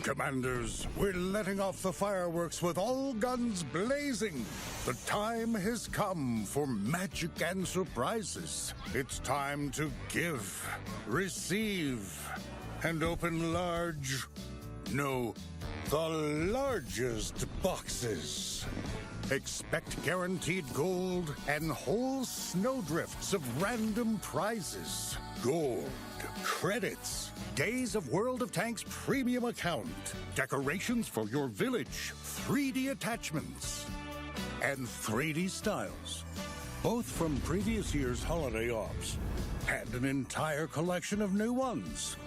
Commanders, we're letting off the fireworks with all guns blazing. The time has come for magic and surprises. It's time to give, receive, and open large, no, the largest boxes. Expect guaranteed gold and whole snowdrifts of random prizes. Gold, credits, days of World of Tanks premium account, decorations for your village, 3D attachments, and 3D styles, both from previous year's holiday ops, and an entire collection of new ones.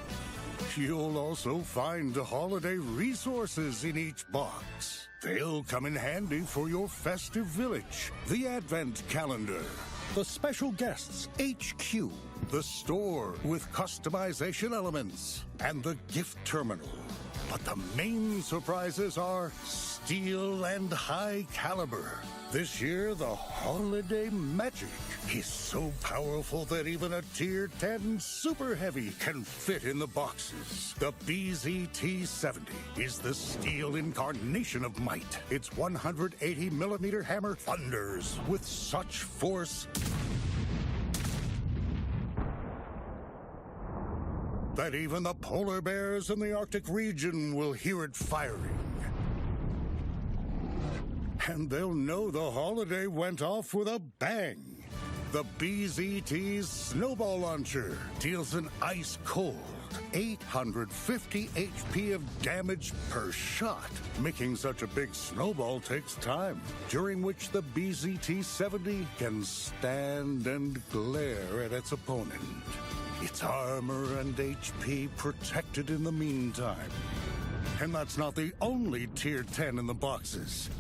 You'll also find holiday resources in each box. They'll come in handy for your festive village, the advent calendar, the special guests HQ, the store with customization elements, and the gift terminal. But the main surprises are steel and high caliber. This year, the holiday magic is so powerful that even a Tier 10 Super Heavy can fit in the boxes. The BZT-70 is the steel incarnation of might. Its 180mm hammer thunders with such force that even the polar bears in the Arctic region will hear it firing. And they'll know the holiday went off with a bang. The BZT's Snowball Launcher deals an ice-cold 850 HP of damage per shot. Making such a big snowball takes time, during which the BZT-70 can stand and glare at its opponent. Its armor and HP protected in the meantime. And that's not the only Tier 10 in the boxes.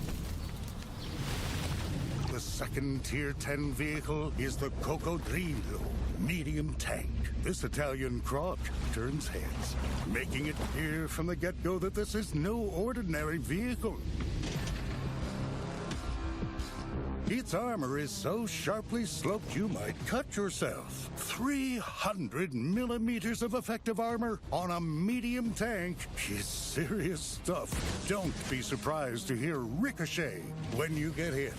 The second Tier 10 vehicle is the Coco Dino medium tank. This Italian croc turns heads, making it clear from the get-go that this is no ordinary vehicle. Its armor is so sharply sloped you might cut yourself. 300mm of effective armor on a medium tank is serious stuff. Don't be surprised to hear ricochet when you get hit.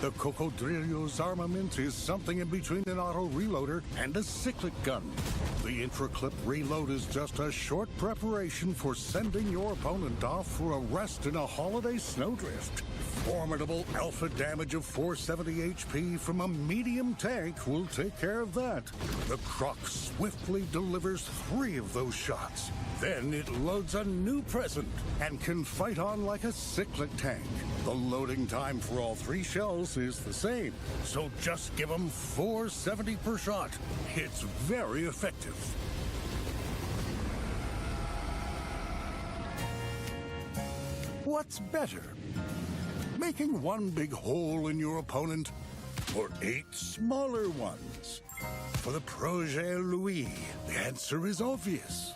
The Coco Dino's armament is something in between an auto reloader and a cyclic gun. The intra-clip reload is just a short preparation for sending your opponent off for a rest in a holiday snowdrift. Formidable alpha damage of 470 HP from a medium tank will take care of that. The Croc swiftly delivers 3 of those shots. Then it loads a new present and can fight on like a cyclic tank. The loading time for all 3 shells is the same, so just give them 470 per shot. It's very effective. What's better? Making one big hole in your opponent, or 8 smaller ones? For the protege Louie, the answer is obvious.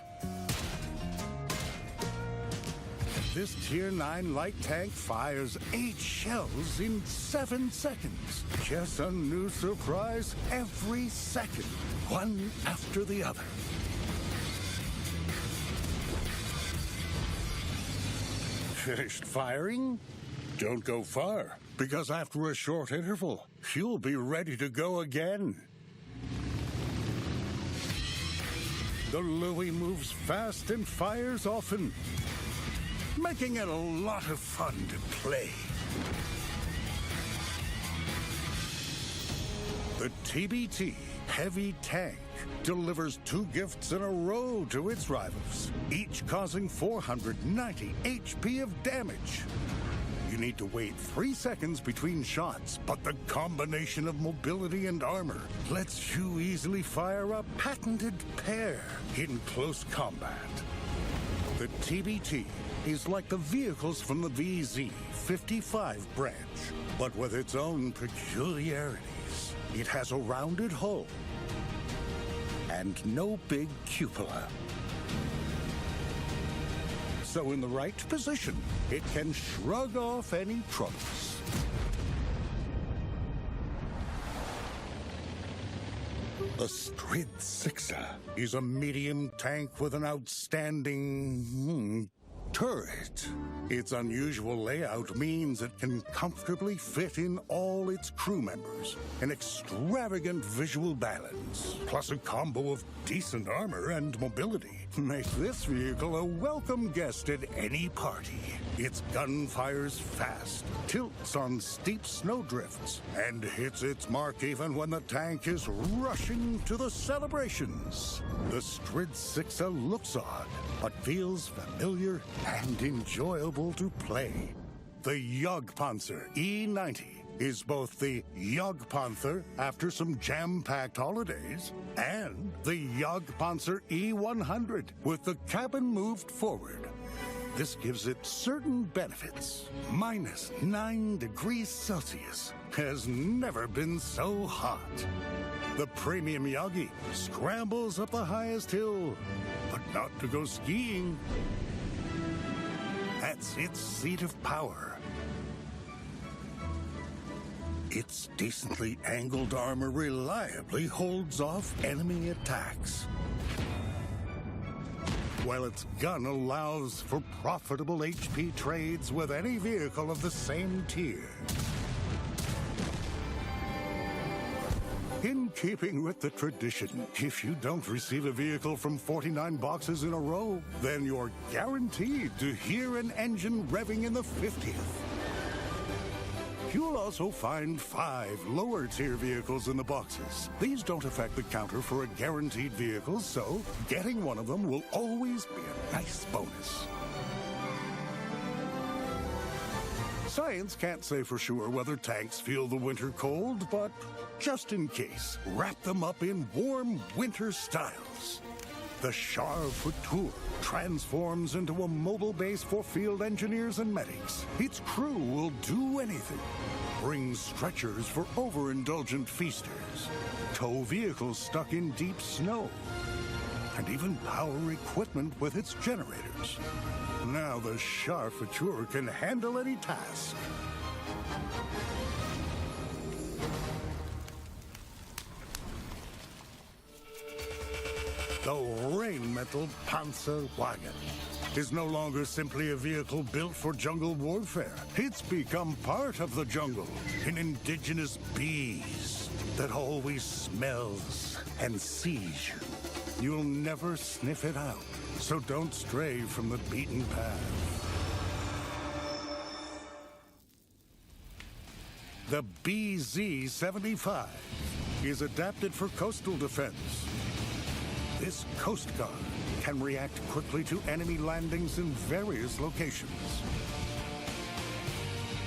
This Tier 9 light tank fires 8 shells in 7 seconds. Just a new surprise every second, one after the other. Finished firing? Don't go far, because after a short interval, you'll be ready to go again. The Louie moves fast and fires often, making it a lot of fun to play. The TBT Heavy Tank delivers 2 gifts in a row to its rivals, each causing 490 HP of damage. You need to wait 3 seconds between shots, but the combination of mobility and armor lets you easily fire a patented pair in close combat. The TBT is like the vehicles from the VZ-55 branch, but with its own peculiarities. It has a rounded hull and no big cupola. So in the right position, it can shrug off any troubles. The Strid is a medium tank with an outstanding turret. Its unusual layout means it can comfortably fit in all its crew members. An extravagant visual balance, plus a combo of decent armor and mobility, make this vehicle a welcome guest at any party. Its gun fires fast, tilts on steep snowdrifts, and hits its mark even when the tank is rushing to the celebrations. The Strid 6 looks odd, but feels familiar and enjoyable to play. The Yog Poner E90 is both the Yog Poner after some jam-packed holidays and the Yog Poner E100 with the cabin moved forward. This gives it certain benefits. Minus 9 degrees Celsius has never been so hot. The premium Yogi scrambles up the highest hill, but not to go skiing. That's its seat of power. Its decently angled armor reliably holds off enemy attacks, while its gun allows for profitable HP trades with any vehicle of the same tier. In keeping with the tradition, if you don't receive a vehicle from 49 boxes in a row, then you're guaranteed to hear an engine revving in the 50th. You'll also find 5 lower-tier vehicles in the boxes. These don't affect the counter for a guaranteed vehicle, so getting one of them will always be a nice bonus. Science can't say for sure whether tanks feel the winter cold, but just in case, wrap them up in warm winter styles. The Char Futur transforms into a mobile base for field engineers and medics. Its crew will do anything. Bring stretchers for overindulgent feasters. Tow vehicles stuck in deep snow. And even power equipment with its generators. Now the Char Futur can handle any task. The Rainmetal Panzer Wagon is no longer simply a vehicle built for jungle warfare. It's become part of the jungle, an indigenous beast that always smells and sees you. You'll never sniff it out, so don't stray from the beaten path. The BZ-75 is adapted for coastal defense. This Coast Guard can react quickly to enemy landings in various locations.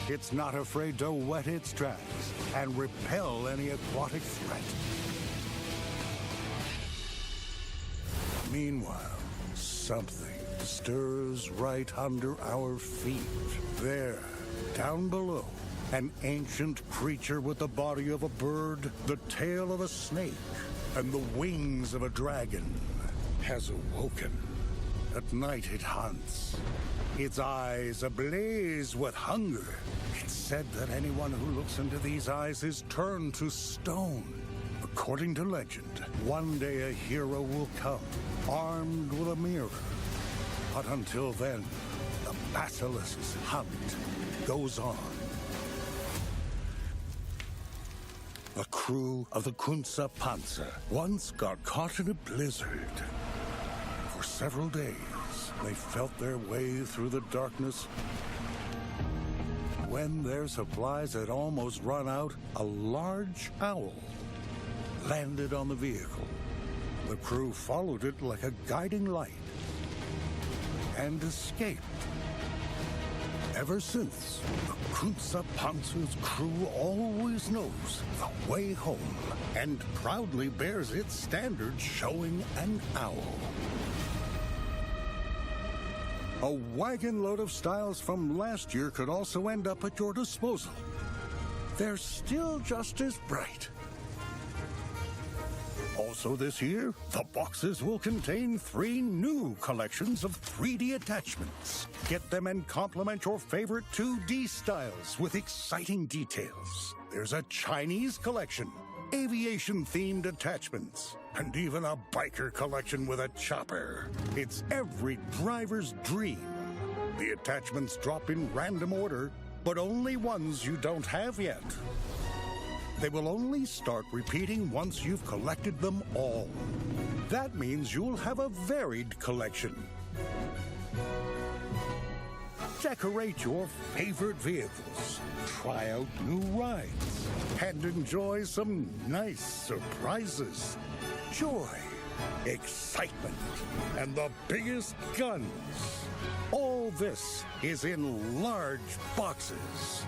It's not afraid to wet its tracks and repel any aquatic threat. Meanwhile, something stirs right under our feet. There, down below, an ancient creature with the body of a bird, the tail of a snake, and the wings of a dragon has awoken. At night it hunts, its eyes ablaze with hunger. It's said that anyone who looks into these eyes is turned to stone. According to legend, one day a hero will come, armed with a mirror. But until then, the basilisk's hunt goes on. The crew of the Kunsa Panzer once got caught in a blizzard. For several days, they felt their way through the darkness. When their supplies had almost run out, a large owl landed on the vehicle. The crew followed it like a guiding light and escaped. Ever since, the Kunsa Panzer's crew always knows the way home and proudly bears its standard showing an owl. A wagon load of styles from last year could also end up at your disposal. They're still just as bright. Also this year, the boxes will contain 3 new collections of 3D attachments. Get them and complement your favorite 2D styles with exciting details. There's a Chinese collection, aviation-themed attachments, and even a biker collection with a chopper. It's every driver's dream. The attachments drop in random order, but only ones you don't have yet. They will only start repeating once you've collected them all. That means you'll have a varied collection. Decorate your favorite vehicles, try out new rides, and enjoy some nice surprises. Joy, excitement, and the biggest guns. All this is in large boxes.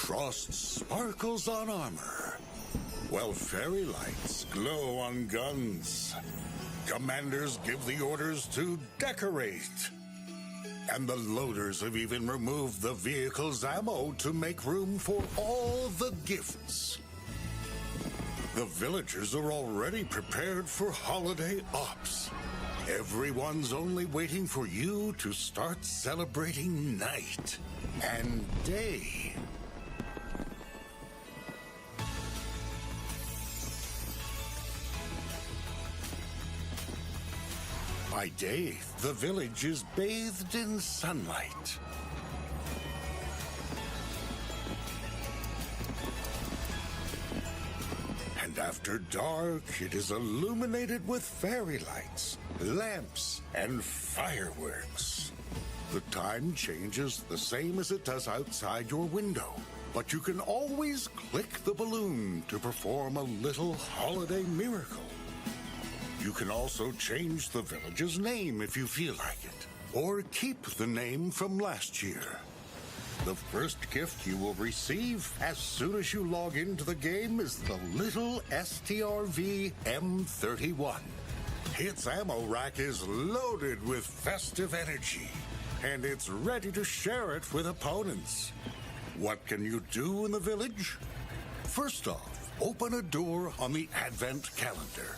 Frost sparkles on armor, while fairy lights glow on guns. Commanders give the orders to decorate. And the loaders have even removed the vehicle's ammo to make room for all the gifts. The villagers are already prepared for holiday ops. Everyone's only waiting for you to start celebrating night and day. By day, the village is bathed in sunlight. And after dark, it is illuminated with fairy lights, lamps, and fireworks. The time changes the same as it does outside your window, but you can always click the balloon to perform a little holiday miracle. You can also change the village's name if you feel like it, or keep the name from last year. The first gift you will receive as soon as you log into the game is the little STRV M31. Its ammo rack is loaded with festive energy. and it's ready to share it with opponents. What can you do in the village? First off, open a door on the Advent calendar.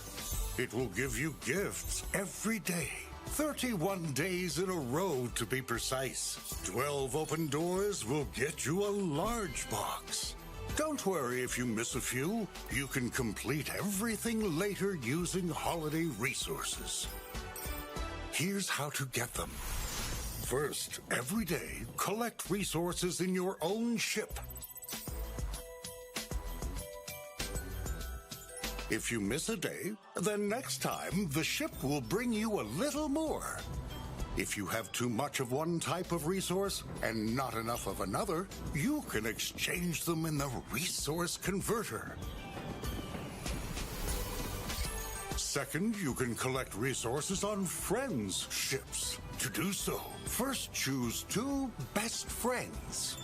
It will give you gifts every day. 31 days in a row to be precise. 12 open doors will get you a large box. Don't worry if you miss a few. You can complete everything later using holiday resources. Here's how to get them. First, every day, collect resources in your own ship. If you miss a day, then next time the ship will bring you a little more. If you have too much of one type of resource and not enough of another, you can exchange them in the resource converter. Second, you can collect resources on friends' ships. To do so, first choose 2 best friends.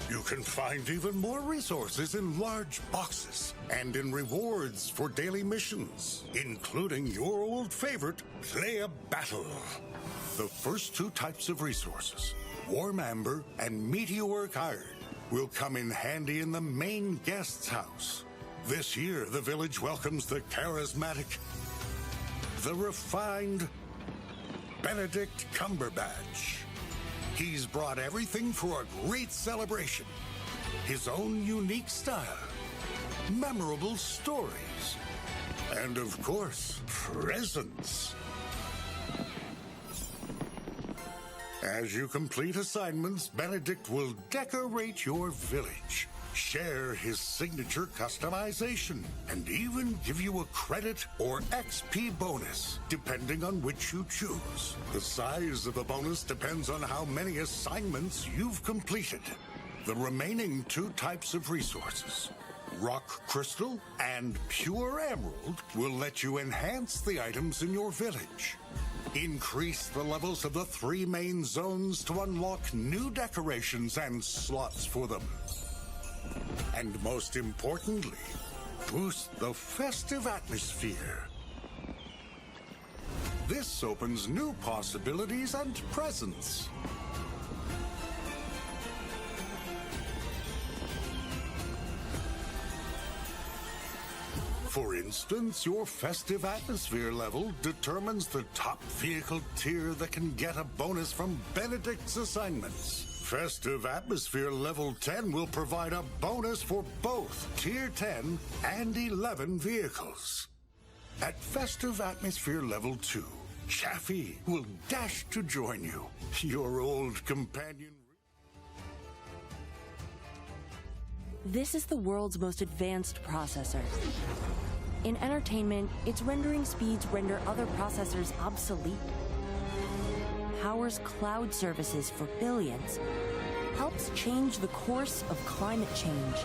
You can find even more resources in large boxes and in rewards for daily missions, including your old favorite, Play a Battle. The first 2 types of resources, Warm Amber and Meteoric Iron, will come in handy in the main guest's house. This year, the village welcomes the charismatic, the refined Benedict Cumberbatch. He's brought everything for a great celebration. His own unique style, memorable stories, and of course, presents. As you complete assignments, Benedict will decorate your village, share his signature customization, and even give you a credit or XP bonus, depending on which you choose. The size of the bonus depends on how many assignments you've completed. The remaining 2 types of resources, Rock Crystal and Pure Emerald, will let you enhance the items in your village. Increase the levels of the 3 main zones to unlock new decorations and slots for them. And most importantly, boost the festive atmosphere. This opens new possibilities and presents. For instance, your festive atmosphere level determines the top vehicle tier that can get a bonus from Benedict's assignments. Festive Atmosphere Level 10 will provide a bonus for both Tier 10 and 11 vehicles. At Festive Atmosphere Level 2, Chaffee will dash to join you, your old companion. This is the world's most advanced processor. In entertainment, its rendering speeds render other processors obsolete. Powers cloud services for billions, helps change the course of climate change,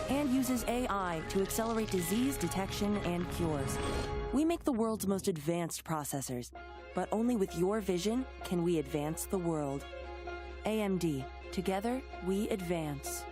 and uses AI to accelerate disease detection and cures. We make the world's most advanced processors, but only with your vision can we advance the world. AMD, together we advance.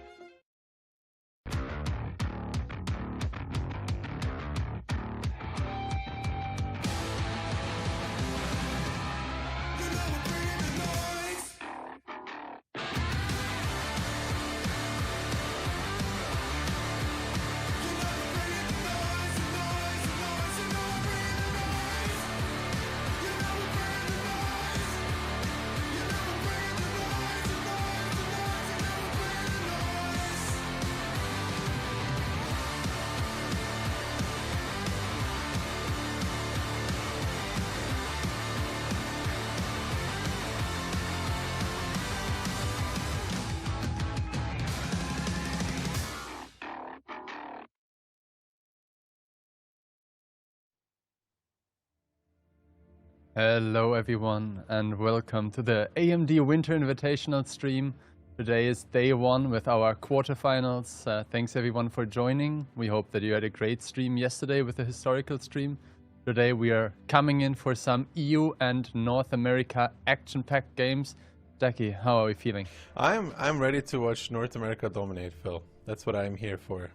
Hello everyone and welcome to the AMD Winter Invitational stream. Today is day 1 with our quarterfinals. Thanks everyone for joining. We hope that you had a great stream yesterday with the historical stream. Today we are coming in for some EU and North America action-packed games. Jackie, how are we feeling? I'm ready to watch North America dominate, Phil. That's what I'm here for.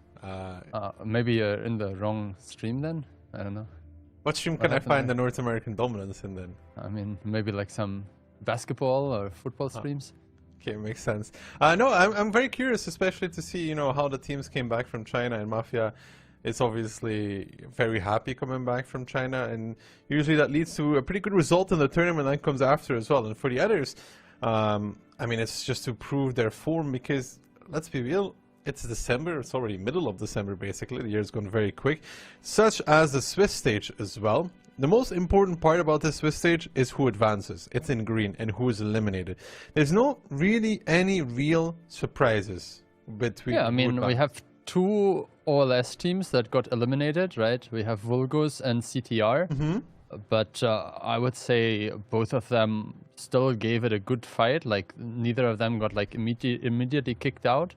Maybe you're in the wrong stream then? I don't know. What stream can I find the North American dominance in then? I mean, maybe like some basketball or football streams. Okay, makes sense. No, I'm very curious, especially to see, you know, how the teams came back from China. And Mafia is obviously very happy coming back from China, and usually that leads to a pretty good result in the tournament that comes after as well. And for the others, I mean, it's just to prove their form, because let's be real, it's December, it's already middle of December basically, the year's gone very quick, such as the Swiss stage as well. The most important part about the Swiss stage is who advances, it's in green, and who is eliminated. There's not really any real surprises between... Yeah, I mean, we have two OLS teams that got eliminated, right? We have Vulgus and CTR, but I would say both of them still gave it a good fight, like neither of them got like immediately kicked out.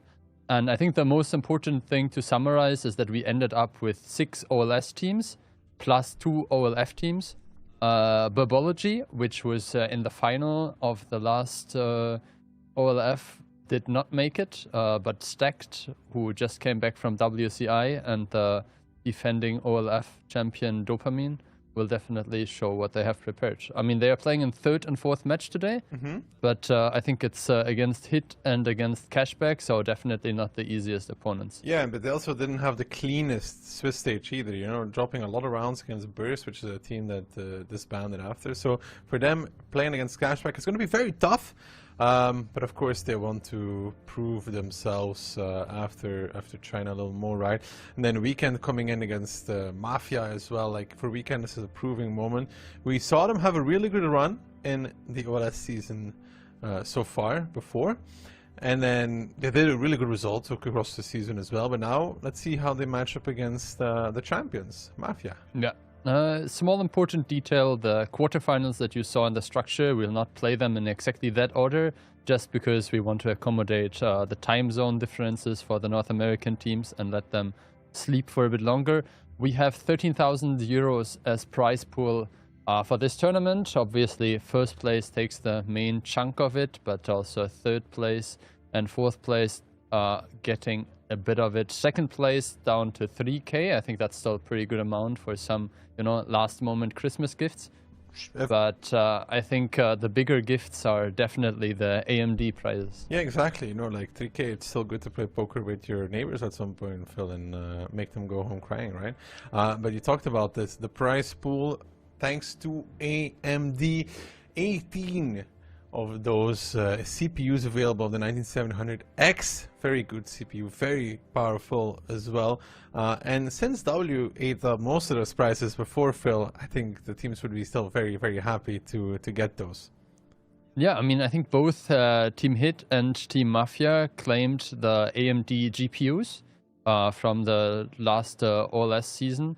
And I think the most important thing to summarize is that we ended up with 6 OLS teams plus 2 OLF teams. Burbology, which was in the final of the last OLF, did not make it, but Stacked, who just came back from WCI, and the defending OLF champion Dopamine, will definitely show what they have prepared. I mean, they are playing in 3rd and 4th match today, but I think it's against Hit and against Cashback, so definitely not the easiest opponents. Yeah, but they also didn't have the cleanest Swiss stage either, you know, dropping a lot of rounds against Burst, which is a team that disbanded after. So for them, playing against Cashback is going to be very tough. But of course they want to prove themselves after China a little more, right? And then Weekend coming in against Mafia as well. Like for Weekend, this is a proving moment. We saw them have a really good run in the OLS season so far before, and then they did a really good result across the season as well. But now let's see how they match up against the champions, Mafia. Yeah. Small important detail, the quarterfinals that you saw in the structure, we'll not play them in exactly that order, just because we want to accommodate the time zone differences for the North American teams and let them sleep for a bit longer. We have 13,000 euros as prize pool for this tournament. Obviously, 1st place takes the main chunk of it, but also 3rd place and 4th place getting a bit of it. 2nd place down to 3K. I think that's still a pretty good amount for some, you know, last moment Christmas gifts. But I think the bigger gifts are definitely the AMD prizes. Yeah, exactly. You know, like 3K, it's still good to play poker with your neighbors at some point, Phil, and make them go home crying, right? But you talked about this, the prize pool, thanks to AMD, 18 of those CPUs available, the 19700X, very good CPU, very powerful as well. And since W ate up most of those prices before, Phil, I think the teams would be still very, very happy to get those. Yeah, I mean, I think both Team Hit and Team Mafia claimed the AMD GPUs from the last OLS season,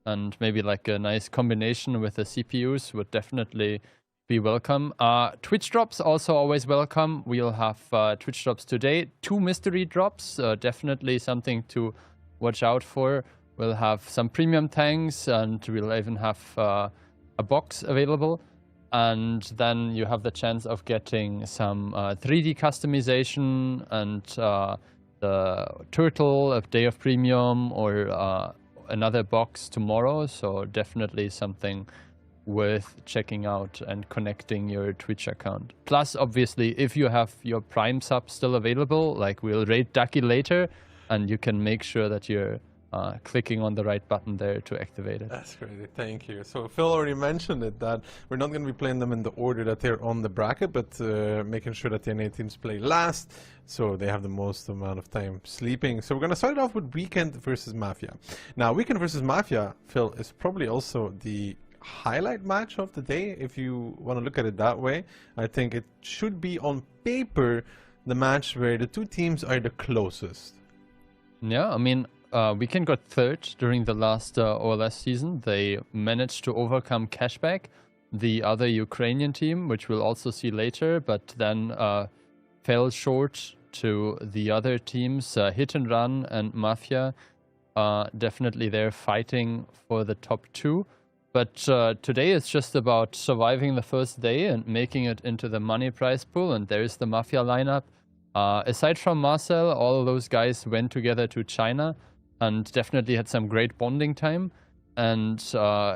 and maybe like a nice combination with the CPUs would definitely be welcome. Twitch drops also always welcome. We'll have Twitch drops today. 2 mystery drops, definitely something to watch out for. We'll have some premium tanks, and we'll even have a box available. And then you have the chance of getting some 3D customization and the Turtle, a Day of Premium, or another box tomorrow. So definitely something worth checking out and connecting your Twitch account. Plus, obviously, if you have your Prime sub still available, like we'll rate Ducky later, and you can make sure that you're clicking on the right button there to activate it. That's crazy, thank you. So Phil already mentioned it, that we're not going to be playing them in the order that they're on the bracket, but making sure that the NA teams play last, so they have the most amount of time sleeping. So we're going to start it off with Weekend versus Mafia. Now, Weekend versus Mafia, Phil, is probably also the highlight match of the day, if you want to look at it that way. I think it should be on paper the match where the two teams are the closest. Yeah, I mean, Weekend got 3rd during the last OLS season. They managed to overcome Cashback, the other Ukrainian team, which we'll also see later, but then fell short to the other teams, Hit and Run and Mafia. Definitely they're fighting for the top 2. But today it's just about surviving the first day and making it into the money prize pool, and there's the Mafia lineup. Aside from Marcel, all of those guys went together to China and definitely had some great bonding time. And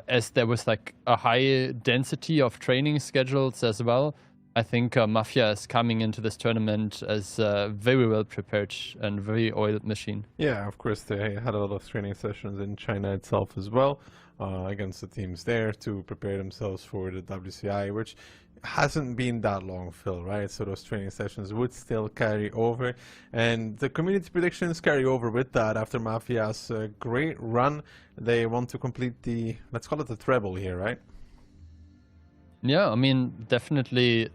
as there was like a high density of training schedules as well, I think Mafia is coming into this tournament as a very well prepared and very oiled machine. Yeah, of course, they had a lot of training sessions in China itself as well, against the teams there to prepare themselves for the WCI, which hasn't been that long, Phil, right? So those training sessions would still carry over, and the community predictions carry over with that. After Mafia's great run, they want to complete the, let's call it the treble here, right? Yeah, I mean, definitely,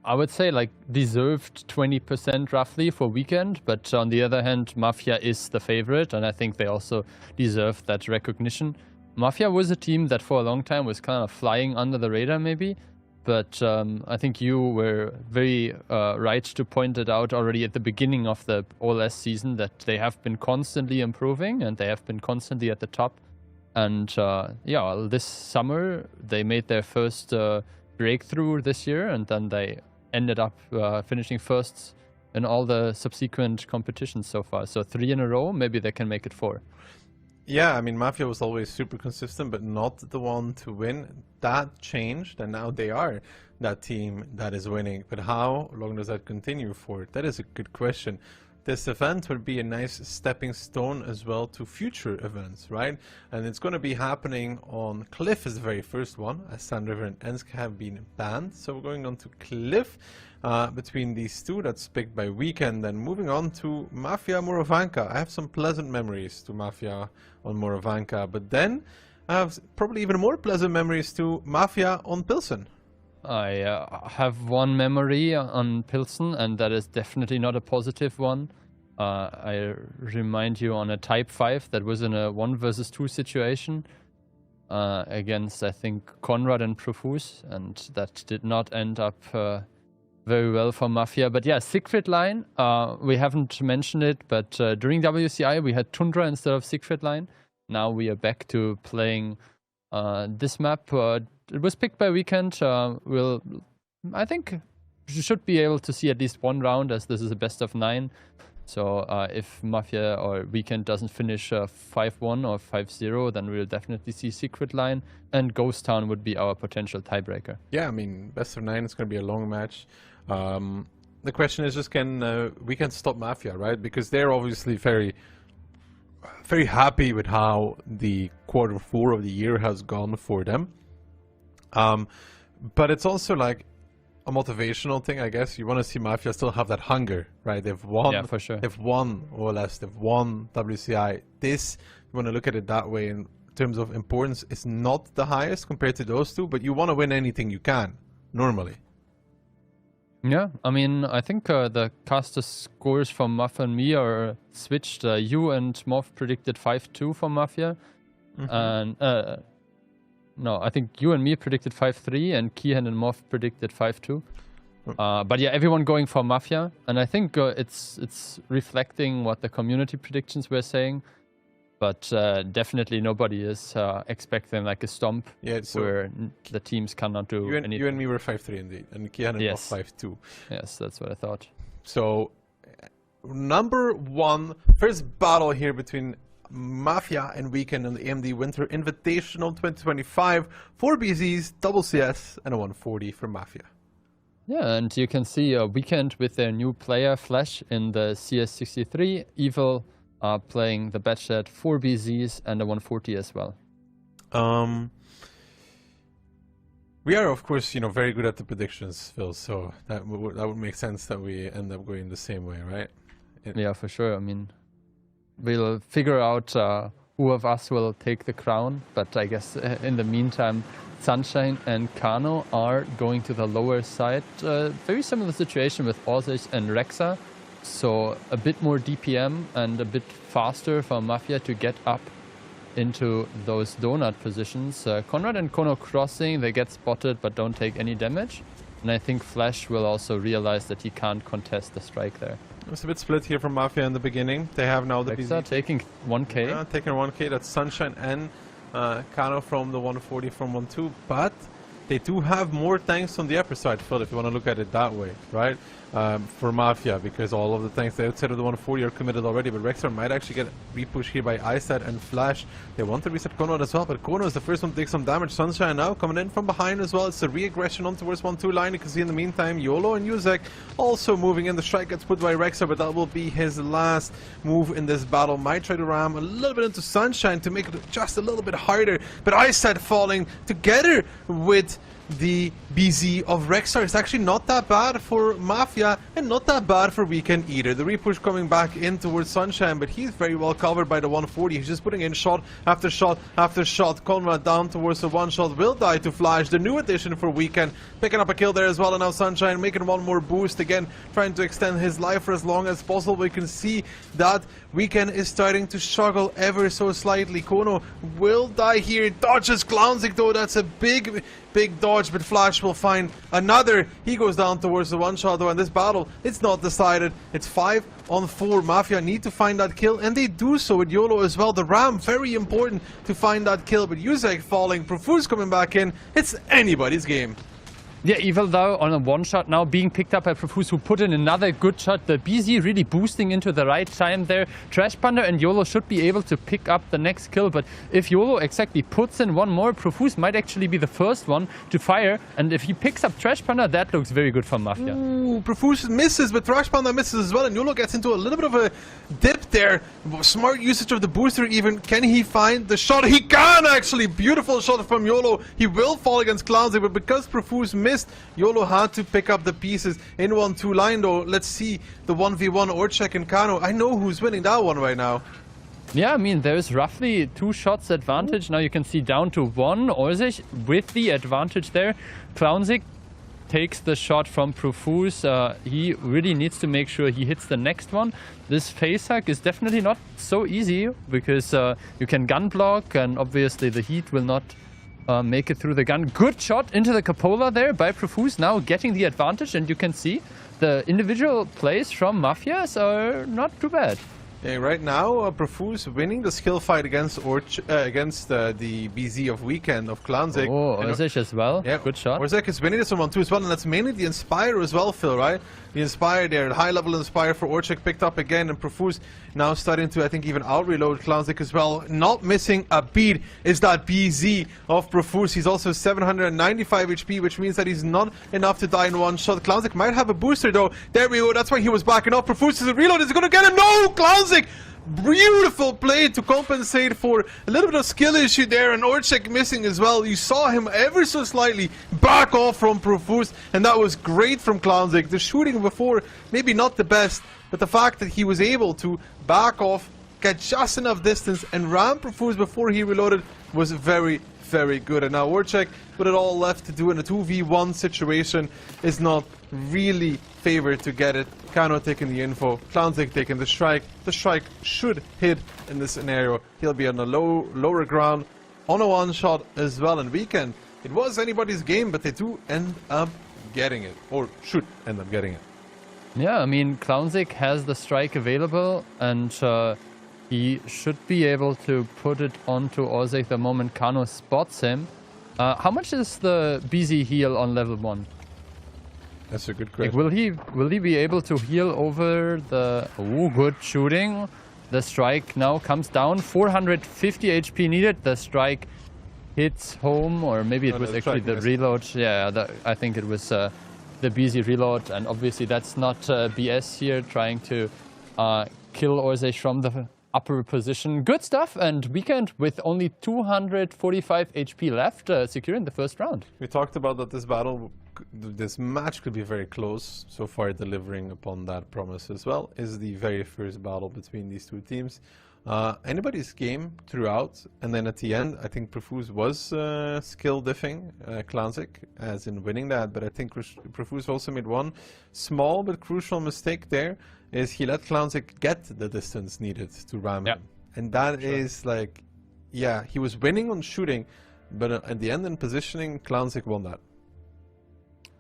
I would say like deserved 20% roughly for Weekend, but on the other hand, Mafia is the favorite, and I think they also deserve that recognition. Mafia was a team that for a long time was kind of flying under the radar maybe, but I think you were very right to point it out already at the beginning of the OLS season that they have been constantly improving and they have been constantly at the top. And yeah, well, this summer they made their first breakthrough this year, and then they ended up finishing firsts in all the subsequent competitions so far. So 3 in a row, maybe they can make it 4. Yeah, I mean, Mafia was always super consistent, but not the one to win. That changed, and now they are that team that is winning. But how long does that continue for? That is a good question. This event would be a nice stepping stone as well to future events, right? And it's going to be happening on Cliff is the very first one, as Sand River and Ensk have been banned. So we're going on to Cliff between these two. That's picked by Weekend. And moving on to Mafia Murovanka. I have some pleasant memories to Mafia on Murovanka, but then I have probably even more pleasant memories to Mafia on Pilson. I have one memory on Pilson, and that is definitely not a positive one. I remind you on a Type 5 that was in a 1 versus 2 situation against, I think, Conrad and Profuse, and that did not end up very well for Mafia. But yeah, Siegfried line, we haven't mentioned it, but during WCI we had Tundra instead of Siegfried line. Now we are back to playing this map. It was picked by Weekend. I think you should be able to see at least one round, as this is a best of 9. So if Mafia or Weekend doesn't finish 5-1 or 5-0, then we'll definitely see Secret Line, and Ghost Town would be our potential tiebreaker. Yeah, I mean, best of 9 is going to be a long match. The question is just, can Weekend stop Mafia, right? Because they're obviously very happy with how the Q4 of the year has gone for them. But it's also like a motivational thing, I guess. You want to see Mafia still have that hunger, right? They've won, yeah, for sure. They've won OLS, they've won WCI. This, you want to look at it that way in terms of importance, is not the highest compared to those two, but you want to win anything you can, normally. Yeah, I mean, I think the caster scores from Mafia and me are switched. You and Morph predicted 5-2 for Mafia, and no, I think you and me predicted 5-3, and Kian and Morph predicted 5-2. But yeah, everyone going for Mafia, and I think it's reflecting what the community predictions were saying. But definitely nobody is expecting like a stomp, yeah, so where the teams cannot do anything. You and me were 5-3 indeed, and Kian and yes. Morph 5-2. Yes, that's what I thought. So, number 1, first battle here between Mafia and Weekend in the AMD Winter Invitational 2025, 4 BZs, double CS, and a 140 for Mafia. Yeah, and you can see Weekend with their new player Flash in the CS63, Evil playing the Batchat, 4 BZs, and a 140 as well. We are, of course, very good at the predictions, Phil, so that would make sense that we end up going the same way, right? Yeah, for sure. I mean, we'll figure out who of us will take the crown, but I guess in the meantime, Sunshine and Kano are going to the lower side. Very similar situation with Orsic and Rexa, so a bit more DPM and a bit faster for Mafia to get up into those donut positions. Conrad and Kono crossing, they get spotted but don't take any damage. And I think Flash will also realize that he can't contest the strike there. It's a bit split here from Mafia in the beginning. They have now the BZ taking 1k. Taking 1k, that's Sunshine and Kano from the 140 from 1-2. But they do have more tanks on the upper side, Phil, if you want to look at it that way, right? For Mafia, because all of the tanks outside of the 140 are committed already, but Rexar might actually get repushed here by Isat and Flash. They want to reset Kono as well, but Kono is the first one to take some damage. Sunshine now coming in from behind as well. It's a re-aggression on towards 1-2 line. You can see in the meantime, YOLO and Yuzek also moving in. The strike gets put by Rexar, but that will be his last move in this battle. Might try to ram a little bit into Sunshine to make it just a little bit harder, but Isat falling together with the BZ of Rexar. It's actually not that bad for Mafia and not that bad for Weekend either. The repush coming back in towards Sunshine, but he's very well covered by the 140. He's just putting in shot after shot after shot. Conrad down towards the one shot, will die to Flash. The new addition for Weekend, picking up a kill there as well, and now Sunshine making one more boost again, trying to extend his life for as long as possible. We can see that Weekend is starting to struggle ever so slightly. Kono will die here, dodges Clownzik though. That's a big dodge, but Flash will find another. He goes down towards the one shot though, and this battle, it's not decided. It's 5-on-4. Mafia need to find that kill, and they do so with YOLO as well. The ram, very important to find that kill, but Yuzek falling, Profuse coming back in. It's anybody's game. Yeah, Evil though on a one shot now being picked up by Profuse, who put in another good shot. The BZ really boosting into the right time there. Trash Panda and YOLO should be able to pick up the next kill, but if YOLO exactly puts in one more, Profuse might actually be the first one to fire, and if he picks up Trash Panda, that looks very good for Mafia. Ooh, Profuse misses, but Trash Panda misses as well, and YOLO gets into a little bit of a dip there. Smart usage of the booster even. Can he find the shot? He can actually! Beautiful shot from YOLO. He will fall against Clownzik, but because Profuse missed, YOLO had to pick up the pieces in 1-2 line though. Let's see the 1v1 Orchek and Kano. I know who's winning that one right now. Yeah, I mean, there's roughly 2 shots advantage. Now you can see down to 1. Orzic with the advantage there. Clownzik takes the shot from Profuse. He really needs to make sure he hits the next one. This face hack is definitely not so easy because you can gun block, and obviously the heat will not make it through the gun. Good shot into the cupola there by Profuse, now getting the advantage, and you can see the individual plays from Mafias are not too bad. Yeah, right now, Profuse winning the skill fight against the BZ of Weekend of Clownzik. Oh, Orzic as well. Yeah, good shot. Orzic is winning this one too as well, and that's mainly the Inspire as well, Phil, right? The Inspire there, high level Inspire for Orchek picked up again, and Profuse now starting to, I think, even out-reload Clownzik as well. Not missing a beat is that BZ of Profuse. He's also 795 HP, which means that he's not enough to die in one shot. Clownzik might have a booster though. There we go, that's why he was backing up. Profuse is a reload, is gonna get him. No! Clownzik! Beautiful play to compensate for a little bit of skill issue there, and Orchek missing as well. You saw him ever so slightly back off from Profuse, and that was great from Clownzik. The shooting before, maybe not the best, but the fact that he was able to back off, get just enough distance, and ram Profuse before he reloaded was very, very good. And now Orchek, with it all left to do in a 2v1 situation, is not really favored to get it. Kano taking the info, Clownzik taking the strike. The strike should hit in this scenario. He'll be on the lower ground on a one shot as well. And Weekend, it was anybody's game, but they do end up getting it, or should end up getting it. Yeah, I mean, Clownzik has the strike available, and he should be able to put it onto Orzic the moment Kano spots him. How much is the BZ heal on level 1? That's a good question. Like, will he be able to heal over the... Oh, good shooting. The strike now comes down. 450 HP needed. The strike hits home, or maybe it was actually the reload. Yeah, I think it was the BZ reload, and obviously that's not BS here, trying to kill Orzic from the upper position. Good stuff, and Weekend with only 245 HP left, securing the first round. We talked about that this match could be very close. So far, delivering upon that promise as well is the very first battle between these two teams. Anybody's game throughout, and then at the end, I think Profuse was skill diffing Clownzik, as in winning that, but I think Profuse also made one small but crucial mistake there, is he let Clownzik get the distance needed to ram him. And that is like, yeah, he was winning on shooting, but at the end in positioning, Clownzik won that.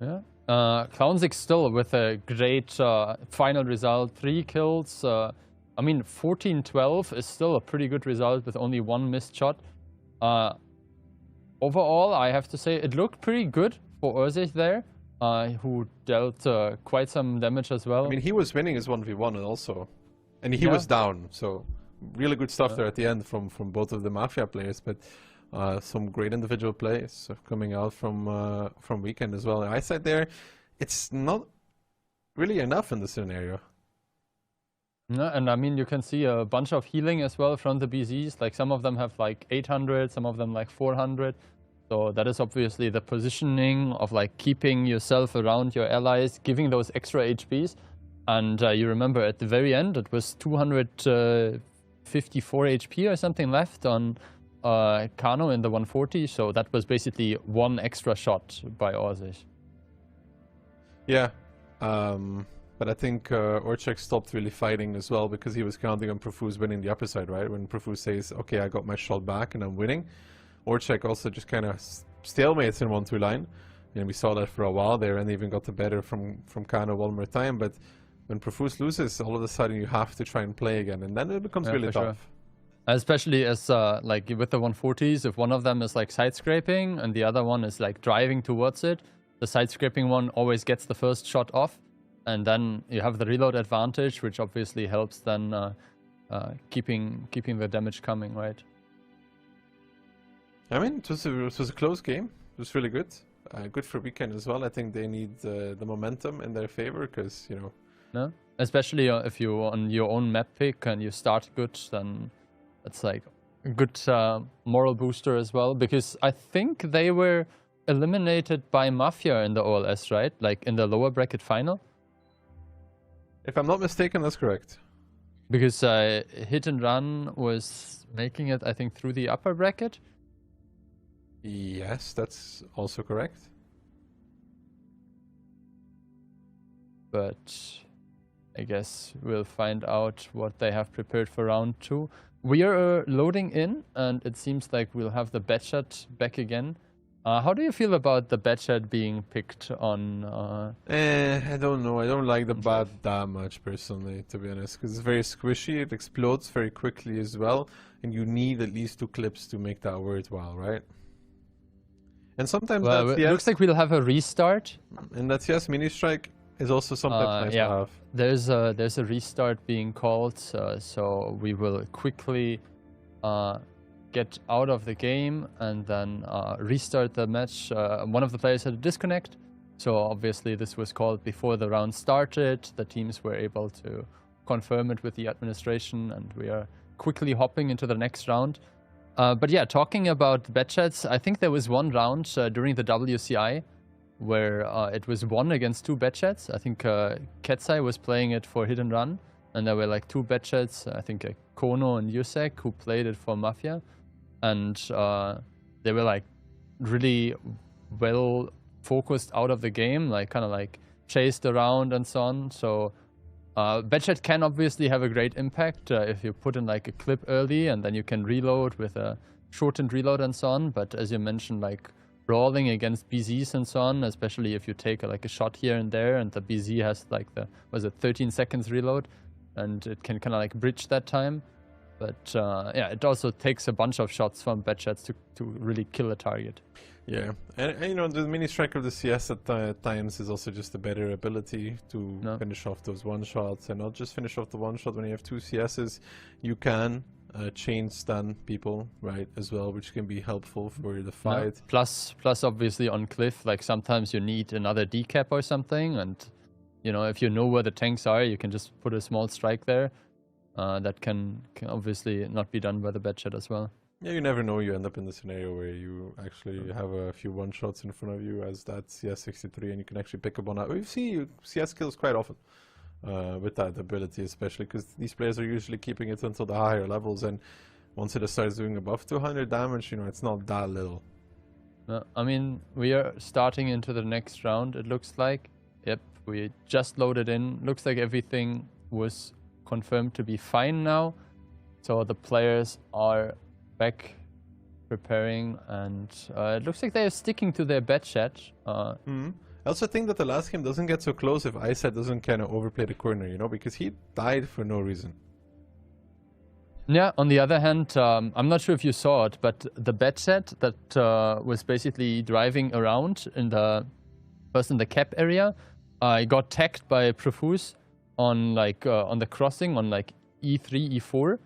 Yeah. Clownzik still with a great final result, 3 kills. I mean, 14-12 is still a pretty good result with only 1 missed shot. overall, I have to say it looked pretty good for Ursich there, who dealt quite some damage as well. I mean, he was winning his 1v1 and he was down, so really good stuff there at the end from both of the Mafia players, but some great individual plays coming out from Weekend as well. I said there, it's not really enough in this scenario. No, and I mean, you can see a bunch of healing as well from the BZs. Like some of them have like 800, some of them like 400. So that is obviously the positioning of like keeping yourself around your allies, giving those extra HPs. And you remember at the very end, it was 254 HP or something left on Kano in the 140. So that was basically one extra shot by Ursich. Yeah. But I think Orchek stopped really fighting as well because he was counting on Profuse winning the upper side, right? When Profuse says, okay, I got my shot back and I'm winning. Orchek also just kind of stalemates in 1-2 line. And we saw that for a while there and even got the better from Kano one more time. But when Profuse loses, all of a sudden you have to try and play again. And then it becomes really tough. Sure. Especially as like with the 140s, if one of them is like side scraping and the other one is like driving towards it, the side scraping one always gets the first shot off. And then you have the reload advantage, which obviously helps then keeping the damage coming, right? I mean, it was a close game. It was really good. Good for Weekend as well. I think they need the momentum in their favor because, you know... No? Especially if you're on your own map pick and you start good, then it's like a good moral booster as well. Because I think they were eliminated by Mafia in the OLS, right? Like in the lower bracket final. If I'm not mistaken, that's correct. Because Hit and Run was making it, I think, through the upper bracket. Yes, that's also correct. But I guess we'll find out what they have prepared for round 2. We are loading in, and it seems like we'll have the Batchat back again. How do you feel about the Batchat being picked on... I don't know. I don't like the bat that much, personally, to be honest. Because it's very squishy, it explodes very quickly as well. And you need at least 2 clips to make that worthwhile, right? And sometimes it looks like we'll have a restart. And that CS mini strike is also sometimes nice to have. There's a restart being called, so we will quickly get out of the game and then restart the match. One of the players had a disconnect, so obviously this was called before the round started. The teams were able to confirm it with the administration, and we are quickly hopping into the next round. But yeah, talking about Batchats, I think there was one round during the WCI where it was 1 against 2 Batchats. I think Ketsai was playing it for Hit and Run, and there were like 2 Batchats, I think Kono and Yusek, who played it for Mafia. And they were like really well focused out of the game, like kind of like chased around and so on. So Batchat can obviously have a great impact if you put in like a clip early and then you can reload with a shortened reload and so on. But as you mentioned, like brawling against BZs and so on, especially if you take like a shot here and there and the BZ has like the, 13 seconds reload, and it can kind of like bridge that time. But yeah, it also takes a bunch of shots from Batchats to really kill a target. Yeah, and you know, the mini strike of the CS at times is also just a better ability to finish off those one-shots, and not just finish off the one-shot. When you have 2 CSs, you can chain stun people, right, as well, which can be helpful for the fight. No. Plus obviously on Cliff, like sometimes you need another decap or something, and you know, if you know where the tanks are, you can just put a small strike there. That can obviously not be done by the Batchat as well. Yeah, you never know. You end up in the scenario where you actually have a few one-shots in front of you as that CS63, and you can actually pick up on that. We see CS kills quite often with that ability, especially because these players are usually keeping it until the higher levels, and once it starts doing above 200 damage, you know, it's not that little. I mean, we are starting into the next round, it looks like. Yep, we just loaded in. Looks like everything was confirmed to be fine now. So the players are back preparing, and it looks like they're sticking to their Batchat. I also think that the last game doesn't get so close if Iset doesn't kind of overplay the corner, you know, because he died for no reason. Yeah, on the other hand, I'm not sure if you saw it, but the bed set that was basically driving around in the first in the cap area, got tagged by Profuse on on the crossing on like E3, E4,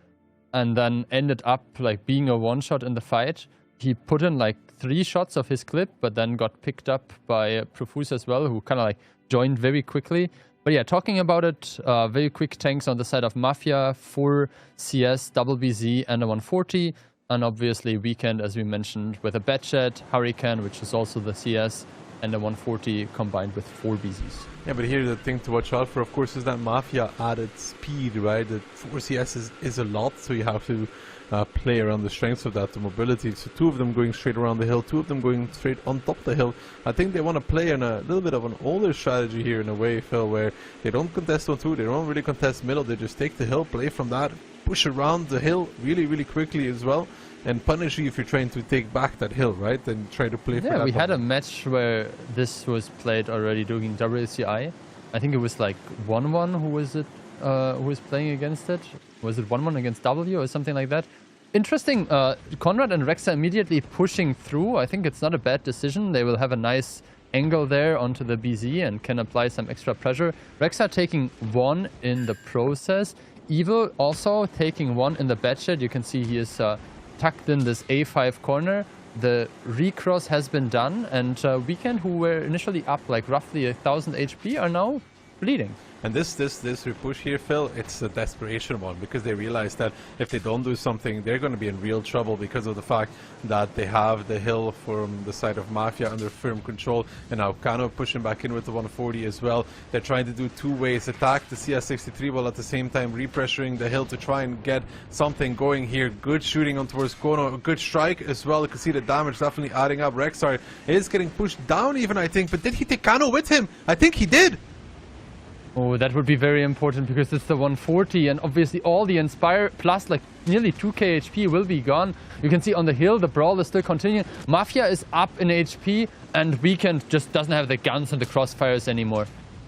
and then ended up like being a one-shot in the fight. He put in like 3 shots of his clip, but then got picked up by Profuse as well, who kind of like joined very quickly. But yeah, talking about it, very quick tanks on the side of Mafia, 4 CS, double BZ, and a 140. And obviously Weekend, as we mentioned, with a Batchet, Hurricane, which is also the CS, and a 140 combined with 4 BZs. Yeah, but here the thing to watch out for, of course, is that Mafia added speed, right? The 4 CS is a lot, so you have to play around the strengths of that, the mobility. So 2 of them going straight around the hill, 2 of them going straight on top of the hill. I think they want to play in a little bit of an older strategy here in a way, Phil, where they don't contest 1-2, they don't really contest middle, they just take the hill, play from that, push around the hill really, really quickly as well, and punish you if you're trying to take back that hill, right? And try to play for that. Yeah, we had a match where this was played already during WCI. I think it was like 1-1 who was playing against it. Was it 1-1 against W or something like that? Interesting, Conrad and Rexa immediately pushing through. I think it's not a bad decision. They will have a nice angle there onto the BZ and can apply some extra pressure. Rexa taking 1 in the process. Evil also taking 1 in the Batchet. You can see he is tucked in this A5 corner. The recross has been done, and Weekend, who were initially up like roughly 1000 HP, are now bleeding. And this repush here, Phil, it's a desperation one, because they realize that if they don't do something, they're going to be in real trouble because of the fact that they have the hill from the side of Mafia under firm control, and now Kano pushing back in with the 140 as well. They're trying to do 2 ways, attack the CS63 while at the same time repressuring the hill to try and get something going here. Good shooting on towards Kono, a good strike as well. You can see the damage definitely adding up. Rexar is getting pushed down even, I think, but did he take Kano with him? I think he did. Oh, that would be very important, because it's the 140, and obviously all the Inspire plus like nearly 2k HP will be gone. You can see on the hill the brawl is still continuing. Mafia is up in HP, and Weekend just doesn't have the guns and the crossfires anymore.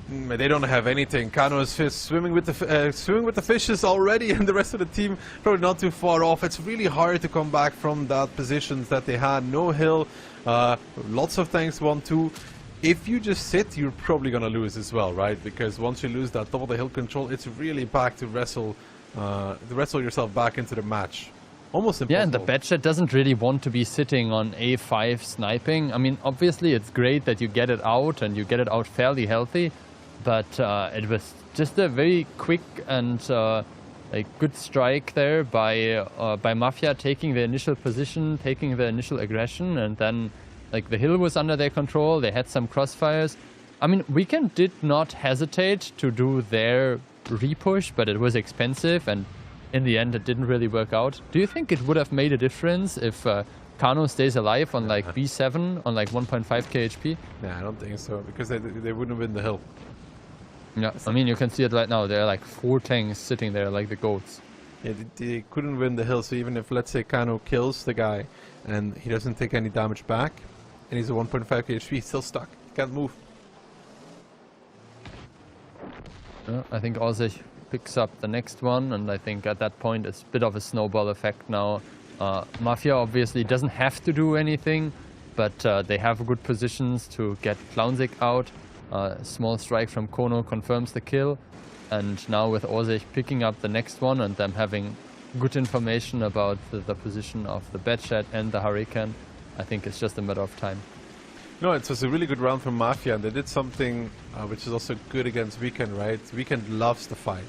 They don't have anything. Kano is swimming with the fishes already, and the rest of the team probably not too far off. It's really hard to come back from that positions that they had. No hill, lots of tanks 1-2. If you just sit, you're probably gonna lose as well, right? Because once you lose that top of the hill control, it's really back to wrestle yourself back into the match. Almost impossible. Yeah, and the Batchet doesn't really want to be sitting on A5 sniping. I mean, obviously it's great that you get it out, and you get it out fairly healthy, but it was just a very quick and good strike there by Mafia, taking the initial position, taking the initial aggression, and then like the hill was under their control. They had some crossfires. I mean, Weekend did not hesitate to do their repush, but it was expensive, and in the end it didn't really work out. Do you think it would have made a difference if Kano stays alive on like B7 on like 1.5k HP? Nah, I don't think so, because they wouldn't win the hill. Yeah, I mean, you can see it right now. There are like 4 tanks sitting there like the goats. Yeah, they couldn't win the hill, so even if, let's say, Kano kills the guy and he doesn't take any damage back, and he's a 1.5 HP, he's still stuck. He can't move. I think Ozich picks up the next one, and I think at that point it's a bit of a snowball effect now. Mafia obviously doesn't have to do anything, but they have good positions to get Clownzik out. Small strike from Kono confirms the kill, and now with Ozich picking up the next one and them having good information about the position of the Batchet and the Hurricane, I think it's just a matter of time. No, it was a really good round from Mafia, and they did something which is also good against Weekend, right? Weekend loves to fight.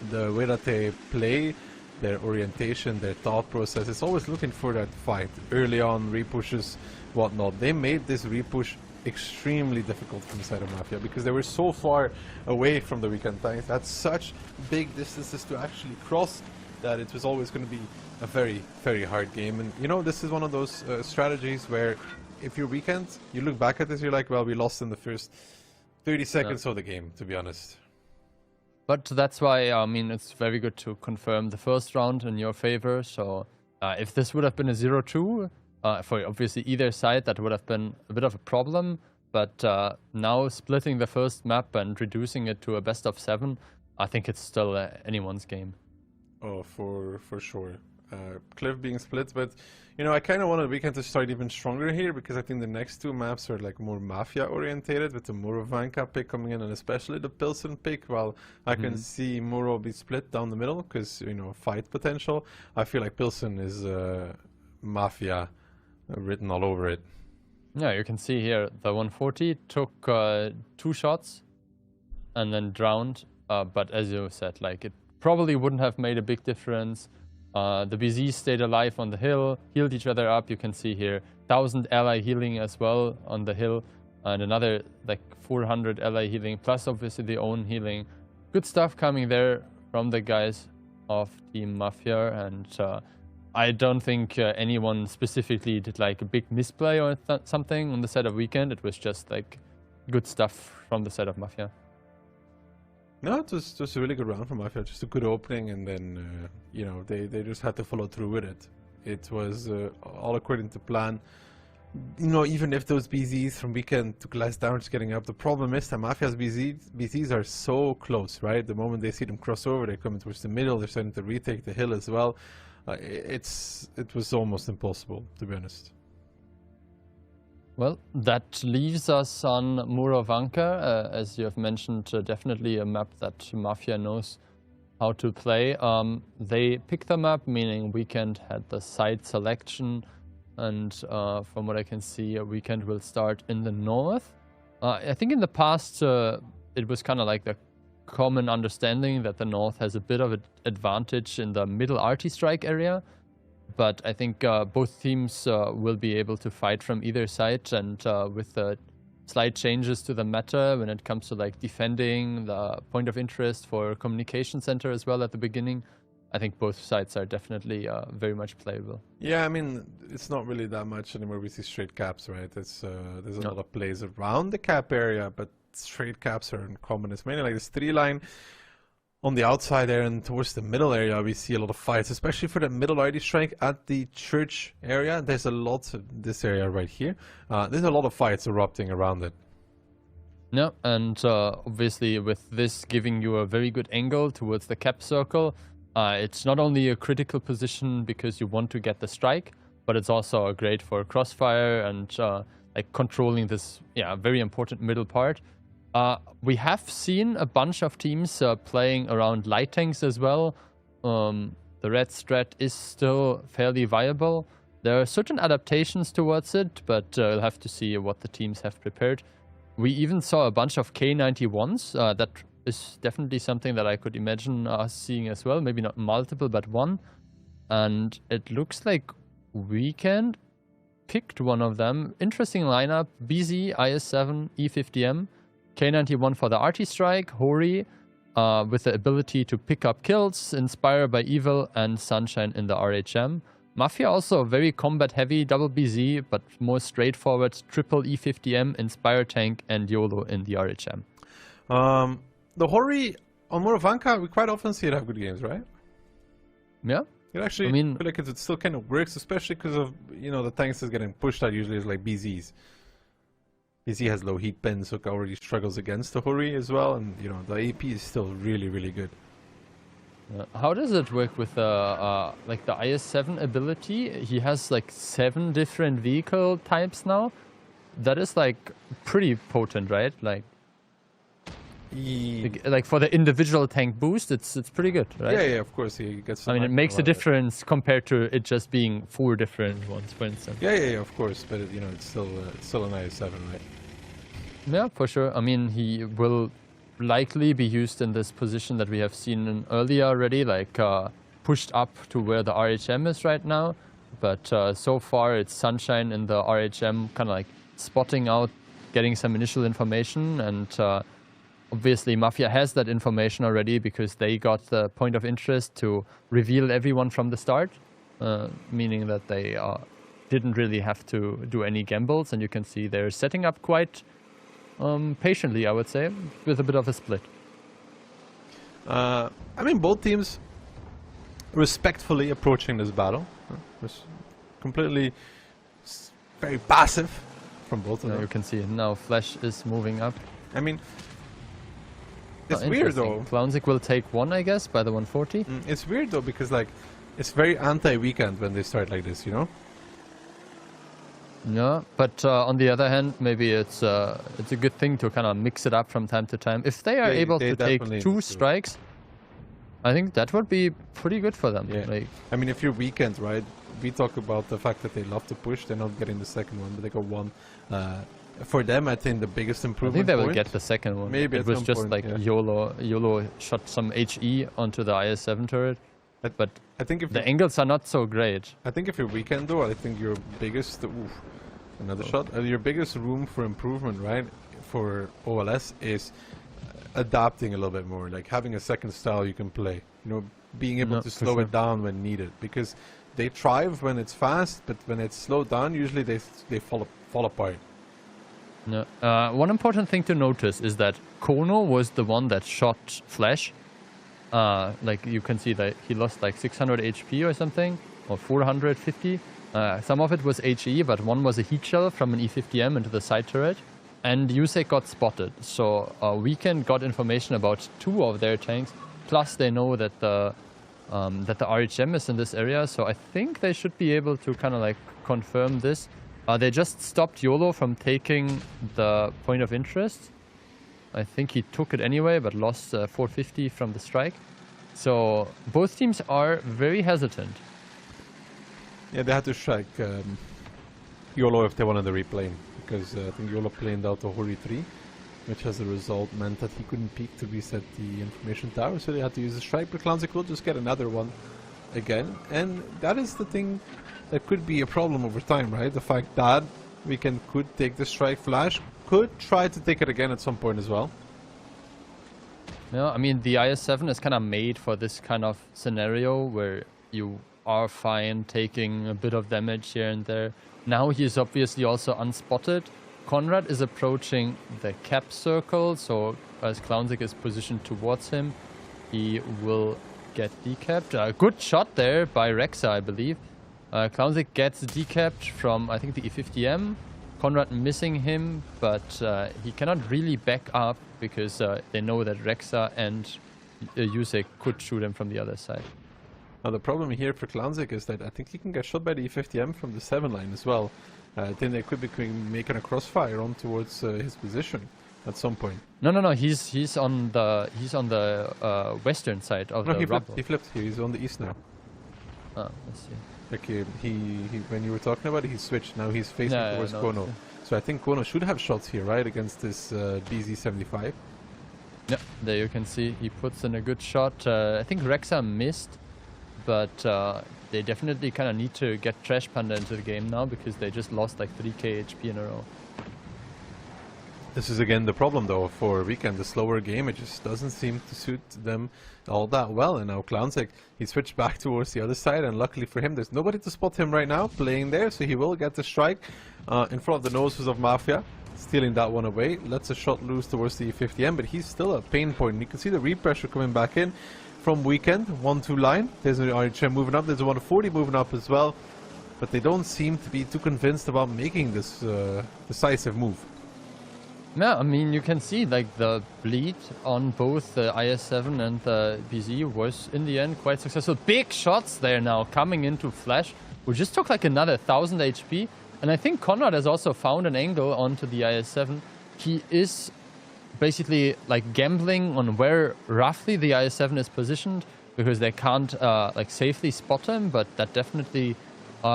The way that they play, their orientation, their thought process, is always looking for that fight. Early on, repushes, whatnot. They made this repush extremely difficult from the side of Mafia, because they were so far away from the Weekend tanks. That's such big distances to actually cross, that it was always going to be a very, very hard game. And you know, this is one of those strategies where if you're Weekend, you look back at this, you're like, well, we lost in the first 30 seconds of the game, to be honest. But that's why, I mean, it's very good to confirm the first round in your favor. So if this would have been a 0-2, for obviously either side, that would have been a bit of a problem. But now splitting the first map and reducing it to a best of 7, I think it's still anyone's game. Oh, for sure. Cliff being split, but you know, I kind of wanted Weekend to start even stronger here because I think the next two maps are like more Mafia orientated with the Murovanka pick coming in and especially the Pilson pick, while I can see Muro be split down the middle because, you know, fight potential. I feel like Pilson is Mafia written all over it. Yeah, you can see here the 140 took 2 shots and then drowned, but as you said, like it probably wouldn't have made a big difference. The BZ stayed alive on the hill, healed each other up. You can see here 1000 ally healing as well on the hill, and another like 400 ally healing, plus obviously the own healing. Good stuff coming there from the guys of Team Mafia, and I don't think anyone specifically did like a big misplay or something on the side of Weekend. It was just like good stuff from the side of Mafia. No, it was just a really good round from Mafia, just a good opening, and then, you know, they just had to follow through with it. It was all according to plan. You know, even if those BZs from Weekend took less damage getting up, the problem is that Mafia's BZs are so close, right? The moment they see them cross over, they come towards the middle, they're starting to retake the hill as well. It was almost impossible, to be honest. Well, that leaves us on Murovanka, as you have mentioned, definitely a map that Mafia knows how to play. They picked the map, meaning Weekend had the side selection, and from what I can see, Weekend will start in the north. I think in the past it was kind of like the common understanding that the north has a bit of an advantage in the middle RT strike area. But I think both teams will be able to fight from either side, and with the slight changes to the meta when it comes to like defending the point of interest for communication center as well at the beginning, I think both sides are definitely very much playable. Yeah, I mean, it's not really that much anymore. We see straight caps, right? It's there's a lot of plays around the cap area, but straight caps are uncommon. It's mainly like this 3-line. On the outside there and towards the middle area, we see a lot of fights, especially for the middle ID strike at the church area. There's a lot of this area right here. There's a lot of fights erupting around it. Yeah, and obviously with this giving you a very good angle towards the cap circle, it's not only a critical position because you want to get the strike, but it's also great for crossfire and like controlling this very important middle part. We have seen a bunch of teams playing around light tanks as well. The red strat is still fairly viable. There are certain adaptations towards it, but we'll have to see what the teams have prepared. We even saw a bunch of K91s. That is definitely something that I could imagine us seeing as well. Maybe not multiple, but one. And it looks like Weekend picked one of them. Interesting lineup. BZ, IS-7, E50M. K91 for the RT strike, Hori with the ability to pick up kills, Inspire by Evil, and Sunshine in the RHM. Mafia also very combat heavy, double BZ, but more straightforward, triple E50M, Inspire Tank, and YOLO in the RHM. The Hori on Murovanka, we quite often see it have good games, right? Yeah. It actually, I feel like it still kind of works, especially because of, you know, the tanks is getting pushed out usually is like BZs. BZ has low heat pins, so already struggles against the Hori as well, and you know the AP is still really, really good. How does it work with like the IS-7 ability? He has like 7 different vehicle types now. That is like pretty potent, right? Like for the individual tank boost, it's pretty good, right? Yeah, of course he gets. I mean, it makes a difference compared to it just being 4 different ones, for instance. Yeah, of course, but you know, it's still an IS-7, right? Yeah, for sure. I mean, he will likely be used in this position that we have seen earlier already, like pushed up to where the RHM is right now. But so far, it's Sunshine in the RHM, kind of like spotting out, getting some initial information, and obviously Mafia has that information already because they got the point of interest to reveal everyone from the start, meaning that they didn't really have to do any gambles, and you can see they're setting up quite patiently, I would say, with a bit of a split. I mean, both teams respectfully approaching this battle. Completely very passive from both of them. You can see now Flash is moving up. I mean, It's weird though. Clownzik will take one, I guess, by the 140. It's weird though, because like, it's very anti-weekend when they start like this, you know? Yeah, but on the other hand, maybe it's a good thing to kind of mix it up from time to time. If they are able to take 2 strikes, I think that would be pretty good for them. Yeah. Like, I mean, if you're weekend, right? We talk about the fact that they love to push. They're not getting the second one, but they got one. For them, I think the biggest improvement. I think they will get the second one. Maybe it was just like YOLO shot some HE onto the IS-7 turret. But I think if the angles are not so great. I think if you're weekend though, I think your biggest another shot. Your biggest room for improvement, right, for OLS is adapting a little bit more, like having a second style you can play. You know, being able to slow it down when needed, because they thrive when it's fast, but when it's slowed down, usually they fall apart. No. One important thing to notice is that Kono was the one that shot Flash. Like you can see that he lost like 600 HP or something, or 450. Some of it was HE, but one was a heat shell from an E50M into the side turret. And Yusek got spotted. So Weekend got information about 2 of their tanks. Plus they know that the RHM is in this area. So I think they should be able to kind of like confirm this. They just stopped YOLO from taking the point of interest. I think he took it anyway, but lost 450 from the strike. So both teams are very hesitant. Yeah, they had to strike YOLO if they wanted the replane, because I think YOLO planed out a Hori 3, which as a result meant that he couldn't peek to reset the information tower, so they had to use the strike. But Clownzik will just get another one again, and that is the thing that could be a problem over time, right? The fact that Weekend could take the strike, Flash could try to take it again at some point as well. Yeah, I mean, the IS-7 is kind of made for this kind of scenario where you are fine taking a bit of damage here and there. Now he is obviously also unspotted. Conrad is approaching the cap circle, so as Clownzik is positioned towards him, he will get decapped. Good shot there by Rexa, I believe. Clownzik gets decapped from, I think, the E50M. Conrad missing him, but he cannot really back up because they know that Rexa and Yusek could shoot him from the other side. Now the problem here for Clownzik is that I think he can get shot by the E50M from the 7 line as well. Then they could be making a crossfire on towards his position at some point. No. He's on the western side of the rubble. He flipped here. He's on the east now. Oh, let's see. Like he when you were talking about it, he switched. Now he's facing towards Kono. So I think Kono should have shots here, right, against this BZ75. Yeah, there you can see he puts in a good shot. I think Rexa missed, but they definitely kind of need to get Trash Panda into the game now because they just lost like 3k HP in a row. This is again the problem though for Weekend. The slower game, it just doesn't seem to suit them all that well. And now Clownzik, he switched back towards the other side, and luckily for him, there's nobody to spot him right now playing there, so he will get the strike in front of the noses of Mafia, stealing that one away. Lets a shot loose towards the E50M, but he's still a pain point. And you can see the repressure coming back in from Weekend. 1-2 line. There's an RHM moving up. There's a 140 moving up as well, but they don't seem to be too convinced about making this decisive move. Yeah, I mean, you can see like the bleed on both the IS-7 and the BZ was in the end quite successful. Big shots there now coming into Flash, who just took like another 1000 HP. And I think Conrad has also found an angle onto the IS-7. He is basically like gambling on where roughly the IS-7 is positioned because they can't like safely spot him, but that definitely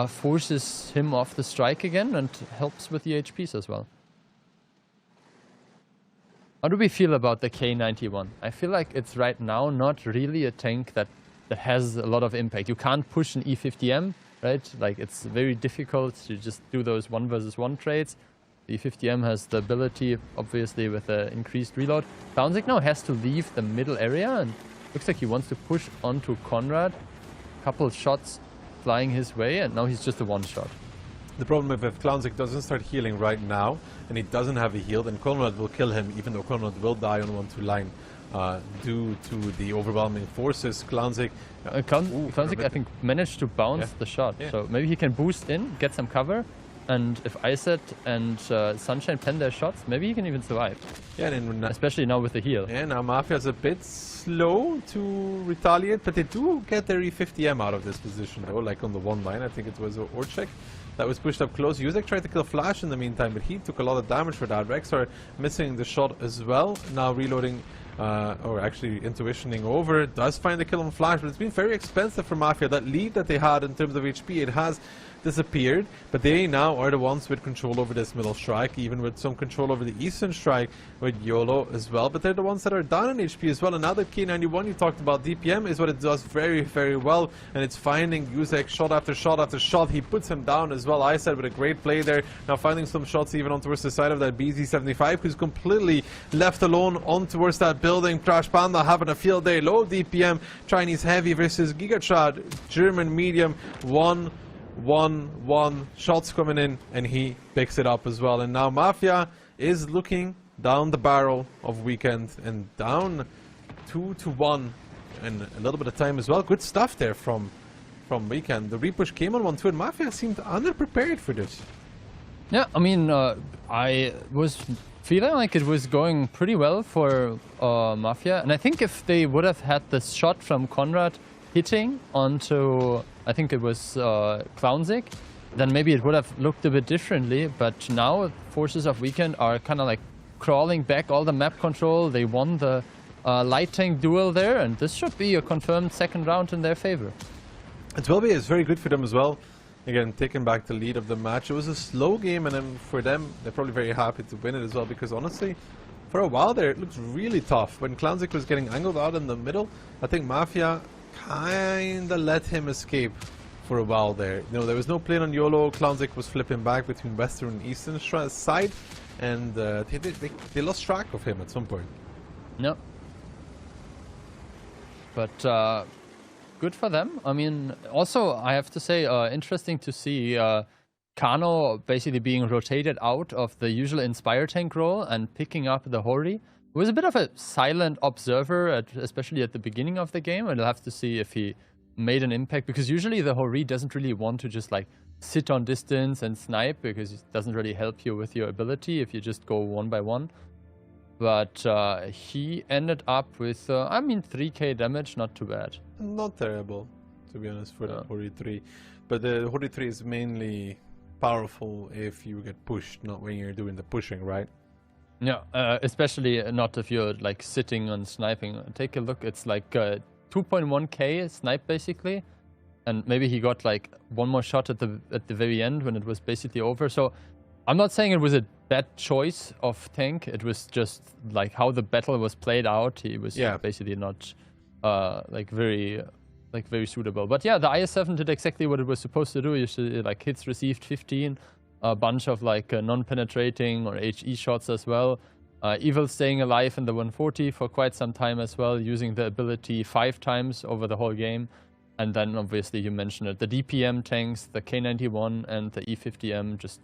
forces him off the strike again and helps with the HPs as well. How do we feel about the K91? I feel like it's right now not really a tank that has a lot of impact. You can't push an E50M, right? Like it's very difficult to just do those 1 versus 1 trades. The E50M has the ability, obviously, with the increased reload. Clownzik now has to leave the middle area and looks like he wants to push onto Conrad. Couple shots flying his way, and now he's just a 1-shot. The problem is if Clownzik doesn't start healing right now, and he doesn't have a heal, then Conrad will kill him, even though Conrad will die on 1-2 line due to the overwhelming forces. Clownzik, I think, managed to bounce the shot. Yeah. So maybe he can boost in, get some cover, And if Iset and Sunshine pen their shots, maybe he can even survive. Yeah, and especially now with the heal. Yeah, now Mafia's a bit slow to retaliate, but they do get their E50M out of this position though, like on the one line. I think it was Orchek that was pushed up close. Yuzek tried to kill Flash in the meantime, but he took a lot of damage for that. Rexar missing the shot as well. Now reloading, or actually intuitioning over. Does find the kill on Flash, but it's been very expensive for Mafia. That lead that they had in terms of HP, it has disappeared, but they now are the ones with control over this middle strike, even with some control over the eastern strike with YOLO as well, but they're the ones that are down in HP as well. And now that K91 you talked about, DPM is what it does very, very well, and it's finding Yuzek shot after shot after shot. He puts him down as well. I said with a great play there, now finding some shots even on towards the side of that BZ75, who's completely left alone on towards that building. Trash Panda having a field day, low DPM, Chinese heavy versus Gigachad, German medium, 1-1-1 shots coming in, and he picks it up as well. And now Mafia is looking down the barrel of Weekend and down 2-1 and a little bit of time as well. Good stuff there from Weekend. The repush came on 1-2 and Mafia seemed underprepared for this. Yeah, I mean, I was feeling like it was going pretty well for Mafia, and I think if they would have had this shot from Conrad hitting onto, I think it was Clownzik, then maybe it would have looked a bit differently. But now forces of Weekend are kind of like crawling back all the map control. They won the light tank duel there, and this should be a confirmed second round in their favor. It will be. It's very good for them as well. Again, taking back the lead of the match. It was a slow game, and then for them, they're probably very happy to win it as well, because honestly, for a while there, it looked really tough. When Clownzik was getting angled out in the middle, I think Mafia kinda let him escape for a while there. You know, there was no play on YOLO. Clownzik was flipping back between western and eastern side, and they lost track of him at some point. No. But good for them. I mean, also, I have to say, interesting to see Kano basically being rotated out of the usual Inspire tank role and picking up the Hori. He was a bit of a silent observer, especially at the beginning of the game, and I'll have to see if he made an impact, because usually the Hori doesn't really want to just like sit on distance and snipe, because it doesn't really help you with your ability if you just go one by one. But he ended up with, I mean, 3k damage, not too bad. Not terrible, to be honest, for the Hori 3. But the Hori 3 is mainly powerful if you get pushed, not when you're doing the pushing, right? Yeah, especially not if you're like sitting on sniping. Take a look, it's like 2.1k snipe basically, and maybe he got like one more shot at the very end when it was basically over. So I'm not saying it was a bad choice of tank. It was just like how the battle was played out. He was basically not like very suitable. But yeah, the IS-7 did exactly what it was supposed to do. You should like hits received 15. A bunch of like non-penetrating or HE shots as well. Evil staying alive in the 140 for quite some time as well, using the ability 5 times over the whole game. And then obviously you mentioned it, the DPM tanks, the K91 and the E50M just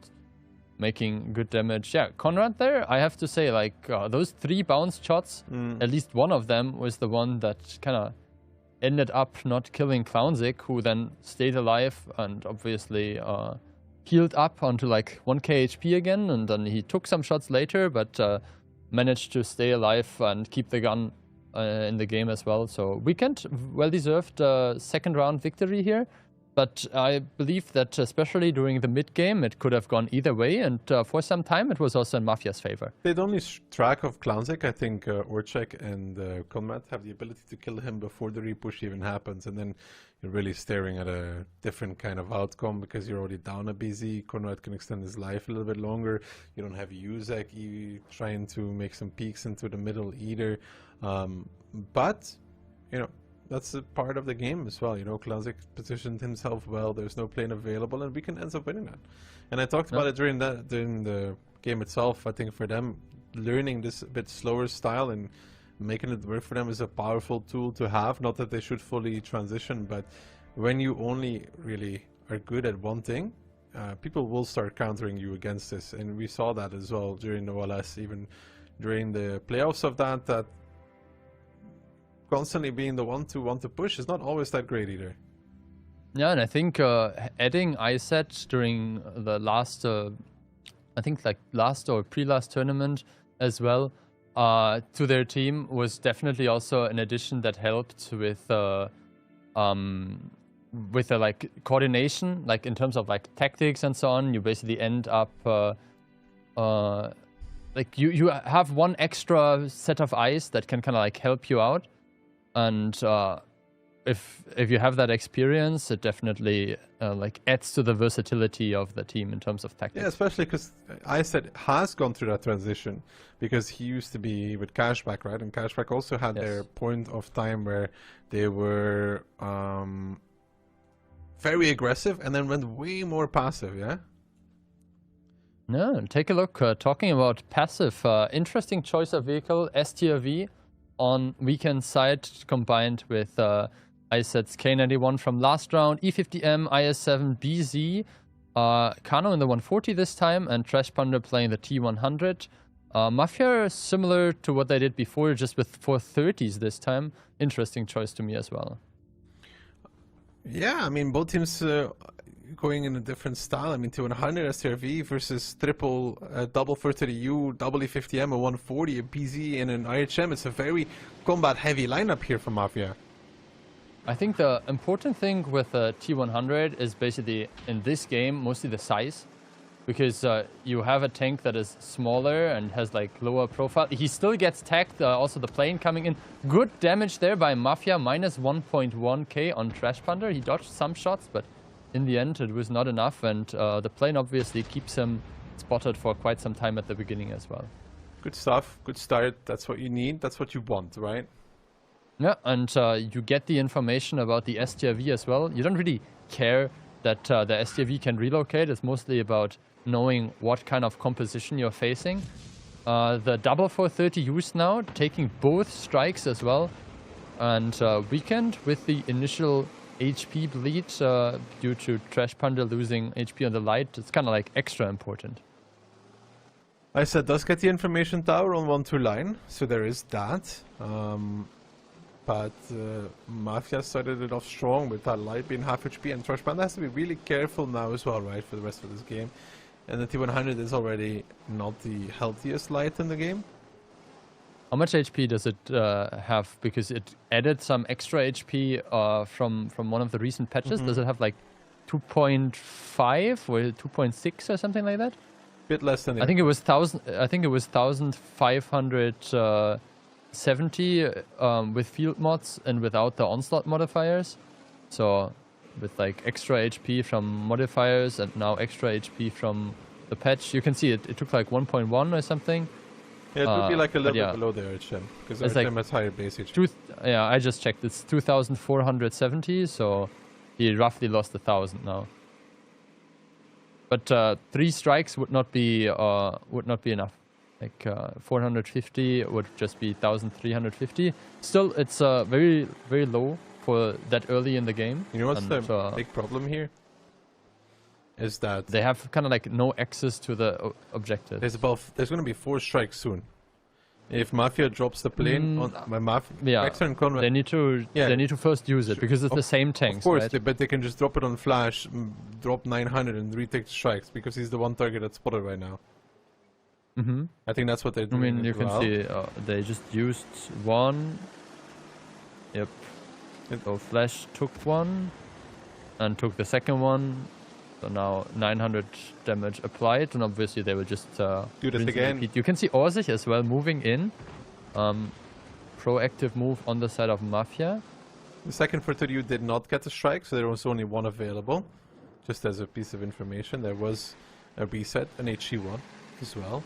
making good damage. Yeah, Conrad there, I have to say, like those 3 bounce shots, at least one of them was the one that kind of ended up not killing Clownzik, who then stayed alive and obviously healed up onto like 1k HP again, and then he took some shots later, but managed to stay alive and keep the gun in the game as well. So Weekend, well-deserved second round victory here, but I believe that especially during the mid-game, it could have gone either way, and for some time it was also in Mafia's favor. They'd only track of Clownzik. I think Orchek and Conrad have the ability to kill him before the repush even happens, and then you're really staring at a different kind of outcome because you're already down a BZ. Conrad can extend his life a little bit longer. You don't have Yuzek trying to make some peeks into the middle either. But, you know, that's a part of the game as well. You know, Clownzik positioned himself well. There's no plane available, and Weekend ends up winning that. And I talked about it during the game itself. I think for them, learning this a bit slower style and making it work for them is a powerful tool to have. Not that they should fully transition, but when you only really are good at one thing, people will start countering you against this. And we saw that as well during the OLS, even during the playoffs of that constantly being the one to want to push is not always that great either. Yeah, and I think adding ISET during the last, I think like last or pre-last tournament as well, to their team was definitely also an addition that helped with the like coordination, like in terms of like tactics and so on. You basically end up like you have one extra set of eyes that can kind of like help you out, and if you have that experience, it definitely like adds to the versatility of the team in terms of tactics. Yeah, especially because ISET has gone through that transition, because he used to be with Cashback, right? And Cashback also had their point of time where they were very aggressive and then went way more passive, yeah? No, take a look. Talking about passive, interesting choice of vehicle, STRV on weekend side combined with ISET's K91 from last round, E50M, IS7, BZ, Kano in the 140 this time, and Trash Panda playing the T100. Mafia similar to what they did before, just with 430s this time. Interesting choice to me as well. Yeah, I mean, both teams going in a different style. I mean, T100 STRV versus triple double 430U, double E50M, a 140, a BZ, and an IHM. It's a very combat-heavy lineup here for Mafia. I think the important thing with the T100 is basically, in this game, mostly the size. Because you have a tank that is smaller and has like lower profile. He still gets tagged, also the plane coming in. Good damage there by Mafia, minus 1.1k on Trash Panda. He dodged some shots, but in the end it was not enough. And the plane obviously keeps him spotted for quite some time at the beginning as well. Good stuff, good start. That's what you need, that's what you want, right? Yeah, and you get the information about the STRV as well. You don't really care that the STRV can relocate. It's mostly about knowing what kind of composition you're facing. The double 430 used now, taking both strikes as well. And Weekend with the initial HP bleed due to Trash Panda losing HP on the light. It's kind of like extra important. ISET does get the information tower on 1-2 line, so there is that. But Mafia started it off strong with that light being half HP, and Trash Panda has to be really careful now as well, right, for the rest of this game. And the T100 is already not the healthiest light in the game. How much HP does it have? Because it added some extra HP from one of the recent patches. Does it have like 2.5 or 2.6 or something like that? Bit less than. I think it was 1,570 with field mods and without the onslaught modifiers. So with like extra HP from modifiers and now extra HP from the patch, you can see it took like 1.1 or something. Yeah, it would be like a little bit below the HM, because the HM has higher base HP. Yeah, I just checked. It's 2,470, so he roughly lost 1,000 now. But 3 strikes would not be enough. Like 450 would just be 1,350. Still, it's very very low for that early in the game. You know what's the big problem here? Is that they have kind of like no access to the objective. There's going to be 4 strikes soon. If Mafia drops the plane on Mafia, they need to first use it because it's the same tanks. Of course, right? but they can just drop it on flash, drop 900 and retake the strikes because he's the one target that's spotted right now. I think that's what they're doing. I mean, you can see they just used one. Yep. So Flash took one and took the second one. So now 900 damage applied, and obviously they will just do this again. Repeat. You can see Orzich as well moving in. Proactive move on the side of Mafia. The second 430U did not get a strike, so there was only one available. Just as a piece of information, there was a reset, an HG1 as well.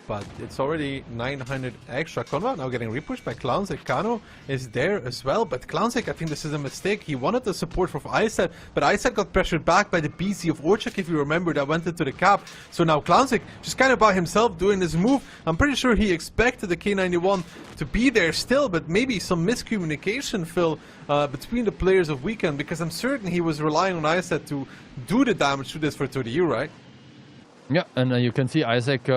But it's already 900 extra. Conrad now getting repushed by Clownsec. Kano is there as well, but Clownsec, I think this is a mistake. He wanted the support from ISET, but ISET got pressured back by the BC of Orchak, if you remember, that went into the cap. So now Clownsec just kind of by himself doing this move. I'm pretty sure he expected the K91 to be there still, but maybe some miscommunication, Phil, between the players of Weekend, because I'm certain he was relying on ISET to do the damage to this for 30U, right? Yeah, and you can see Isaac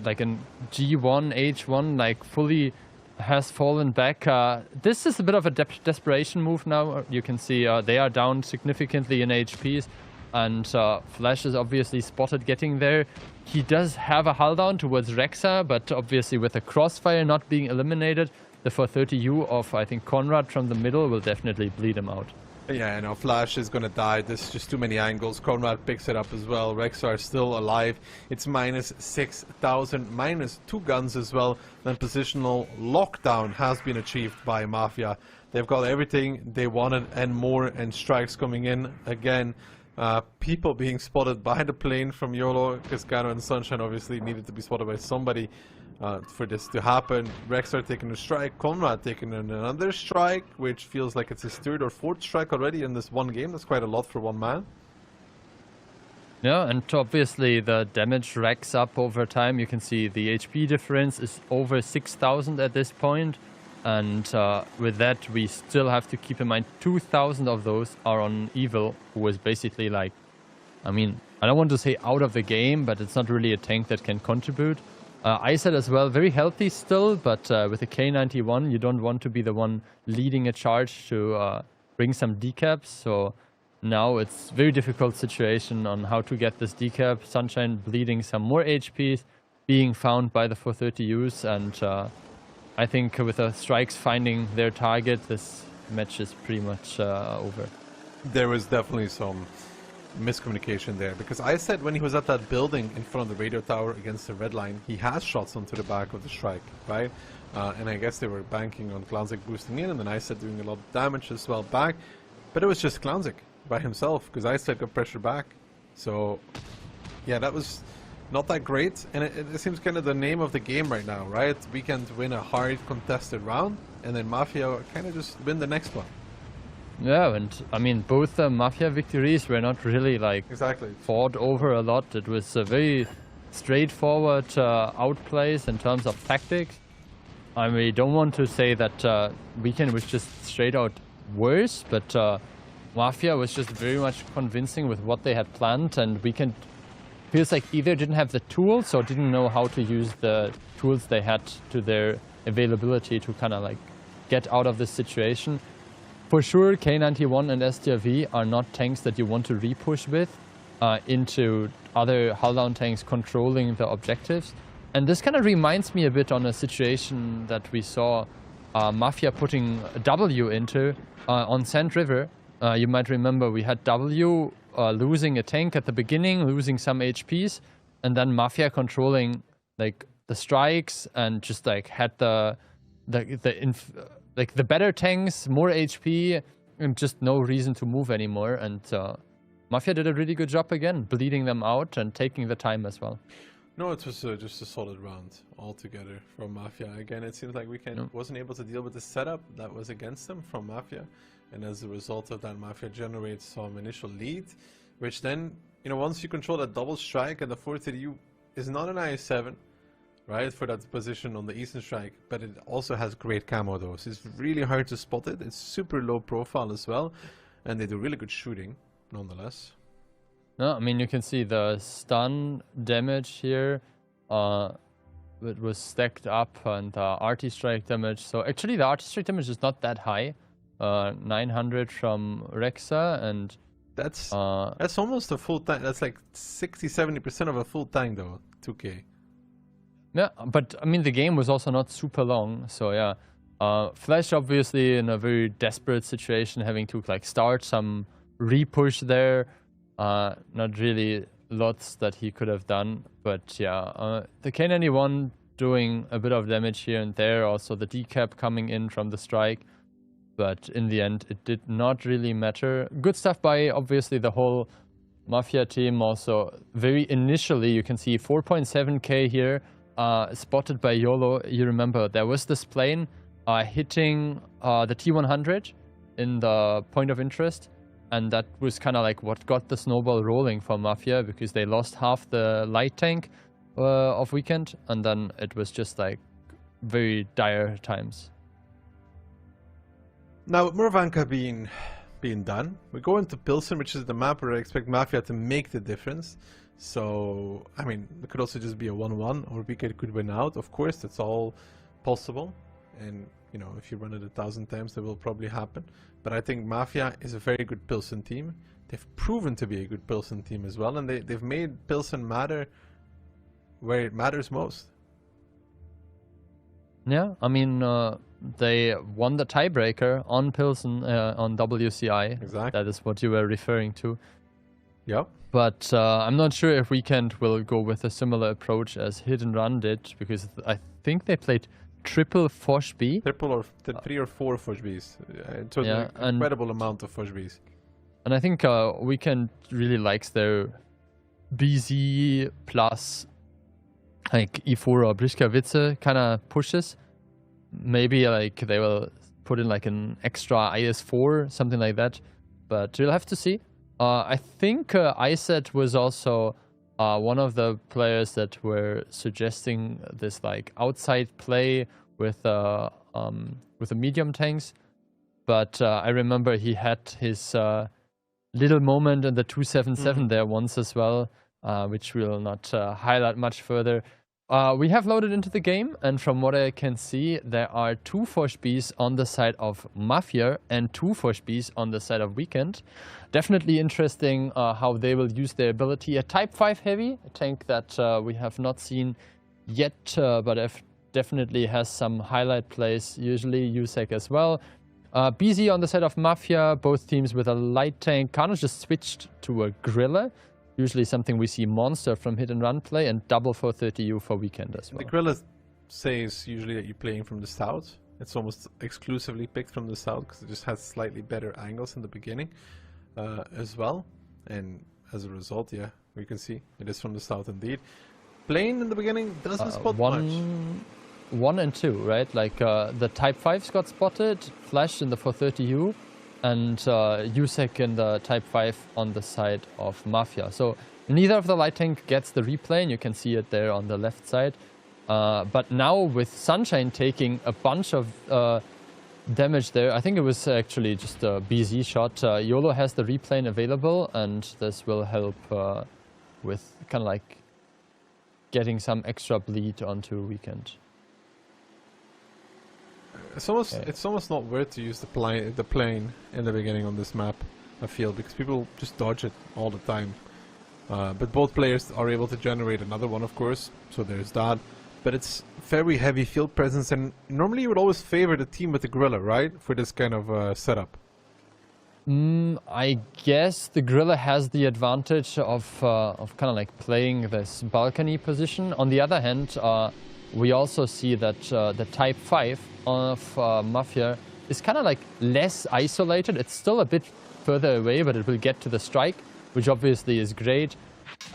like in G1, H1, like fully has fallen back. This is a bit of a desperation move now. You can see they are down significantly in HPs, and Flash is obviously spotted getting there. He does have a hull down towards Rexa, but obviously with the crossfire not being eliminated, the 430U of, I think, Conrad from the middle will definitely bleed him out. Yeah, I know, Flash is gonna die. There's just too many angles. Conrad picks it up as well. Rexar is still alive. It's minus 6,000, minus 2 guns as well. Then positional lockdown has been achieved by Mafia. They've got everything they wanted and more, and strikes coming in again. People being spotted by the plane from YOLO. Cascano and Sunshine obviously needed to be spotted by somebody for this to happen. Rexar taking a strike, Conrad taking another strike, which feels like it's his 3rd or 4th strike already in this one game. That's quite a lot for one man. Yeah, and obviously the damage racks up over time. You can see the HP difference is over 6,000 at this point. And with that, we still have to keep in mind 2,000 of those are on Evil, who is basically like, I mean, I don't want to say out of the game, but it's not really a tank that can contribute. Iset as well, very healthy still, but with a K91, you don't want to be the one leading a charge to bring some decaps. So now it's very difficult situation on how to get this decap. Sunshine bleeding some more HPs, being found by the 430Us, and I think with the strikes finding their target, this match is pretty much over. There was definitely some miscommunication there, because I said when he was at that building in front of the radio tower against the red line, he has shots onto the back of the strike, right? And I guess they were banking on Clownzik boosting in, and then I said doing a lot of damage as well back, but it was just Clownzik by himself, because I said got pressure back. So yeah, that was not that great, and it seems kind of the name of the game right now, right? We can win a hard contested round, and then Mafia kind of just win the next one. Yeah, and I mean, both Mafia victories were not really like fought over a lot. It was a very straightforward outplays in terms of tactics. I mean, don't want to say that Weekend was just straight out worse, but Mafia was just very much convincing with what they had planned, and Weekend feels like either didn't have the tools or didn't know how to use the tools they had to their availability to kind of like get out of this situation. For sure, K91 and STRV are not tanks that you want to repush with into other hull down tanks controlling the objectives. And this kind of reminds me a bit on a situation that we saw Mafia putting W into on Sand River. You might remember we had W losing a tank at the beginning, losing some HPs, and then Mafia controlling like the strikes and just like had the better tanks, more HP, and just no reason to move anymore. And Mafia did a really good job again, bleeding them out and taking the time as well. No, it was just a solid round altogether from Mafia. Again, it seems like Weekend wasn't able to deal with the setup that was against them from Mafia. And as a result of that, Mafia generates some initial lead, which then, you know, once you control that double strike and the 430U is not an IS-7, right, for that position on the Eastern Strike, but it also has great camo though. So it's really hard to spot it. It's super low profile as well, and they do really good shooting, nonetheless. No, I mean, you can see the stun damage here. It was stacked up, and RT strike damage. So actually the RT strike damage is not that high. 900 from Rexa, and that's almost a full tank. That's like 60-70% of a full tank though. 2K. Yeah, but I mean the game was also not super long, so yeah. Flash obviously in a very desperate situation, having to like start some repush there. Not really lots that he could have done, but yeah, the K91 doing a bit of damage here and there. Also the decap coming in from the strike. But in the end, it did not really matter. Good stuff by, obviously, the whole Mafia team. Also, very initially, you can see 4.7k here, spotted by YOLO. You remember, there was this plane hitting the T100 in the point of interest. And that was kind of like what got the snowball rolling for Mafia, because they lost half the light tank of Weekend. And then it was just like very dire times. Now, with Murovanka being done, we go into Pilson, which is the map where I expect Mafia to make the difference. So, I mean, it could also just be a 1-1, or Weekend could win out. Of course, that's all possible. and you know, if you run it 1,000 times, that will probably happen. But I think Mafia is a very good Pilson team. They've proven to be a good Pilson team as well, and they've made Pilson matter where it matters most. Yeah, I mean, they won the tiebreaker on Pilson on WCI. Exactly. That is what you were referring to. Yep. But I'm not sure if Weekend will go with a similar approach as Hit and Run did, because I think they played triple Fosh B. Triple or 3 or 4 Fosh Bs. It was an incredible amount of Fosh Bs. And I think Weekend really likes their BZ plus like E4 or Brischkawitze kind of pushes. Maybe like they will put in like an extra IS4, something like that. But we'll have to see. I think Iset was also one of the players that were suggesting this like outside play with the medium tanks. But I remember he had his little moment in the 277 there once as well, which we'll not highlight much further. We have loaded into the game, and from what I can see, there are 2 Fosh Bs on the side of Mafia and 2 Fosh Bs on the side of Weekend. Definitely interesting how they will use their ability. A Type 5 Heavy, a tank that we have not seen yet, but definitely has some highlight plays, usually USEC as well. BZ on the side of Mafia, both teams with a light tank. Kano just switched to a Grilla. Usually something we see Monster from Hit and Run play, and double 430U for Weekend as well. The Grilla says usually that you're playing from the south. It's almost exclusively picked from the south because it just has slightly better angles in the beginning as well. And as a result, yeah, we can see it is from the south indeed. Playing in the beginning doesn't spot much. 1 and 2, right? Like the Type 5s got spotted, Flash in the 430U, and USEC in the Type 5 on the side of Mafia. So neither of the light tank gets the replay, and you can see it there on the left side. But now with Sunshine taking a bunch of damage there, I think it was actually just a BZ shot. YOLO has the replay available, and this will help with kind of like getting some extra bleed onto Weekend. It's almost not worth to use the plane in the beginning on this map, I feel, because people just dodge it all the time. But both players are able to generate another one, of course, so there's that. But it's very heavy field presence, and normally you would always favor the team with the Grilla, right, for this kind of setup. I guess the Grilla has the advantage of kind of like playing this balcony position. On the other hand, we also see that the Type 5 of Mafia is kind of like less isolated. It's still a bit further away, but it will get to the strike, which obviously is great.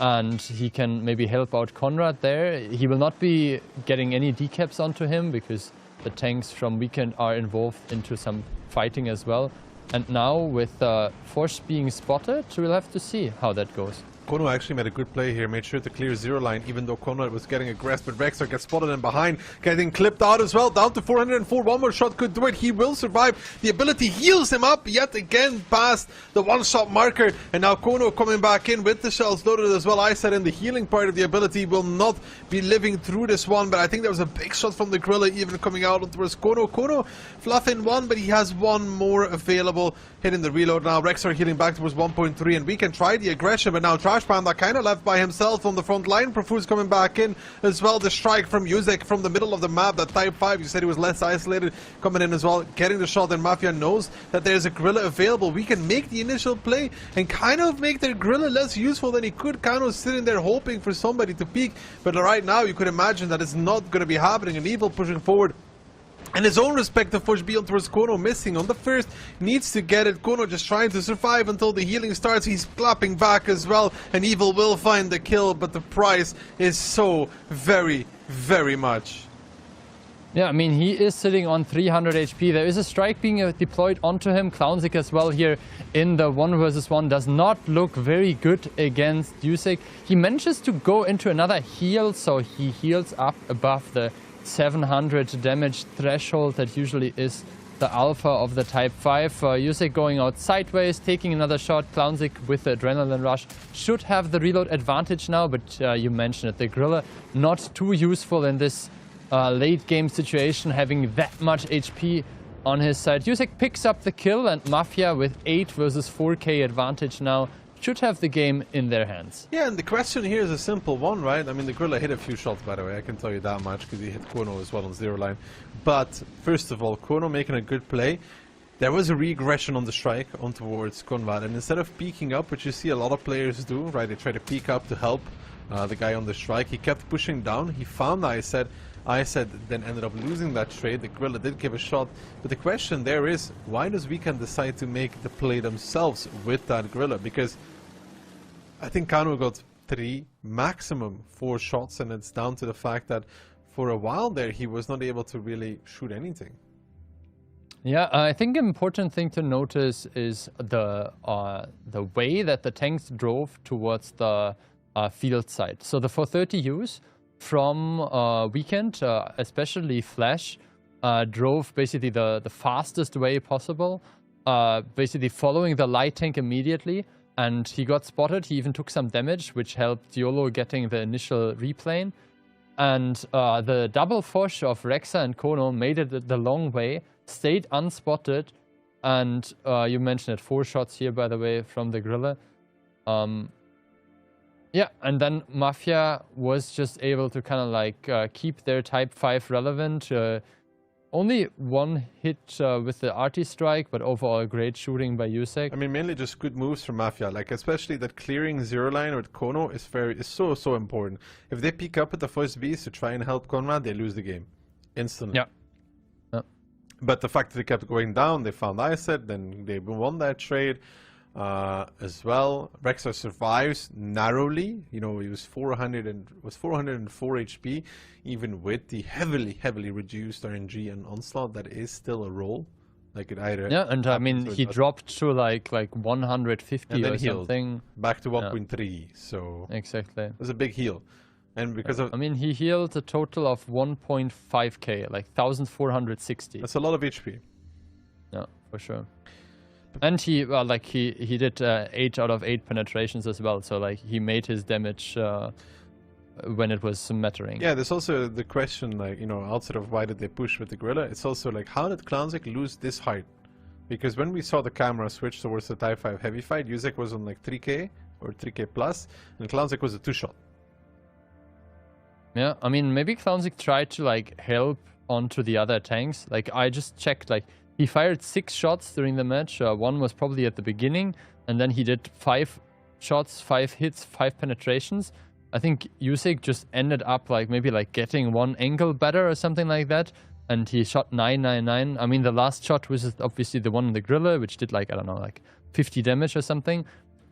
And he can maybe help out Conrad there. He will not be getting any decaps onto him because the tanks from Weekend are involved into some fighting as well. And now with Force being spotted, we'll have to see how that goes. Kono actually made a good play here, made sure to clear 0 line, even though Conrad was getting aggressed, but Rexar gets spotted in behind, getting clipped out as well, down to 404, one more shot could do it, he will survive, the ability heals him up, yet again past the one-shot marker, and now Kono coming back in with the shells loaded as well. I said in the healing part of the ability will not be living through this one, but I think there was a big shot from the Grilla even coming out towards Kono. Kono fluffing one, but he has one more available, hitting the reload now. Rexar healing back towards 1.3, and we can try the aggression, but now Trash Panda kind of left by himself on the front line. Profuse coming back in as well. The strike from Yuzek from the middle of the map, that Type 5, you said he was less isolated, coming in as well, getting the shot, and Mafia knows that there's a Grilla available. We can make the initial play and kind of make their Grilla less useful than he could, kind of sitting there hoping for somebody to peek, but right now you could imagine that it's not going to be happening, and Evil pushing forward. And his own respective push beyond towards Kono, missing on the first, needs to get it. Kono just trying to survive until the healing starts. He's clapping back as well, and Evil will find the kill, but the price is so very, very much. Yeah, I mean, he is sitting on 300 HP. There is a strike being deployed onto him. Clownzik as well here in the 1 versus 1 does not look very good against Yusek. He manages to go into another heal, so he heals up above the 700 damage threshold that usually is the alpha of the Type 5. Yusek going out sideways, taking another shot. Clownzik with the adrenaline rush should have the reload advantage now, but you mentioned it, the Grilla not too useful in this late game situation, having that much HP on his side. Yusek picks up the kill, and Mafia with 8 versus 4k advantage now should have the game in their hands. Yeah, and the question here is a simple one, right? I mean, the Gorilla hit a few shots, by the way, I can tell you that much, because he hit Kono as well on 0 line. But, first of all, Kono making a good play. There was a regression on the strike on towards Konrad, and instead of peeking up, which you see a lot of players do, right? They try to peek up to help the guy on the strike. He kept pushing down. He found I said then ended up losing that trade. The Gorilla did give a shot, but the question there is, why does Weekend decide to make the play themselves with that Gorilla? Because I think Kano got 3, maximum 4 shots, and it's down to the fact that for a while there he was not able to really shoot anything. Yeah, I think an important thing to notice is the way that the tanks drove towards the field side. So the 430 use from Weekend, especially Flash, drove basically the fastest way possible, basically following the light tank immediately, and he got spotted. He even took some damage, which helped YOLO getting the initial replane. And the double push of Rexa and Kono made it the long way, stayed unspotted, and you mentioned it, 4 shots here, by the way, from the Gorilla. Yeah, and then Mafia was just able to kind of like keep their Type 5 relevant. Only 1 hit with the RT strike, but overall great shooting by Yusek. I mean, mainly just good moves from Mafia, like especially that clearing 0 line with Kono is so important. If they pick up at the first beast to try and help Konrad, they lose the game instantly. Yeah. But the fact that they kept going down, they found Iset, then they won that trade as well. Rexa survives narrowly. You know, he was 404 HP, even with the heavily reduced RNG and Onslaught. That is still a roll. Like it either. Yeah, and I mean he dropped to like 150 and then or something. Back to 1.3. So exactly. It was a big heal. And because of, I mean, he healed a total of 1.5k, like 1,460. That's a lot of HP. Yeah, for sure. And he, well, he did 8 out of 8 penetrations as well. So like he made his damage when it was mattering. Yeah, there's also the question, like, you know, outside of why did they push with the Gorilla, it's also like, how did Clownzik lose this height? Because when we saw the camera switch towards the Type 5 heavy fight, Yusek was on like 3k or 3k plus, and Clownzik was a 2-shot. Yeah, I mean, maybe Clownzik tried to like help onto the other tanks. Like I just checked, like he fired 6 shots during the match. 1 was probably at the beginning, and then he did 5 shots, 5 hits, 5 penetrations. I think Yusek just ended up like maybe like getting 1 angle better or something like that, and he shot 999. I mean, the last shot was obviously the one in the Gorilla, which did like, I don't know, like 50 damage or something.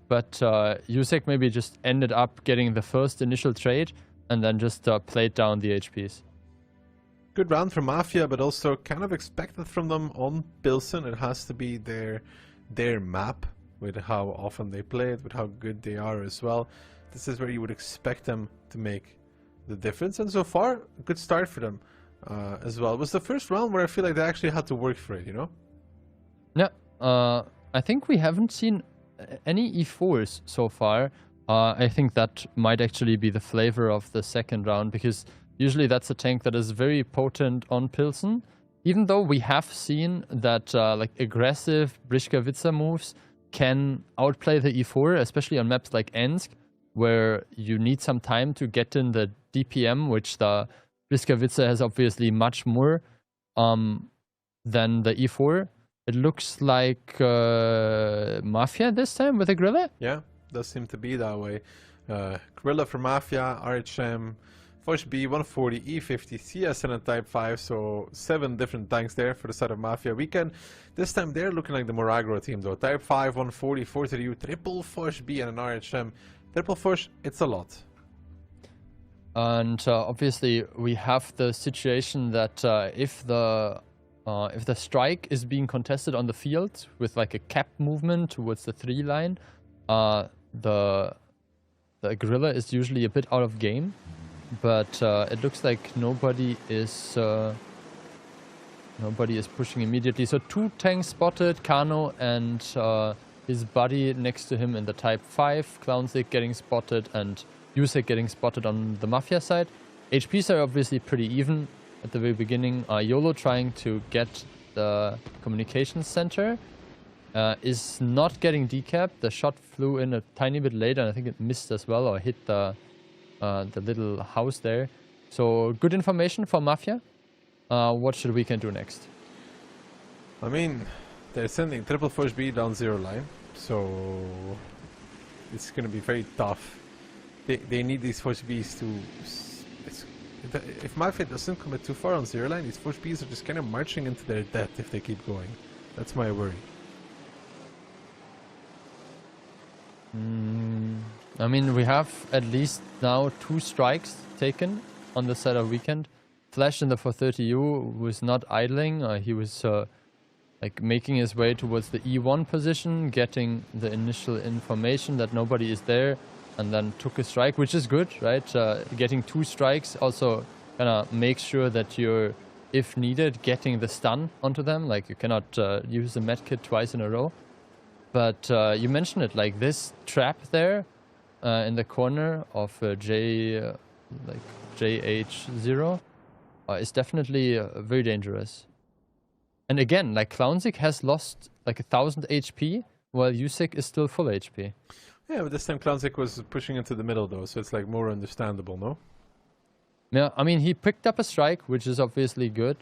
But Yusek maybe just ended up getting the first initial trade, and then just played down the HPs. Good round for Mafia, but also kind of expected from them on Pilson. It has to be their map, with how often they play it, with how good they are as well. This is where you would expect them to make the difference, and so far, a good start for them as well. It was the first round where I feel like they actually had to work for it, you know? Yeah, I think we haven't seen any E4s so far. I think that might actually be the flavor of the second round, because usually that's a tank that is very potent on Pilson. Even though we have seen that like aggressive Brishkavitsa moves can outplay the E4, especially on maps like Ensk, where you need some time to get in the DPM, which the Brishkavitsa has obviously much more than the E4. It looks like Mafia this time with a Gorilla? Yeah. Does seem to be that way. Gorilla for Mafia, RHM, Foch B, 140, E50, CS and a Type 5, so 7 different tanks there for the side of Mafia. Weekend, this time they're looking like the more aggro team though. Type 5, 140, 430U, triple Foch B and an RHM. Triple Foch, it's a lot. And obviously we have the situation that if the strike is being contested on the field with like a cap movement towards the 3 line, the Gorilla is usually a bit out of game, but it looks like nobody is pushing immediately. So 2 tanks spotted, Kano and his buddy next to him in the Type 5, Clownzik getting spotted and Yusek getting spotted on the Mafia side. HPs are obviously pretty even. at the very beginning. YOLO trying to get the communications center is not getting decapped. The shot flew in a tiny bit later, and I think it missed as well, or hit the little house there. So good information for Mafia. What should Weekend do next? I mean, they're sending triple push B down 0 line, so it's going to be very tough. They need these push Bs to... If Mafia doesn't commit too far on 0 line, these push Bs are just kind of marching into their death if they keep going. That's my worry. I mean, we have at least now 2 strikes taken on the side of Weekend. Flash in the 430U was not idling. He was like making his way towards the E1 position, getting the initial information that nobody is there, and then took a strike, which is good, right? Getting 2 strikes also kind of makes sure that you're, if needed, getting the stun onto them. Like, you cannot use the medkit twice in a row. But you mentioned it, like this trap there in the corner of JH0 is definitely very dangerous. And again, like Clownzik has lost like 1000 HP, while Yusik is still full HP. Yeah, but this time Clownzik was pushing into the middle though, so it's like more understandable, no? Yeah, I mean, he picked up a strike, which is obviously good,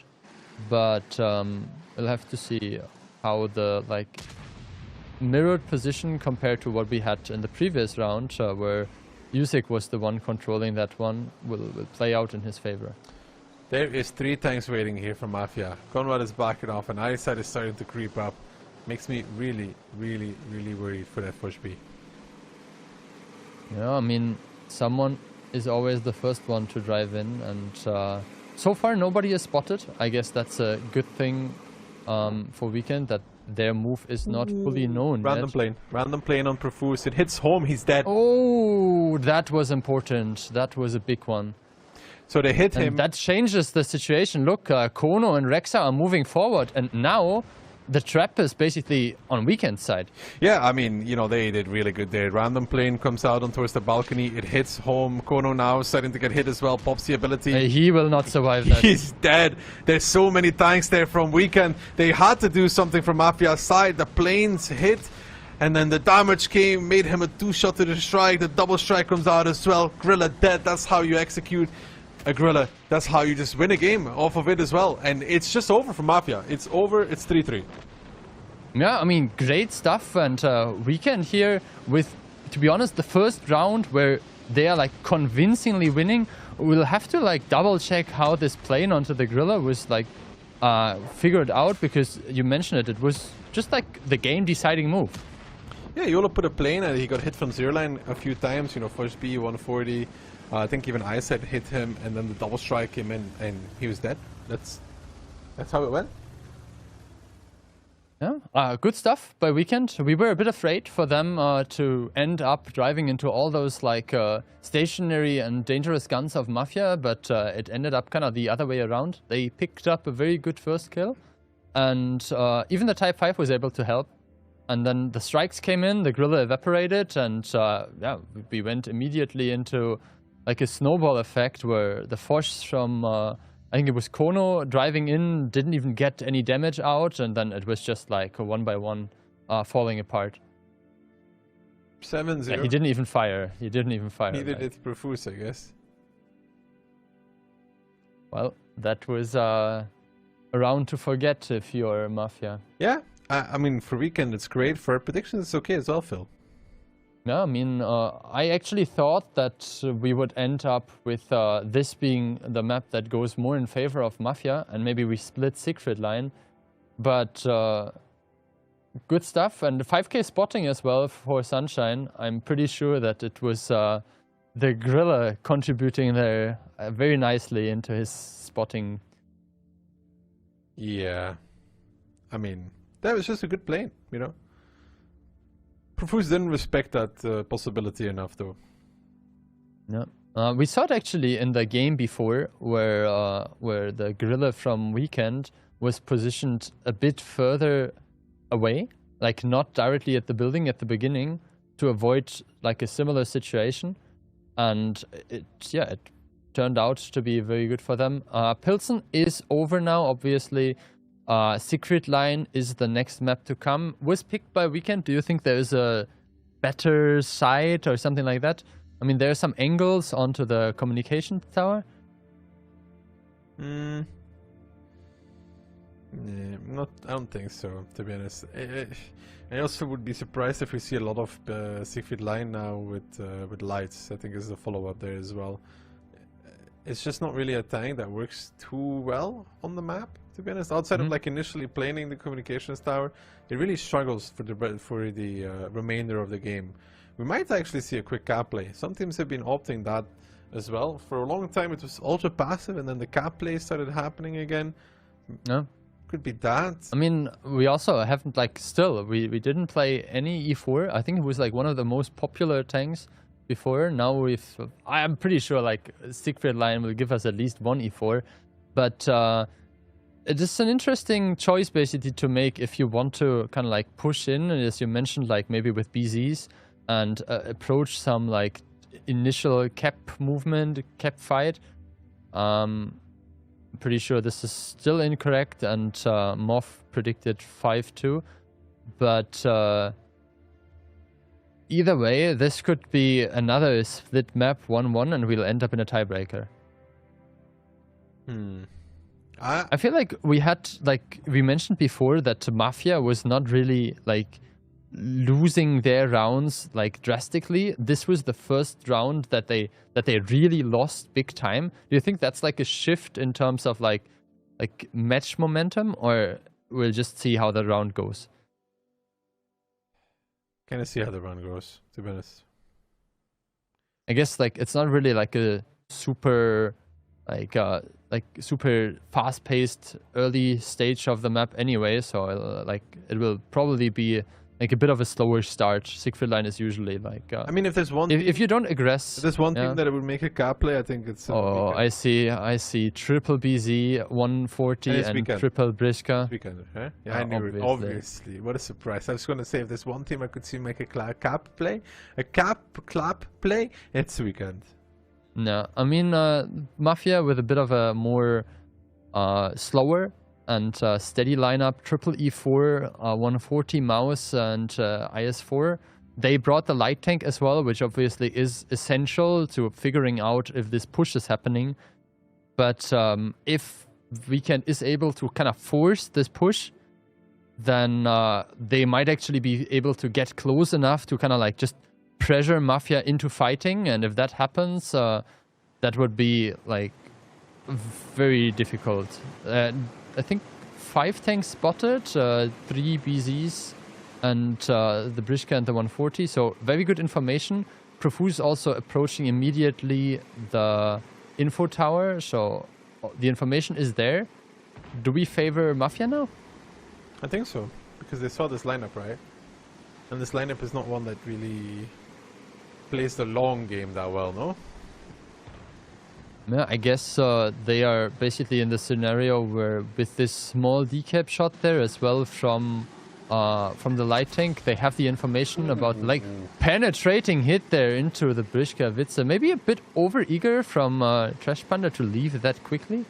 but we'll have to see how the like mirrored position compared to what we had in the previous round, where Yusik was the one controlling that one, will play out in his favor. There is 3 tanks waiting here for Mafia. Conrad is backing off and eyesight is starting to creep up. Makes me really, really, really worried for that push B. Yeah, I mean, someone is always the first one to drive in, and so far nobody is spotted. I guess that's a good thing for Weekend, that their move is not fully known Random plane on Profuse. It hits home, he's dead. Oh, that was important. That was a big one. So they hit him. That changes the situation. Look, Kono and Rexa are moving forward, and now the trap is basically on Weekend's side. Yeah, I mean, you know, they did really good there. Random plane comes out on towards the balcony. It hits home. Kono now starting to get hit as well. Pops the ability. He will not survive that. He's dead. There's so many tanks there from Weekend. They had to do something from Mafia's side. The planes hit, and then the damage came, made him a 2-shot to the strike. The double strike comes out as well. Grilla dead. That's how you execute a Grilla. That's how you just win a game off of it as well. And it's just over for Mafia. It's over. It's 3-3. Yeah, I mean, great stuff. And Weekend here with, to be honest, the first round where they are like convincingly winning. We'll have to like double check how this plane onto the Grilla was like figured out, because you mentioned it. It was just like the game deciding move. Yeah, YOLO put a plane and he got hit from 0 line a few times. You know, first B 140. I think even eyesight hit him, and then the double strike came in, and he was dead. That's how it went. Yeah, good stuff by Weekend. We were a bit afraid for them to end up driving into all those like stationary and dangerous guns of Mafia, but it ended up kind of the other way around. They picked up a very good first kill, and even the Type 5 was able to help. And then the strikes came in, the Grilla evaporated, and yeah, we went immediately into like a snowball effect where the Foch from, I think it was Kono, driving in, didn't even get any damage out, and then it was just like a 1-by-1 falling apart. 7-0. Yeah, he didn't even fire. Neither did Profuse, I guess. Well, that was a round to forget if you're Mafia. Yeah, I mean, for Weekend it's great. For predictions it's okay as well, Phil. Yeah, I mean, I actually thought that we would end up with this being the map that goes more in favor of Mafia, and maybe we split Siegfried line. But good stuff, and 5k spotting as well for Sunshine. I'm pretty sure that it was the Grilla contributing there very nicely into his spotting. Yeah, I mean, that was just a good plane, you know. Profuse didn't respect that possibility enough, though. Yeah, we saw it actually in the game before, where the Grilla from Weekend was positioned a bit further away, like not directly at the building at the beginning, to avoid like a similar situation, and it turned out to be very good for them. Pilson is over now, obviously. Secret Line is the next map to come. Was picked by Weekend. Do you think there is a better site or something like that? I mean, there are some angles onto the communication tower. Not. I don't think so, to be honest. I also would be surprised if we see a lot of Secret Line now with lights. I think is the follow-up there as well. It's just not really a tank that works too well on the map, to be honest. Outside of like initially planning the communications tower, it really struggles for the remainder of the game. We might actually see a quick cap play. Some teams have been opting that as well. For a long time it was ultra passive, and then the cap play started happening again. No. Could be that. I mean, we also haven't we didn't play any E4. I think it was like one of the most popular tanks before. Now I'm pretty sure like Secret Line will give us at least one E4, but it is an interesting choice basically to make if you want to kind of like push in, as you mentioned, like maybe with BZs and approach some like initial cap movement, cap fight. Pretty sure this is still incorrect, and Moff predicted 5-2, but either way, this could be another split map 1-1, and we'll end up in a tiebreaker. I feel like we had, like we mentioned before, that Mafia was not really like losing their rounds like drastically. This was the first round that they really lost big time. Do you think that's like a shift in terms of like match momentum, or we'll just see how the round goes? Kind of see how the round goes, to be honest. I guess like it's not really like a super super fast-paced early stage of the map anyway, so like it will probably be like a bit of a slower start. Secret Line is usually like. I mean, if there's one. If you don't aggress. If there's one thing that it would make a cap play, I think it's. Oh, I see. Triple BZ 140 and triple Briska. Weekend, huh? Yeah, I knew it. Obviously, what a surprise! I was going to say, if there's one team I could see make a cap play, clap play, it's Weekend. No, I mean Mafia with a bit of a more slower and steady lineup, triple E4, 140 mouse and IS4. They brought the light tank as well, which obviously is essential to figuring out if this push is happening. But if Weekend is able to kind of force this push, then they might actually be able to get close enough to kind of like just pressure Mafia into fighting. And if that happens, that would be like very difficult. I think 5 tanks spotted, 3 BZs, and the Briska and the 140. So very good information. Profuse also approaching immediately the info tower. So the information is there. Do we favor Mafia now? I think so, because they saw this lineup, right? And this lineup is not one that really plays the long game that well, no? Yeah, I guess they are basically in the scenario where with this small decap shot there as well from the light tank, they have the information about like penetrating hit there into the Briska Witze. Maybe a bit over-eager from Trash Panda to leave that quickly.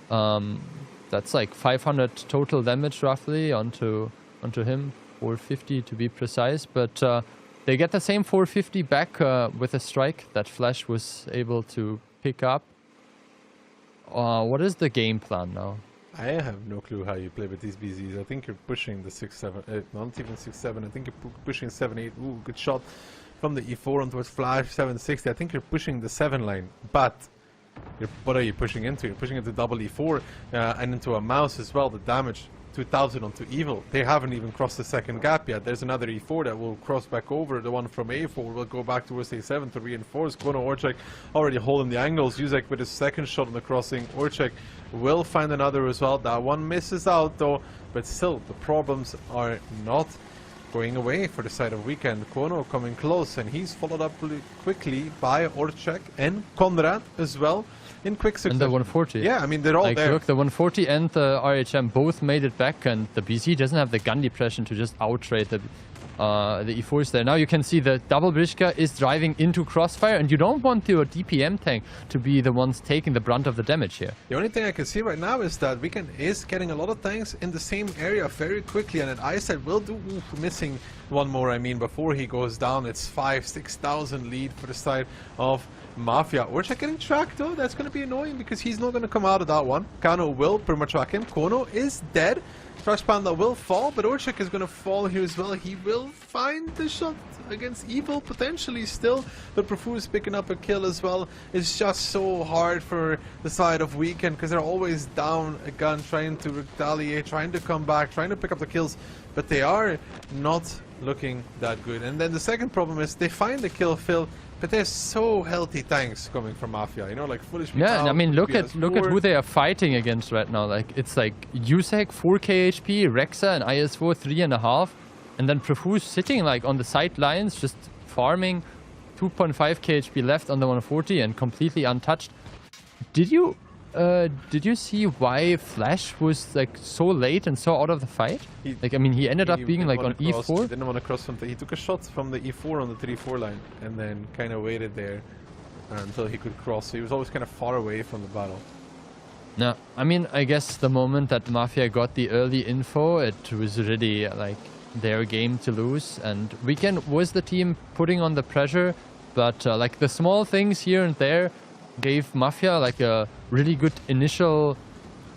That's like 500 total damage roughly onto him, 450 to be precise, but they get the same 450 back with a strike that Flash was able to pick up. What is the game plan now? I have no clue how you play with these BZs. I think you're pushing the 6-7, not even 6-7. I think you're pushing 7-8. Ooh, good shot from the E4 onto Flash 760. I think you're pushing the 7 line, but what are you pushing into? You're pushing into double E4 and into a mouse as well. The damage 2000 onto Evil. They haven't even crossed the second gap yet. There's another E4 that will cross back over. The one from A4 will go back towards A7 to reinforce. Kono Orchek already holding the angles. Yuzek with his second shot on the crossing. Orchek will find another as well. That one misses out though, but still the problems are not going away for the side of Weekend. Kono coming close, and he's followed up quickly by Orchek and Konrad as well in quick succession. And the 140. Yeah, I mean, they're all there. Look, the 140 and the RHM both made it back, and the BZ doesn't have the gun depression to just outrate the the E4s there. Now you can see the double Brishka is driving into Crossfire, and you don't want your DPM tank to be the ones taking the brunt of the damage here. The only thing I can see right now is that Weekend is getting a lot of tanks in the same area very quickly, and at eyesight will do missing one more. I mean, before he goes down, it's 5,000-6,000 lead for the side of Mafia. Orchak getting tracked though. That's going to be annoying because he's not going to come out of that one. Kano will pretty much track him. Kono is dead. Trash Panda will fall, but Orchak is going to fall here as well. He will find the shot against Evil potentially still, but Profuse picking up a kill as well. It's just so hard for the side of Weekend because they're always down a gun, trying to retaliate, trying to come back, trying to pick up the kills, but they are not looking that good. And then the second problem is they find the kill fill, but there's so healthy tanks coming from Mafia, you know, like Foolish. Yeah, and I mean, look at who they are fighting against right now. Like, it's like Yusek 4k HP, Rexa and IS4 3.5, and then Profuse sitting like on the sidelines, just farming 2.5k HP left on the 140 and completely untouched. Did you see why Flash was like so late and so out of the fight? Like, I mean, he ended up being like on E4. He didn't want to cross from he took a shot from the E4 on the 3-4 line and then kind of waited there until he could cross. So he was always kind of far away from the battle. No, I mean, I guess the moment that Mafia got the early info, it was really like their game to lose. And Weekend was the team putting on the pressure, but like the small things here and there gave Mafia like a really good initial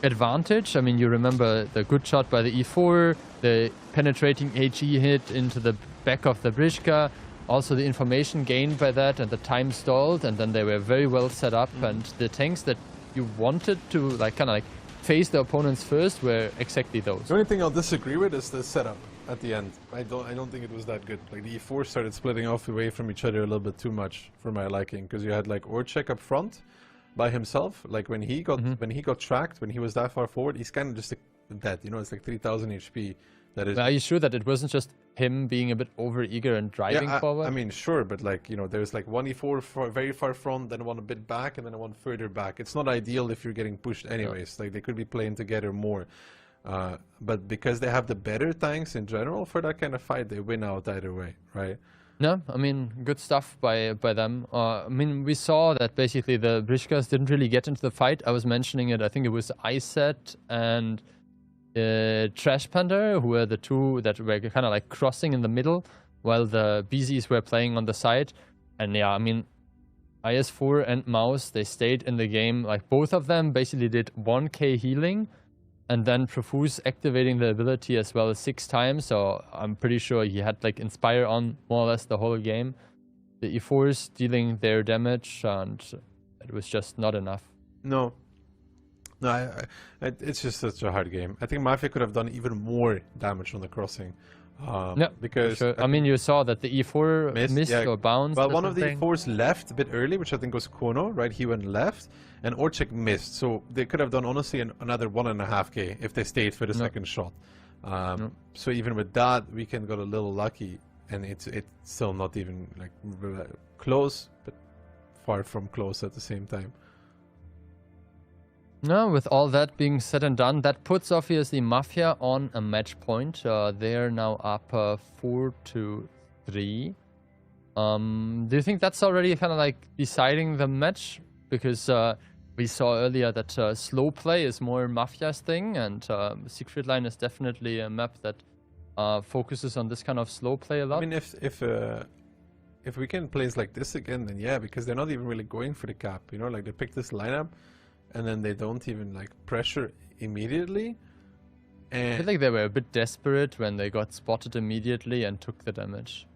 advantage. I mean, you remember the good shot by the E4, the penetrating HE hit into the back of the Brishka, also the information gained by that, and the time stalled, and then they were very well set up, and the tanks that you wanted to like kind of like face the opponents first were exactly those. The only thing I'll disagree with is the setup at the end. I don't think it was that good. Like the E4 started splitting off away from each other a little bit too much for my liking, because you had like Orchak up front by himself. Like when he got tracked, when he was that far forward, he's kind of just dead. You know, it's like 3,000 HP. That is. Are you sure that it wasn't just him being a bit over eager and driving forward? I mean, sure, but like, you know, there's like one E4 very far front, then one a bit back, and then one further back. It's not ideal if you're getting pushed anyways. Like they could be playing together more. But because they have the better tanks in general for that kind of fight, they win out either way, right? No, I mean, good stuff by them. I mean, we saw that basically the Brishkas didn't really get into the fight. I was mentioning it, I think it was Iset and Trash Panda, who were the two that were kind of like crossing in the middle, while the BZs were playing on the side. And yeah, I mean, IS4 and Mouse, they stayed in the game. Like both of them basically did 1k healing, and then Profuse activating the ability as well as 6 times, so I'm pretty sure he had like Inspire on more or less the whole game. The E4s dealing their damage, and it was just not enough. No, it's just such a hard game. I think Mafia could have done even more damage on the crossing. Yeah, because sure. I mean, you saw that the E4 missed or bounced. Well, one of the E4s left a bit early, which I think was Kono, right? He went left, and Orchak missed. So they could have done honestly another 1.5k if they stayed for the second shot. So even with that, Weekend got a little lucky, and it's still not even like close, but far from close at the same time. No, with all that being said and done, that puts obviously Mafia on a match point. They're now up 4-3. Do you think that's already kind of like deciding the match? Because we saw earlier that slow play is more Mafia's thing, and Siegfried Line is definitely a map that focuses on this kind of slow play a lot. I mean, if Weekend plays like this again, then yeah, because they're not even really going for the cap. You know, like they pick this lineup, and then they don't even like pressure immediately. And I feel like they were a bit desperate when they got spotted immediately and took the damage.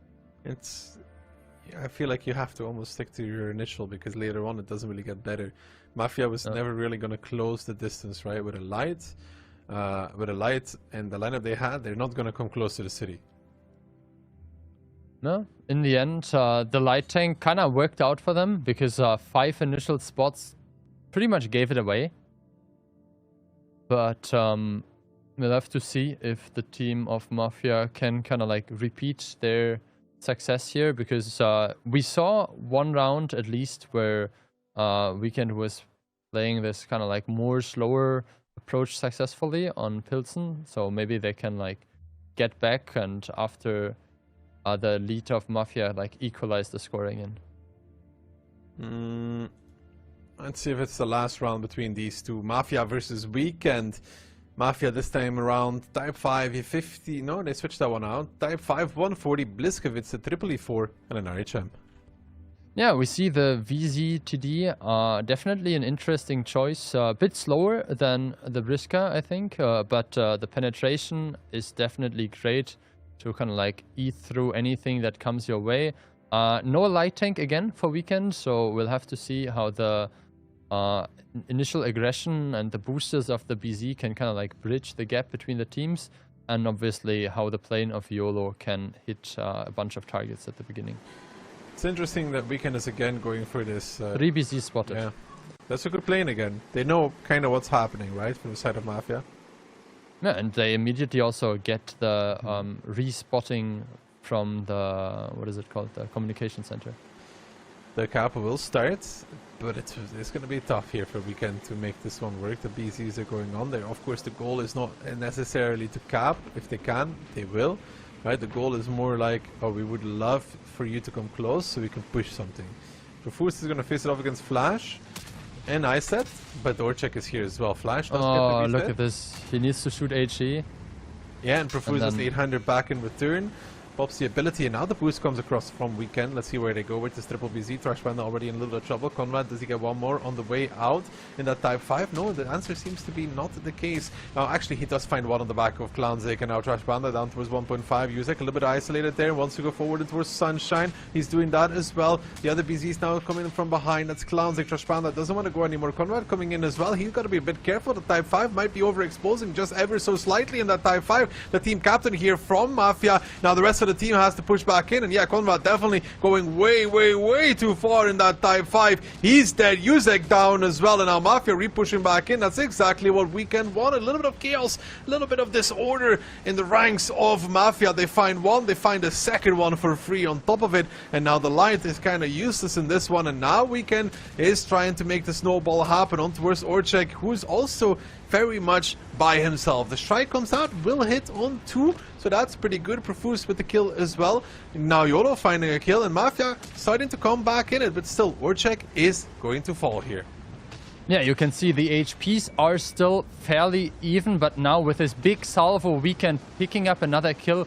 I feel like you have to almost stick to your initial, because later on it doesn't really get better. Mafia was never really going to close the distance, right? With a light, and the lineup they had, they're not going to come close to the city. No, in the end, the light tank kind of worked out for them, because 5 initial spots pretty much gave it away. But we'll have to see if the team of Mafia can kind of like repeat their success here, because we saw one round at least where Weekend was playing this kind of like more slower approach successfully on Pilson, so maybe they can like get back, and after the lead of Mafia like equalize the scoring in. Let's see if it's the last round between these two. Mafia versus Weekend. Mafia this time around. Type 5 E50. No, they switched that one out. Type 5 140 Bliskovitz, a triple E4, and an RHM. Yeah, we see the VZTD, definitely an interesting choice. A bit slower than the Briska, I think, but the penetration is definitely great to kind of like eat through anything that comes your way. No light tank again for Weekend, so we'll have to see how the initial aggression and the boosters of the BZ can kind of like bridge the gap between the teams, and obviously how the plane of YOLO can hit a bunch of targets at the beginning. It's interesting that Weekend is again going for this. 3 BZ spotted. Yeah, that's a good plane again. They know kind of what's happening, right, from the side of Mafia. Yeah, and they immediately also get the respotting from the, what is it called, the communication center. The Kappa will start, but it's going to be tough here for Weekend to make this one work. The BZs are going on there. Of course, the goal is not necessarily to cap. If they can, they will. Right? The goal is more like, oh, we would love for you to come close so we can push something. Profus is going to face it off against Flash and Iset, but Orchek is here as well. Flash does get the look at this. He needs to shoot HE. Yeah, and Profus is 800 back in return. Pops the ability, and now the boost comes across from Weekend. Let's see where they go with this triple BZ. Trash Panda already in a little bit of trouble. Conrad, does he get one more on the way out in that Type 5? No, the answer seems to be not the case. Now, actually, he does find one on the back of Clownzik, and now Trash Panda down towards 1.5. Yuzek a little bit isolated there, wants to go forward towards Sunshine. He's doing that as well. The other BZs now coming in from behind. That's Clownzik. Trash Panda doesn't want to go anymore. Conrad coming in as well. He's got to be a bit careful. The Type 5 might be overexposing just ever so slightly in that Type 5. The team captain here from Mafia. Now, the rest of the team has to push back in, and yeah, Conrad definitely going way too far in that Type 5. He's dead. Yuzek down as well, and now Mafia re-pushing back in. That's exactly what Weekend wanted. A little bit of chaos, a little bit of disorder in the ranks of Mafia. They find one, they find a second one for free on top of it, and now the light is kind of useless in this one, and now Weekend is trying to make the snowball happen on towards Orchek, who's also very much by himself. The strike comes out, will hit on 2, so that's pretty good. Profus with the kill as well. Now YOLO finding a kill, and Mafia starting to come back in it, but still Orchek is going to fall here. Yeah, you can see the HPs are still fairly even, but now with this big salvo, Weekend picking up another kill.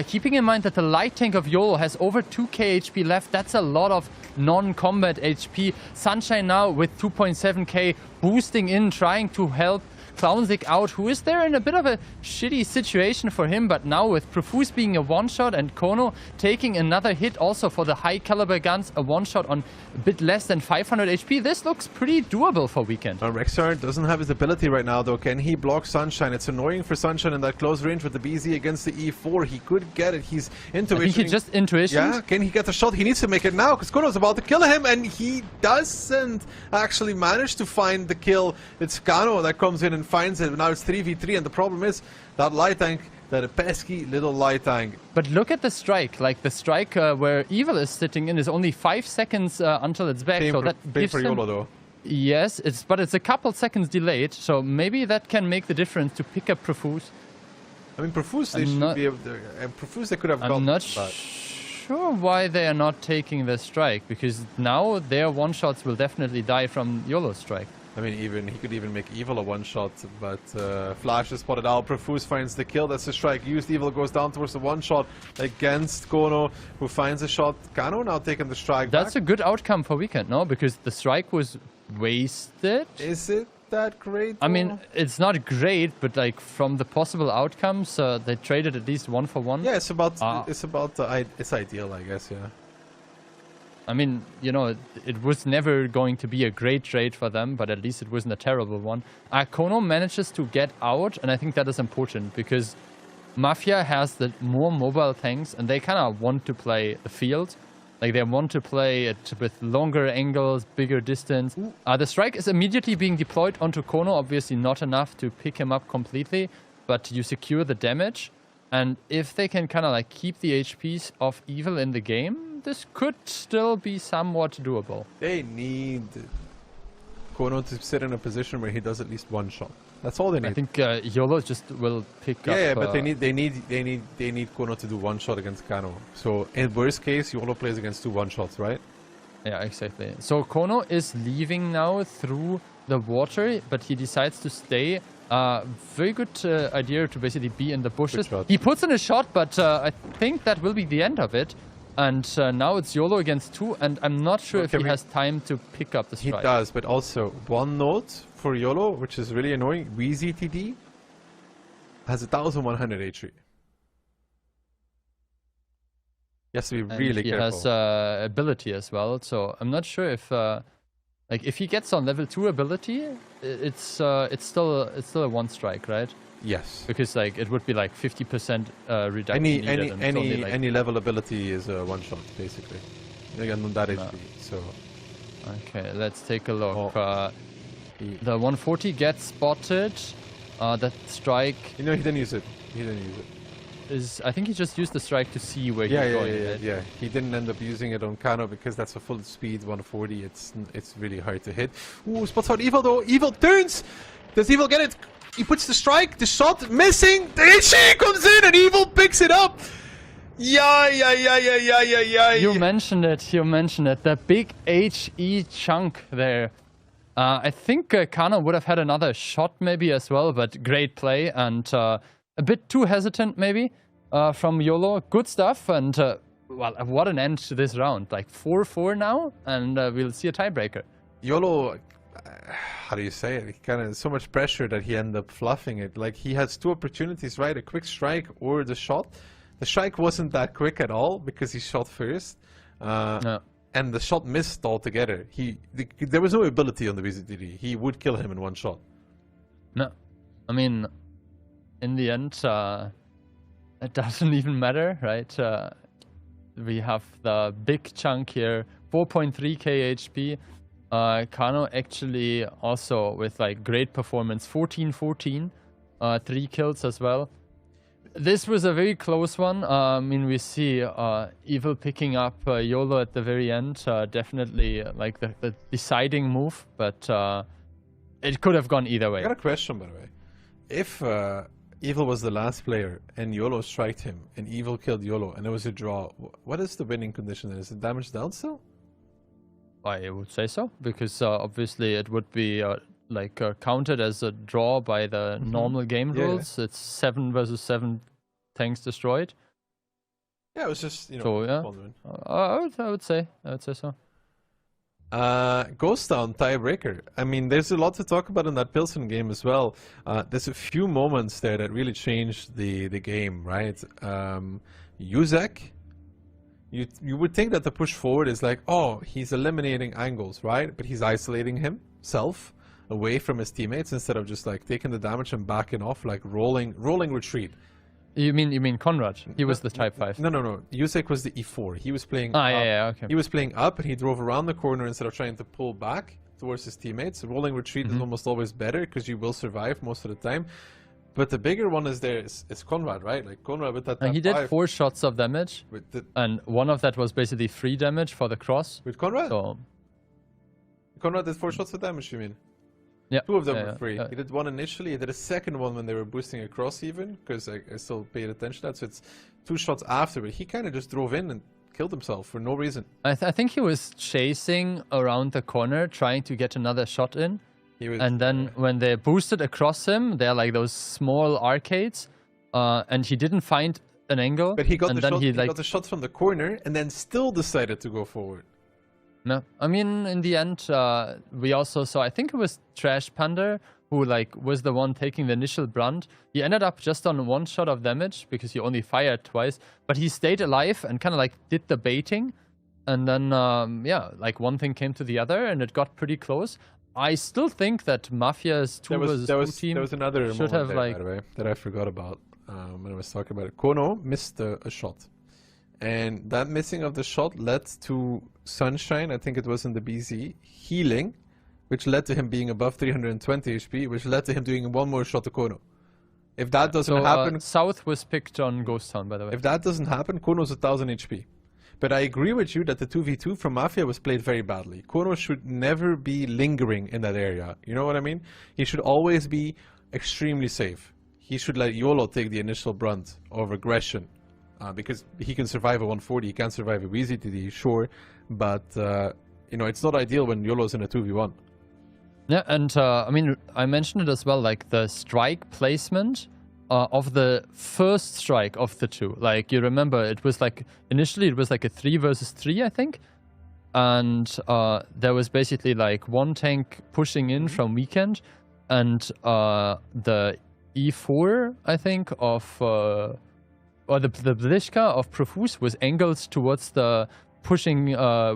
Keeping in mind that the light tank of YOLO has over 2k HP left, that's a lot of non-combat HP. Sunshine now with 2.7k boosting in, trying to help Clownzik out, who is there in a bit of a shitty situation for him, but now with Profus being a one-shot and Kono taking another hit also for the high caliber guns, a one-shot on a bit less than 500 HP, this looks pretty doable for Weekend. Rexar doesn't have his ability right now though. Can he block Sunshine? It's annoying for Sunshine in that close range with the BZ against the E4. He could get it. He's intuition. I think he just intuition. Yeah, can he get the shot? He needs to make it now because Kono's about to kill him, and he doesn't actually manage to find the kill. It's Kano that comes in and finds it. Now it's 3v3, and the problem is that light tank, that pesky little light tank. But look at the strike. Like the strike where Evil is sitting in is only 5 seconds until it's back. So that gives for YOLO though. Yes, but it's a couple seconds delayed. So maybe that can make the difference to pick up Profus. I mean, Profus they should be able to. Profus they could have gotten. I'm not sure why they are not taking the strike, because now their one shots will definitely die from YOLO's strike. I mean, he could even make Evil a one-shot, but Flash is spotted out. Profus finds the kill. That's the strike used. Evil goes down towards the one-shot against Kono, who finds a shot. Kano now taking the strike That's back. A good outcome for Weekend, no? Because the strike was wasted. Is it that great? I mean, it's not great, but like from the possible outcomes, they traded at least 1 for 1. Yeah, it's ideal, I guess, yeah. I mean, you know, it was never going to be a great trade for them, but at least it wasn't a terrible one. Kono manages to get out, and I think that is important, because Mafia has the more mobile tanks, and they kind of want to play the field. Like, they want to play it with longer angles, bigger distance. The strike is immediately being deployed onto Kono, obviously not enough to pick him up completely, but you secure the damage. And if they can kind of like keep the HPs of Evil in the game, this could still be somewhat doable. They need Kono to sit in a position where he does at least one shot. That's all they need. I think YOLO just will pick up. Yeah, but they need Kono to do one shot against Kano. So in worst case, YOLO plays against 2 one-shots, right? Yeah, exactly. So Kono is leaving now through the water, but he decides to stay. Very good idea to basically be in the bushes. He puts in a shot, but I think that will be the end of it. And now it's YOLO against 2, and I'm not sure if he has time to pick up the strike. He does, but also one note for YOLO, which is really annoying. WeezyTD has 1100 HP. He has to be really careful. He has ability as well, so I'm not sure if like if he gets on level 2 ability, it's still a 1 strike, right? Yes. Because like it would be like 50% reduction. Any level ability is a 1 shot basically. Again, on that HP. So. Okay, let's take a look. The 140 gets spotted. That strike. You know, he didn't use it. I think he just used the strike to see where he's going. Yeah. He didn't end up using it on Kano because that's a full speed 140. It's really hard to hit. Ooh, spots out Evil though. Evil turns. Does Evil get it? He puts the strike, the shot missing. The HE comes in and Evil picks it up. Yeah. You mentioned it. The big HE chunk there. I think Kano would have had another shot maybe as well, but great play and a bit too hesitant maybe from YOLO. Good stuff, and well, what an end to this round. Like 4-4 now, and we'll see a tiebreaker. YOLO, how do you say it? He kind of so much pressure that he ended up fluffing it. Like he has 2 opportunities, right? A quick strike or the shot. The strike wasn't that quick at all because he shot first. No. And the shot missed altogether. There was no ability on the WeezyTD. He would kill him in 1 shot. No. I mean, in the end, it doesn't even matter, right? We have the big chunk here, 4.3k HP. Kano actually also with like great performance, 14-14, 3 kills as well. This was a very close one. I mean, we see Evil picking up YOLO at the very end. Definitely like the deciding move, but it could have gone either way. I got a question, by the way. If Evil was the last player and YOLO striked him and Evil killed YOLO and it was a draw, what is the winning condition? Is it damage down still? I would say so, because obviously it would be counted as a draw by the normal game rules. It's 7 versus 7 tanks destroyed. Yeah, it was just, you know, so, yeah. wondering. I would say so. Ghost Town tiebreaker. I mean, there's a lot to talk about in that Pilson game as well. There's a few moments there that really changed the game, right? Yuzek, you would think that the push forward is like, oh, he's eliminating angles, right? But he's isolating himself away from his teammates instead of just like taking the damage and backing off, like rolling retreat. You mean Conrad? He was the type 5. No. Yusek was the E4. He was playing up. Okay. He was playing up and he drove around the corner instead of trying to pull back towards his teammates. Rolling retreat is almost always better because you will survive most of the time. But the bigger one is Conrad, right? Like Conrad with that. And he did 4 shots of damage, and one of that was basically 3 damage for the cross. With Conrad? So Conrad did 4 shots of damage, you mean? Yeah. 2 of them were free. He did 1 initially. He did a second one when they were boosting across even, because I still paid attention to that. So it's 2 shots after, but he kind of just drove in and killed himself for no reason. I think he was chasing around the corner, trying to get another shot in. And then when they boosted across him, they're like those small arcades, and he didn't find an angle. But he got and the then shot. he got the shot from the corner, and then still decided to go forward. No, I mean in the end, we also saw. I think it was Trash Panda who was the one taking the initial brunt. He ended up just on 1 shot of damage because he only fired twice, but he stayed alive and kind of did the baiting, and then one thing came to the other, and it got pretty close. I still think that Mafia's 2 versus 2 team there was another should moment have there, by the way, that I forgot about when I was talking about it. Kono missed a shot, and that missing of the shot led to Sunshine, I think it was in the BZ, healing, which led to him being above 320 HP, which led to him doing 1 more shot to Kono. If that doesn't happen... South was picked on Ghost Town, by the way. If that doesn't happen, Kono's 1000 HP. But I agree with you that the 2v2 from Mafia was played very badly. Kono should never be lingering in that area. You know what I mean? He should always be extremely safe. He should let YOLO take the initial brunt of aggression. Because he can survive a 140, he can't survive a VZTD, sure. But, you know, it's not ideal when YOLO's in a 2v1. Yeah, and I mean, I mentioned it as well, like the strike placement of the first strike of the two. Like, you remember, it was like, initially it was like a 3 versus 3, I think. And there was basically like one tank pushing in from Weekend, and the E4, I think, of, or the Blishka of Profuse was angled towards the pushing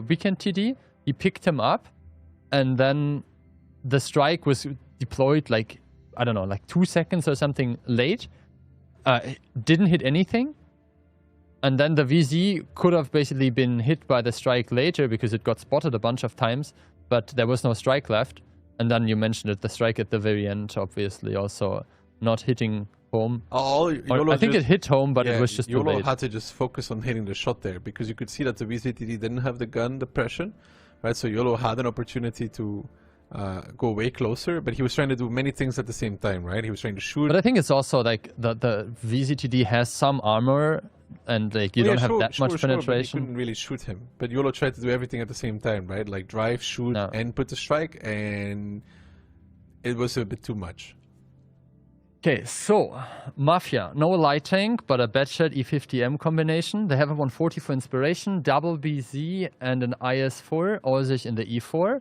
Weekend TD. He picked him up, and then the strike was deployed like, I don't know, like 2 seconds or something late. Didn't hit anything. And then the VZ could have basically been hit by the strike later because it got spotted a bunch of times, but there was no strike left. And then you mentioned it, the strike at the very end, obviously also not hitting home. I think it hit home, but it was just too late. YOLO had to just focus on hitting the shot there because you could see that the VZTD didn't have the gun depression, right? So YOLO had an opportunity to go way closer, but he was trying to do many things at the same time, right? He was trying to shoot. But I think it's also like the VZTD has some armor, and like you don't have that much penetration. But you couldn't really shoot him. But YOLO tried to do everything at the same time, right? Like drive, shoot, and put the strike, and it was a bit too much. Okay, so Mafia, no light tank, but a Batchat E50M combination. They have a 140 for inspiration, double BZ, and an IS4, all sich in the E4.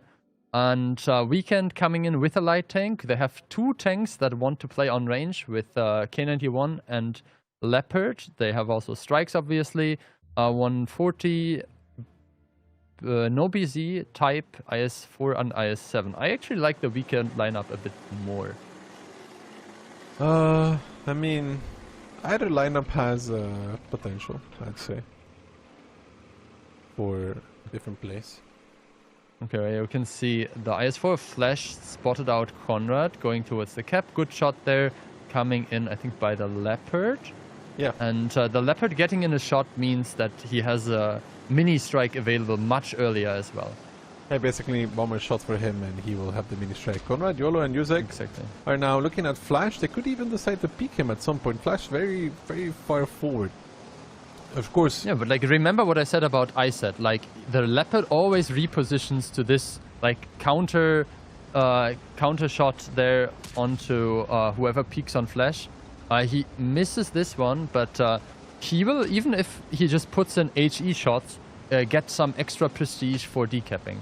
And Weekend coming in with a light tank. They have 2 tanks that want to play on range with K91 and Leopard. They have also strikes, obviously. 140, no BZ, type, IS4 and IS7. I actually like the Weekend lineup a bit more. I mean, either lineup has potential, I'd say, for a different place. Okay, you can see the IS4 flash spotted out Conrad going towards the cap. Good shot there, coming in, I think, by the Leopard. Yeah. And the Leopard getting in a shot means that he has a mini strike available much earlier as well. Yeah, basically one more shot for him and he will have the mini strike. Conrad, YOLO and Yuzek are now looking at Flash. They could even decide to peek him at some point. Flash very, very far forward. Of course. Yeah, but like remember what I said about ISET. Like the Leopard always repositions to this like counter shot there onto whoever peeks on Flash. He misses this one, but he will, even if he just puts in HE shots, get some extra prestige for decapping.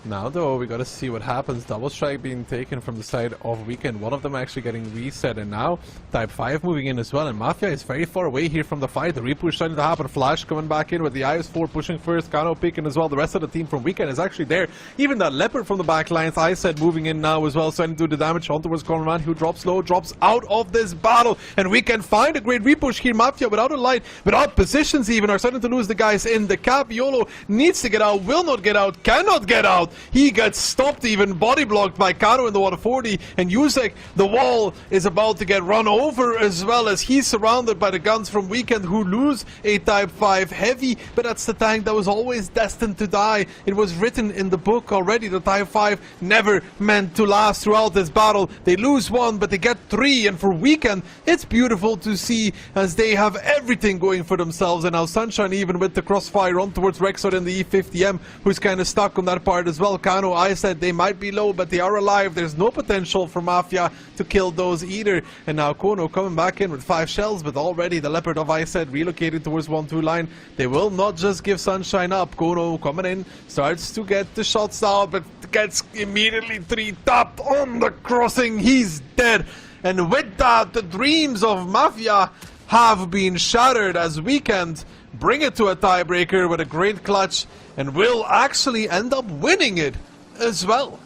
Now though, we gotta see what happens. Double strike being taken from the side of Weekend. One of them actually getting reset, and now Type 5 moving in as well. And Mafia is very far away here from the fight. The repush starting to happen. Flash coming back in with the IS4 pushing first. Kano picking as well. The rest of the team from Weekend is actually there. Even that Leopard from the back lines. I said moving in now as well, starting to do the damage. On towards Conrad, who drops low, drops out of this battle. And we can find a great repush here. Mafia without a light, without positions even, are starting to lose the guys in the cap. YOLO needs to get out, will not get out, cannot get out. He gets stopped, even body blocked by Kano in the 140, and Yuzek, the wall is about to get run over as well, as he's surrounded by the guns from Weekend, who lose a Type 5 heavy, but that's the tank that was always destined to die. It was written in the book already. The Type 5 never meant to last throughout this battle. They lose 1, but they get 3, and for Weekend, it's beautiful to see as they have everything going for themselves. And now Sunshine, even with the crossfire on towards Rexor and the E50M, who's kind of stuck on that part as well. Kano, I said they might be low, but they are alive. There's no potential for Mafia to kill those either. And now Kono coming back in with 5 shells, but already the Leopard of I said relocated towards 1-2 line. They will not just give Sunshine up. Kono coming in, starts to get the shots out, but gets immediately 3-tapped on the crossing. He's dead. And with that, the dreams of Mafia have been shattered as Weekend bring it to a tiebreaker with a great clutch and will actually end up winning it as well.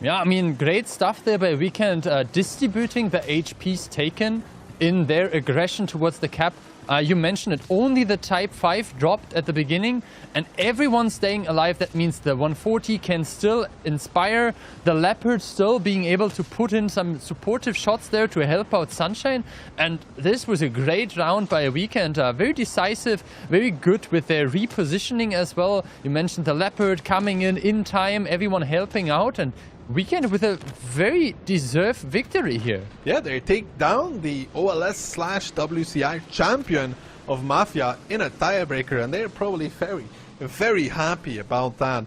Yeah, I mean, great stuff there by Weekend, distributing the HPs taken in their aggression towards the cap You mentioned it, only the Type 5 dropped at the beginning, and everyone staying alive. That means the 140 can still inspire, the Leopard still being able to put in some supportive shots there to help out Sunshine. And this was a great round by Weekend, very decisive, very good with their repositioning as well. You mentioned the Leopard coming in time, everyone helping out, and Weekend with a very deserved victory here. Yeah, they take down the OLS/WCI champion of Mafia in a tiebreaker, and they're probably very, very happy about that,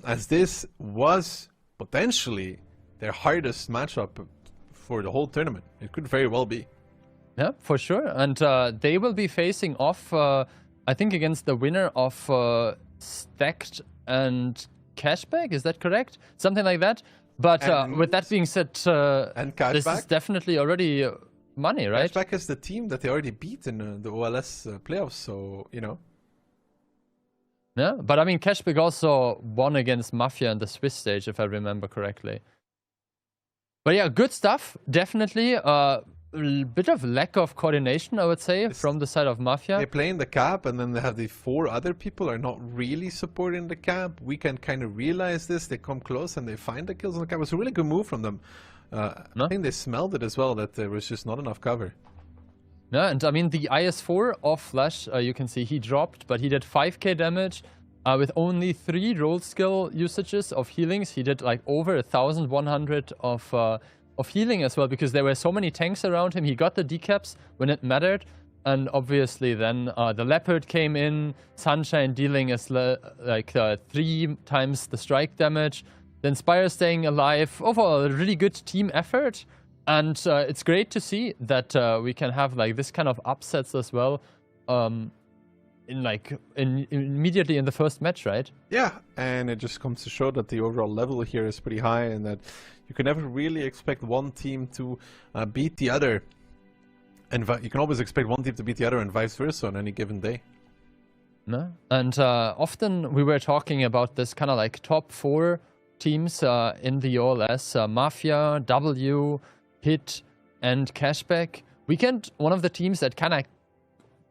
as this was potentially their hardest matchup for the whole tournament. It could very well be. Yeah, for sure. And they will be facing off, I think, against the winner of Stacked and Cashback, is that correct? Something like that. But with that being said, this is definitely already money, right? Cashback is the team that they already beat in the OLS playoffs, so, you know. Yeah, but I mean, Cashback also won against Mafia in the Swiss stage, if I remember correctly. But yeah, good stuff, definitely. A bit of lack of coordination, I would say, from the side of Mafia. They play in the cap, and then they have the 4 other people are not really supporting the cap. We can kind of realize this. They come close and they find the kills on the cap. It was a really good move from them. I think they smelled it as well, that there was just not enough cover. Yeah, and I mean, the IS-4 of Flash, you can see he dropped, but he did 5k damage with only 3 roll skill usages of healings. He did like over 1,100 of healing as well, because there were so many tanks around him. He got the decaps when it mattered, and obviously then the Leopard came in, Sunshine dealing as 3 times the strike damage, then Spire staying alive. Overall, a really good team effort, and it's great to see that we can have like this kind of upsets as well, immediately in the first match, right? Yeah, and it just comes to show that the overall level here is pretty high, and that you can never really expect one team to beat the other, and you can always expect one team to beat the other and vice versa on any given day. No, and often we were talking about this kind of like top 4 teams in the OLS: Mafia, W, Hit, and Cashback. Weekend, one of the teams that kind of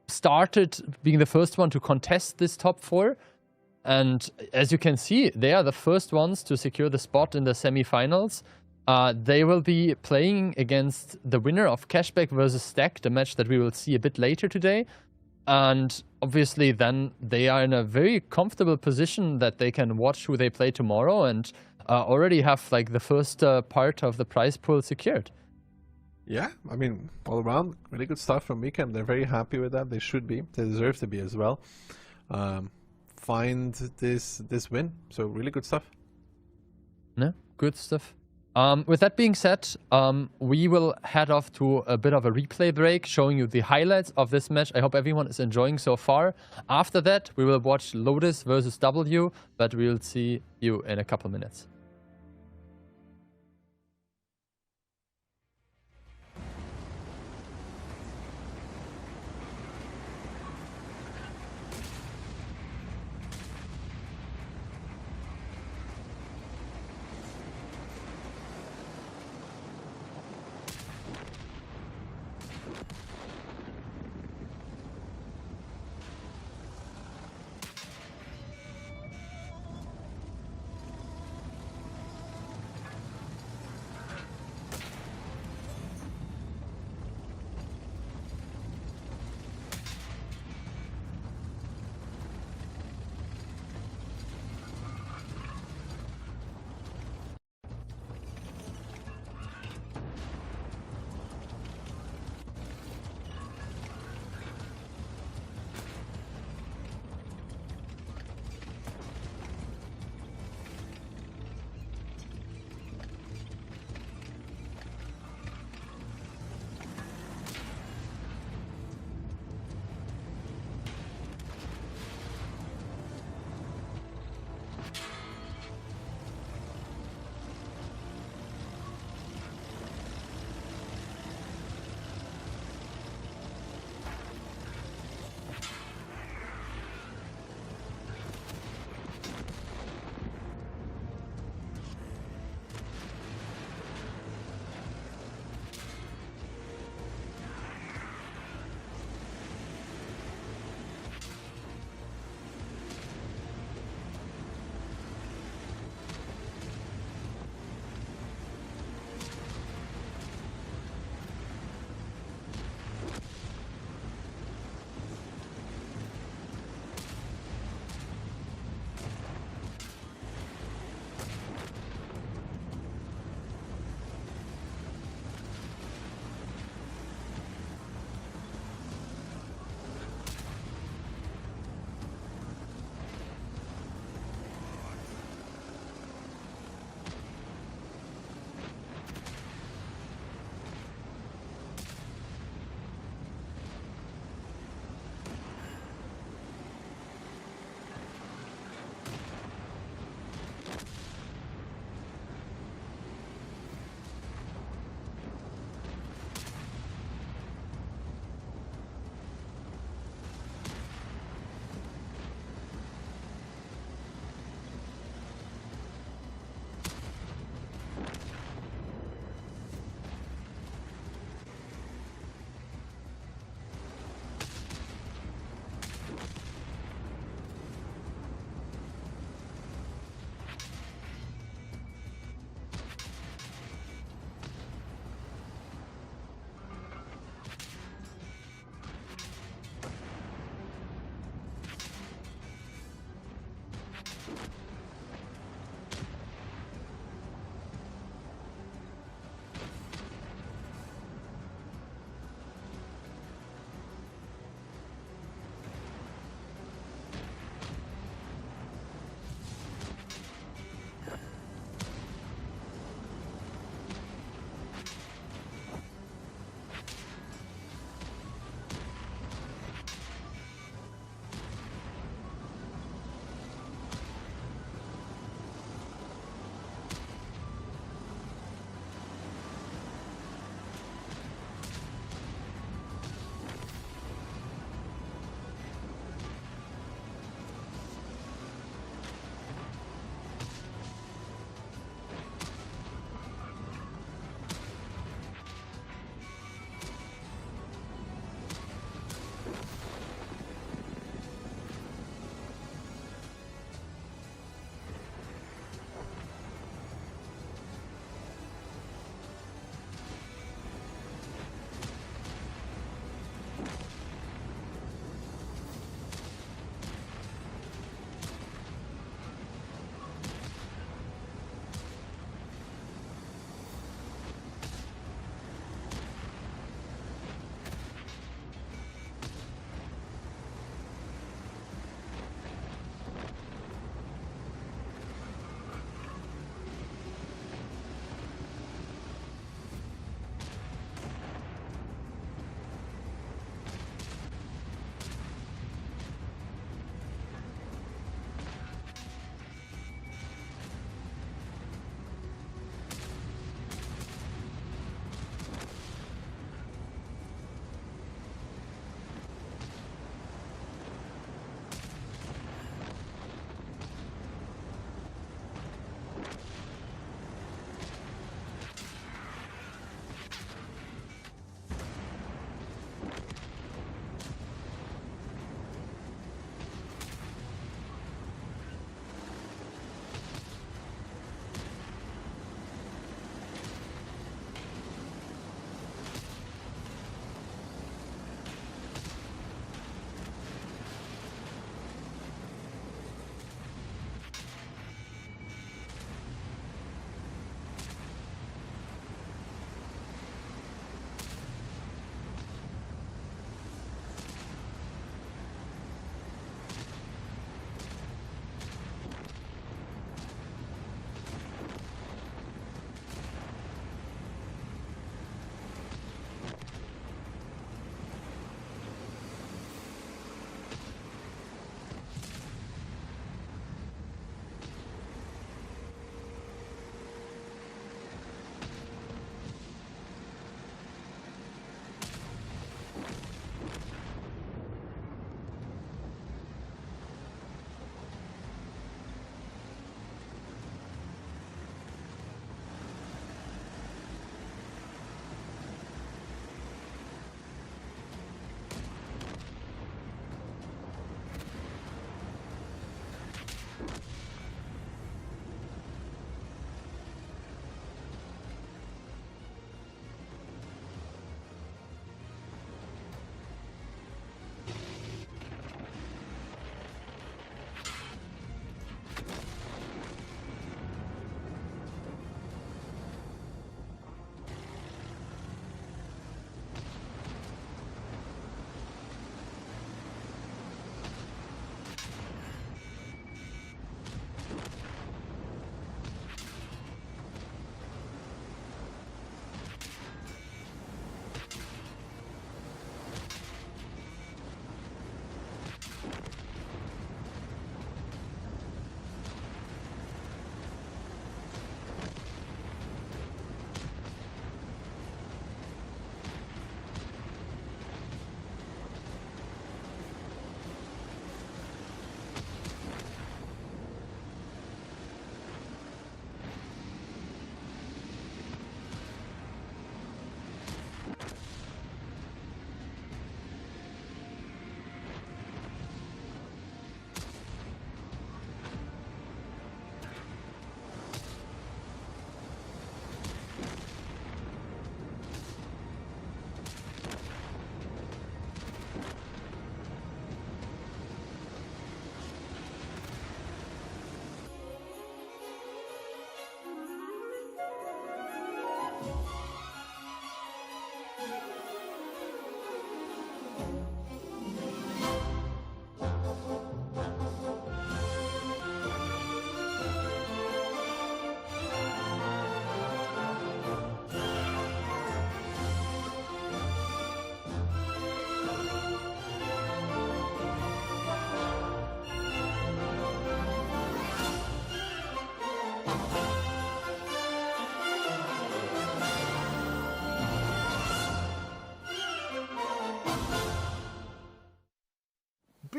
started being the first one to contest this top 4. And as you can see, they are the first ones to secure the spot in the semi-finals. They will be playing against the winner of Cashback versus Stack, the match that we will see a bit later today. And obviously then they are in a very comfortable position that they can watch who they play tomorrow and already have like the first part of the prize pool secured. Yeah, I mean, all around, really good stuff from Weekend. They're very happy with that. They should be. They deserve to be as well. Find this win. So really good stuff. No, good stuff. With that being said, we will head off to a bit of a replay break, showing you the highlights of this match. I hope everyone is enjoying so far. After that, we will watch Lotus versus W, but we will see you in a couple minutes.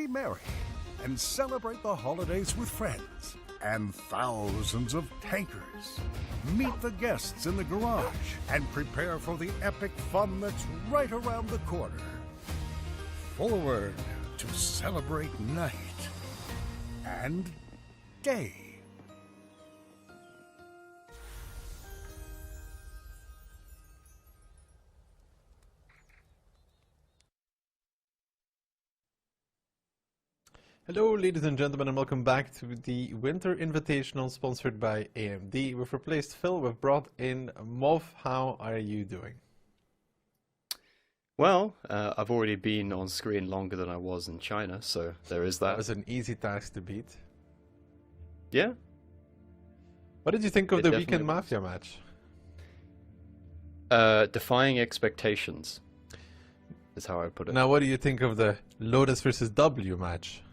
be merry and celebrate the holidays with friends and thousands of tankers. Meet the guests in the garage and prepare for the epic fun that's right around the corner. Forward to celebrate night and day. Hello ladies and gentlemen, and welcome back to the Winter Invitational sponsored by AMD. We've replaced Phil, we've brought in Mov. How are you doing? Well, I've already been on screen longer than I was in China, so there is that. That was an easy task to beat. Yeah. What did you think of the weekend Mafia match? Defying expectations is how I put it. Now what do you think of the Lotus versus W match?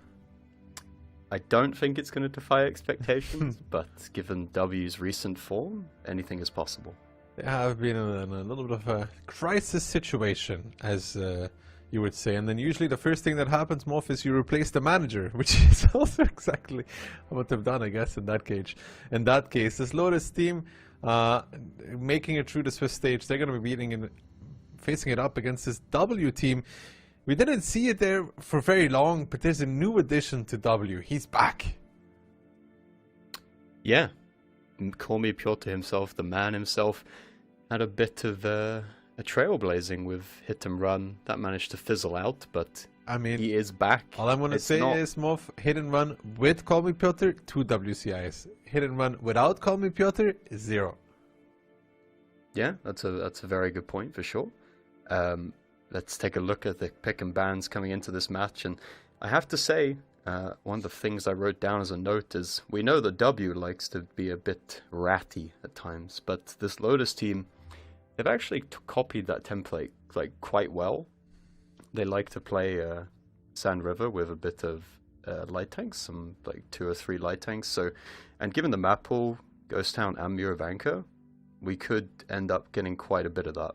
I don't think it's going to defy expectations, but given W's recent form, anything is possible. They have been in a little bit of a crisis situation, as you would say, and then usually the first thing that happens, Moff, is you replace the manager, which is also exactly what they've done, I guess, in that case. In that case, this Lotus team, making it through the Swiss stage, they're going to be facing it up against this W team. We didn't see it there for very long, but there's a new addition to W. He's back. Yeah. Call me Piotr himself, the man himself, had a bit of a trailblazing with hit and run. That managed to fizzle out, but I mean, he is back. All I'm going to say is, Mov, hit and run with Call Me Piotr, 2 WCIs. Hit and run without Call Me Piotr is 0. Yeah, that's a very good point for sure. Let's take a look at the pick and bans coming into this match, and I have to say, one of the things I wrote down as a note is we know that W likes to be a bit ratty at times, but this Lotus team, they've actually copied that template like quite well. They like to play Sand River with a bit of light tanks, some like 2 or 3 light tanks. So, and given the map pool, Ghost Town and Murovanka, we could end up getting quite a bit of that.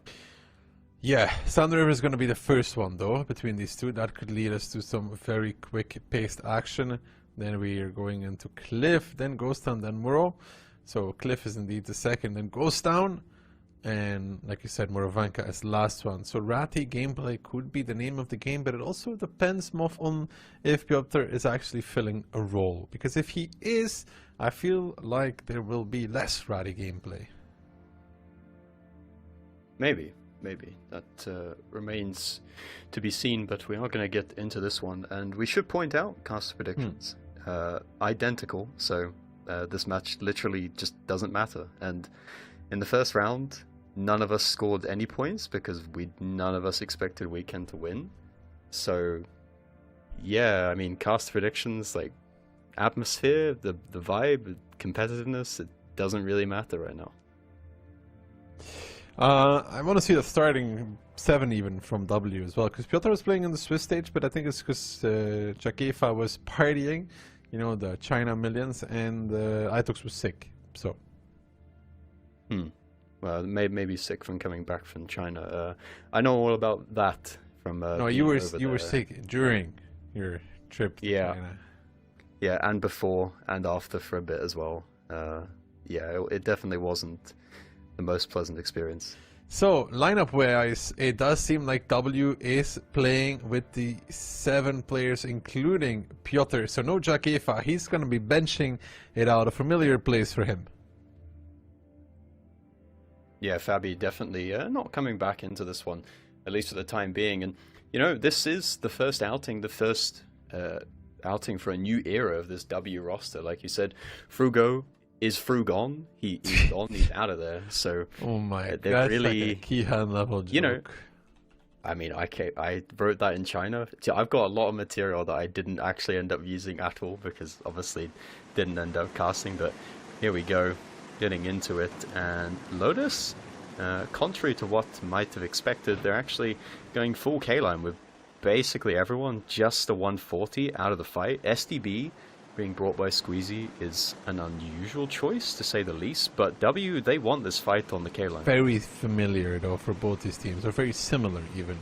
Yeah, Sand River is going to be the first one, though, between these two. That could lead us to some very quick-paced action. Then we are going into Cliff, then Ghost Town, then Muro. So Cliff is indeed the second, then Ghost Town. And, like you said, Murovanka is the last one. So ratty gameplay could be the name of the game, but it also depends, Moff, on if Piotr is actually filling a role. Because if he is, I feel like there will be less ratty gameplay. Maybe. That remains to be seen, but we are going to get into this one, and we should point out cast predictions. Identical, so this match literally just doesn't matter. And in the first round, none of us scored any points because none of us expected Weekend to win. So, yeah, I mean, cast predictions, like atmosphere, the vibe, competitiveness, it doesn't really matter right now. I want to see the starting 7 even from W as well, because Piotr was playing in the Swiss stage, but I think it's because Jakefa was partying, you know, the China millions, and Itox was sick, so. Well, maybe sick from coming back from China. I know all about that from. No, you were sick during your trip to China. Yeah, and before and after for a bit as well. Yeah, it definitely wasn't the most pleasant experience. So, lineup wise, it does seem like W is playing with the 7 players, including Piotr. So no Jakefa. He's going to be benching it out, a familiar place for him. Yeah, Fabi definitely not coming back into this one, at least for the time being. And, you know, this is the first outing, outing for a new era of this W roster. Like you said, Frugo is Frugon. He's gone, he's out of there. So, oh my god, that's really, like a Kihan level joke. You know, I mean, I wrote that in China. I've got a lot of material that I didn't actually end up using at all because obviously didn't end up casting. But here we go, getting into it. And Lotus, contrary to what might have expected, they're actually going full K-line with basically everyone, just the 140 out of the fight. SDB being brought by Squeezy is an unusual choice, to say the least, but W, they want this fight on the K-line. Very familiar, though, for both these teams, or very similar, even.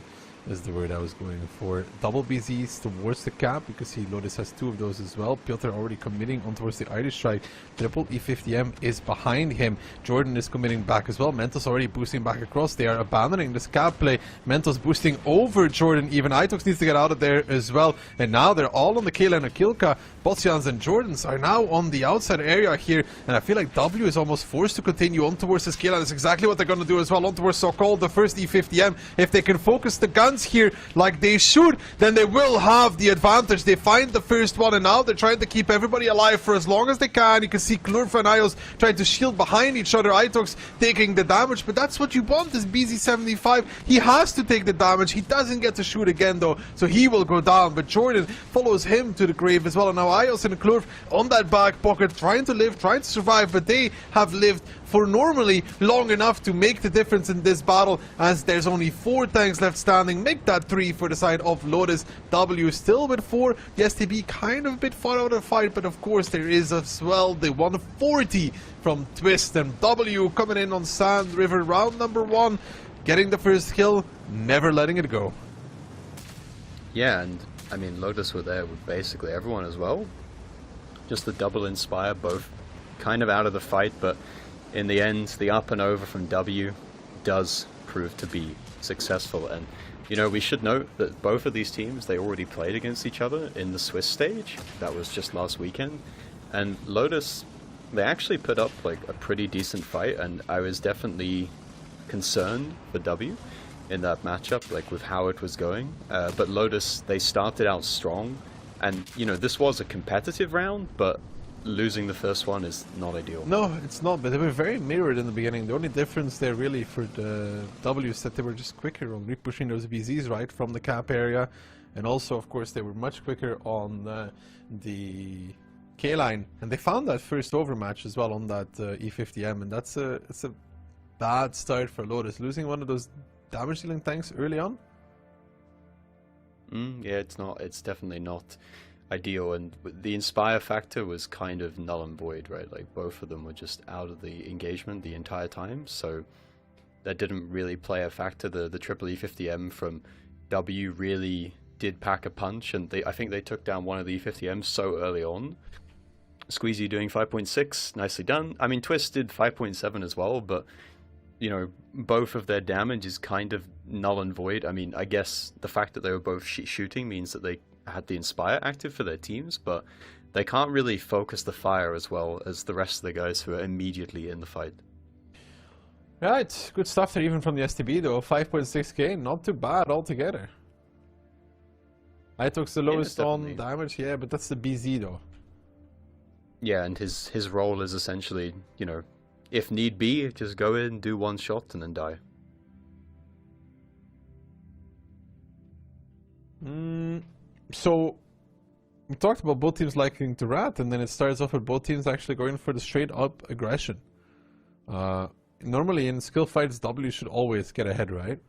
is the word I was going for. Double BZs towards the cap, because see Lotus has 2 of those as well. Piotr already committing on towards the Irish strike. Triple E50M is behind him. Jordan is committing back as well. Mentos already boosting back across. They are abandoning this cap play. Mentos boosting over Jordan. Even Itox needs to get out of there as well. And now they're all on the K line of Kilka. Botsians and Jordans are now on the outside area here. And I feel like W is almost forced to continue on towards this K line. That's exactly what they're going to do as well. On towards so-called the first E50M. If they can focus the guns here like they should, then they will have the advantage. They find the first one, and now they're trying to keep everybody alive for as long as they can. You can see Klurf and Ios trying to shield behind each other. Itox taking the damage, but that's what you want, this BZ75. He has to take the damage. He doesn't get to shoot again though, so he will go down, but Jordan follows him to the grave as well. And now Ios and Klurf on that back pocket, trying to live, trying to survive, but they have lived for normally long enough to make the difference in this battle, as there's only 4 tanks left standing. Make that 3 for the side of Lotus. W still with 4. The STB kind of a bit far out of the fight, but of course there is as well the 140 from Twist, and W coming in on Sand River, round number 1, getting the first kill, never letting it go. Yeah, and I mean Lotus were there with basically everyone as well. Just the double Inspire, both kind of out of the fight, but in the end, the up and over from W does prove to be successful. And, you know, we should note that both of these teams, they already played against each other in the Swiss stage. That was just last weekend. And Lotus, they actually put up, like, a pretty decent fight, and I was definitely concerned for W in that matchup, like, with how it was going. But Lotus, they started out strong, and, you know, this was a competitive round, but losing the first one is not ideal. No, it's not, but they were very mirrored in the beginning. The only difference there really for the W is that they were just quicker on re-pushing those BZs right from the cap area, and also of course they were much quicker on the K line, and they found that first overmatch as well on that E50M, and it's a bad start for Lotus, losing one of those damage dealing tanks early on. Yeah, it's definitely not ideal, and the Inspire factor was kind of null and void, right? Like both of them were just out of the engagement the entire time, so that didn't really play a factor. The triple E50M from W really did pack a punch, and I think they took down one of the E50Ms so early on. Squeezy doing 5.6, nicely done. I mean, Twist did 5.7 as well, but you know, both of their damage is kind of null and void. I mean, I guess the fact that they were both shooting means that they had the Inspire active for their teams, but they can't really focus the fire as well as the rest of the guys who are immediately in the fight. Right, good stuff there even from the STB though. 5.6k, not too bad altogether. I took the lowest on damage, yeah, but that's the BZ though. Yeah, and his role is essentially, you know, if need be, just go in, do one shot, and then die. So, we talked about both teams liking to rat, and then it starts off with both teams actually going for the straight-up aggression. Normally in skill fights, W should always get ahead, right?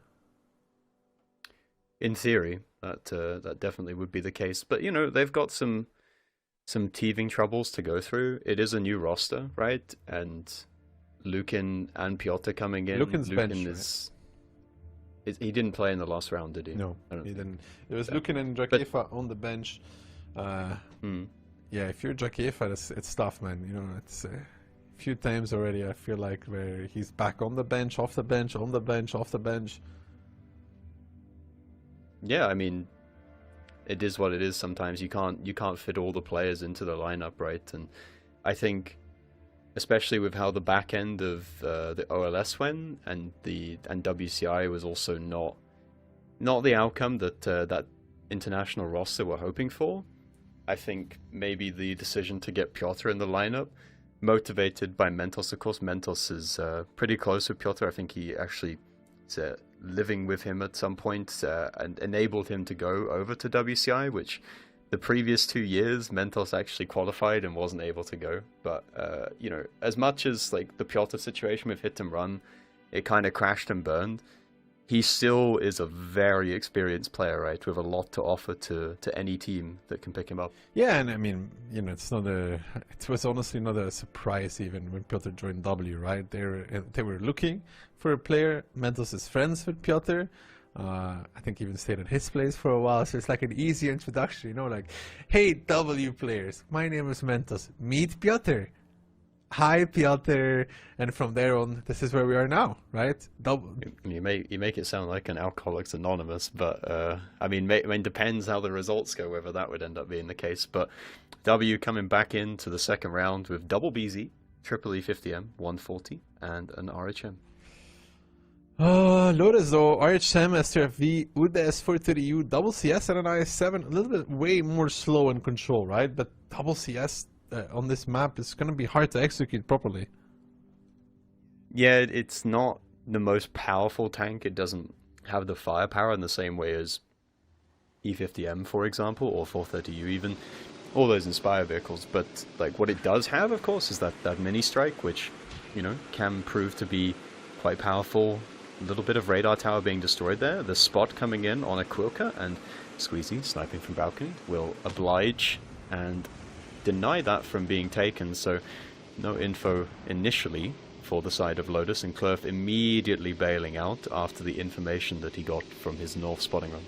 In theory, that definitely would be the case. But, you know, they've got some teething troubles to go through. It is a new roster, right? And Lukin and Piotr coming in. Lukin's Lukin bench, is... Right? He didn't play in the last round, did he? No, he didn't. There was Lukin and Jakefa on the bench. Yeah, if you're Jakefa, it's tough, man. You know, it's a few times already. I feel like where he's back on the bench, off the bench, on the bench, off the bench. Yeah, I mean, it is what it is. Sometimes you can't fit all the players into the lineup, right? And I think, especially with how the back end of the OLS went, and WCI was also not the outcome that that international roster were hoping for. I think maybe the decision to get Piotr in the lineup, motivated by Mentos. Of course, Mentos is pretty close with Piotr. I think he actually is living with him at some point and enabled him to go over to WCI, which the previous 2 years Mentos actually qualified and wasn't able to go. But you know, as much as like the Piotr situation with hit and run, it kind of crashed and burned, he still is a very experienced player, right, with a lot to offer to any team that can pick him up. Yeah, and I mean, you know, it was honestly not a surprise even when Piotr joined W, right? They were looking for a player. Mentos is friends with Piotr. I think he even stayed at his place for a while, so it's like an easy introduction, you know, like, hey W players, my name is Mentos, meet Piotr. Hi Piotr, and from there on, this is where we are now, right? You make it sound like an Alcoholics Anonymous, but I mean, depends how the results go, whether that would end up being the case. But W coming back into the second round with double BZ, triple E50M, 140, and an RHM. Lotus though, RHM, STRFV, UDS 430U, double CS and an IS7, a little bit way more slow in control, right? But double CS on this map is going to be hard to execute properly. Yeah, it's not the most powerful tank. It doesn't have the firepower in the same way as E50M, for example, or 430U even, all those Inspire vehicles. But like what it does have, of course, is that mini strike, which, you know, can prove to be quite powerful. A little bit of radar tower being destroyed there. The spot coming in on a Quilka, and Squeezy sniping from balcony will oblige and deny that from being taken. So no info initially for the side of Lotus, and Clerf immediately bailing out after the information that he got from his north spotting run.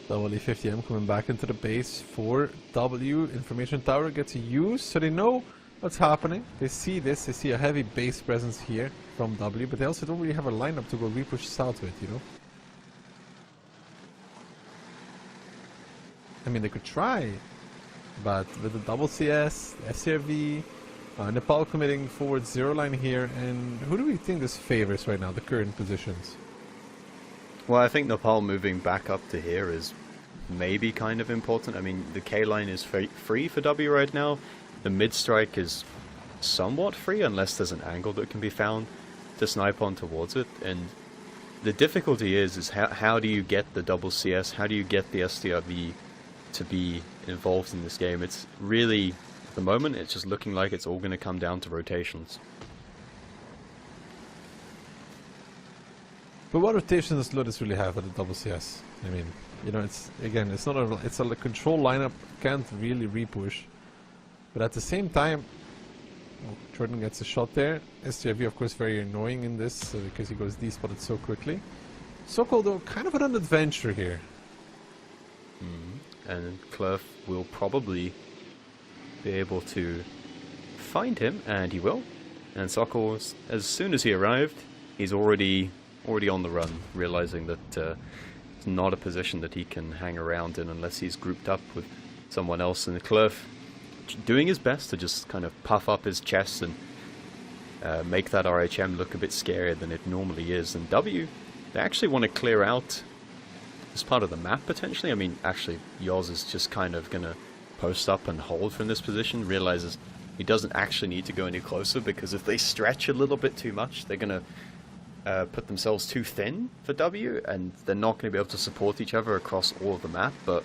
Double E50M coming back into the base for W. Information tower gets used, so they know what's happening. They see this, they see a heavy base presence here from W, but they also don't really have a lineup to go repush south with, you know? I mean, they could try, but with the double CS, SCRV, Nepal committing forward zero line here, and who do we think this favors right now, the current positions? Well, I think Nepal moving back up to here is maybe kind of important. I mean, the K line is free for W right now. The mid strike is somewhat free unless there's an angle that can be found to snipe on towards it. And the difficulty is how do you get the double CS? How do you get the STRV to be involved in this game? It's really, at the moment, it's just looking like it's all going to come down to rotations. But what rotation does Lotus really have at the double CS? I mean, you know, it's not it's a control lineup, can't really repush. But at the same time, oh, Jordan gets a shot there. STRV, of course, very annoying in this because he goes D-spotted so quickly. Sokol, though, kind of an adventure here. And Clerf will probably be able to find him, and he will. And Sokol, as soon as he arrived, he's already on the run, realizing that it's not a position that he can hang around in unless he's grouped up with someone else. And Clerf doing his best to just kind of puff up his chest and make that RHM look a bit scarier than it normally is. And W, they actually want to clear out this part of the map potentially. I mean, actually, Yoz is just kind of going to post up and hold from this position, realizes he doesn't actually need to go any closer, because if they stretch a little bit too much, they're going to put themselves too thin for W, and they're not going to be able to support each other across all of the map. But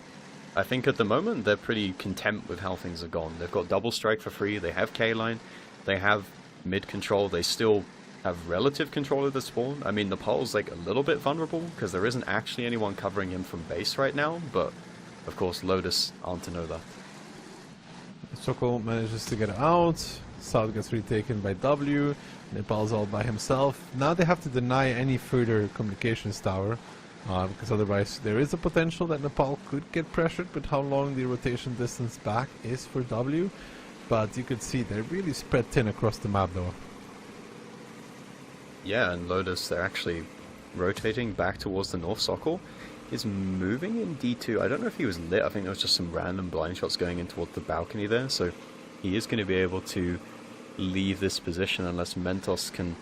I think at the moment they're pretty content with how things are gone. They've got double strike for free, they have K-line, they have mid control, they still have relative control of the spawn. I mean, Nepal's like a little bit vulnerable because there isn't actually anyone covering him from base right now, but of course Lotus aren't to know that. Sokol manages to get out, South gets retaken by W, Nepal's all by himself. Now they have to deny any further communications tower, because otherwise there is a potential that Nepal could get pressured, but how long the rotation distance back is for W. But you could see they're really spread thin across the map though. Yeah, and Lotus, they're actually rotating back towards the north. Sokol is moving in D2. I don't know if he was lit, I think there was just some random blind shots going in towards the balcony there, so he is going to be able to leave this position unless Mentos can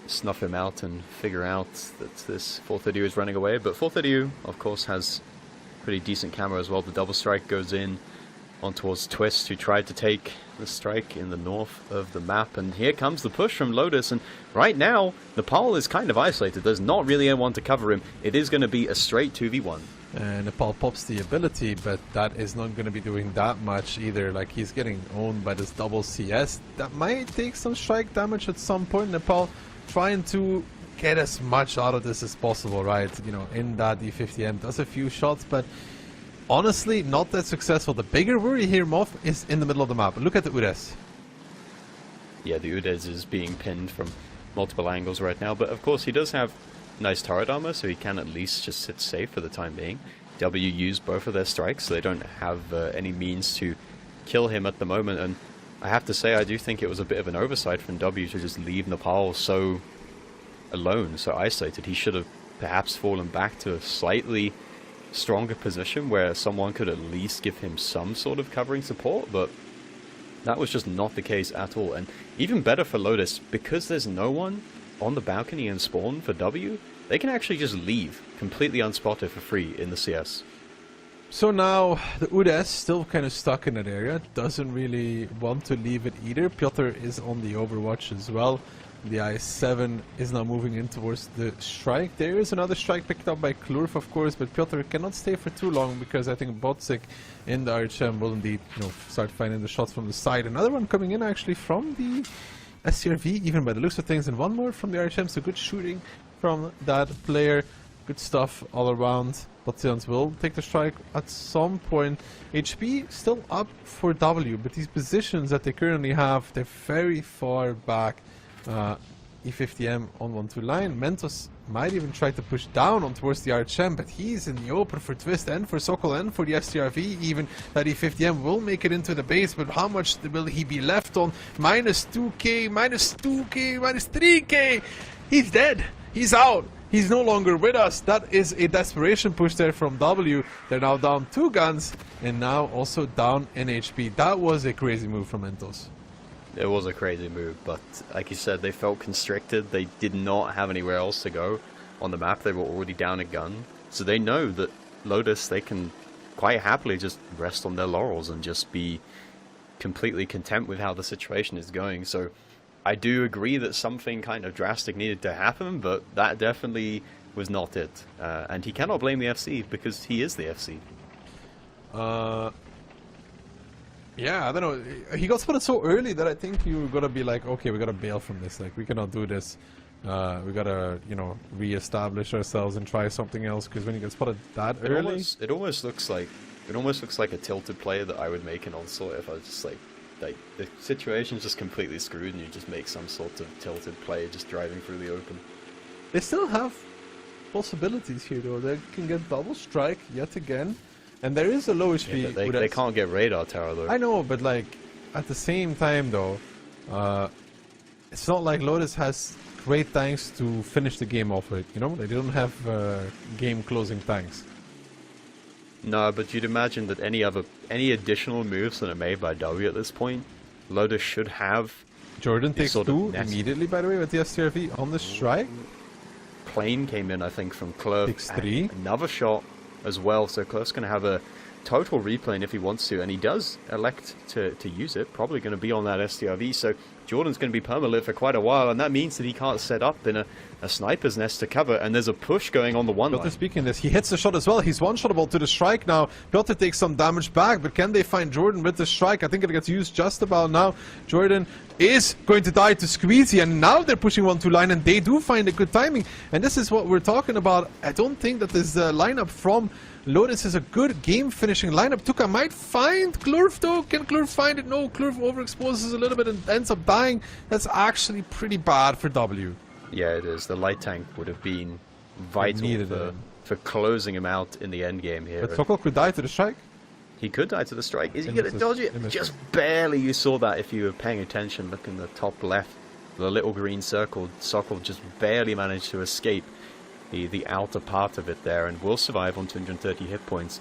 snuff him out and figure out that this 430U is running away. But 430U, of course, has pretty decent camera as well. The double strike goes in on towards Twist, who tried to take the strike in the north of the map. And here comes the push from Lotus, and right now, Nepal is kind of isolated. There's not really anyone to cover him. It is going to be a straight 2v1. And Nepal pops the ability, but that is not going to be doing that much either. Like, he's getting owned by this double CS. That might take some strike damage at some point. Nepal trying to get as much out of this as possible, right? You know, in that E50M does a few shots, but honestly, not that successful. The bigger worry here, Moff, is in the middle of the map. Look at the Udes. Yeah, the Udes is being pinned from multiple angles right now, but of course he does have nice turret armor, so he can at least just sit safe for the time being. W used both of their strikes, so they don't have any means to kill him at the moment, and I have to say I do think it was a bit of an oversight from W to just leave Nepal so alone, so isolated. He should have perhaps fallen back to a slightly stronger position where someone could at least give him some sort of covering support, but that was just not the case at all. And even better for Lotus, because there's no one on the balcony and spawn for W, they can actually just leave completely unspotted for free in the CS. So now the UDS still kind of stuck in that area, doesn't really want to leave it either. Piotr is on the Overwatch as well. The i7 is now moving in towards the strike. There is another strike picked up by Klurf, of course, but Piotr cannot stay for too long because I think Botsik in the RHM will indeed, start finding the shots from the side. Another one coming in actually from the SCRV, even by the looks of things, and one more from the RHM. So good shooting from that player. Good stuff all around. Botsians will take the strike at some point. HP still up for W, but these positions that they currently have, they're very far back. E50M on 1-2 line. Mentos might even try to push down on towards the RHM, but he's in the open for Twist and for Sokol and for the STRV. Even that E50M will make it into the base, but how much will he be left on? Minus 2k, minus 2k, minus 3k. He's dead. He's out. He's no longer with us. That is a desperation push there from W. They're now down 2 guns and now also down in HP. That was a crazy move from Mentos. It was a crazy move, but like you said, they felt constricted. They did not have anywhere else to go on the map. They were already down a gun. So they know that Lotus, they can quite happily just rest on their laurels and just be completely content with how the situation is going. So I do agree that something kind of drastic needed to happen, but that definitely was not it. And he cannot blame the FC because he is the FC. Yeah, I don't know. He got spotted so early that I think you gotta be like, okay, we gotta bail from this. Like, we cannot do this. We gotta, re-establish ourselves and try something else. Because when you get spotted that early, it almost looks like a tilted play that I would make in Onslaught if I was just like the situation's just completely screwed and you just make some sort of tilted play just driving through the open. They still have possibilities here though. They can get double strike yet again. And there is a low HP. Yeah, they can't get radar tower though. I know, but like at the same time though, it's not like Lotus has great tanks to finish the game off with. They don't have game closing tanks. No, but you'd imagine that any additional moves that are made by W at this point, Lotus should have. Jordan takes 2 immediately, by the way, with the STRV on the strike. Plane came in, I think, from Klurf. Takes 3. Another shot as well, so Klurf's going to have a total replay if he wants to, and he does elect to use it, probably going to be on that STRV, so Jordan's going to be permalit for quite a while, and that means that he can't set up in a sniper's nest to cover, and there's a push going on the one line. Speaking of this, he hits the shot as well. He's one-shotable to the strike now. Piotr takes some damage back, but can they find Jordan with the strike? I think it gets used just about now. Jordan is going to die to Squeezy, and now they're pushing 1-2 line, and they do find a good timing, and this is what we're talking about. I don't think that this lineup from Lotus is a good game-finishing lineup. Tuka might find Klurf though. Can Klurf find it? No, Klurf overexposes a little bit and ends up dying. That's actually pretty bad for W. Yeah, it is. The light tank would have been vital for closing him out in the end game here. But Sokol could die to the strike? He could die to the strike. Is he going to dodge it? Just barely. You saw that if you were paying attention. Look in the top left. The little green circle. Sokol just barely managed to escape the outer part of it there and will survive on 230 hit points.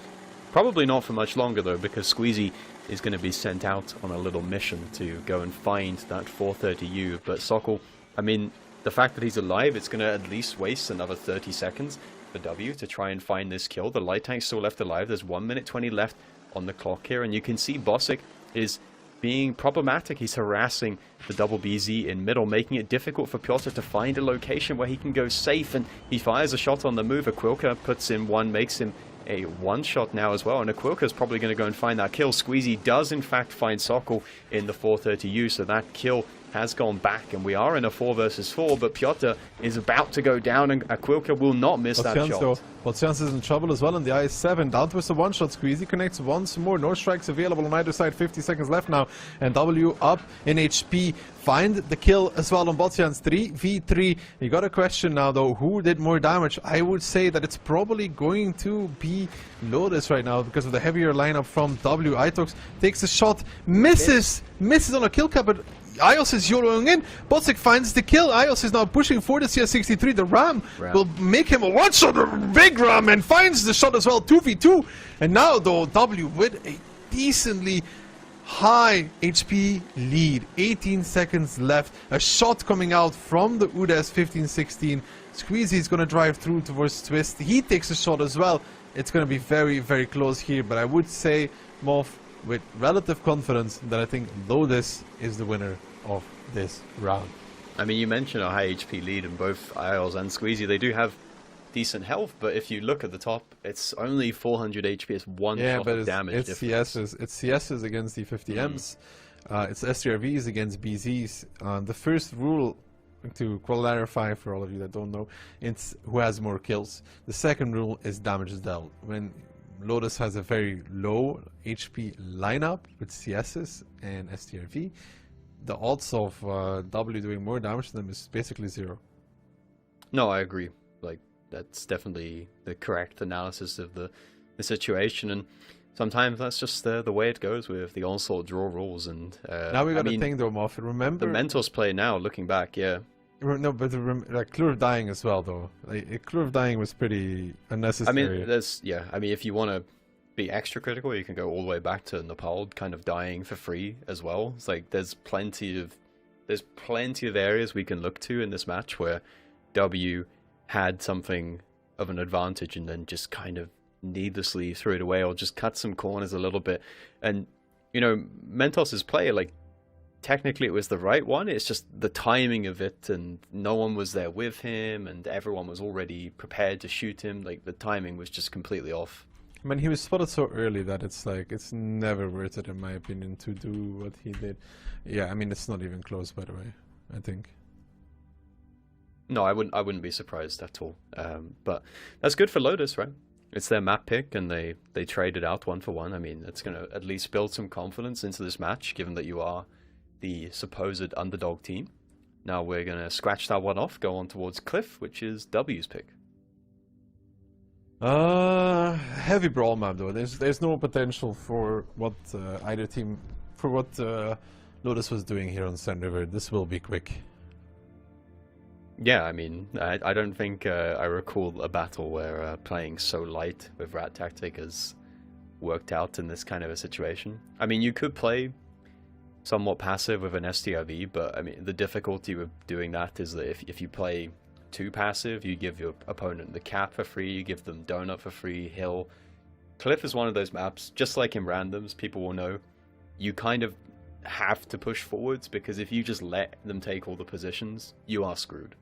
Probably not for much longer though, because Squeezy is going to be sent out on a little mission to go and find that 430U. But Sokol, I mean, the fact that he's alive, it's going to at least waste another 30 seconds for W to try and find this kill. The light tank's still left alive. There's 1 minute 20 left on the clock here, and you can see Bossic is being problematic. He's harassing the double BZ in middle, making it difficult for Piotr to find a location where he can go safe, and he fires a shot on the move. Aquilka puts in one, makes him a one-shot now as well, and Aquilka's probably going to go and find that kill. Squeezy does in fact find Sokol in the 430U, so that kill has gone back, and we are in a 4 versus 4, but Piotr is about to go down, and Aquilka will not miss that shot. Botsians is in trouble as well in the IS-7. Down to a one-shot squeeze. He connects once more. No strikes available on either side. 50 seconds left now. And W up in HP. Find the kill as well on Botsians. 3v3. You got a question now, though. Who did more damage? I would say that it's probably going to be Lotus right now because of the heavier lineup from W. Itox takes a shot. Misses on a kill cap, but Ios is YOLOing in. Botsik finds the kill. Ios is now pushing for the CS63. The Ram will make him a one-shot, a big Ram, and finds the shot as well. 2v2. And now, though, W with a decently high HP lead. 18 seconds left. A shot coming out from the UDAS 15-16. Squeezy is going to drive through towards Twist. He takes a shot as well. It's going to be very, very close here. But I would say, Moff, with relative confidence, that I think Lotus is the winner of this round. I mean, you mentioned a high HP lead in both IOs and Squeezy. They do have decent health, but if you look at the top, it's only 400 HP. It's one shot of damage. It's CSs. It's CSs against the 50Ms. It's STRVs against BZs. The first rule, to clarify for all of you that don't know, it's who has more kills. The second rule is damage is dealt. When Lotus has a very low HP lineup with CSs and STRV, the odds of W doing more damage to them is basically 0. No, I agree. Like, that's definitely the correct analysis of the situation, and sometimes that's just the way it goes with the onslaught draw rules. And now we got a thing though, Moff. Remember the Mentos play now, looking back, yeah. No, but like Klurv dying as well, though. Like, Klurv dying was pretty unnecessary. I mean, I mean, if you want to be extra critical, you can go all the way back to Nepal, kind of dying for free as well. It's like there's plenty of areas we can look to in this match where W had something of an advantage and then just kind of needlessly threw it away or just cut some corners a little bit. And you know, Mentos's play, like, technically it was the right one, it's just the timing of it, and no one was there with him and everyone was already prepared to shoot him. Like, the timing was just completely off. I mean, he was spotted so early that it's like, it's never worth it in my opinion to do what he did. Yeah, I mean, it's not even close, by the way, I think. No, I wouldn't be surprised at all. But that's good for Lotus, right? It's their map pick, and they traded out 1 for 1. I mean, it's going to at least build some confidence into this match, given that you are the supposed underdog team. Now we're going to scratch that one off, go on towards Cliff, which is W's pick. Heavy brawl map though. There's no potential for what either team, for what Lotus was doing here on Sand River. This will be quick. Yeah, I mean, I don't think I recall a battle where playing so light with Rat Tactic has worked out in this kind of a situation. I mean, you could play somewhat passive with an STRV, but I mean, the difficulty with doing that is that if you play too passive, you give your opponent the cap for free, you give them Donut for free, Hill. Cliff is one of those maps, just like in randoms, people will know, you kind of have to push forwards, because if you just let them take all the positions, you are screwed.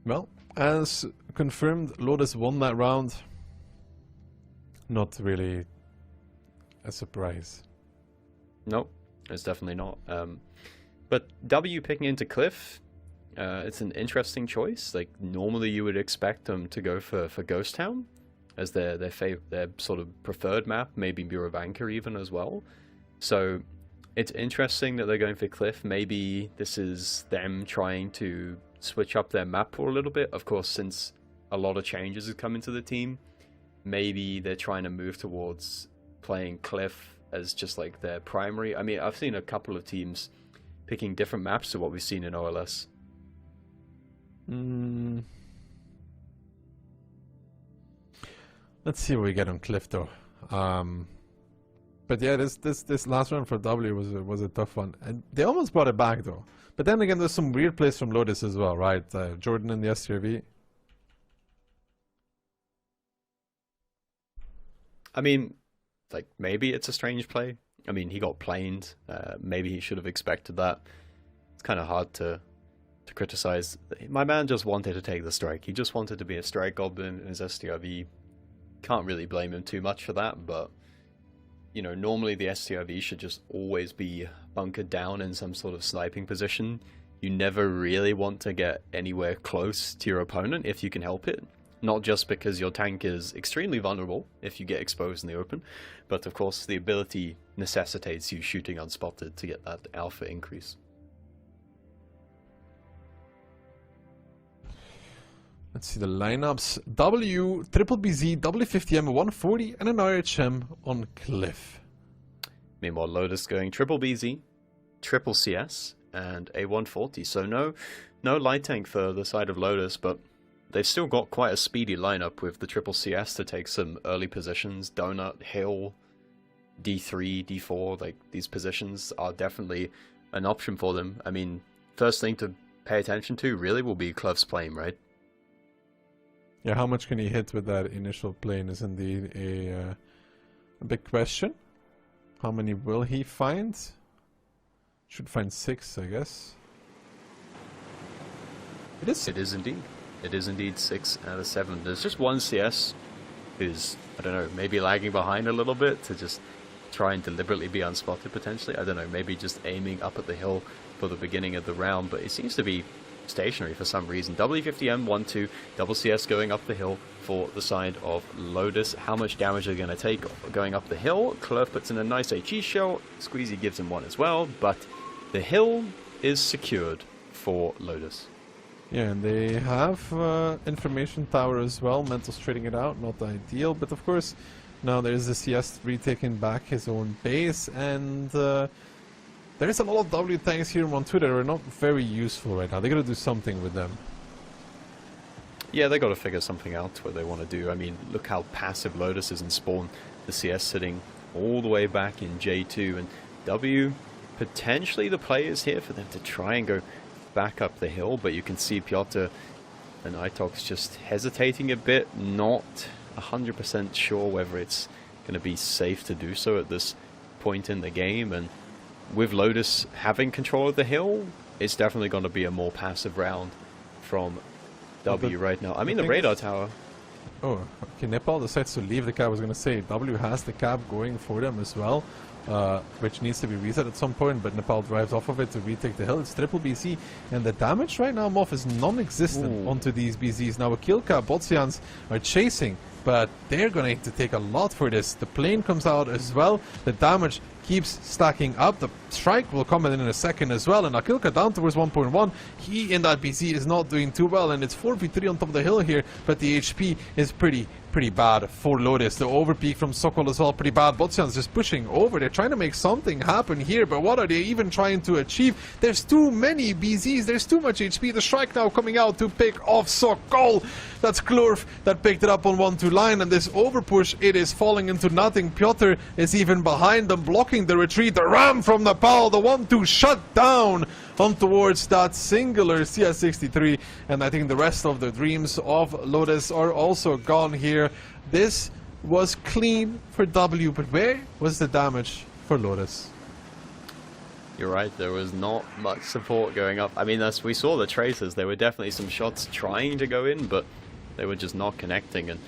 Well, as confirmed, Lotus won that round. Not really a surprise. No, it's definitely not. But W picking into Cliff, it's an interesting choice. Like, normally you would expect them to go for Ghost Town as their sort of preferred map, maybe Murovanka even as well. So it's interesting that they're going for Cliff. Maybe this is them trying to switch up their map pool a little bit. Of course, since a lot of changes have come into the team, maybe they're trying to move towards playing Cliff as just like their primary. I mean, I've seen a couple of teams picking different maps to what we've seen in OLS. Let's see what we get on Cliff though. But yeah, this last round for W was a tough one, and they almost brought it back though. But then again, there's some weird plays from Lotus as well, right? Jordan and the STRV. I mean, like, maybe it's a strange play. I mean, he got planed. Maybe he should have expected that. It's kind of hard to criticize. My man just wanted to take the strike. He just wanted to be a strike goblin in his STRV. Can't really blame him too much for that, but you know, normally the STRV should just always be bunkered down in some sort of sniping position. You never really want to get anywhere close to your opponent if you can help it. Not just because your tank is extremely vulnerable if you get exposed in the open, but of course the ability necessitates you shooting unspotted to get that alpha increase. Let's see the lineups. W, Triple BZ, W50M, 140, and an RHM on Cliff. Meanwhile, Lotus going Triple BZ, Triple CS, and a 140. So no light tank for the side of Lotus, but they've still got quite a speedy lineup with the Triple CS to take some early positions. Donut, Hill, D3, D4, like these positions are definitely an option for them. I mean, first thing to pay attention to really will be Clove's plane, right? Yeah, how much can he hit with that initial plane is indeed a big question. How many will he find? Should find 6, I guess. It is. It is indeed. It is indeed 6 out of 7. There's just one CS who's, I don't know, maybe lagging behind a little bit to just try and deliberately be unspotted potentially. I don't know, maybe just aiming up at the hill for the beginning of the round, but it seems to be stationary for some reason. W50M 1-2, double CS going up the hill for the side of Lotus. How much damage are they going to take going up the hill? Clove puts in a nice HE shell. Squeezy gives him one as well, but the hill is secured for Lotus. Yeah, and they have information tower as well. Mental's trading it out, not ideal, but of course now there's the CS retaking back his own base, and there is a lot of W tanks here on Twitter that are not very useful right now. They gotta do something with them. Yeah, they gotta figure something out what they want to do. I mean, look how passive Lotus is in spawn. The CS sitting all the way back in J2, and W, potentially the play is here for them to try and go back up the hill, but you can see Piotr and Itox just hesitating a bit, not 100% sure whether it's going to be safe to do so at this point in the game. And with Lotus having control of the hill, it's definitely going to be a more passive round from W right now. I mean, the radar tower. Oh, okay, Nepal decides to leave the cab. I was going to say, W has the cab going for them as well, which needs to be reset at some point, but Nepal drives off of it to retake the hill. It's triple BC, and the damage right now, Moff, is non-existent onto these BZs. Now, a kill cab, Botsians are chasing, but they're going to take a lot for this. The plane comes out as well. The damage keeps stacking up. The strike will come in a second as well, and Akilka down towards 1.1. He in that BC is not doing too well, and it's 4v3 on top of the hill here, but the HP is pretty bad for Lotus. The overpeak from Sokol as well, pretty bad. Botsian's just pushing over. They're trying to make something happen here, but what are they even trying to achieve? There's too many BZs, there's too much HP. The strike now coming out to pick off Sokol. That's Klurf that picked it up on 1-2 line, and this overpush, it is falling into nothing. Piotr is even behind them, blocking the retreat. The ram from Nepal, the 1-2 shut down on towards that singular CS63, and I think the rest of the dreams of Lotus are also gone here. This was clean for W, but where was the damage for Lotus? You're right, there was not much support going up. I mean, as we saw the tracers, there were definitely some shots trying to go in, but they were just not connecting. And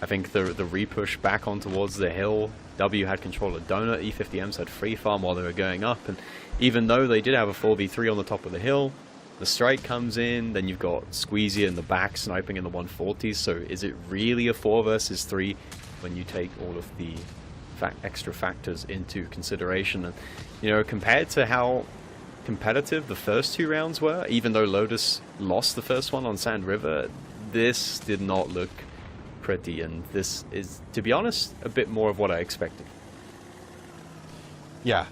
I think the repush back on towards the hill, W had control of Donut, E50Ms had free farm while they were going up, and even though they did have a 4v3 on the top of the hill, the strike comes in, then you've got Squeezy in the back sniping in the 140s, so is it really a 4 versus 3 when you take all of the extra factors into consideration? And, you know, compared to how competitive the first 2 rounds were, even though Lotus lost the first one on Sand River, this did not look pretty, and this is, to be honest, a bit more of what I expected. Yeah,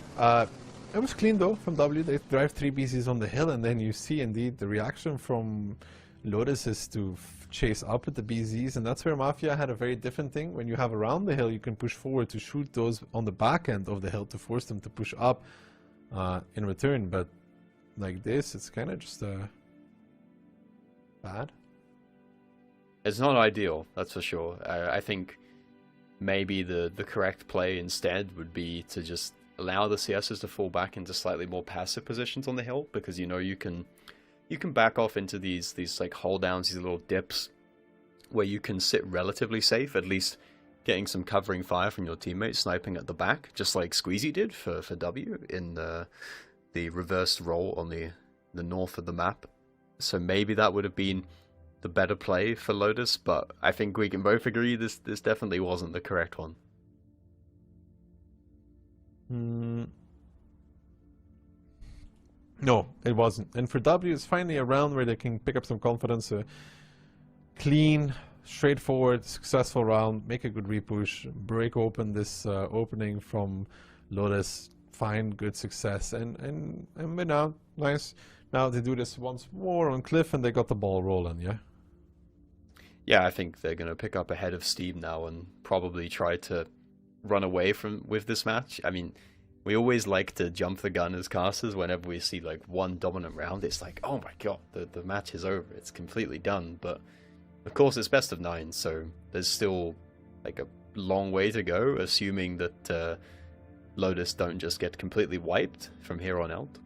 it was clean though from W. They drive 3 BCs on the hill, and then you see indeed the reaction from Lotus is to chase up with the BZs, and that's where Mafia had a very different thing. When you have around the hill, you can push forward to shoot those on the back end of the hill to force them to push up in return, but like this, it's kind of just bad. It's not ideal, that's for sure. I think maybe the correct play instead would be to just allow the CSs to fall back into slightly more passive positions on the hill, because you know you can back off into these like hold downs, these little dips where you can sit relatively safe, at least getting some covering fire from your teammates, sniping at the back, just like Squeezy did for W in the reversed roll on the north of the map. So maybe that would have been the better play for Lotus, but I think we can both agree this definitely wasn't the correct one. No, it wasn't. And for W, it's finally a round where they can pick up some confidence. Clean, straightforward, successful round, make a good repush, break open this opening from Lotus, find good success, and win out. Nice. Now they do this once more on Cliff, and they got the ball rolling, yeah? Yeah, I think they're going to pick up ahead of Steam now and probably try to run away with this match. I mean, we always like to jump the gun as casters whenever we see like one dominant round. It's like, oh my god, the match is over. It's completely done. But of course, it's best of 9, so there's still like a long way to go, assuming that Lotus don't just get completely wiped from here on out.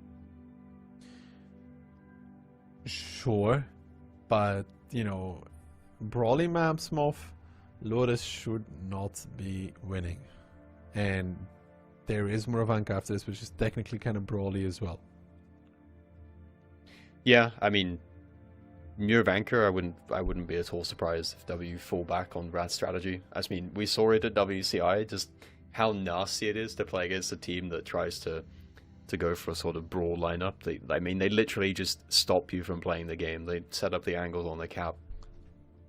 Sure, but you know, brawly maps, Moff, Lotus should not be winning, and there is Murovanka after this, which is technically kind of brawly as well. Yeah, I mean, Murovanka, I wouldn't be at all surprised if W fall back on Rat's strategy. I mean, we saw it at WCI, just how nasty it is to play against a team that tries to go for a sort of brawl lineup. I mean, they literally just stop you from playing the game. They set up the angles on the cap.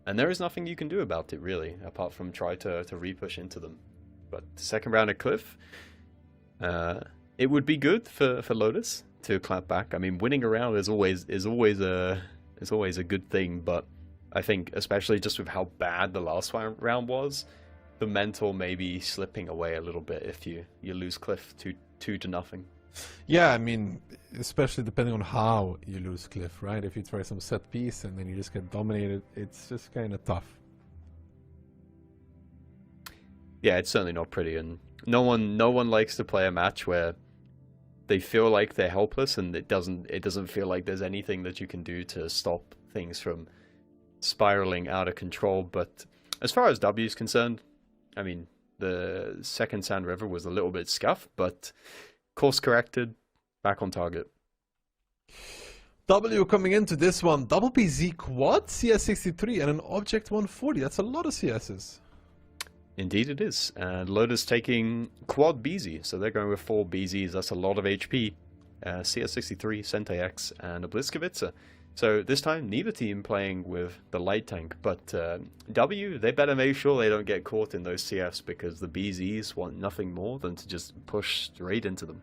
And there is nothing you can do about it, really, apart from try to repush into them. But the second round at Cliff, it would be good for Lotus to clap back. I mean, winning a round is always a good thing, but I think, especially just with how bad the last round was, the mental may be slipping away a little bit if you lose Cliff 2-0. Yeah, I mean, especially depending on how you lose Cliff, right? If you try some set piece and then you just get dominated, it's just kind of tough. Yeah, it's certainly not pretty, and no one likes to play a match where they feel like they're helpless and it doesn't feel like there's anything that you can do to stop things from spiraling out of control. But as far as W is concerned, I mean, the second Sand River was a little bit scuffed, but course corrected, back on target. W coming into this one, double BZ quad, CS63, and an object 140. That's a lot of CSs. Indeed it is. And Lotus taking quad BZ, so they're going with 4 BZs. That's a lot of HP. CS63, Sentei X, and a Blitzkowitzer. So this time, neither team playing with the light tank, but W, they better make sure they don't get caught in those CFs, because the BZs want nothing more than to just push straight into them.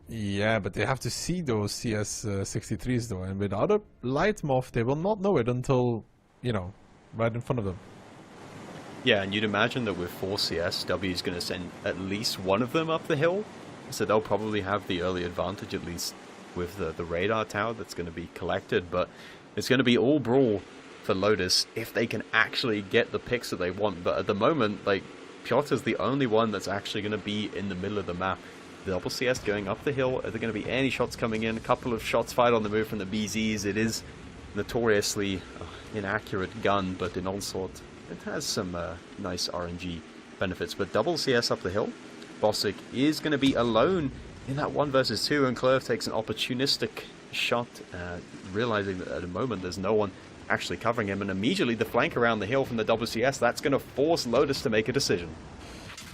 Yeah, but they have to see those CS63s though, and without a light Moff, they will not know it until, you know, right in front of them. Yeah, and you'd imagine that with 4 CS, W is going to send at least one of them up the hill, so they'll probably have the early advantage, at least with the radar tower that's going to be collected. But it's going to be all brawl for Lotus if they can actually get the picks that they want. But at the moment, like, Piotr's the only one that's actually going to be in the middle of the map. The double CS going up the hill. Are there going to be any shots coming in? A couple of shots fired on the move from the BZs. It is notoriously inaccurate gun, but in Onslaught it has some nice RNG benefits. But double CS up the hill. Bosick is going to be alone in that 1 versus 2, and Clerv takes an opportunistic shot, realizing that at the moment there's no one actually covering him, and immediately the flank around the hill from the double CS, that's going to force Lotus to make a decision.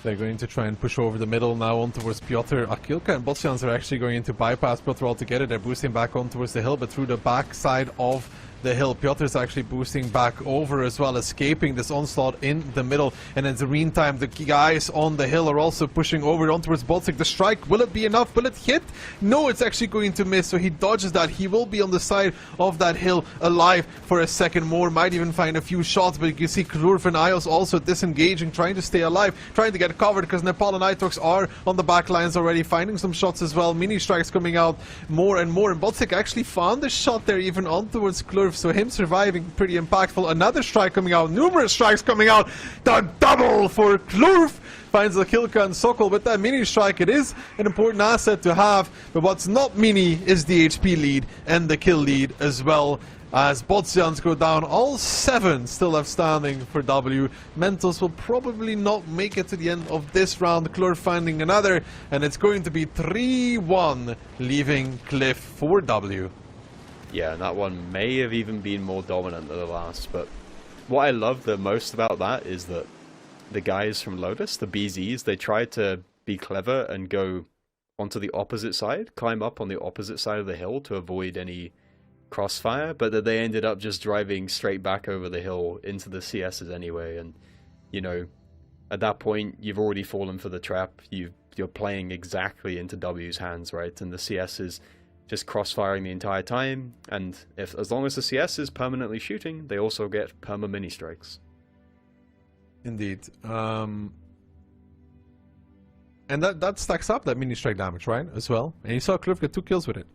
They're going to try and push over the middle now on towards Piotr. Akilka and Botsians are actually going to bypass Piotr altogether. They're boosting back on towards the hill, but through the back side of the hill. Piotr is actually boosting back over as well, escaping this onslaught in the middle. And in the meantime, the guys on the hill are also pushing over on towards Botsic. The strike, will it be enough? Will it hit? No, it's actually going to miss, so he dodges that. He will be on the side of that hill alive for a second more. Might even find a few shots, but you can see Krurf and Ios also disengaging, trying to stay alive, trying to get covered, because Nepal and Itox are on the back lines already, finding some shots as well. Mini strikes coming out more and more, and Botsic actually found a shot there even on towards Krurf. Klurf, so him surviving pretty impactful. Another strike coming out, numerous strikes coming out. The double for Klurf finds the kill on Sokol with that mini strike. It is an important asset to have, but what's not mini is the HP lead and the kill lead as well. As Botsians go down, all 7 still left standing for W. Mentos will probably not make it to the end of this round. Klurf finding another, and it's going to be 3-1, leaving Cliff for W. Yeah, and that one may have even been more dominant than the last, but what I love the most about that is that the guys from Lotus, the BZs, they tried to be clever and go onto the opposite side, climb up on the opposite side of the hill to avoid any crossfire, but that they ended up just driving straight back over the hill into the CSs anyway. And you know, at that point you've already fallen for the trap. You're playing exactly into W's hands, right? And the CS is just crossfiring the entire time, and as long as the CS is permanently shooting, they also get perma mini strikes. Indeed. And that stacks up, that mini strike damage, right, as well. And you saw Klurf get 2 kills with it.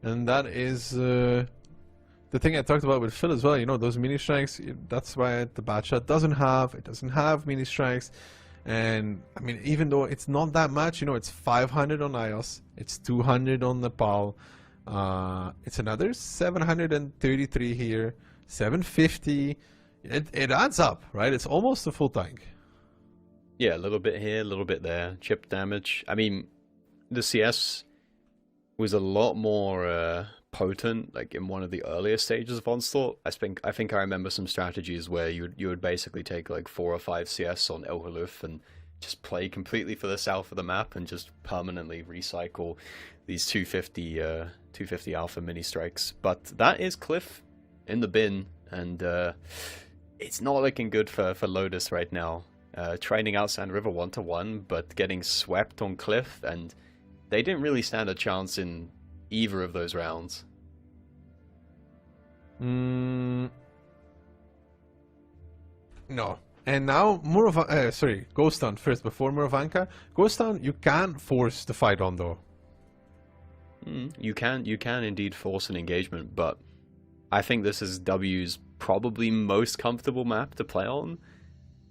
And that is the thing I talked about with Phil as well. You know, those mini strikes, that's why the bad shot doesn't have mini strikes. And I mean, even though it's not that much, you know, it's 500 on iOS, it's 200 on Nepal, it's another 733 here, 750. It adds up, right? It's almost a full tank. Yeah, a little bit here, a little bit there. Chip damage. I mean, the CS was a lot more potent, like in one of the earlier stages of Onslaught. I think I remember some strategies where you would basically take like 4 or 5 CS on El Haluf and just play completely for the south of the map and just permanently recycle these 250 alpha mini strikes. But that is Cliff in the bin, and it's not looking good for Lotus right now. Training out Sand River 1-1, but getting swept on Cliff, and they didn't really stand a chance in either of those rounds. No. And now Ghost Town first before Murovanka. Ghost Town, you can force the fight on though. You can indeed force an engagement, but I think this is W's probably most comfortable map to play on.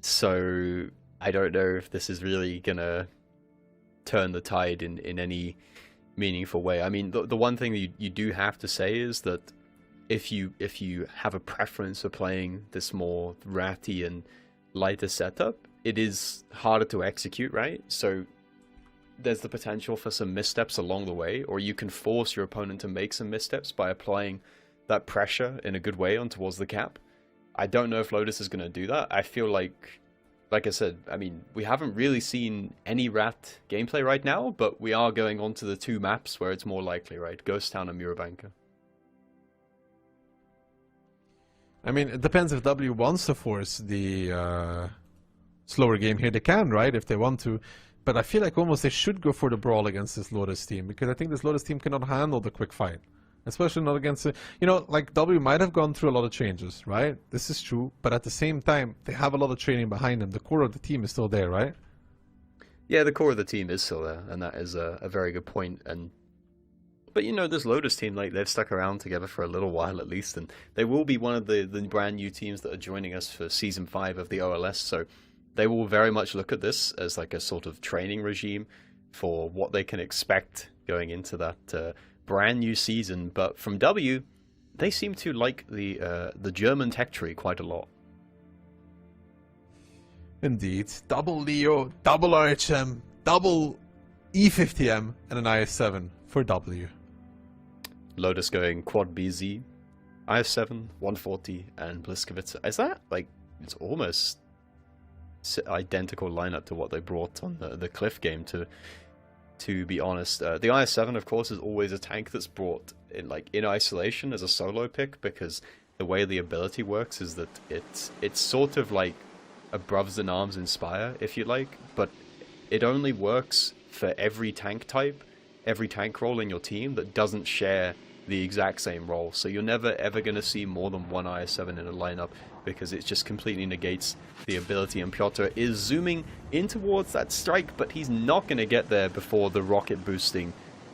So I don't know if this is really gonna turn the tide in any meaningful way. I mean, the one thing that you do have to say is that if you have a preference for playing this more ratty and lighter setup, it is harder to execute, right? So there's the potential for some missteps along the way, or you can force your opponent to make some missteps by applying that pressure in a good way on towards the cap. I don't know if Lotus is going to do that. I feel like I said, I mean, we haven't really seen any rat gameplay right now, but we are going on to the 2 maps where it's more likely, right? Ghost Town and Murovanka. I mean, it depends if W wants to force the slower game here. They can, right, if they want to. But I feel like almost they should go for the brawl against this Lotus team, because I think this Lotus team cannot handle the quick fight. Especially not against, you know, like W might have gone through a lot of changes, right? This is true, but at the same time, they have a lot of training behind them. The core of the team is still there, right? Yeah, the core of the team is still there, and that is a very good point. But you know, this Lotus team, like, they've stuck around together for a little while at least, and they will be one of the brand new teams that are joining us for Season 5 of the OLS, so they will very much look at this as like a sort of training regime for what they can expect going into that brand new season. But from W, they seem to like the German tech tree quite a lot. Indeed. Double Leo, double RHM, double E50M, and an IS-7 for W. Lotus going quad BZ, IS-7, 140, and Bliskovitz. Is that, like, it's almost identical lineup to what they brought on the Cliff game, to be honest. The IS-7, of course, is always a tank that's brought in isolation as a solo pick, because the way the ability works is that it's sort of like a Brothers in Arms Inspire, if you like, but it only works for every tank type, every tank role in your team that doesn't share the exact same role. So you're never ever going to see more than one IS-7 in a lineup, because it just completely negates the ability. And Piotr is zooming in towards that strike, but he's not going to get there before the rocket boosting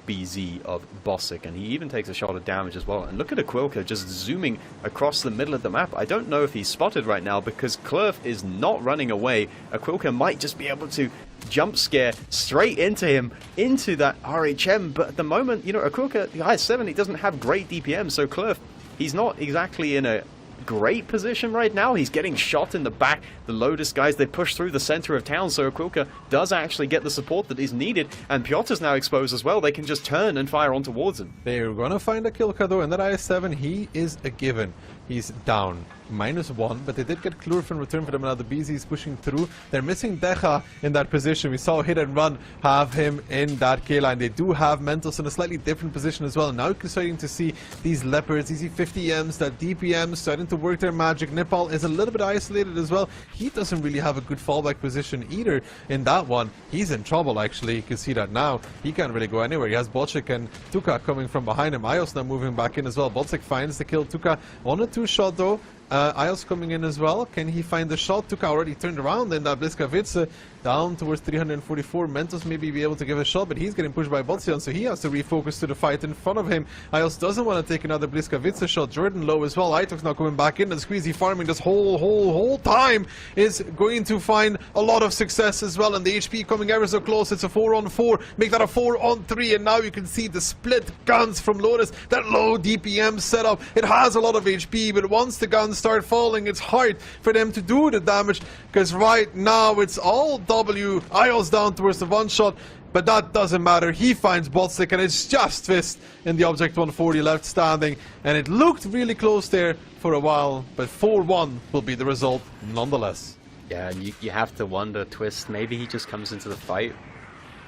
BZ of Bossic, and he even takes a shot of damage as well. And look at Aquilka just zooming across the middle of the map. I don't know if he's spotted right now because Klurf is not running away. Aquilka might just be able to jump scare straight into him, into that RHM, but at the moment, you know, Aquilka, the IS-7, he doesn't have great DPM, so Klurf, he's not exactly in a great position right now. He's getting shot in the back. The Lotus guys, they push through the center of town, so Aquilka does actually get the support that is needed, and Piotr's now exposed as well. They can just turn and fire on towards him. They're gonna find Aquilka though, and that IS-7, he is a given. He's down. -1, but they did get Klurf in return for them. Now the BZ's pushing through. They're missing Deja in that position. We saw Hit and Run have him in that K-line. They do have Mentos in a slightly different position as well. Now you're starting to see these Leopards, these 50Ms, that DPM starting to work their magic. Nepal is a little bit isolated as well. He doesn't really have a good fallback position either in that one. He's in trouble actually. You can see that now. He can't really go anywhere. He has Bocek and Tuka coming from behind him. Ios now moving back in as well. Bocek finds the kill. Tuka on a 2-shot though. Ios coming in as well. Can he find the shot? Tuka already turned around in that Bliskavice down towards 344. Mentos maybe be able to give a shot, but he's getting pushed by Botzian, so he has to refocus to the fight in front of him. Ios doesn't want to take another Bliskavice shot. Jordan low as well. Itok's now coming back in and Squeezy farming this whole time is going to find a lot of success as well, and the HP coming ever so close. It's a 4-on-4. Make that a 4-on-3, and now you can see the split guns from Lotus. That low DPM setup. It has a lot of HP, but once the guns start falling, it's hard for them to do the damage, because right now it's all W. Ios down towards the 1-shot, but that doesn't matter. He finds Botsic, and it's just Fist in the Object 140 left standing, and it looked really close there for a while, but 4-1 will be the result nonetheless. Yeah, and you have to wonder, Twist, maybe he just comes into the fight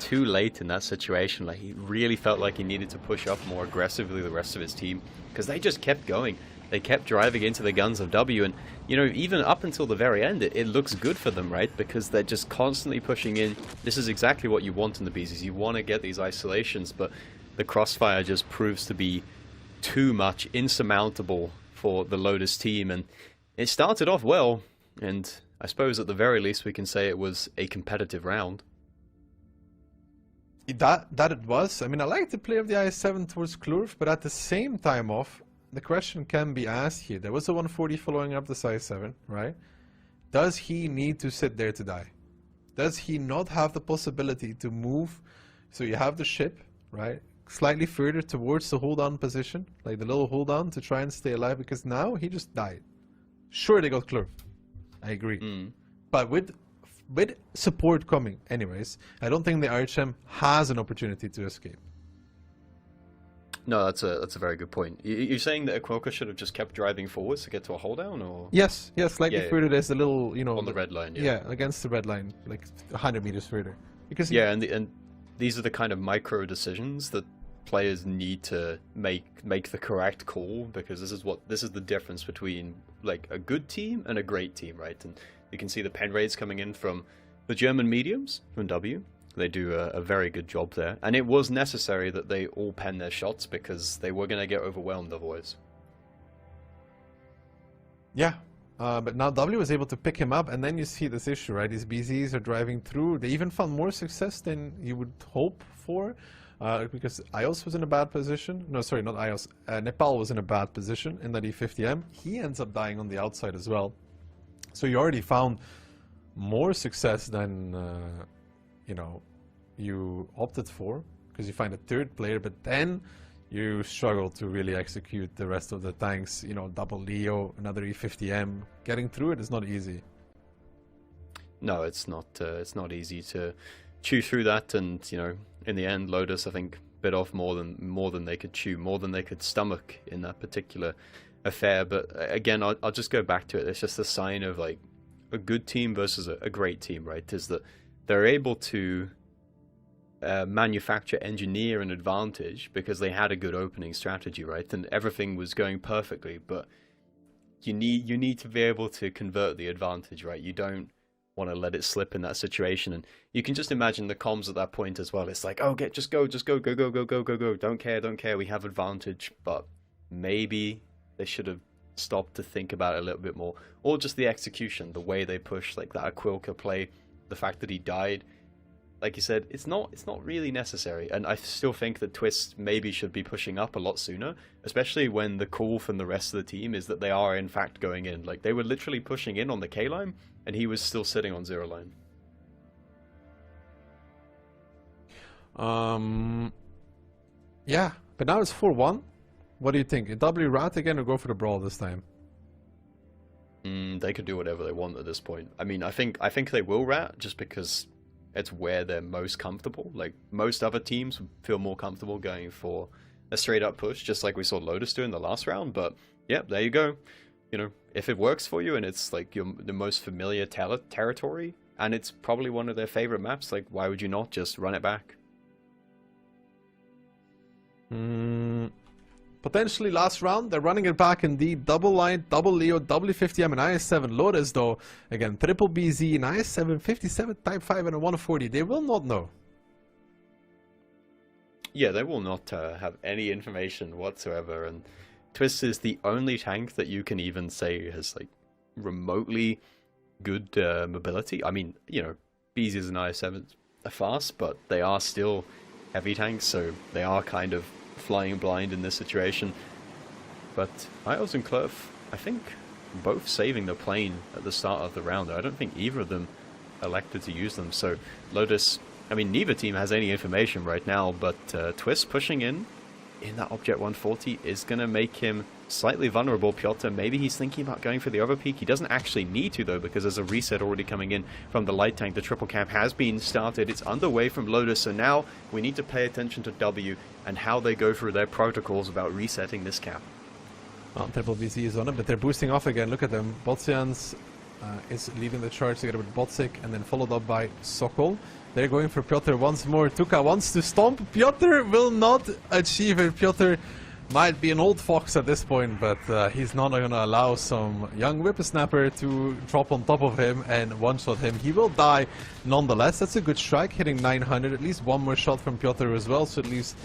too late in that situation. Like, he really felt like he needed to push up more aggressively the rest of his team, because they just kept going. They kept driving into the guns of W, and, you know, even up until the very end, it looks good for them, right? Because they're just constantly pushing in. This is exactly what you want in the BZs. You want to get these isolations, but the crossfire just proves to be too much, insurmountable for the Lotus team. And it started off well, and I suppose at the very least we can say it was a competitive round. That it was. I mean, I like the play of the IS-7 towards Klurf, but at the same time off, the question can be asked here. There was a 140 following up the IS-7, right? Does he need to sit there to die? Does he not have the possibility to move? So you have the ship, right? Slightly further towards the hold on position, like the little hold on to try and stay alive, because now he just died. Sure, they got Klurf. I agree. But with support coming anyways, I don't think the RHM has an opportunity to escape. No, that's a very good point. You're saying that Aquilka should have just kept driving forwards to get to a hold down, or? Yes, slightly further. There's a little, you know, on the red line. Yeah, against the red line, like 100 meters further. Because and these are the kind of micro decisions that players need to make the correct call, because this is the difference between like a good team and a great team, right? And you can see the pen raids coming in from the German mediums from W. They do a very good job there, and it was necessary that they all pen their shots because they were going to get overwhelmed otherwise. Yeah, but now W was able to pick him up, and then you see this issue, right? These BZs are driving through. They even found more success than you would hope for, because Ios was in a bad position. No, sorry, not Ios. Nepal was in a bad position in that E50M. He ends up dying on the outside as well. So you already found more success than you know, you opted for, because you find a third player, but then you struggle to really execute the rest of the tanks. You know, double Leo, another E50M. Getting through it is not easy. No, it's not easy to chew through that, and you know, in the end, Lotus, I think, bit off more than they could chew, more than they could stomach in that particular affair. But again, I'll just go back to it. It's just a sign of like a good team versus a great team, right? Is that they're able to engineer an advantage because they had a good opening strategy, right? And everything was going perfectly, but you need to be able to convert the advantage, right? You don't want to let it slip in that situation. And you can just imagine the comms at that point as well. It's like, oh, just go, go. Don't care. We have advantage. But maybe they should have stopped to think about it a little bit more. Or just the execution, the way they push, like that Aquilka play, the fact that he died. like you said, it's not really necessary. And I still think that Twist maybe should be pushing up a lot sooner, especially when the call from the rest of the team is that they are in fact going in. Like, they were literally pushing in on the K line, and he was still sitting on 0 line. Yeah, but now it's 4-1. What do you think? A W rat again or go for the brawl this time? They could do whatever they want at this point. I mean, I think they will rat just because it's where they're most comfortable. Like, most other teams feel more comfortable going for a straight up push, just like we saw Lotus do in the last round. But yeah, there you go. You know, if it works for you and it's like the most familiar territory and it's probably one of their favorite maps, like, why would you not just run it back? Potentially last round, they're running it back indeed. Double line, double Leo, W50M and IS7. Lotus though, again, triple BZ, and IS7, 57, Type 5 and a 140. They will not know. Yeah, they will not have any information whatsoever, and Twist is the only tank that you can even say has like remotely good mobility. I mean, you know, BZs and IS7 are fast, but they are still heavy tanks, so they are kind of flying blind in this situation. But Isles and Clerf, I think, both saving the plane at the start of the round. I don't think either of them elected to use them. So Lotus, I mean, neither team has any information right now, but Twist pushing in that Object 140 is going to make him slightly vulnerable. Piotr, maybe he's thinking about going for the overpeak. He doesn't actually need to, though, because there's a reset already coming in from the light tank. The triple camp has been started. It's underway from Lotus, so now we need to pay attention to W and how they go through their protocols about resetting this cap. Well, triple VC is on it, but they're boosting off again. Look at them. Botsians is leading the charge together with Botsik, and then followed up by Sokol. They're going for Piotr once more. Tuka wants to stomp. Piotr will not achieve it. Piotr might be an old fox at this point, but he's not going to allow some young whippersnapper to drop on top of him and one-shot him. He will die nonetheless. That's a good strike, hitting 900. At least one more shot from Piotr as well, so at least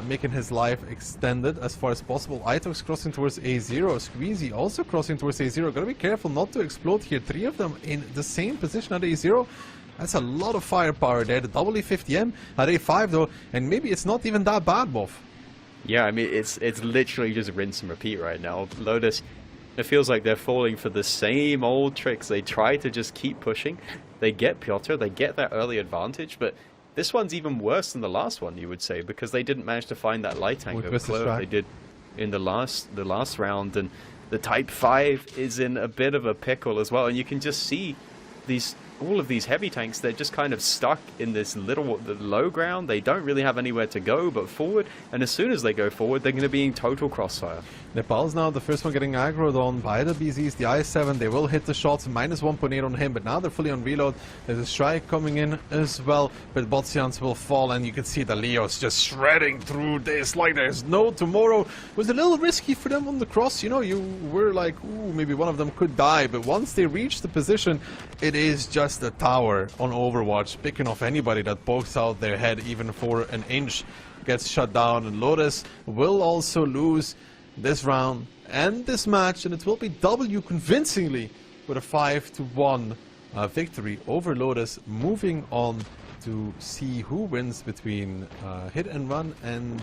making his life extended as far as possible. Itox crossing towards A0. Squeezy also crossing towards A0. Gotta be careful not to explode here. 3 of them in the same position at A0. That's a lot of firepower there. The E50M at A5 though, and maybe it's not even that bad, Boff. Yeah, I mean, it's literally just rinse and repeat right now. Lotus, it feels like they're falling for the same old tricks. They try to just keep pushing. They get Piotr, they get that early advantage, but this one's even worse than the last one, you would say, because they didn't manage to find that light tank overflow they did in the last round, and the Type 5 is in a bit of a pickle as well, and you can just see all of these heavy tanks, they're just kind of stuck in this the low ground. They don't really have anywhere to go but forward, and as soon as they go forward, they're going to be in total crossfire. Nepal's now the first one getting aggroed on by the BZs, the IS7. They will hit the shots, minus 1.8 on him, but now they're fully on reload. There's a strike coming in as well, but Botsians will fall, and you can see the Leos just shredding through this like there's no tomorrow. It was a little risky for them on the cross, you know, you were like, ooh, maybe one of them could die, but once they reach the position, it is just the tower on Overwatch, picking off anybody that pokes out their head even for an inch gets shut down, and Lotus will also lose this round and this match, and it will be W convincingly with a 5-1 victory over Lotus, moving on to see who wins between Hit and Run and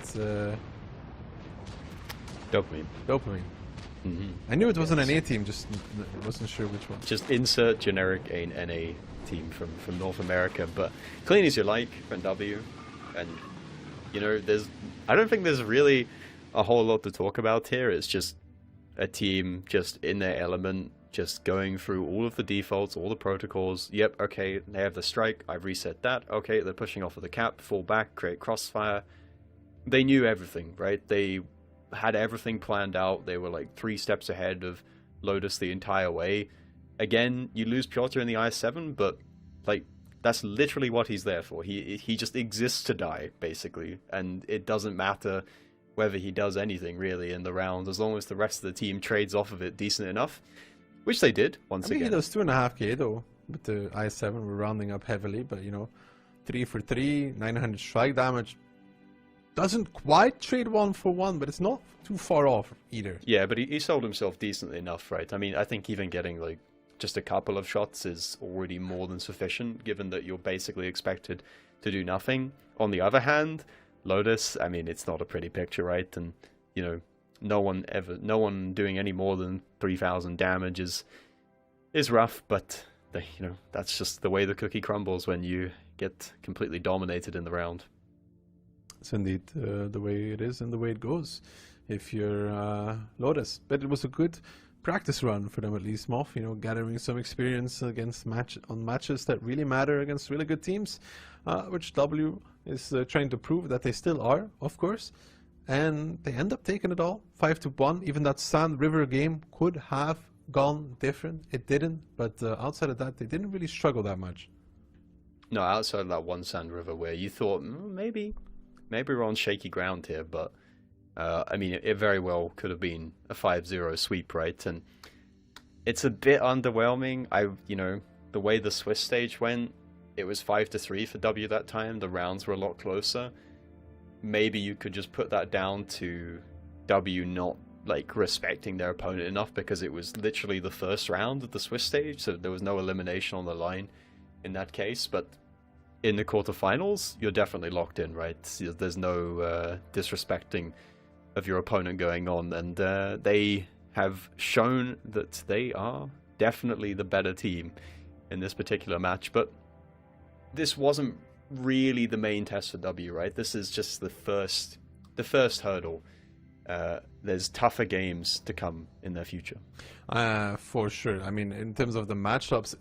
Dopamine. I knew it wasn't an A team, just wasn't sure which one. Just insert generic NA team from North America, but clean as you like from W, and you know, I don't think there's really a whole lot to talk about here. It's just a team just in their element, just going through all of the defaults, all the protocols. Yep, okay, they have the strike, I've reset that. Okay, they're pushing off of the cap, fall back, create crossfire. They knew everything, right? They had everything planned out. They were like 3 steps ahead of Lotus the entire way. Again, you lose Piotr in the IS7, but like, that's literally what he's there for. He just exists to die, basically, and it doesn't matter whether he does anything really in the round, as long as the rest of the team trades off of it decent enough, which they did once again. He does 2.5k though, but the IS7 were rounding up heavily, but you know, 3 for 3, 900 strike damage. Doesn't quite trade 1 for 1, but it's not too far off either. Yeah, but he sold himself decently enough, right? I mean, I think even getting like just a couple of shots is already more than sufficient, given that you're basically expected to do nothing. On the other hand, Lotus, I mean, it's not a pretty picture, right? And, you know, no one doing any more than 3,000 damage is rough, but, you know, that's just the way the cookie crumbles when you get completely dominated in the round. It's indeed the way it is and the way it goes if you're Lotus. But it was a good practice run for them, at least, Moff, you know, gathering some experience against matches that really matter against really good teams, which W is trying to prove that they still are, of course. And they end up taking it all, 5-1. Even that Sand River game could have gone different. It didn't, but outside of that, they didn't really struggle that much. No, outside of that one Sand River where you thought, maybe we're on shaky ground here, but I mean, it very well could have been a 5-0 sweep, right? And it's a bit underwhelming. You know, the way the Swiss stage went, it was 5-3 for W that time. The rounds were a lot closer. Maybe you could just put that down to W not like respecting their opponent enough, because it was literally the first round of the Swiss stage, so there was no elimination on the line in that case. But in the quarterfinals, you're definitely locked in, right? There's no disrespecting of your opponent going on, and they have shown that they are definitely the better team in this particular match. But this wasn't really the main test for W, right? This is just the first hurdle. There's tougher games to come in their future. For sure. I mean, in terms of the matchups,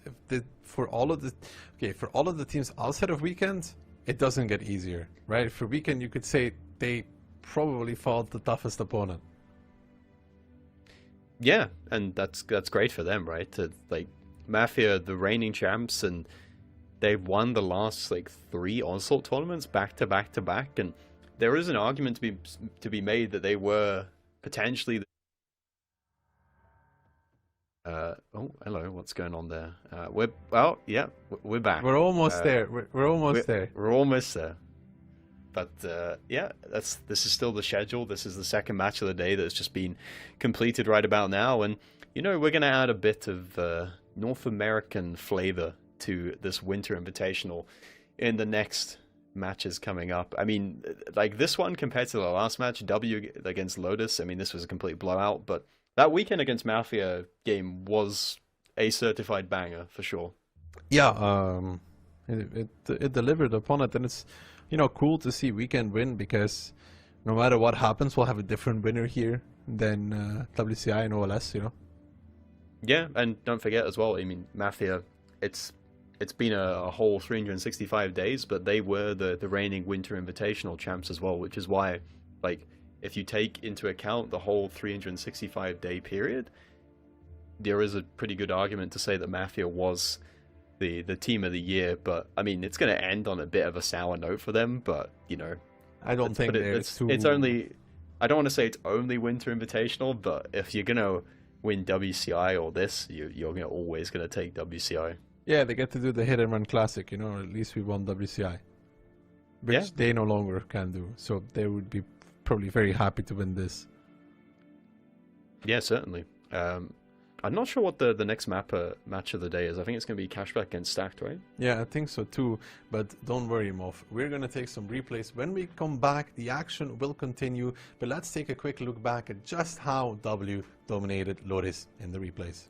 for all of the teams outside of Weekend, it doesn't get easier, right? For Weekend, you could say they probably fought the toughest opponent. Yeah, and that's great for them, right? Like Mafia, the reigning champs, and they've won the last like 3 Onslaught tournaments back to back to back, and there is an argument to be made that they were potentially. Oh, hello. What's going on there? We're back. We're almost there. We're almost there. We're almost there. But yeah, this is still the schedule. This is the second match of the day that's just been completed right about now, and you know, we're going to add a bit of North American flavor to this Winter Invitational in the next matches coming up. I mean, like this one compared to the last match, W against Lotus, I mean, this was a complete blowout, but that Weekend against Mafia game was a certified banger for sure. Yeah, it delivered upon it, and it's, you know, cool to see Weekend win, because no matter what happens, we'll have a different winner here than WCI and OLS, you know. Yeah, and don't forget as well, I mean, Mafia, it's been a whole 365 days, but they were the reigning Winter Invitational champs as well, which is why, like, if you take into account the whole 365-day period, there is a pretty good argument to say that Mafia was the team of the year. But, I mean, it's going to end on a bit of a sour note for them, but, you know. I don't think it's only... I don't want to say it's only Winter Invitational, but if you're going to win WCI or this, you're always going to take WCI. Yeah, they get to do the hit and run classic, you know, or at least we won WCI, which they no longer can do. So they would be probably very happy to win this. Yeah, certainly. I'm not sure what the next match of the day is. I think it's going to be Cashback against Stacked, right? Yeah, I think so too. But don't worry, Moff. We're going to take some replays. When we come back, the action will continue. But let's take a quick look back at just how W dominated Lotus in the replays.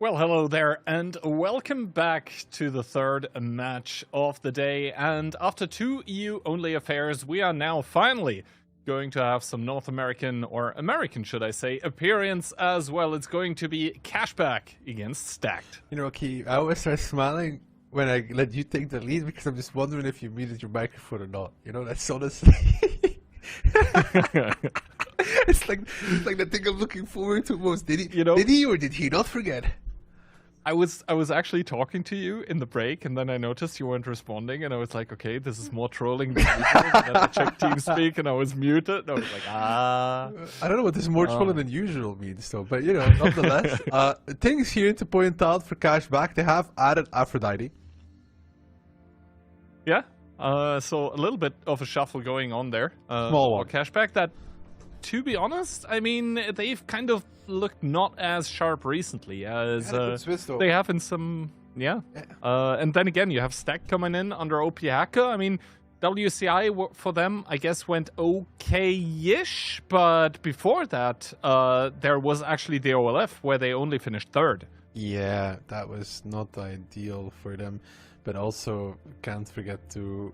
Well, hello there, and welcome back to the third match of the day. And after 2 EU-only affairs, we are now finally going to have some North American, or American, should I say, appearance as well. It's going to be Cashback against Stacked. You know, Key, I always start smiling when I let you take the lead because I'm just wondering if you muted your microphone or not. You know, that's honestly... it's like the thing I'm looking forward to most. Did he or did he not forget? I was actually talking to you in the break, and then I noticed you weren't responding, and I was like, okay, this is more trolling than usual. And then I checked TeamSpeak, and I was muted, and I was like, I don't know what this more trolling than usual means, though. But, you know, nonetheless, things here to point out for Cashback, they have added Aphrodite. Yeah, so a little bit of a shuffle going on there. Small one. For Cashback that, to be honest, I mean, they've kind of looked not as sharp recently as they have in some... Yeah. And then again, you have Stack coming in under OP Hacker. I mean, WCI for them, I guess, went okay-ish, but before that, there was actually the OLF, where they only finished third. Yeah, that was not ideal for them, but also can't forget to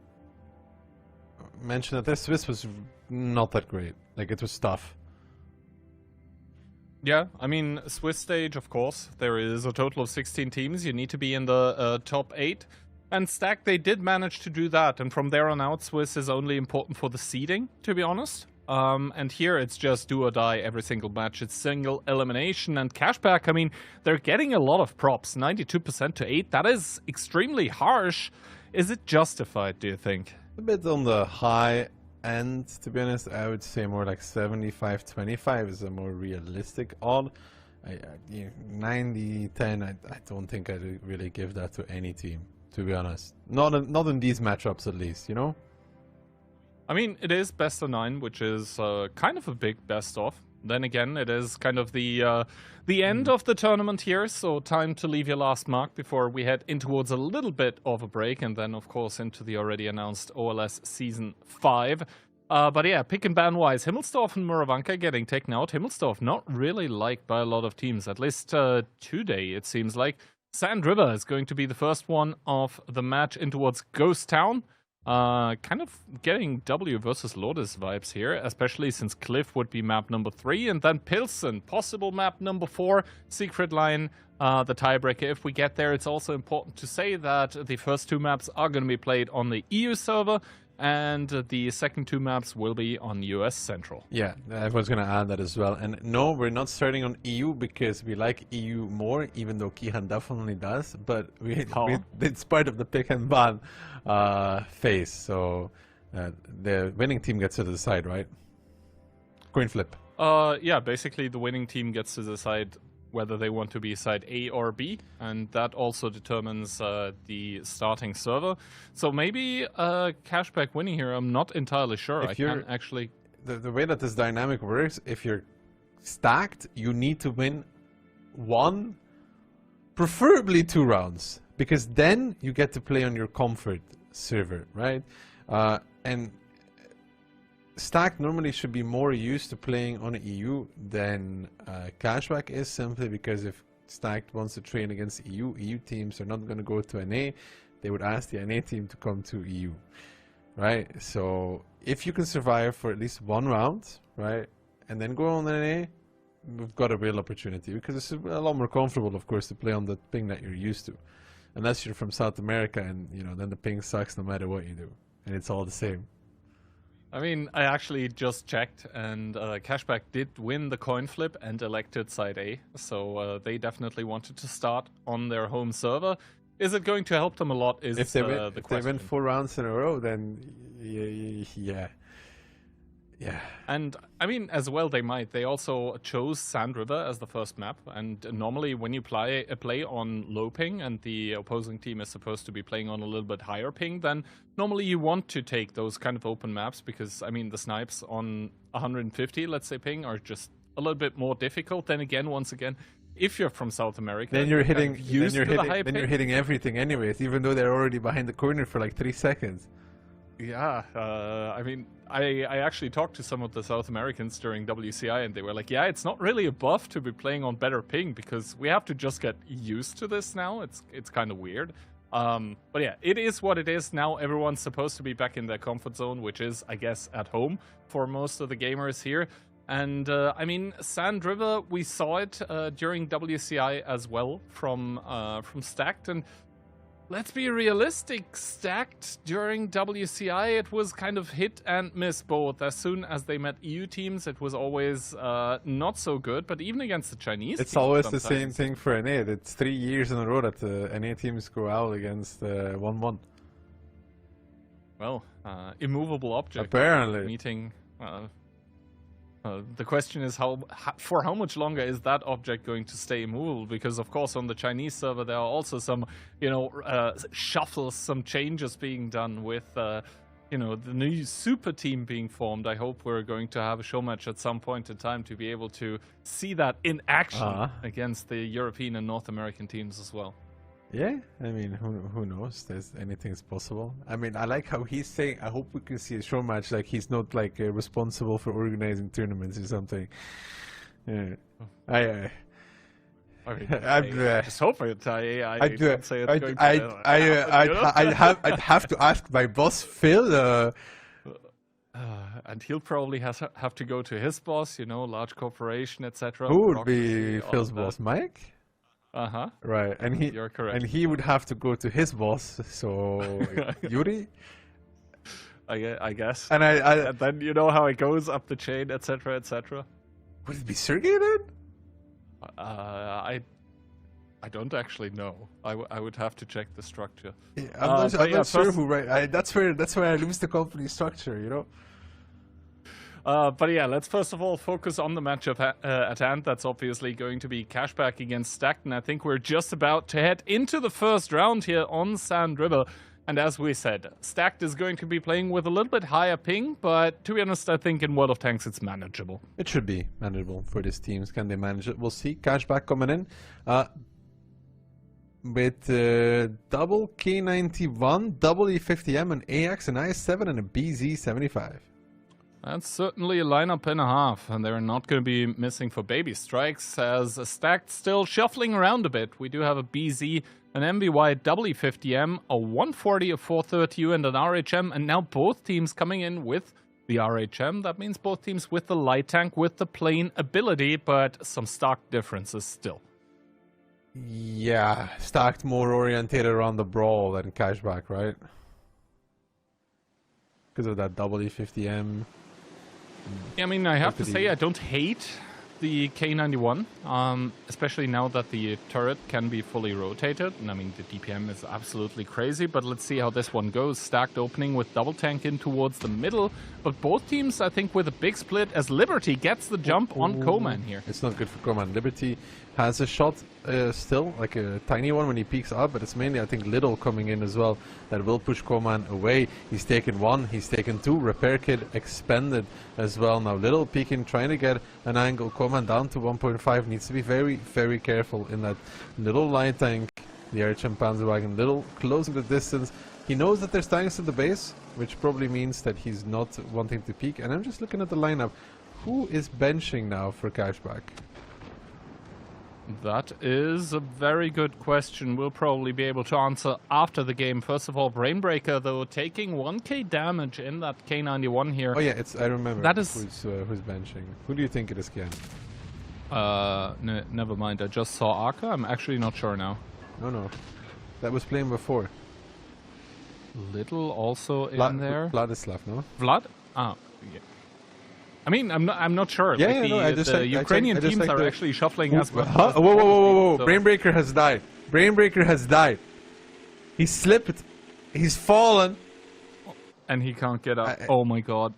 mention that their Swiss was not that great. Like, it was tough. Yeah, I mean, Swiss stage, of course. There is a total of 16 teams. You need to be in the top 8. And Stack, they did manage to do that. And from there on out, Swiss is only important for the seeding, to be honest. And here it's just do or die every single match. It's single elimination. And Cashback, I mean, they're getting a lot of props. 92% to 8. That is extremely harsh. Is it justified, do you think? A bit on the high end, to be honest. I would say more like 75-25 is a more realistic odd. 90-10, I don't think I'd really give that to any team, to be honest. Not in these matchups, at least, you know? I mean, it is best of 9, which is kind of a big best of. Then again, it is kind of the end of the tournament here, so time to leave your last mark before we head in towards a little bit of a break, and then, of course, into the already announced OLS Season 5. But yeah, pick and ban-wise, Himmelsdorf and Murovanka getting taken out. Himmelsdorf not really liked by a lot of teams, at least today, it seems like. Sand River is going to be the first one of the match in towards Ghost Town. Kind of getting W versus Lotus vibes here, especially since Cliff would be map number 3, and then Pilson, possible map number 4, Secret Line, the tiebreaker if we get there. It's also important to say that the first 2 maps are going to be played on the EU server, and the second 2 maps will be on US Central. Yeah, I was going to add that as well. And no, we're not starting on EU because we like EU more, even though Kihan definitely does, but it's part of the pick and ban phase, so the winning team gets to decide, right? Coin flip. Yeah, basically the winning team gets to decide whether they want to be side A or B, and that also determines the starting server. So maybe Cashback winning here, I'm not entirely sure. I can't actually... The way that this dynamic works, if you're stacked, you need to win 1, preferably 2 rounds, because then you get to play on your comfort server, right? And Stacked normally should be more used to playing on EU than Cashback is, simply because if Stacked wants to train against EU teams are not going to go to NA. They would ask the NA team to come to EU, right? So if you can survive for at least 1 round, right, and then go on NA, we've got a real opportunity, because it's a lot more comfortable, of course, to play on the ping that you're used to. Unless you're from South America, and you know, then the ping sucks no matter what you do, and it's all the same. I mean, I actually just checked, and Cashback did win the coin flip and elected side A, so they definitely wanted to start on their home server. Is it going to help them a lot? Is if they win 4 rounds in a row, then yeah. And I mean, as well, they might. They also chose Sand River as the first map, and normally when you play on low ping and the opposing team is supposed to be playing on a little bit higher ping, then normally you want to take those kind of open maps, because I mean the snipes on 150, let's say, ping are just a little bit more difficult. Then again, once again, if you're from South America, then you're hitting everything anyways, even though they're already behind the corner for like 3 seconds. Yeah, I mean, I actually talked to some of the South Americans during WCI, and they were like, yeah, it's not really a buff to be playing on better ping, because we have to just get used to this now. It's kind of weird. But yeah, it is what it is. Now everyone's supposed to be back in their comfort zone, which is, I guess, at home for most of the gamers here. And, I mean, Sand River, we saw it during WCI as well from Stacked, and let's be realistic, Stacked during WCI, it was kind of hit and miss both. As soon as they met EU teams, it was always not so good, but even against the Chinese it's teams always sometimes. the same thing for NA. It's 3 years in a row that the NA teams go out against 1-1. Well, immovable object. Apparently. Meeting... the question is for how much longer is that object going to stay immovable? Because of course on the Chinese server there are also some, shuffles, some changes being done with, the new super team being formed. I hope we're going to have a show match at some point in time to be able to see that in action against the European and North American teams as well. Yeah, I mean, who knows? Anything's possible. I mean, I like how he's saying, I hope we can see a show match, like he's not like responsible for organizing tournaments or something. Yeah. I just hope it. I'd say it's going to. I'd have to ask my boss Phil. And he'll probably have to go to his boss, large corporation, etc. Who would be Phil's boss? Mike? Right, and you're correct. And he would have to go to his boss, so Yuri. I guess. And and then you know how it goes up the chain, etc., etc. Would it be Sergey then? I don't actually know. I would have to check the structure. Yeah, I'm not sure who. Right, that's where I lose the company structure. But yeah, let's first of all focus on the matchup at hand. That's obviously going to be Cashback against Stacked, and I think we're just about to head into the first round here on Sand River. And as we said, Stacked is going to be playing with a little bit higher ping, but to be honest, I think in World of Tanks it's manageable. It should be manageable for these teams. Can they manage it? We'll see. Cashback coming in with double K91, double E50M, an AX, an IS7, and a BZ75. That's certainly a lineup and a half, and they're not going to be missing for baby strikes, as Stacked still shuffling around a bit. We do have a BZ, an MBY E50M, a 140, a 430U, and an RHM, and now both teams coming in with the RHM. That means both teams with the light tank, with the plane ability, but some stock differences still. Yeah, Stacked more orientated around the brawl than Cashback, right? Because of that double E50M. Yeah, I mean, I have to say I don't hate the K91, especially now that the turret can be fully rotated. And I mean, the DPM is absolutely crazy, but let's see how this one goes. Stacked opening with double tank in towards the middle, but both teams, I think, with a big split as Liberty gets the jump on Coman here. It's not good for Coman. Liberty has a shot still, like a tiny one when he peeks up, but it's mainly, I think, Little coming in as well that will push Coman away. He's taken one, he's taken two, repair kit expended as well. Now Little peeking, trying to get an angle. Coman down to 1.5, needs to be very, very careful in that Little light tank. The RHM Panzerwagen, Little closing the distance. He knows that there's tanks at the base, which probably means that he's not wanting to peek. And I'm just looking at the lineup. Who is benching now for Cashback? That is a very good question. We'll probably be able to answer after the game. First of all, Brainbreaker, though, taking 1k damage in that K91 here. Oh yeah, I remember that is who's benching. Who do you think it is, Kian? Never mind. I just saw Arca. I'm actually not sure now. No. That was playing before. Little also in there. Vladislav, no? Vlad? Ah, yeah. I mean, I'm not sure. Yeah, like the Ukrainian teams are actually shuffling as well. Huh? Whoa. So Brainbreaker has died. Brainbreaker has died. He slipped. He's fallen. And he can't get up. Oh my god.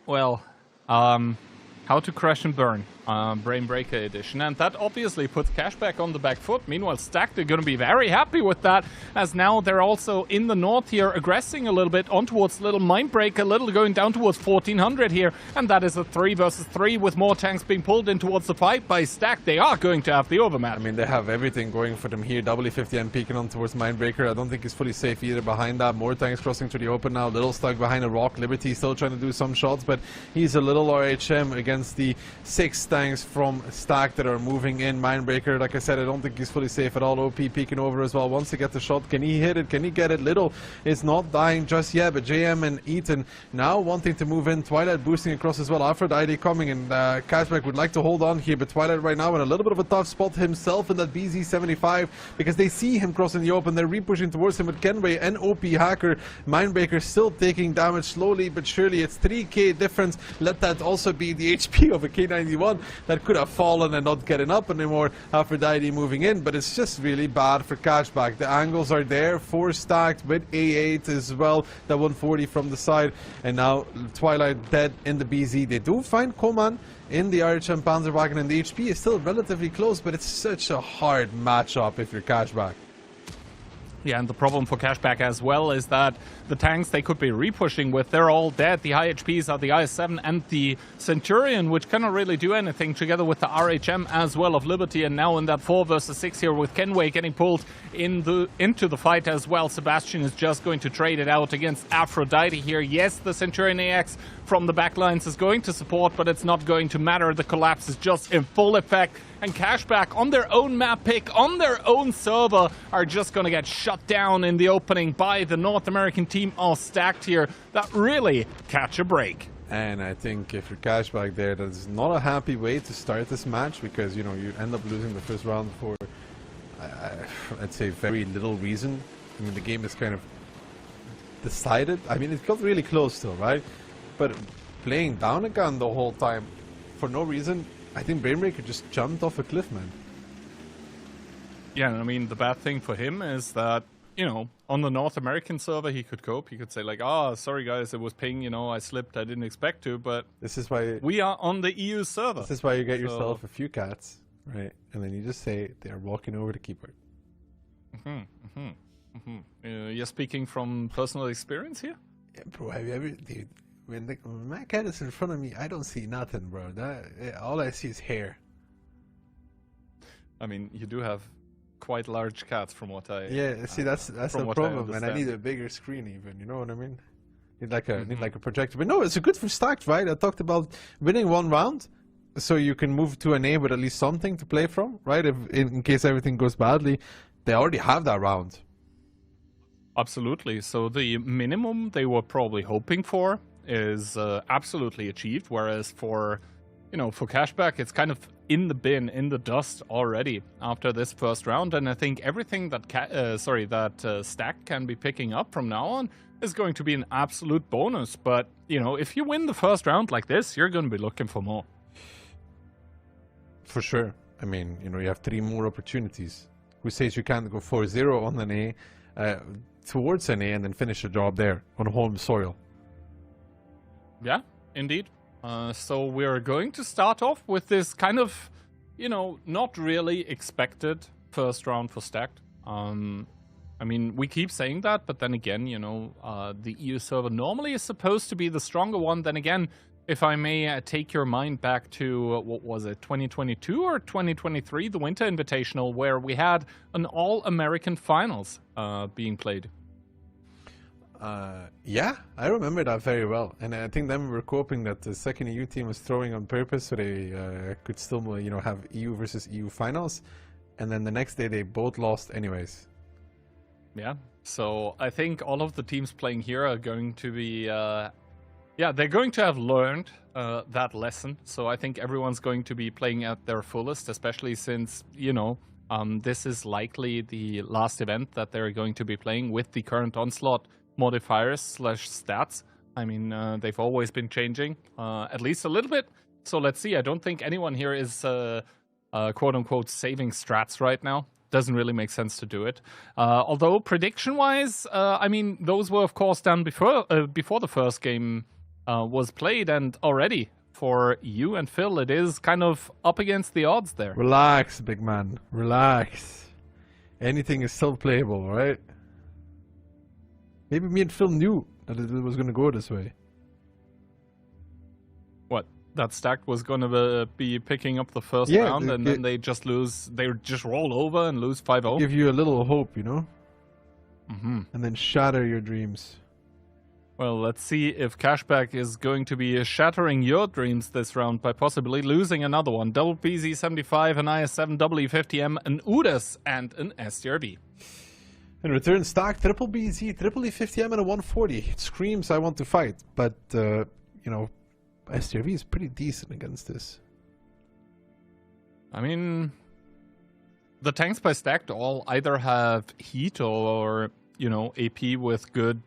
Well, how to crash and burn. Brainbreaker edition, and that obviously puts Cashback on the back foot. Meanwhile, Stacked are going to be very happy with that, as now they're also in the north here, aggressing a little bit on towards Little Mindbreaker, little going down towards 1400 here, and that is a 3 versus 3 with more tanks being pulled in towards the fight by Stacked. They are going to have the overmatch. I mean, they have everything going for them here. W50M peeking on towards Mindbreaker. I don't think he's fully safe either behind that. More tanks crossing to the open now. Little stuck behind a rock. Liberty still trying to do some shots, but he's a little RHM against the 6 tanks from Stack that are moving in. Mindbreaker, like I said, I don't think he's fully safe at all. OP peeking over as well. Wants to get the shot. Can he hit it? Can he get it? Little is not dying just yet, but JM and Eaton now wanting to move in. Twilight boosting across as well. Aphrodite coming, and Cashback would like to hold on here, but Twilight right now in a little bit of a tough spot himself in that BZ75 because they see him crossing the open. They're re-pushing towards him with Kenway and OP Hacker. Mindbreaker still taking damage slowly but surely. It's 3k difference. Let that also be the HP of a K91 that could have fallen and not getting up anymore. Aphrodite moving in, but it's just really bad for Cashback. The angles are there, 4 stacked with A8 as well, that 140 from the side, and now Twilight dead in the BZ. They do find Koman in the RHM Panzerwagen, and the HP is still relatively close, but it's such a hard matchup if you're Cashback. Yeah, and the problem for Cashback as well is that the tanks they could be re-pushing with, they're all dead. The high HPs are the IS-7 and the Centurion, which cannot really do anything, together with the RHM as well of Liberty. And now in that 4 versus 6 here with Kenway getting pulled into the fight as well. Sebastian is just going to trade it out against Aphrodite here. Yes, the Centurion AX from the backlines is going to support, but it's not going to matter. The collapse is just in full effect. And Cashback on their own map pick, on their own server, are just going to get shut down in the opening by the North American team all stacked here that really catch a break. And I think if you're Cashback there, that is not a happy way to start this match, because, you know, you end up losing the first round for, I'd say, very little reason. I mean, the game is kind of decided. I mean, it got really close still, right? But playing down a gun the whole time for no reason, I think Brainbreaker just jumped off a cliff, man. Yeah, I mean, the bad thing for him is that, you know, on the North American server, he could cope. He could say, like, oh, sorry, guys, it was ping, you know, I slipped, I didn't expect to, but this is why we are on the EU server. This is why you get yourself a few cats, right? And then you just say they are walking over the keyboard. You're speaking from personal experience here? Yeah, bro, have you ever... Dude, when my cat is in front of me, I don't see nothing, bro. All I see is hair. I mean, you do have quite large cats, from what I... Yeah, see, that's the problem, and I need a bigger screen even, you know what I mean? Need like a projector. But no, it's good for stacked, right? I talked about winning one round, so you can move to an A with at least something to play from, right? If in case everything goes badly, they already have that round. Absolutely. So the minimum they were probably hoping for is absolutely achieved, whereas for, you know, for Cashback, it's kind of in the bin, in the dust already after this first round. And I think everything that Stack can be picking up from now on is going to be an absolute bonus. But, you know, if you win the first round like this, you're going to be looking for more. For sure. I mean, you know, you have 3 more opportunities. Who says you can't go 4-0 on an A, towards an A, and then finish the job there on home soil? Yeah, indeed. So we're going to start off with this kind of, you know, not really expected first round for Stacked. I mean, we keep saying that, but then again, you know, the EU server normally is supposed to be the stronger one. Then again, if I may take your mind back to, what was it, 2022 or 2023, the Winter Invitational, where we had an all-American finals being played. Yeah, I remember that very well, and I think then we were hoping that the second EU team was throwing on purpose so they could still, you know, have EU versus EU finals, and then the next day they both lost anyways. Yeah, so I think all of the teams playing here are going to be, yeah, they're going to have learned that lesson. So I think everyone's going to be playing at their fullest, especially since, you know, this is likely the last event that they're going to be playing with the current Onslaught modifiers / stats. I mean, they've always been changing, at least a little bit. So let's see. I don't think anyone here is quote-unquote saving strats right now. Doesn't really make sense to do it. Although prediction-wise, I mean, those were of course done before the first game was played, and already for you and Phil. It is kind of up against the odds there. Relax, big man. Relax. Anything is still playable, right? Maybe me and Phil knew that it was going to go this way. What? That Stacked was going to be picking up the first Yeah, round, and then they just lose. They just roll over and lose 5-0. Give you a little hope, you know? Mm-hmm. And then shatter your dreams. Well, let's see if Cashback is going to be shattering your dreams this round by possibly losing another one. Double PZ75, an IS7, double E50M, an UDAS, and an STRB. In return, Stack, triple BZ, triple E50M, and a 140. It screams I want to fight, but, you know, STRV is pretty decent against this. I mean, the tanks by Stacked all either have heat or, you know, AP with good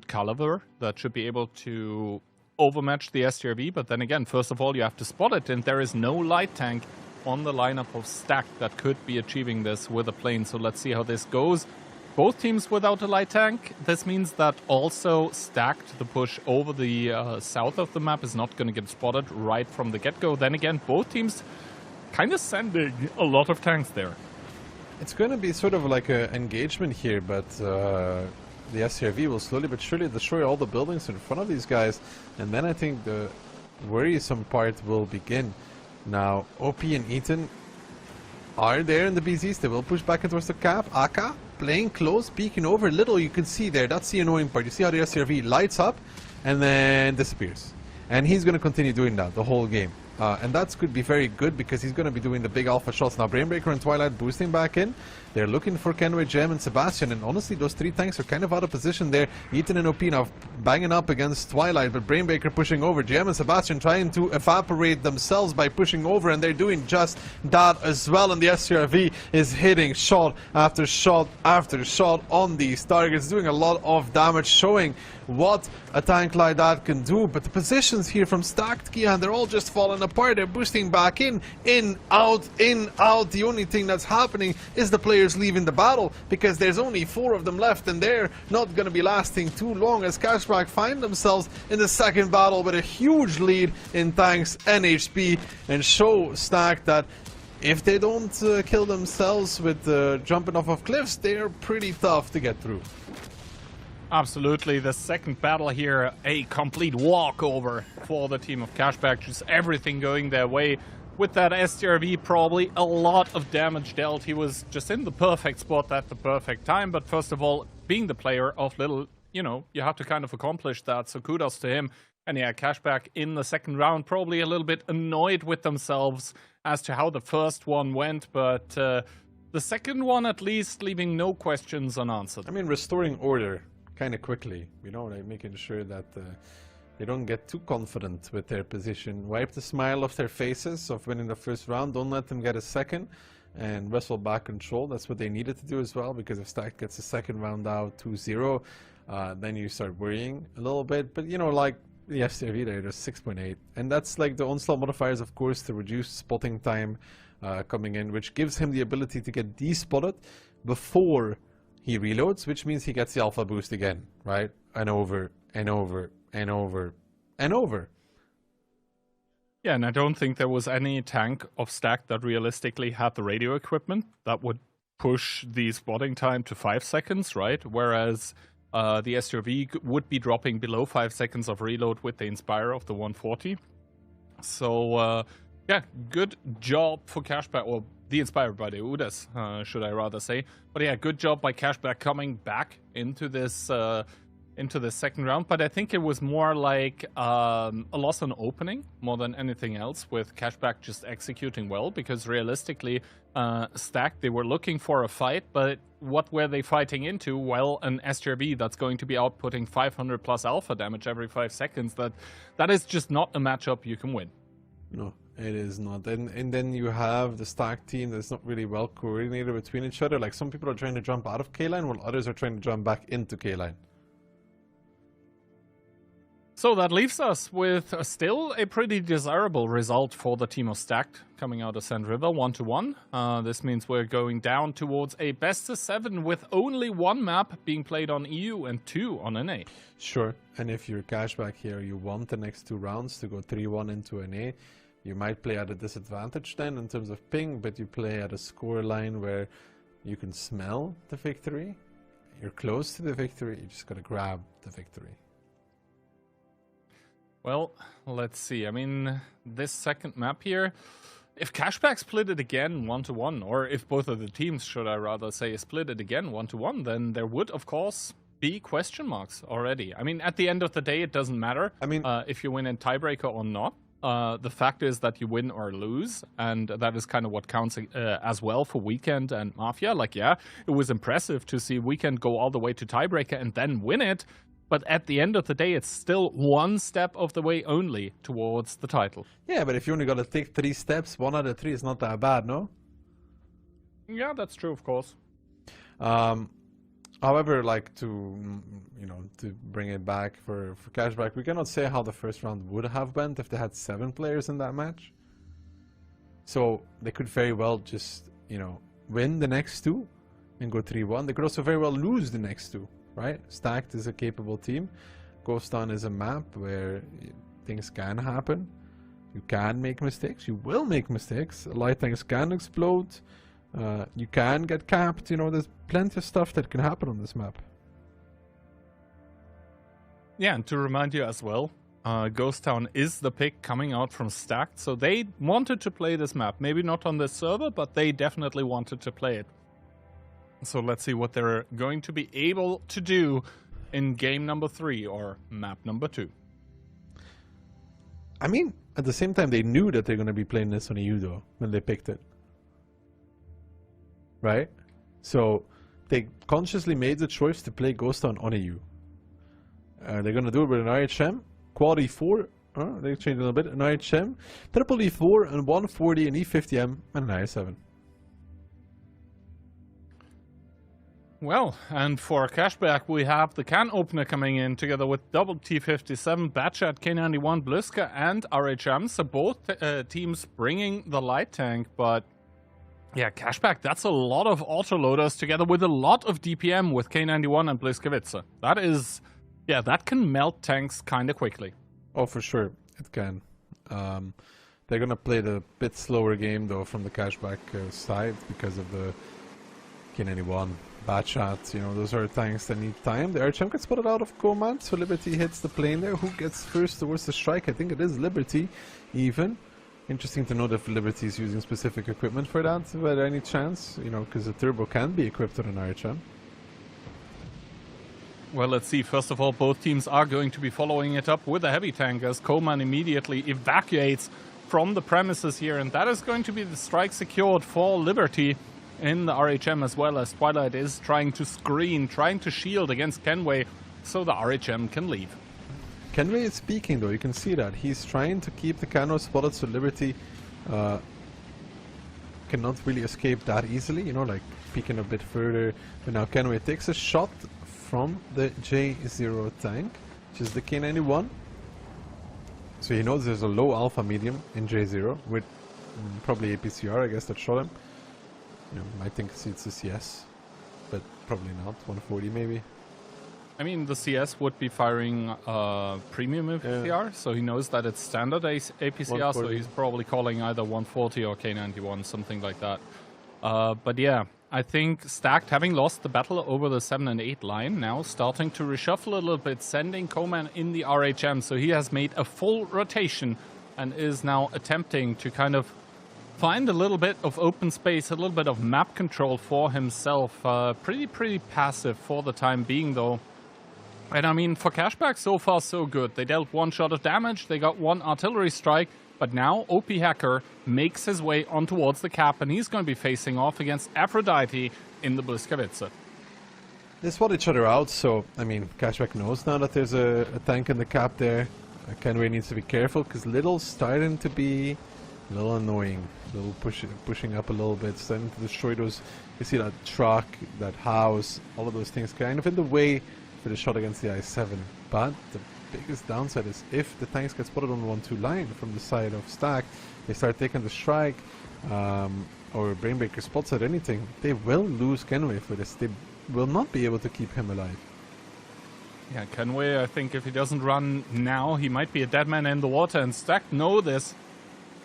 caliber that should be able to overmatch the STRV. But then again, first of all, you have to spot it, and there is no light tank on the lineup of Stacked that could be achieving this with a plane. So let's see how this goes. Both teams without a light tank. This means that also Stacked, the push over the south of the map, is not going to get spotted right from the get-go. Then again, both teams kind of sending a lot of tanks there. It's going to be sort of like an engagement here, but the SCRV will slowly but surely destroy all the buildings in front of these guys, and then I think the worrisome part will begin. Now, OP and Eaton are there in the BZs. They will push back towards the cap. Aka playing close, peeking over. Little you can see there. That's the annoying part. You see how the SCRV lights up and then disappears. And he's going to continue doing that the whole game. And that could be very good because he's going to be doing the big alpha shots. Now Brainbreaker and Twilight boosting back in. They're looking for Kenway, Gem and Sebastian, and honestly those three tanks are kind of out of position there. Eaton and OP now banging up against Twilight, but Brainbreaker pushing over. Gem and Sebastian trying to evaporate themselves by pushing over, and they're doing just that as well. And the SCRV is hitting shot after shot after shot on these targets, doing a lot of damage, showing what a tank like that can do. But the positions here from Stacked, Kian, they're all just falling apart. They're boosting back in, out, in, out. The only thing that's happening is the players leaving the battle, because there's only 4 of them left, and they're not going to be lasting too long as Cashback find themselves in the second battle with a huge lead in tanks and HP, and show Stacked that if they don't kill themselves with jumping off of cliffs, they're pretty tough to get through. Absolutely, the second battle here, a complete walkover for the team of Cashback, just everything going their way. With that STRV, probably a lot of damage dealt. He was just in the perfect spot at the perfect time, but first of all, being the player of Little, you know, you have to kind of accomplish that, so kudos to him. And yeah, Cashback in the second round, probably a little bit annoyed with themselves as to how the first one went, but the second one at least leaving no questions unanswered. I mean, restoring order kind of quickly, you know, like making sure that they don't get too confident with their position. Wipe the smile off their faces of winning the first round. Don't let them get a second and wrestle back control. That's what they needed to do as well, because if Stack gets the second round out 2-0, then you start worrying a little bit. But you know, like the FCRV there, there's 6.8, and that's like the onslaught modifiers, of course, the reduced spotting time coming in, which gives him the ability to get despotted before he reloads, which means he gets the alpha boost again, right? And over and over and over and over. Yeah, and I don't think there was any tank of Stack that realistically had the radio equipment that would push the spotting time to 5 seconds, right? Whereas the STRV would be dropping below 5 seconds of reload with the Inspire of the 140. So, yeah, good job for Cashback, or the Inspire by the UDAS, should I rather say. But yeah, good job by Cashback coming back into this second round. But I think it was more like a loss on opening more than anything else, with Cashback just executing well, because realistically, Stack, they were looking for a fight, but what were they fighting into? Well, an STRV that's going to be outputting 500 plus alpha damage every 5 seconds. That is just not a matchup you can win. No, it is not. And then you have the Stack team that's not really well coordinated between each other. Like, some people are trying to jump out of K-line while others are trying to jump back into K-line. So that leaves us with still a pretty desirable result for the team of Stacked coming out of Sand River 1-1. This means we're going down towards a best of 7 with only 1 map being played on EU and 2 on NA. Sure, and if you're cashback here, you want the next 2 rounds to go 3-1 into NA, you might play at a disadvantage then in terms of ping, but you play at a score line where you can smell the victory. You're close to the victory, you just gotta grab the victory. Well, let's see. I mean, this second map here, if Cashback split it again 1-1, or if both of the teams, should I rather say, split it again 1-1, then there would, of course, be question marks already. I mean, at the end of the day, it doesn't matter if you win in Tiebreaker or not. The fact is that you win or lose, and that is kind of what counts as well for Weekend and Mafia. Like, yeah, it was impressive to see Weekend go all the way to Tiebreaker and then win it. But at the end of the day, it's still 1 step of the way only towards the title. Yeah, but if you only got to take 3 steps, 1 out of 3 is not that bad, no? Yeah, that's true, of course. However, like to bring it back for Cashback, we cannot say how the first round would have went if they had 7 players in that match. So they could very well just, win the next 2 and go 3-1. They could also very well lose the next 2. Right? Stacked is a capable team. Ghost Town is a map where things can happen. You can make mistakes. You will make mistakes. Light tanks can explode. You can get capped. There's plenty of stuff that can happen on this map. Yeah, and to remind you as well, Ghost Town is the pick coming out from Stacked. So they wanted to play this map. Maybe not on this server, but they definitely wanted to play it. So let's see what they're going to be able to do in game number 3 or map number 2. I mean, at the same time, they knew that they're going to be playing this on EU though, when they picked it. Right? So they consciously made the choice to play Ghost Town on EU. They're going to do it with an RHM, quad E4, they changed a little bit, an RHM, triple E4, and 140, an E50M, and an IS7. Well, and for Cashback, we have the can opener coming in together with double T57, Batchat, K91, Bliska, and RHM. So both teams bringing the light tank, but yeah, Cashback, that's a lot of autoloaders together with a lot of DPM with K91 and Bliskavitsa. That is, yeah, that can melt tanks kind of quickly. Oh, for sure, it can. They're gonna play the bit slower game though from the Cashback side because of the K91. Bad shots, those are tanks that need time. The RHM gets spotted out of command, so Liberty hits the plane there. Who gets first towards the strike? I think it is Liberty, even. Interesting to note if Liberty is using specific equipment for that, by any chance, because the turbo can be equipped with an RHM. Well, let's see. First of all, both teams are going to be following it up with a heavy tank as Coman immediately evacuates from the premises here, and that is going to be the strike secured for Liberty. In the RHM as well, as Twilight is trying to screen, trying to shield against Kenway so the RHM can leave. Kenway is speaking though, you can see that. He's trying to keep the Cano spotted so Liberty cannot really escape that easily, like peeking a bit further. But now Kenway takes a shot from the J0 tank, which is the K91. So he knows there's a low alpha medium in J0 with probably APCR, I guess, that shot him. I think it's a CS, but probably not. 140 maybe. I mean, the CS would be firing premium APCR, so he knows that it's standard APCR, so he's probably calling either 140 or K91, something like that. But yeah, I think Stacked, having lost the battle over the 7 and 8 line, now starting to reshuffle a little bit, sending Coman in the RHM, so he has made a full rotation and is now attempting to kind of find a little bit of open space, a little bit of map control for himself. Pretty passive for the time being, though. And I mean, for Cashback, so far so good. They dealt 1 shot of damage, they got 1 artillery strike, but now OP Hacker makes his way on towards the cap, and he's going to be facing off against Aphrodite in the Bliskavitsa. They spot each other out, so, I mean, Cashback knows now that there's a tank in the cap there. Kenway needs to be careful, because Little's starting to be a little annoying. A little pushing up a little bit, starting to destroy those. You see that truck, that house, all of those things kind of in the way for the shot against the I-7. But the biggest downside is if the tanks get spotted on 1-2 line from the side of Stack, they start taking the strike, or Brainbreaker spots at anything, they will lose Kenway for this. They will not be able to keep him alive. Yeah, Kenway, I think if he doesn't run now, he might be a dead man in the water, and Stack know this.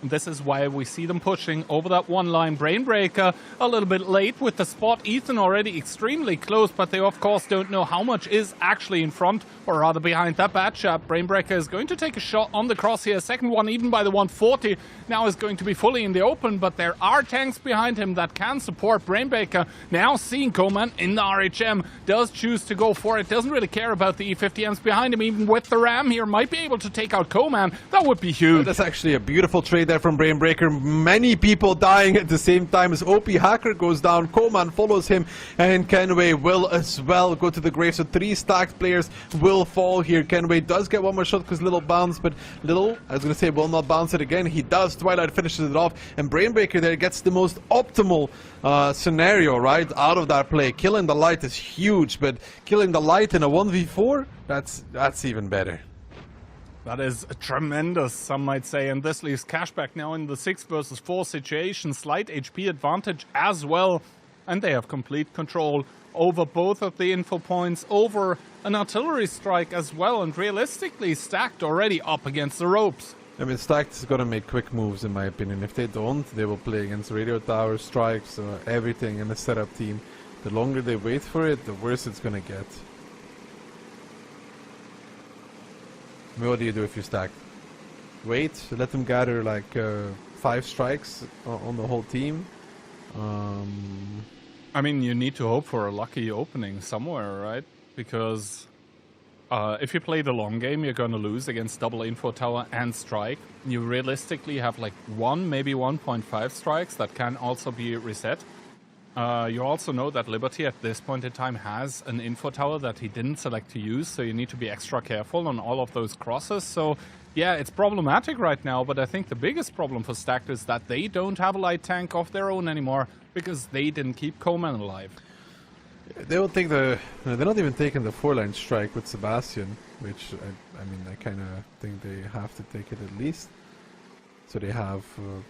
This is why we see them pushing over that one line. Brainbreaker a little bit late with the spot. Ethan already extremely close, but they of course don't know how much is actually in front, or rather behind that bad shot. Brainbreaker is going to take a shot on the cross here. Second one, even by the 140, now is going to be fully in the open, but there are tanks behind him that can support Brainbreaker. Now seeing Coman in the RHM, does choose to go for it. Doesn't really care about the E50Ms behind him, even with the Ram here. Might be able to take out Coman. That would be huge. That's actually a beautiful trade there from Brainbreaker. Many people dying at the same time as OP Hacker goes down. Coman follows him, and Kenway will as well go to the grave. So 3 stacked players will fall here. Kenway does get one more shot because Little bounce, but Little, I was going to say, will not bounce it again. He does. Twilight finishes it off, and Brainbreaker there gets the most optimal scenario, right, out of that play. Killing the light is huge, but killing the light in a 1v4, that's even better. That is tremendous, some might say, and this leaves Cashback now in the 6 versus 4 situation. Slight HP advantage as well, and they have complete control over both of the info points, over an artillery strike as well, and realistically Stacked already up against the ropes. I mean, Stacked is going to make quick moves, in my opinion. If they don't, they will play against radio tower strikes, everything in the setup team. The longer they wait for it, the worse it's going to get. What do you do if you're Stacked? Wait, let them gather like 5 strikes on the whole team. I mean, you need to hope for a lucky opening somewhere, right? Because if you play the long game, you're going to lose against double info tower and strike. You realistically have like 1, maybe 1.5 strikes that can also be reset. You also know that Liberty at this point in time has an info tower that he didn't select to use, so you need to be extra careful on all of those crosses. So yeah, it's problematic right now, but I think the biggest problem for Stacked is that they don't have a light tank of their own anymore because they didn't keep Coman alive. They will take they're not even taking the 4-line strike with Sebastian, which I mean, I kind of think they have to take it at least. So they have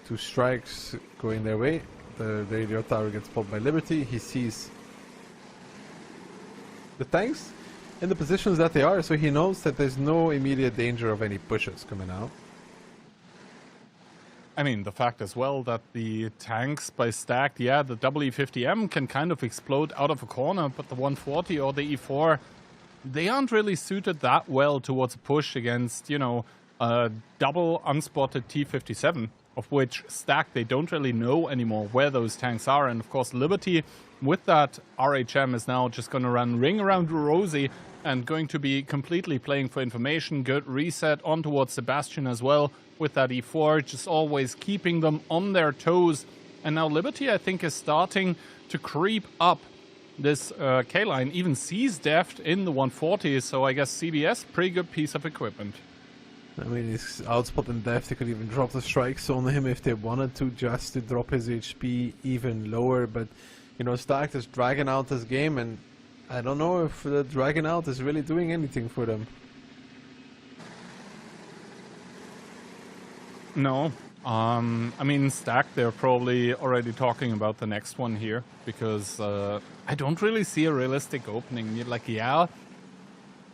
2 strikes going their way. The radio tower gets pulled by Liberty. He sees the tanks in the positions that they are, so he knows that there's no immediate danger of any pushes coming out. I mean, the fact as well that the tanks by Stacked, yeah, the E50M can kind of explode out of a corner, but the 140 or the E4, they aren't really suited that well towards a push against, you know, a double unspotted T57, of which Stacked, they don't really know anymore where those tanks are. And of course, Liberty, with that RHM, is now just going to run ring around Rosie and going to be completely playing for information. Good reset on towards Sebastian as well with that E4, just always keeping them on their toes. And now Liberty, I think, is starting to creep up this K-line, even sees Deft in the 140, so I guess CBS, pretty good piece of equipment. I mean, he's outspotting Deft. They could even drop the strikes on him if they wanted to, just to drop his HP even lower. But, you know, Stacked is dragging out this game, and I don't know if the dragging out is really doing anything for them. No. I mean, Stacked, they're probably already talking about the next one here, because I don't really see a realistic opening. Like, yeah,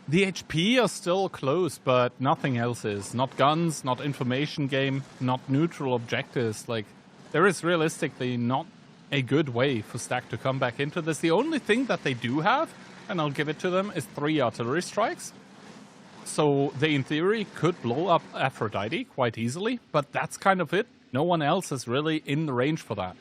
the HP are still close, but nothing else is. Not guns, not information game, not neutral objectives. Like, there is realistically not a good way for Stacked to come back into this. The only thing that they do have, and I'll give it to them, is 3 artillery strikes. So they, in theory, could blow up Aphrodite quite easily, but that's kind of it. No one else is really in the range for that.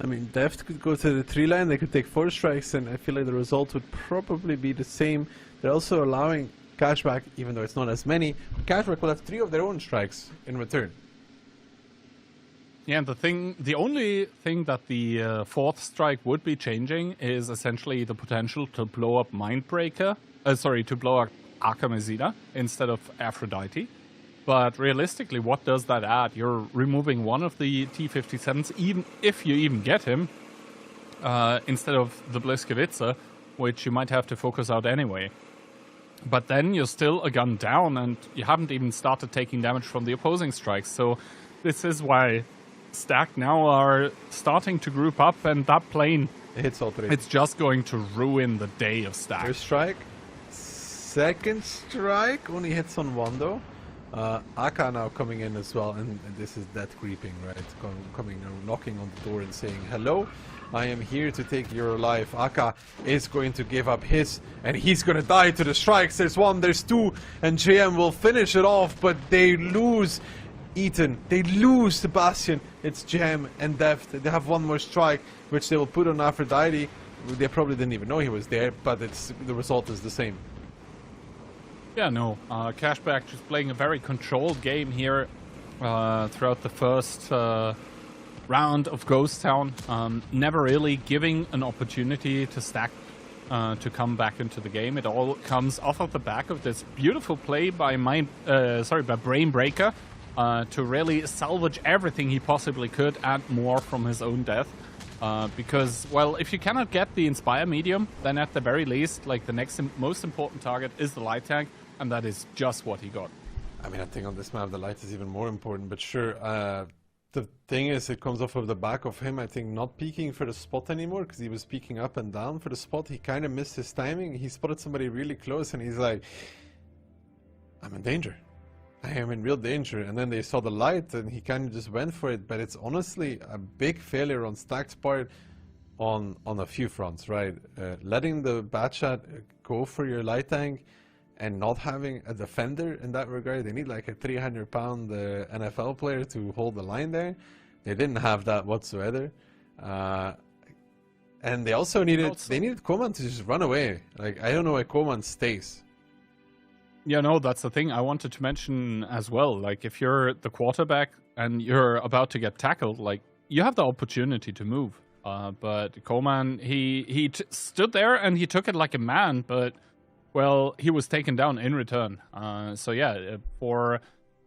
I mean, Deft could go to the 3-line, they could take 4 strikes, and I feel like the result would probably be the same. They're also allowing Cashback, even though it's not as many, Cashback will have 3 of their own strikes in return. Yeah, and the only thing that the 4th strike would be changing is essentially the potential to blow up Mindbreaker, to blow up Arkamazida instead of Aphrodite. But realistically, what does that add? You're removing one of the T-57s, even if you even get him, instead of the Bliskavitza. which you might have to focus out anyway. But then you're still a gun down, and you haven't even started taking damage from the opposing strikes. So this is why Stack now are starting to group up, and that plane, It hits all three. it's just going to ruin the day of Stack. First strike. Second strike. Only hits on one though. Aka now coming in as well, and this is death creeping, right? Coming, knocking on the door and saying, hello, I am here to take your life. Aka is going to give up his, and he's going to die to the strikes. There's one, there's two, and JM will finish it off, but they lose Ethan. They lose Sebastian. It's Jam and Deft. They have one more strike, which they will put on Aphrodite. They probably didn't even know he was there, but the result is the same. Yeah, no. Cashback just playing a very controlled game here throughout the first round of Ghost Town. Never really giving an opportunity to Stack to come back into the game. It all comes off of the back of this beautiful play by Brainbreaker to really salvage everything he possibly could and more from his own death. Because, well, if you cannot get the Inspire medium, then at the very least, like, the next most important target is the light tank, and that is just what he got. I mean, I think on this map the light is even more important, but sure, the thing is, it comes off of the back of him, I think, not peeking for the spot anymore, because he was peeking up and down for the spot. He kind of missed his timing. He spotted somebody really close, and he's like, I'm in danger. I am in real danger. And then they saw the light, and he kind of just went for it. But it's honestly a big failure on Stack's part on a few fronts, right? Letting the bad shot go for your light tank and not having a defender in that regard. They need like a 300-pound NFL player to hold the line there. They didn't have that whatsoever. And they also needed Koman to just run away. Like, I don't know why Koman stays. Yeah, no, that's the thing I wanted to mention as well. Like, if you're the quarterback and you're about to get tackled, like, you have the opportunity to move. But Koman, he stood there and he took it like a man, but, well, he was taken down in return. So yeah, for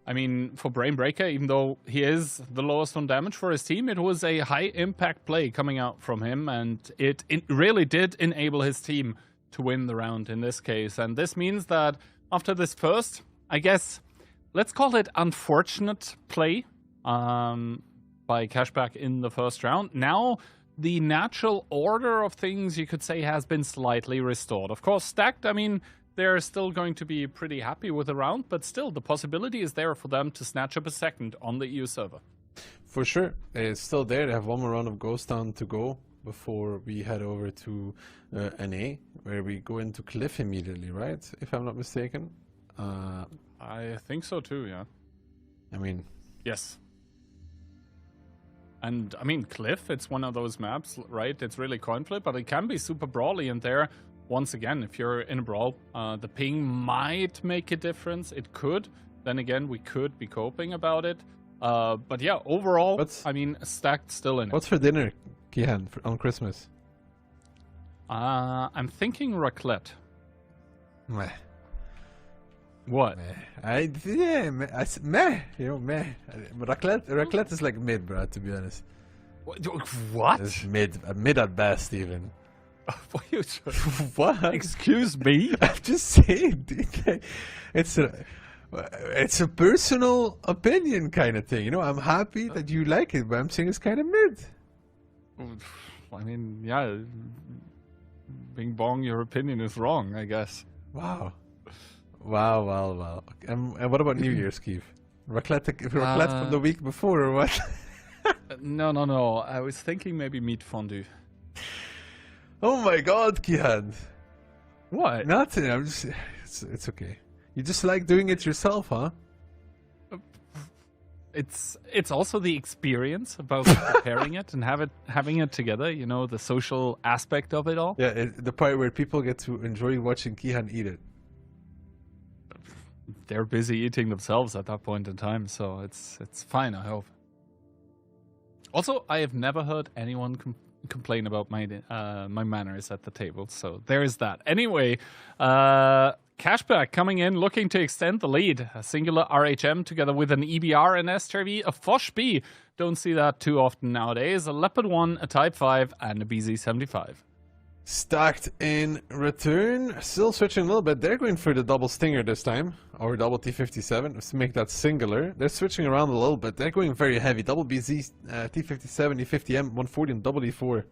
Brainbreaker, even though he is the lowest on damage for his team, it was a high impact play coming out from him, and it really did enable his team to win the round in this case. And this means that after this first, I guess, let's call it unfortunate play by Cashback in the first round, now the natural order of things, you could say, has been slightly restored. Of course, Stacked, I mean, they're still going to be pretty happy with the round, but still, the possibility is there for them to snatch up a second on the EU server. For sure. It's still there. They have one more round of Ghost Town to go before we head over to NA, where we go into Cliff immediately, right? If I'm not mistaken. I think so too, yeah. I mean... Yes. And, I mean, Cliff, it's one of those maps, right? It's really coin flip, but it can be super brawly in there. Once again, if you're in a brawl, the ping might make a difference. It could. Then again, we could be coping about it. But yeah, overall, I mean, Stacked still in it. What's for dinner, Kihan, on Christmas? I'm thinking raclette. Meh. What? Meh. You know, meh. Raclette is like mid, bro, to be honest. What? It's mid at best, even. What? Excuse me? I'm just saying, dude. It's a personal opinion kind of thing. You know, I'm happy that you like it, but I'm saying it's kind of mid. I mean, yeah. Bing bong, your opinion is wrong, I guess. Wow. And what about New Year's, Keith? Raclette from the week before, or what? No. I was thinking maybe meat fondue. Oh my God, Kihan. What? Nothing. I'm just. It's okay. You just like doing it yourself, huh? It's also the experience about preparing it and having it together. You know, the social aspect of it all. Yeah, the part where people get to enjoy watching Kihan eat it. They're busy eating themselves at that point in time, so it's fine, I hope. Also, I have never heard anyone complain about my manners at the table, so there's that. Anyway, Cashback coming in, looking to extend the lead. A singular RHM together with an EBR, an STRV, a Foch B. Don't see that too often nowadays. A Leopard 1, a Type 5, and a BZ75. Stacked in return, still switching a little bit. They're going for the double stinger this time, or double T57, let's make that singular. They're switching around a little bit. They're going very heavy. Double BZ, T57, E50M, 140 and double E4.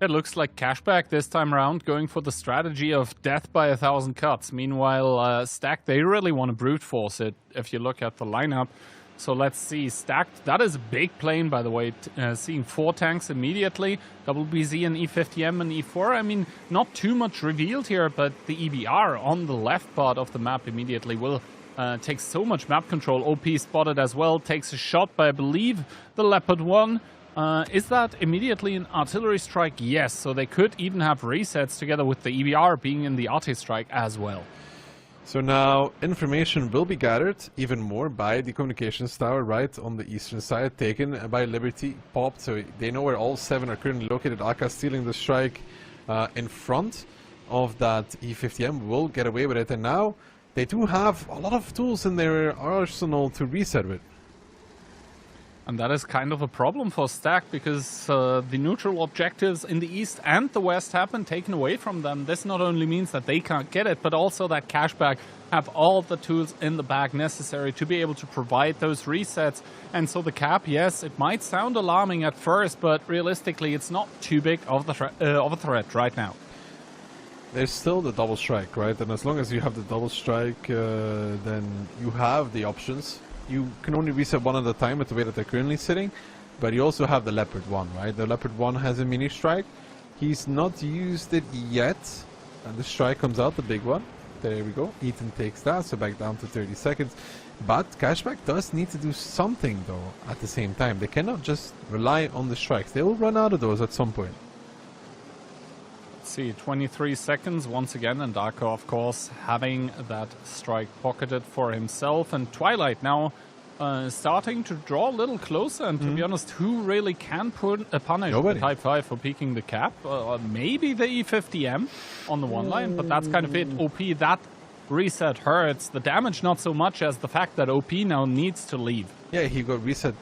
It looks like Cashback this time around, going for the strategy of death by 1,000 cuts. Meanwhile, Stacked, they really want to brute force it if you look at the lineup. So let's see, Stacked, that is a big plane, by the way, seeing 4 tanks immediately, double BZ and E50M and E4. I mean, not too much revealed here, but the EBR on the left part of the map immediately will take so much map control. OP spotted as well, takes a shot by, I believe, the Leopard 1. Is that immediately an artillery strike? Yes, so they could even have resets together with the EBR being in the artillery strike as well. So now information will be gathered even more by the communications tower right on the eastern side, taken by Liberty, popped, so they know where all 7 are currently located. Aka stealing the strike in front of that E50M, will get away with it, and now they do have a lot of tools in their arsenal to reset with. And that is kind of a problem for Stack, because the neutral objectives in the east and the west have been taken away from them. This not only means that they can't get it, but also that Cashback have all the tools in the bag necessary to be able to provide those resets. And so the cap, yes, it might sound alarming at first, but realistically it's not too big of a threat right now. There's still the double strike, right? And as long as you have the double strike, then you have the options. You can only reset one at a time at the way that they're currently sitting, but you also have the Leopard 1, right? The Leopard 1 has a mini strike. He's not used it yet, and the strike comes out, the big one. There we go. Ethan takes that, so back down to 30 seconds. But Cashback does need to do something, though, at the same time. They cannot just rely on the strikes. They will run out of those at some point. Let's see, 23 seconds once again, and Darko, of course, having that strike pocketed for himself. And Twilight now starting to draw a little closer, and to be honest, who really can punish the Type 5 for peeking the cap? Maybe the E50M on the one line, but that's kind of it. OP, that reset hurts. The damage not so much as the fact that OP now needs to leave. Yeah, he got reset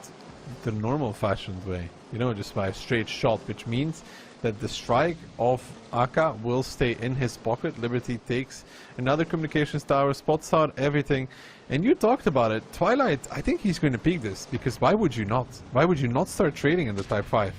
the normal fashioned way, you know, just by a straight shot, which means that the strike of Aka will stay in his pocket. Liberty takes another communications tower, spots out everything. And you talked about it. Twilight, I think he's going to peak this, because why would you not? Why would you not start trading in the Type 5?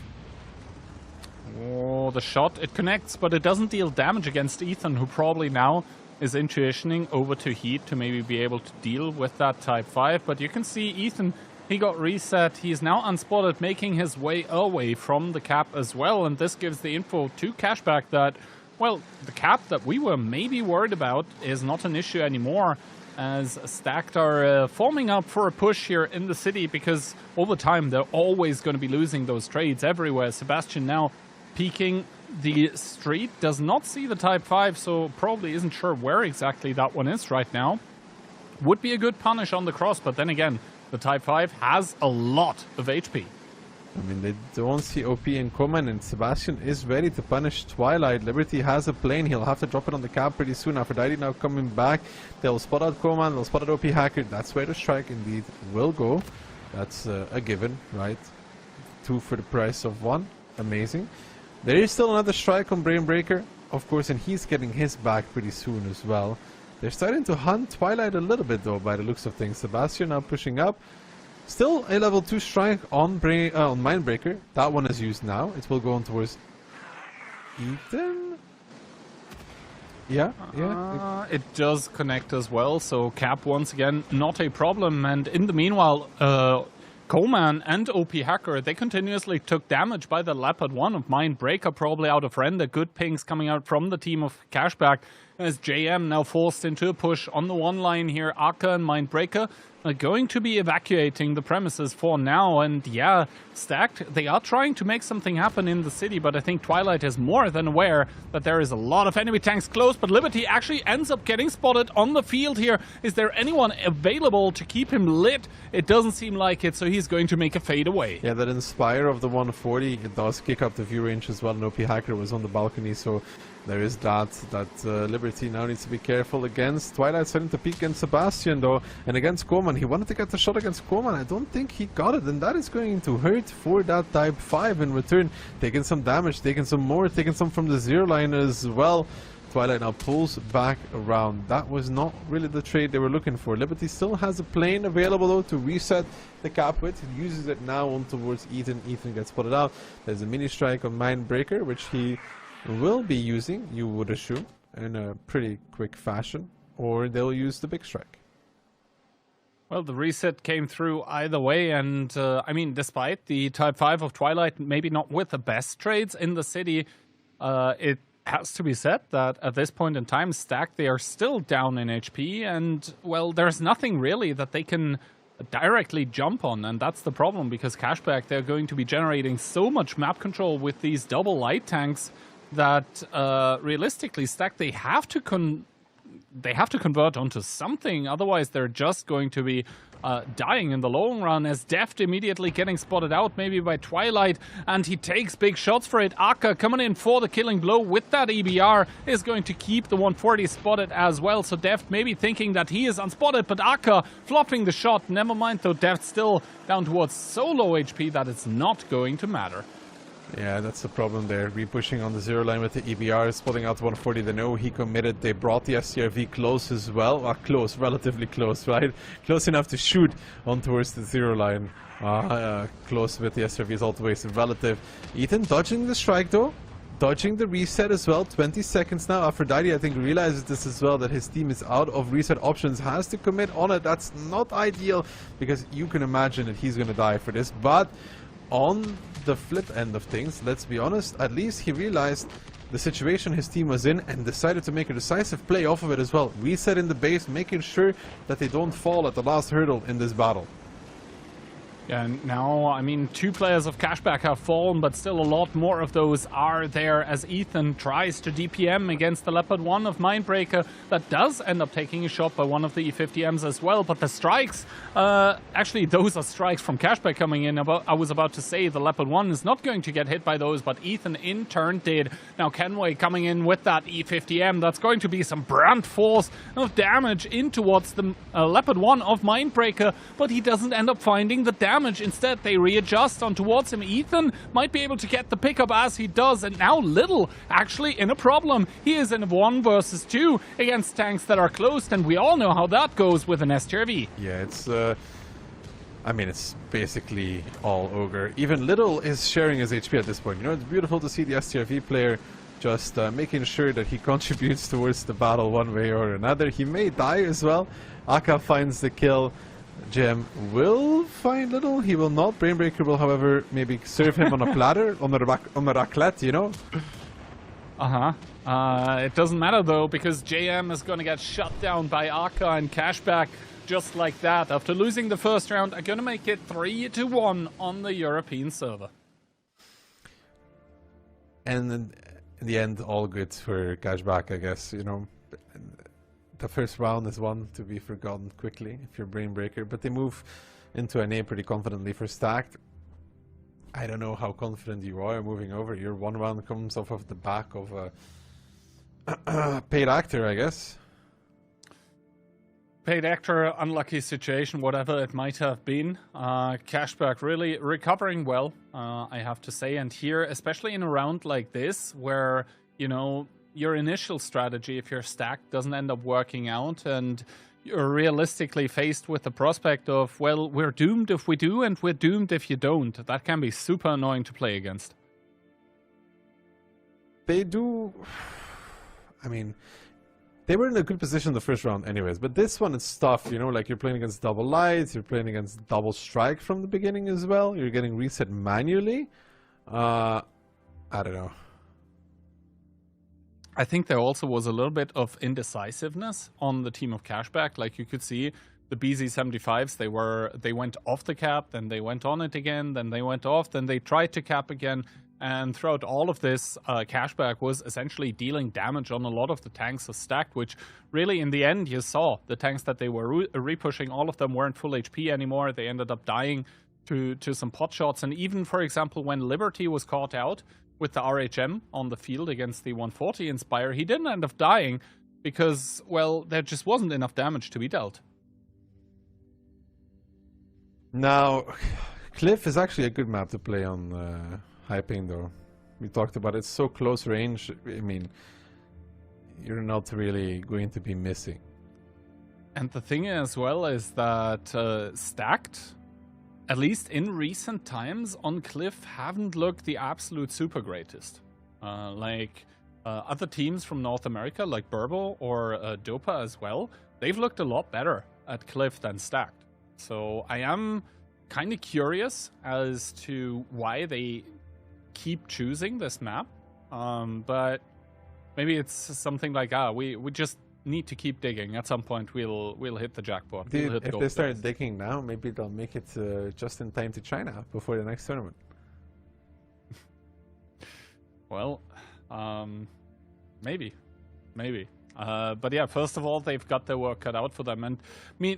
Oh, the shot, it connects, but it doesn't deal damage against Ethan, who probably now is intuitioning over to Heat to maybe be able to deal with that Type 5. But you can see Ethan, he got reset. He is now unspotted, making his way away from the cap as well. And this gives the info to Cashback that, well, the cap that we were maybe worried about is not an issue anymore, as Stacked are forming up for a push here in the city, because over time they're always going to be losing those trades everywhere. Sebastian now peeking the street, does not see the Type 5, so probably isn't sure where exactly that one is right now. Would be a good punish on the cross, but then again, the Type 5 has a lot of HP. I mean, they don't see OP in command, and Sebastian is ready to punish Twilight. Liberty has a plane. He'll have to drop it on the cap pretty soon. Aphrodite now coming back. They'll spot out command. They'll spot out OP hacker. That's where the strike indeed will go. That's a given, right? 2 for the price of 1. Amazing. There is still another strike on Brainbreaker, of course, and he's getting his back pretty soon as well. They're starting to hunt Twilight a little bit, though, by the looks of things. Sebastian now pushing up. Still a level 2 strike on Mindbreaker. That one is used now. It will go on towards Ethan. Yeah. It does connect as well, so cap once again not a problem. And in the meanwhile, Coleman and OP Hacker, they continuously took damage by the Leopard 1 of Mindbreaker, probably out of render. Good pings coming out from the team of Cashback, as JM now forced into a push on the one line here. Aka and Mindbreaker are going to be evacuating the premises for now. And yeah, Stacked, they are trying to make something happen in the city, but I think Twilight is more than aware that there is a lot of enemy tanks close. But Liberty actually ends up getting spotted on the field here. Is there anyone available to keep him lit? It doesn't seem like it, so he's going to make a fade away. Yeah, that Inspire of the 140, it does kick up the view range as well. And OP Hacker was on the balcony, so there is that Liberty Liberty now needs to be careful against Twilight, starting to peek against Sebastian though, and against Koman. He wanted to get the shot against Koman. I don't think he got it, and that is going to hurt for that Type 5 in return. Taking some damage, taking some more, taking some from the zero line as well. Twilight now pulls back around. That was not really the trade they were looking for. Liberty still has a plane available though to reset the cap with. He uses it now on towards Ethan. Ethan gets spotted out. There's a mini strike on Mindbreaker, which he will be using, you would assume, in a pretty quick fashion. Or they'll use the big strike. Well, the reset came through either way, and I mean, despite the Type 5 of Twilight maybe not with the best trades in the city, it has to be said that at this point in time, Stack, they are still down in HP, and, well, there's nothing really that they can directly jump on, and that's the problem, because Cashback, they're going to be generating so much map control with these double light tanks that realistically, Stack, they have to convert onto something, otherwise they're just going to be dying in the long run, as Deft immediately getting spotted out maybe by Twilight, and he takes big shots for it. Aka coming in for the killing blow with that EBR is going to keep the 140 spotted as well, so Deft maybe thinking that he is unspotted, but Aka flopping the shot. Never mind though, Deft still down towards so low HP that it's not going to matter. Yeah, that's the problem there. Re-pushing on the zero line with the EBR, spotting out 140. They know he committed. They brought the STRV close as well. Close, relatively close, right? Close enough to shoot on towards the zero line. Close with the STRV is always relative. Ethan dodging the strike though. Dodging the reset as well. 20 seconds now. Aphrodite, I think, realizes this as well, that his team is out of reset options. Has to commit on it. That's not ideal, because you can imagine that he's going to die for this. But on the flip end of things, let's be honest, at least he realized the situation his team was in and decided to make a decisive play off of it as well. Reset in the base, making sure that they don't fall at the last hurdle in this battle. Yeah, and now, I mean, 2 players of Cashback have fallen, but still a lot more of those are there as Ethan tries to DPM against the Leopard 1 of Mindbreaker. That does end up taking a shot by one of the E50Ms as well, but the strikes, actually those are strikes from Cashback coming in. I was about to say the Leopard 1 is not going to get hit by those, but Ethan in turn did. Now Kenway coming in with that E50M, that's going to be some brunt force of damage in towards the Leopard 1 of Mindbreaker, but he doesn't end up finding the damage. Instead, they readjust on towards him. Ethan might be able to get the pickup as he does, and now Little actually in a problem. He is in a 1 versus 2 against tanks that are closed, and we all know how that goes with an STRV. Yeah, it's I mean, it's basically all Ogre. Even Little is sharing his HP at this point. You know, it's beautiful to see the STRV player just making sure that he contributes towards the battle one way or another. He may die as well. Aka finds the kill. Gem will find Little. He will not. Brainbreaker will, however, maybe serve him on a platter, on a raclette, you know? It doesn't matter, though, because JM is going to get shut down by Aka, and Cashback, just like that, after losing the first round, are going to make it 3-1 on the European server. And in the end, all good for Cashback, I guess, you know. The first round is one to be forgotten quickly if you're Brainbreaker, but they move into an A pretty confidently for Stacked. I don't know how confident you are moving over. Your 1 round comes off of the back of a paid actor, I guess. Paid actor, unlucky situation, whatever it might have been. Cashback really recovering well, I have to say. And here, especially in a round like this, where, you know, your initial strategy, if you're Stacked, doesn't end up working out, and you're realistically faced with the prospect of, well, we're doomed if we do, and we're doomed if you don't. That can be super annoying to play against. They do... I mean, they were in a good position the first round anyways, but this one it's tough, you know, like you're playing against double lights, you're playing against double strike from the beginning as well, you're getting reset manually. I don't know. I think there also was a little bit of indecisiveness on the team of Cashback. Like you could see the BZ75s, they went off the cap, then they went on it again, then they went off, then they tried to cap again. And throughout all of this, Cashback was essentially dealing damage on a lot of the tanks of Stacked, which really in the end you saw the tanks that they were re-pushing, all of them weren't full HP anymore. They ended up dying to some pot shots. And even, for example, when Liberty was caught out with the RHM on the field against the 140 Inspire, he didn't end up dying, because, well, there just wasn't enough damage to be dealt. Now, Cliff is actually a good map to play on Hyping, though. We talked about it, so close range. I mean, you're not really going to be missing. And the thing as well is that stacked, at least in recent times, on Cliff haven't looked the absolute super greatest. Other teams from North America, like Burbo or Dopa as well, they've looked a lot better at Cliff than stacked. So I am kind of curious as to why they keep choosing this map. But maybe it's something like, we just need to keep digging. At some point, we'll hit the jackpot. If they start digging now, maybe they'll make it just in time to China before the next tournament. Well, maybe. But yeah, first of all, they've got their work cut out for them. And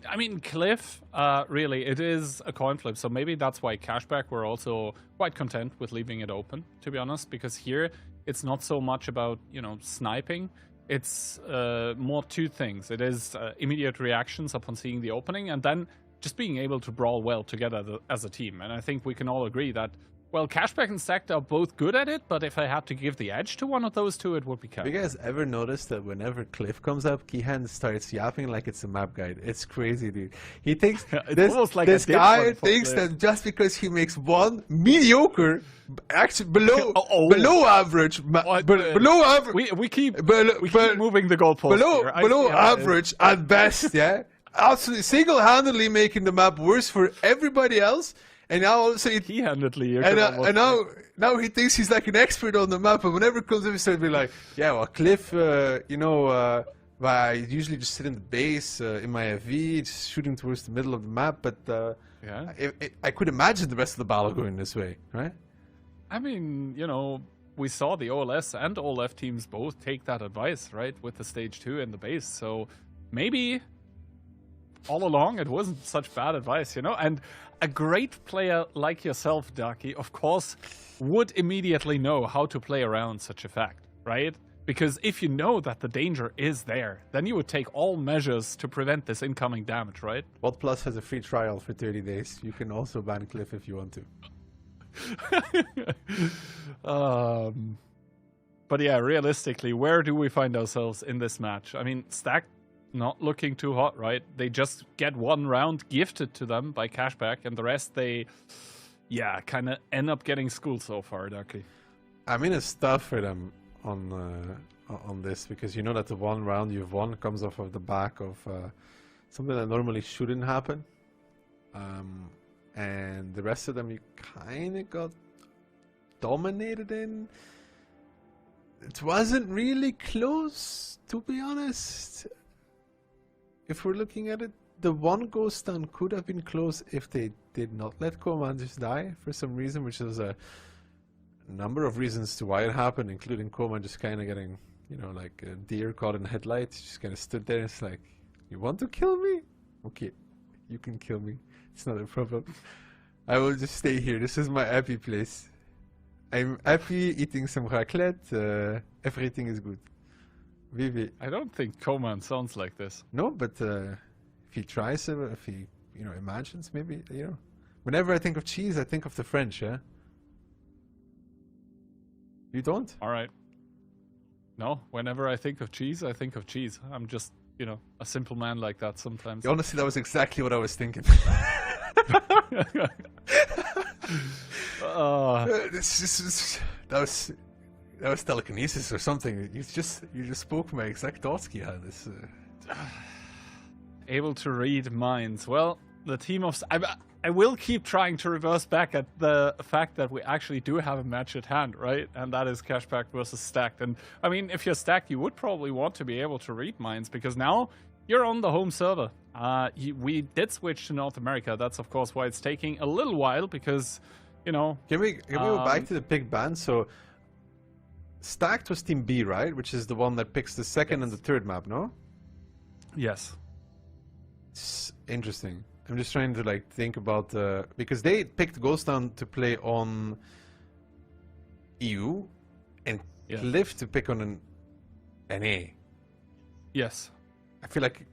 I mean, Cliff, really, it is a coin flip. So maybe that's why Cashback were also quite content with leaving it open, to be honest, because here it's not so much about, sniping. It's more two things. It is immediate reactions upon seeing the opening, and then just being able to brawl well together as a team. And I think we can all agree that, well, Cashback and Stacked are both good at it, but if I had to give the edge to one of those two, it would be Cashback. Have you guys ever noticed that whenever Cliff comes up, Kehan starts yapping like it's a map guide? It's crazy, dude. He thinks this guy thinks that just because he makes one mediocre, actually below average, below average, we keep moving the goalpost below average at best, yeah, absolutely single-handedly making the map worse for everybody else. And now all of a sudden, now he thinks he's like an expert on the map. And whenever it comes up, he starts to be like, "Yeah, well, Cliff, I usually just sit in the base in my FV, just shooting towards the middle of the map. But I could imagine the rest of the battle going this way, right?" I mean, we saw the OLS and OLF teams both take that advice, right, with the stage 2 in the base. So maybe all along it wasn't such bad advice, and a great player like yourself, Darky, of course, would immediately know how to play around such a fact, right? Because if you know that the danger is there, then you would take all measures to prevent this incoming damage, right? What Plus has a free trial for 30 days. You can also ban Cliff if you want to. But yeah, realistically, where do we find ourselves in this match? I mean, Stacked not looking too hot, right? They just get one round gifted to them by Cashback, and the rest they, kind of end up getting schooled so far, Ducky. I mean, it's tough for them on this, because you know that the one round you've won comes off of the back of something that normally shouldn't happen. And the rest of them you kind of got dominated in. It wasn't really close, to be honest. If we're looking at it, the one ghost down could have been close if they did not let Coman just die for some reason, which is a number of reasons to why it happened, including Coman just kind of getting, like a deer caught in headlights. He just kind of stood there and it's like, you want to kill me? Okay, you can kill me. It's not a problem. I will just stay here. This is my happy place. I'm happy eating some raclette. Everything is good. Vivi. I don't think Coman sounds like this. No, but if he tries, if he imagines, maybe Whenever I think of cheese, I think of the French. Yeah. You don't? All right. No, whenever I think of cheese, I think of cheese. I'm just a simple man like that sometimes. Honestly, that was exactly what I was thinking. That was telekinesis or something. You just spoke my exact thoughts, Kiha. This able to read minds. Well, the team of I will keep trying to reverse back at the fact that we actually do have a match at hand, right? And that is Cashback versus Stacked. And I mean, if you're Stacked, you would probably want to be able to read minds, because now you're on the home server. We did switch to North America. That's of course why it's taking a little while, because Can we go back to the pick ban? So Stacked was Team B, right? Which is the one that picks the second and the third map, no? Yes. It's interesting. I'm just trying to think about because they picked Ghost Town to play on EU and Cliff to pick on an NA. Yes. I feel like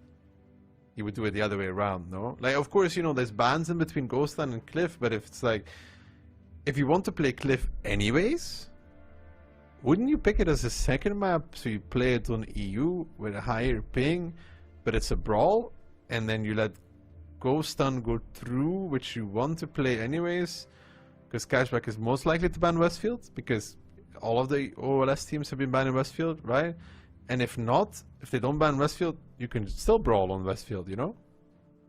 he would do it the other way around, no? Like, of course, you know, there's bans in between Ghostland and Cliff, but if it's like, if you want to play Cliff anyways, wouldn't you pick it as a second map, so you play it on EU with a higher ping, but it's a brawl, and then you let Ghostland go through, which you want to play anyways, because Cashback is most likely to ban Westfield, because all of the OLS teams have been banning Westfield, right? And if not, if they don't ban Westfield, you can still brawl on Westfield, you know?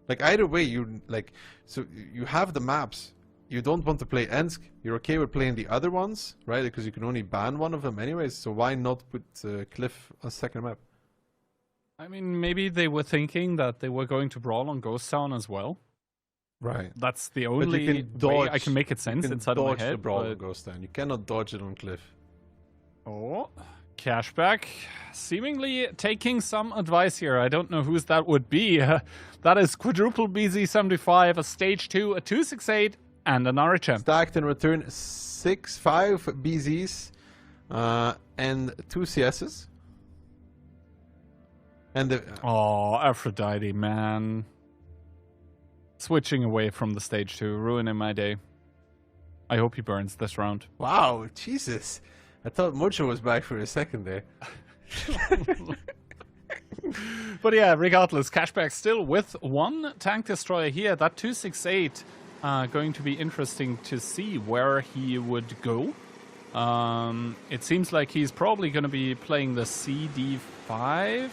Like, either way, you, like, so you have the maps. You don't want to play Ensk. You're okay with playing the other ones, right? Because you can only ban one of them anyways, so why not put Cliff on second map? I mean, maybe they were thinking that they were going to brawl on Ghost Town as well. Right. That's the only way I can make it sense inside of my head. The brawl on Ghost Town. You cannot dodge it on Cliff. Oh, Cashback seemingly taking some advice here. I don't know whose that would be. That is quadruple BZ75, a stage 2, a 268, and an RHM. Stacked in return 6-5 BZs and 2 CSs. And the oh, Aphrodite, man. Switching away from the stage 2, ruining my day. I hope he burns this round. Wow, Jesus. I thought Mojo was back for a second there. But yeah, regardless, Cashback still with one tank destroyer here. That 268 going to be interesting to see where he would go. It seems like he's probably going to be playing the CD5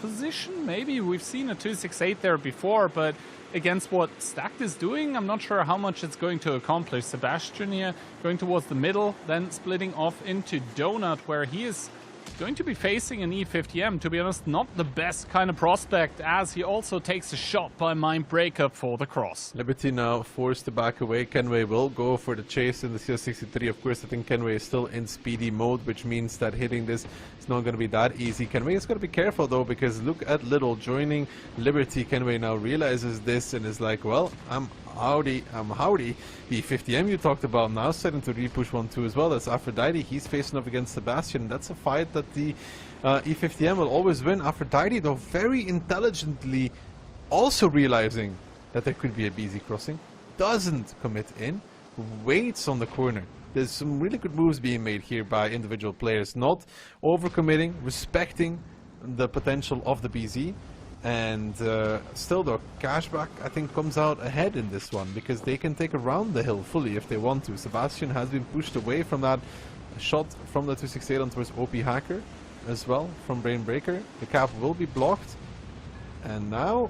position, maybe. We've seen a 268 there before, but against what Stacked is doing, I'm not sure how much it's going to accomplish. Sebastian here going towards the middle, then splitting off into Donut, where he is going to be facing an E50M. To be honest, not the best kind of prospect, as he also takes a shot by Mindbreaker for the cross. Liberty now forced to back away. Kenway will go for the chase in the CS63. Of course, I think Kenway is still in speedy mode, which means that hitting this is not going to be that easy. Kenway is going to be careful though, because look at Little joining Liberty. Kenway now realizes this and is like, well, I'm howdy. The 50M you talked about now starting to repush 1-2 as well. That's Aphrodite. He's facing up against Sebastian. That's a fight that the E50M will always win. Aphrodite, though, very intelligently also realizing that there could be a BZ crossing. Doesn't commit in. Waits on the corner. There's some really good moves being made here by individual players. Not overcommitting, respecting the potential of the BZ. And still though, Cashback I think comes out ahead in this one, because they can take around the hill fully if they want to. Sebastian has been pushed away from that shot from the 268 on towards OP Hacker as well from Brainbreaker. The cap will be blocked, and now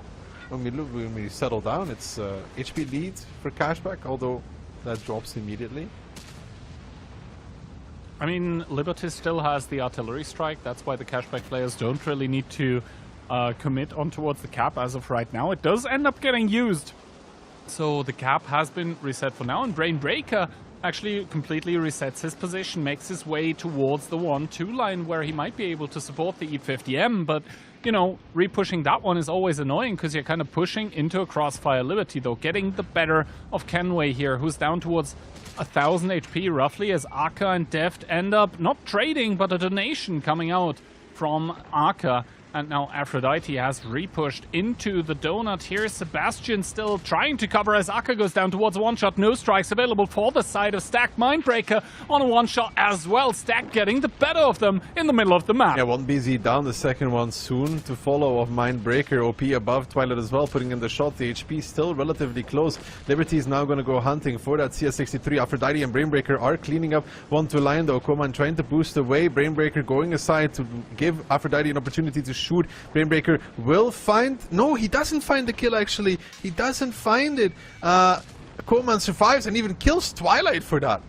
when we settle down, it's HP lead for Cashback, although that drops immediately. I mean, Liberty still has the artillery strike. That's why the Cashback players don't really need to commit on towards the cap as of right now. It does end up getting used, so the cap has been reset for now, and Brainbreaker actually completely resets his position, makes his way towards the 1-2 line where he might be able to support the E50M, but you know, repushing that one is always annoying because you're kind of pushing into a crossfire. Liberty though getting the better of Kenway here, who's down towards 1000 HP roughly, as Aka and Deft end up not trading but a donation coming out from Aka. And now Aphrodite has repushed into the donut here. Sebastian still trying to cover as Aka goes down towards a one-shot. No strikes available for the side of Stack. Mindbreaker on a one-shot as well. Stack getting the better of them in the middle of the map. Yeah, one BZ down, the second one soon to follow of Mindbreaker. OP above Twilight as well, putting in the shot. The HP still relatively close. Liberty is now going to go hunting for that CS63. Aphrodite and Brainbreaker are cleaning up 1-2 line though. Koman trying to boost away. Brainbreaker going aside to give Aphrodite an opportunity to shoot. Brainbreaker will find... No, he doesn't find the kill actually. He doesn't find it. Coleman survives and even kills Twilight for that.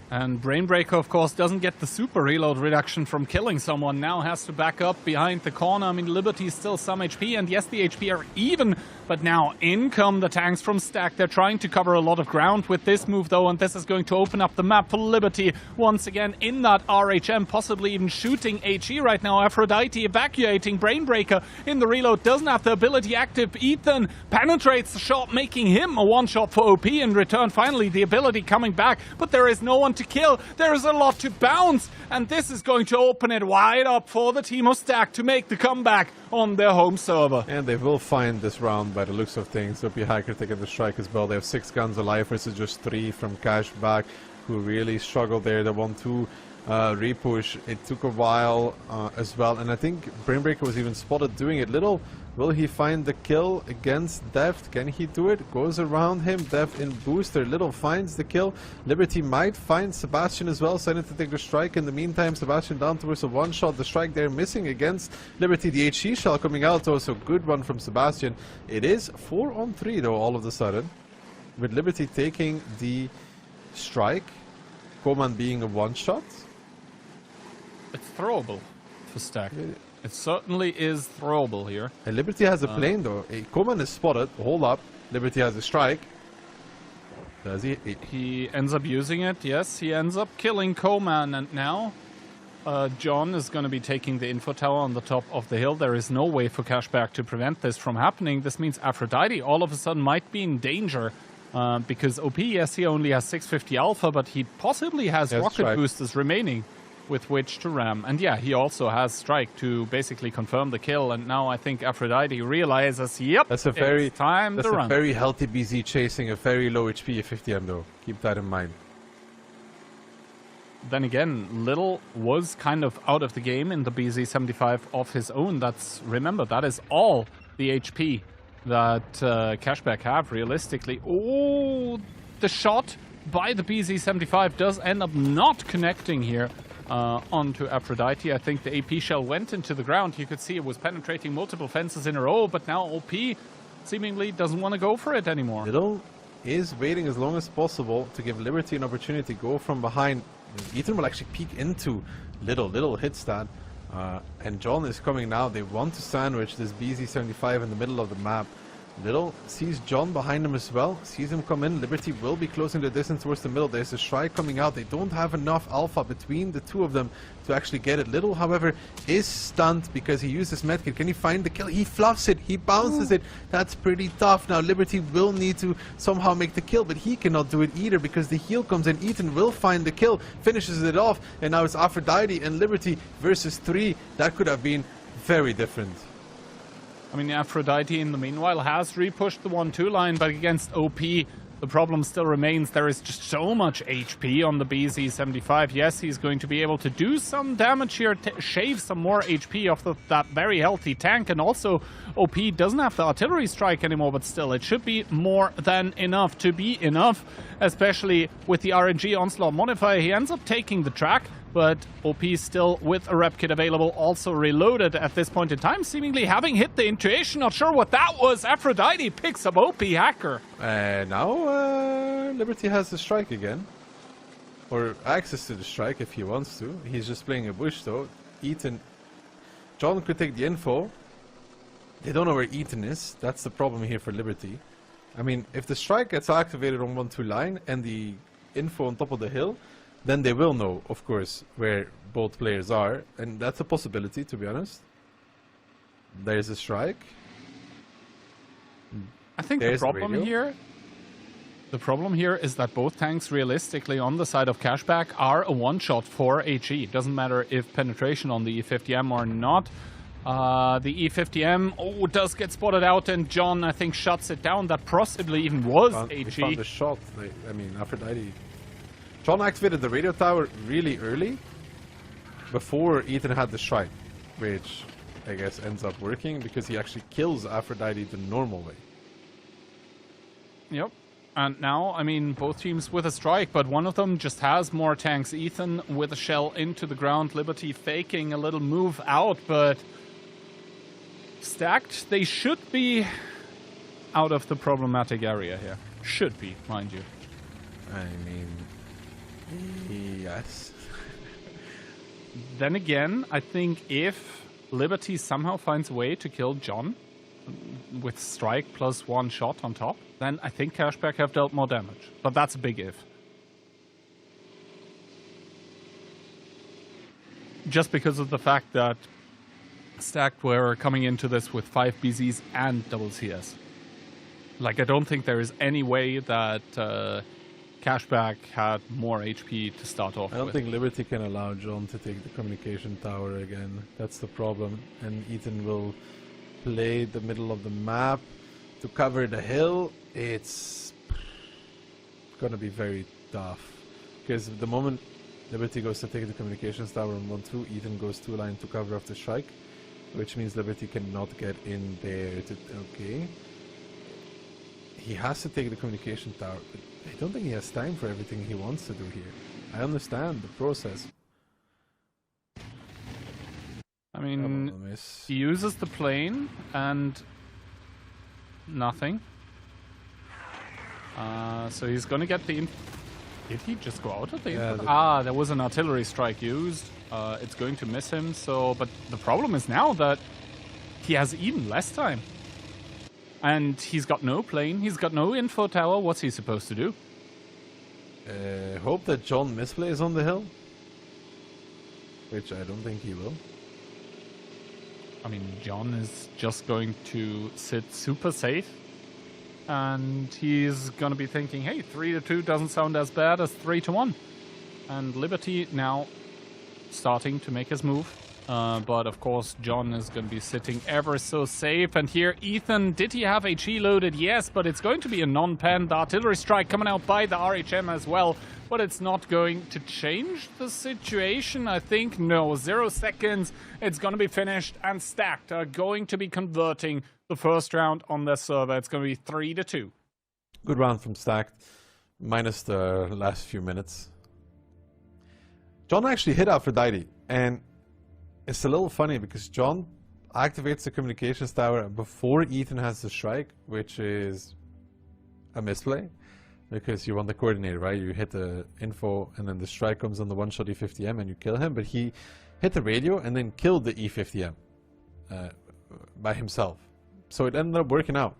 And Brainbreaker, of course, doesn't get the super reload reduction from killing someone. Now has to back up behind the corner. I mean, Liberty is still some HP, and yes, the HP are even. But now in come the tanks from Stack. They're trying to cover a lot of ground with this move, though, and this is going to open up the map for Liberty once again in that RHM, possibly even shooting HE right now. Aphrodite evacuating Brainbreaker in the reload. Doesn't have the ability active. Ethan penetrates the shot, making him a one-shot for OP in return. Finally, the ability coming back, but there is no one to to kill. There's a lot to bounce, and this is going to open it wide up for the team of Stack to make the comeback on their home server. And they will find this round by the looks of things. OP Hacker taking the strike as well. They have 6 guns alive versus just 3 from Cashback, who really struggled there. The 1-2 repush. It took a while as well, and I think Brainbreaker was even spotted doing it. Little, will he find the kill against Deft? Can he do it? Goes around him. Deft in booster. Little finds the kill. Liberty might find Sebastian as well. Silent to take the strike. In the meantime, Sebastian down towards a one-shot. The strike there missing against Liberty. The HE shell coming out. Also good one from Sebastian. It is 4-on-3 though all of a sudden, with Liberty taking the strike. Coman being a one-shot. It's throwable for Stack. It certainly is throwable here. And Liberty has a plane though. Coman is spotted. Hold up. Liberty has a strike. Does he? He ends up using it. Yes, he ends up killing Coman. And now John is going to be taking the info tower on the top of the hill. There is no way for Cashback to prevent this from happening. This means Aphrodite all of a sudden might be in danger. Because OP, yes, he only has 650 alpha, but he possibly has rocket boosters remaining with which to ram. And yeah, he also has strike to basically confirm the kill. And now I think Aphrodite realizes, yep, that's a very time to run. That's a very healthy BZ chasing a very low HP 50M though. Keep that in mind. Then again, Little was kind of out of the game in the BZ75 of his own. Remember, that is all the HP that Cashback have realistically. Oh, the shot by the BZ75 does end up not connecting here onto Aphrodite. I think the AP shell went into the ground. You could see it was penetrating multiple fences in a row, but now OP seemingly doesn't want to go for it anymore. Little is waiting as long as possible to give Liberty an opportunity to go from behind. Ethan will actually peek into Little. Little hits that. And John is coming now. They want to sandwich this BZ75 in the middle of the map. Little sees John behind him as well, sees him come in. Liberty will be closing the distance towards the middle. There's a strike coming out. They don't have enough alpha between the two of them to actually get it. Little, however, is stunned because he used his medkit. Can he find the kill? He fluffs it. He bounces it. That's pretty tough. Now Liberty will need to somehow make the kill, but he cannot do it either because the heal comes in. Ethan will find the kill, finishes it off, and now it's Aphrodite and Liberty versus 3. That could have been very different. I mean, Aphrodite, in the meanwhile, has repushed the 1-2 line, but against OP, the problem still remains. There is just so much HP on the BZ75. Yes, he's going to be able to do some damage here, shave some more HP off that very healthy tank, and also OP doesn't have the artillery strike anymore, but still, it should be more than enough to be enough, especially with the RNG onslaught modifier. He ends up taking the track, but OP still with a rep kit available, also reloaded at this point in time, seemingly having hit the intuition. Not sure what that was. Aphrodite picks up OP Hacker. Now Liberty has the strike again, or access to the strike if he wants to. He's just playing a bush though. John could take the info. They don't know where Ethan is. That's the problem here for Liberty. I mean, if the strike gets activated on 1-2 line and the info on top of the hill, then they will know, of course, where both players are, and that's a possibility, to be honest. There's a strike. I think the problem here is that both tanks, realistically, on the side of Cashback, are a one-shot for HE. Doesn't matter if penetration on the E50M or not. The E50M, does get spotted out, and John, I think, shuts it down. That possibly even was HE. He found the shot. I mean, Aphrodite. John activated the radio tower really early, before Ethan had the strike, which I guess ends up working because he actually kills Aphrodite the normal way. Yep. And now, I mean, both teams with a strike, but one of them just has more tanks. Ethan with a shell into the ground, Liberty faking a little move out, but stacked. They should be out of the problematic area here. Should be, mind you. I mean, yes. Then again, I think if Liberty somehow finds a way to kill John with strike plus one shot on top, then I think Cashback have dealt more damage. But that's a big if. Just because of the fact that Stacked were coming into this with 5 BZs and double CS. Like, I don't think there is any way that Cashback had more HP to start off I don't with. think Liberty can allow John to take the communication tower again. That's the problem. And Ethan will play the middle of the map to cover the hill. It's gonna be very tough. Because the moment Liberty goes to take the communications tower on 1-2, Ethan goes 2-line to cover off the strike. Which means Liberty cannot get in there to... Okay. He has to take the communication tower. But I don't think he has time for everything he wants to do here. I understand the process. I mean, he uses the plane and nothing. So he's gonna get the... Did he just go out of the... Yeah, there was an artillery strike used. It's going to miss him, so... But the problem is now that he has even less time. And he's got no plane, he's got no info tower. What's he supposed to do? Hope that John misplays on the hill. Which I don't think he will. I mean, John is just going to sit super safe. And he's going to be thinking, hey, 3-2 doesn't sound as bad as 3-1. And Liberty now starting to make his move. But of course, John is going to be sitting ever so safe. And here, Ethan, did he have HE loaded? Yes, but it's going to be a non-pen. The artillery strike coming out by the RHM as well. But it's not going to change the situation, I think. No, 0 seconds. It's going to be finished. And Stacked are going to be converting the first round on their server. It's going to be 3-2. Good round from Stacked. Minus the last few minutes. John actually hit Aphrodite. And... it's a little funny because John activates the communications tower before Ethan has the strike, which is a misplay. Because you want the coordinator, right? You hit the info and then the strike comes on the one-shot E50M and you kill him. But he hit the radio and then killed the E50M by himself. So it ended up working out.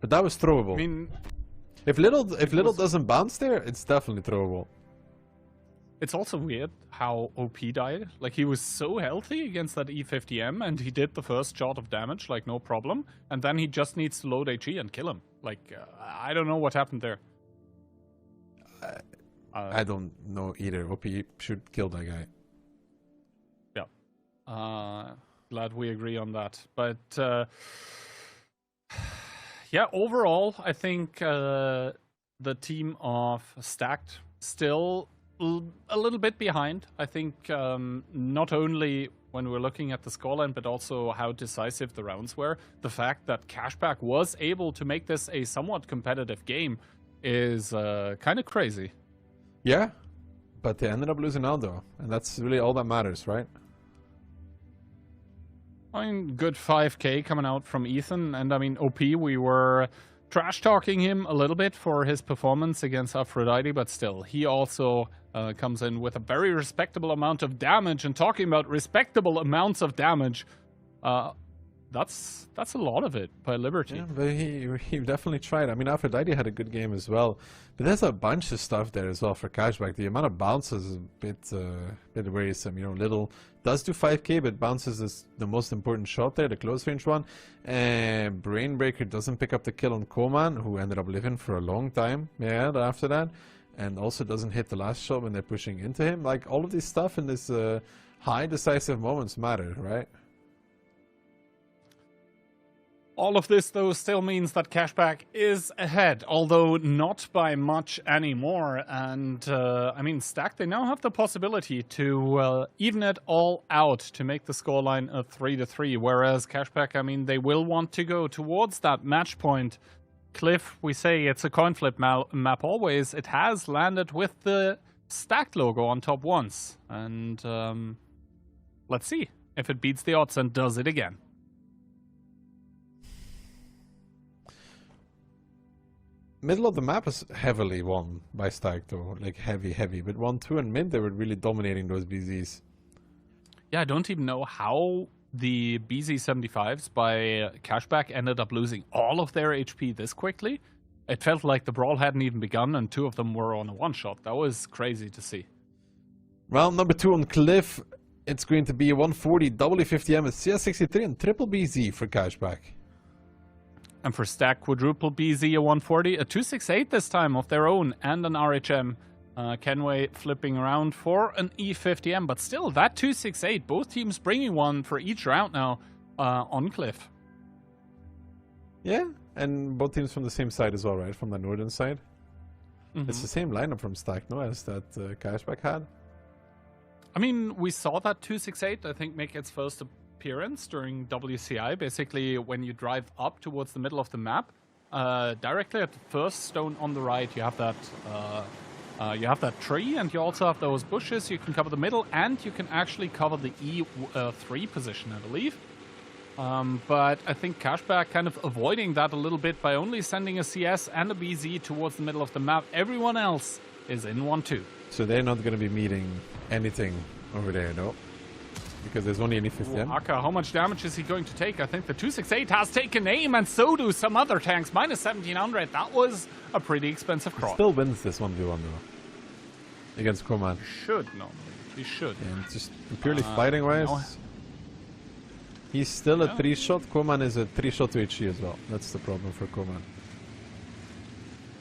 But that was throwable. I mean... If little doesn't bounce there, it's definitely throwable. It's also weird how OP died. Like, he was so healthy against that E50M, and he did the first shot of damage, like, no problem. And then he just needs to load HE and kill him. Like, I don't know what happened there. I don't know either. OP should kill that guy. Yeah. Glad we agree on that. But, yeah, overall, I think the team of Stacked still... a little bit behind. I think not only when we're looking at the scoreline, but also how decisive the rounds were. The fact that Cashback was able to make this a somewhat competitive game is kind of crazy. Yeah, but they ended up losing out though, and that's really all that matters, right? I mean, good 5k coming out from Ethan, and I mean, OP, we were trash-talking him a little bit for his performance against Aphrodite, but still, he also comes in with a very respectable amount of damage. And talking about respectable amounts of damage, that's a lot of it by Liberty. Yeah, but he definitely tried. I mean, Aphrodite had a good game as well, but there's a bunch of stuff there as well for Cashback. The amount of bounces is a bit worrisome. You know, Little does do 5k, but bounces is the most important shot there, the close range one. And Brainbreaker doesn't pick up the kill on Koman, who ended up living for a long time. Yeah, after that, and also doesn't hit the last shot when they're pushing into him. Like, all of this stuff in this high decisive moments matter, right? All of this, though, still means that Cashback is ahead, although not by much anymore. And, I mean, Stack, they now have the possibility to even it all out to make the scoreline a 3-3, whereas Cashback, I mean, they will want to go towards that match point. Cliff, we say it's a coin flip map always. It has landed with the Stacked logo on top once. And let's see if it beats the odds and does it again. Middle of the map is heavily won by Stack though, like heavy. But 1-2 and mid, they were really dominating those BZs. Yeah, I don't even know how the BZ75s by Cashback ended up losing all of their HP this quickly. It felt like the brawl hadn't even begun and two of them were on a one-shot. That was crazy to see. Round number 2 on Cliff. It's going to be a 140 WE50M, a CS63 and triple BZ for Cashback. And for stack quadruple BZ, a 140, a 268 this time of their own, and an RHM. Kenway flipping around for an E50M, but still, that 268, both teams bringing one for each round now on Cliff. Yeah, and both teams from the same side as well, right? From the northern side. Mm-hmm. It's the same lineup from Stack, no, as that Cashback had. I mean, we saw that 268, I think, make its first appearance during WCI. Basically, when you drive up towards the middle of the map, directly at the first stone on the right, you have that tree, and you also have those bushes. You can cover the middle, and you can actually cover the E3 position, I believe. But I think Cashback kind of avoiding that a little bit by only sending a CS and a BZ towards the middle of the map. Everyone else is in 1-2. So they're not going to be meeting anything over there, no? Because there's only any 50M. Aka, how much damage is he going to take? I think the 268 has taken aim, and so do some other tanks. Minus 1700. That was a pretty expensive cross. Still wins this 1v1 though. Against Coman. Should normally. He should. And just purely fighting wise, he's still a 3-shot. Coman is a 3-shot to HE as well. That's the problem for Coman.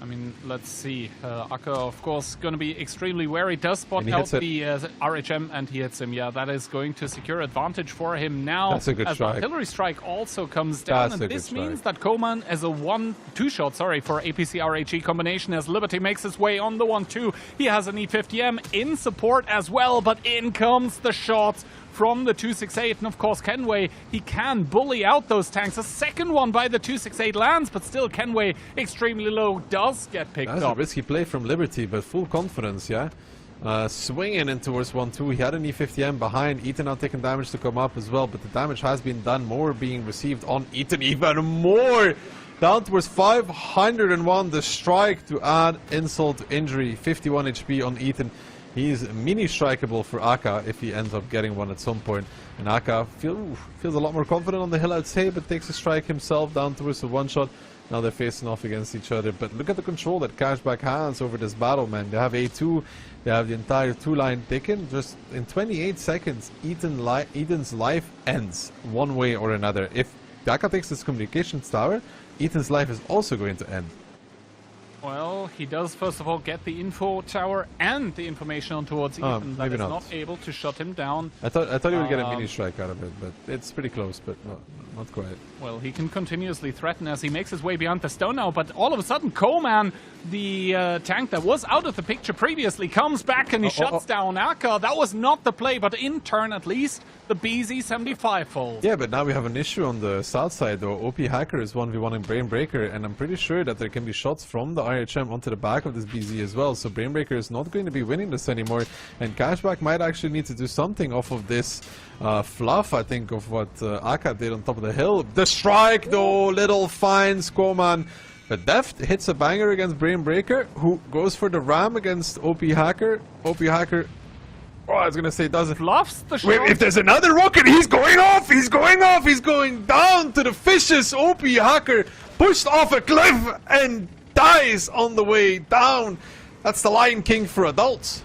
I mean, let's see. Aka, of course, going to be extremely wary. Does spot out the RHM, and he hits him. Yeah, that is going to secure advantage for him now. That's a good strike. Artillery strike also comes down, and this means that Coman, as a 2-shot, for APC RHE combination, as Liberty makes his way on the 1-2. He has an E50M in support as well, but in comes the shot from the 268, and of course Kenway, he can bully out those tanks. A second one by the 268 lands, but still Kenway extremely low, does get picked up. That's a risky play from Liberty, but full confidence, yeah? Swinging in towards 1-2, he had an E50M behind, Ethan now taking damage to come up as well, but the damage has been done, more being received on Ethan, even more! Down towards 501, the strike to add insult to injury, 51 HP on Ethan. He's mini-strikeable for Aka if he ends up getting one at some point. And Aka feels a lot more confident on the hill, I'd say, but takes a strike himself down towards the 1-shot. Now they're facing off against each other. But look at the control that Cashback has over this battle, man. They have A2, they have the entire 2-line taken. Just in 28 seconds, Ethan's life ends one way or another. If Aka takes this communications tower, Ethan's life is also going to end. Well, he does first of all get the info tower and the information on towards Ethan that is not able to shut him down. I thought he would get a mini strike out of it, but it's pretty close, but not quite. Well, he can continuously threaten as he makes his way beyond the stone now, but all of a sudden Coman, the tank that was out of the picture previously, comes back and he shuts down Aka. That was not the play, but in turn at least the BZ75 falls. Yeah, but now we have an issue on the south side though. OP Hacker is 1v1 in Brainbreaker, and I'm pretty sure that there can be shots from the RHM onto the back of this BZ as well, so Brainbreaker is not going to be winning this anymore, and Cashback might actually need to do something off of this fluff, I think, of what Aka did on top of the hill. The strike though, little finds Coman. But Deft hits a banger against Brainbreaker, who goes for the ram against OP Hacker. OP Hacker, oh, I was gonna say doesn't. Fluffs the shot. Wait, if there's another rocket, he's going off! He's going off! He's going down to the fishes! OP Hacker pushed off a cliff and dies on the way down. That's the Lion King for adults.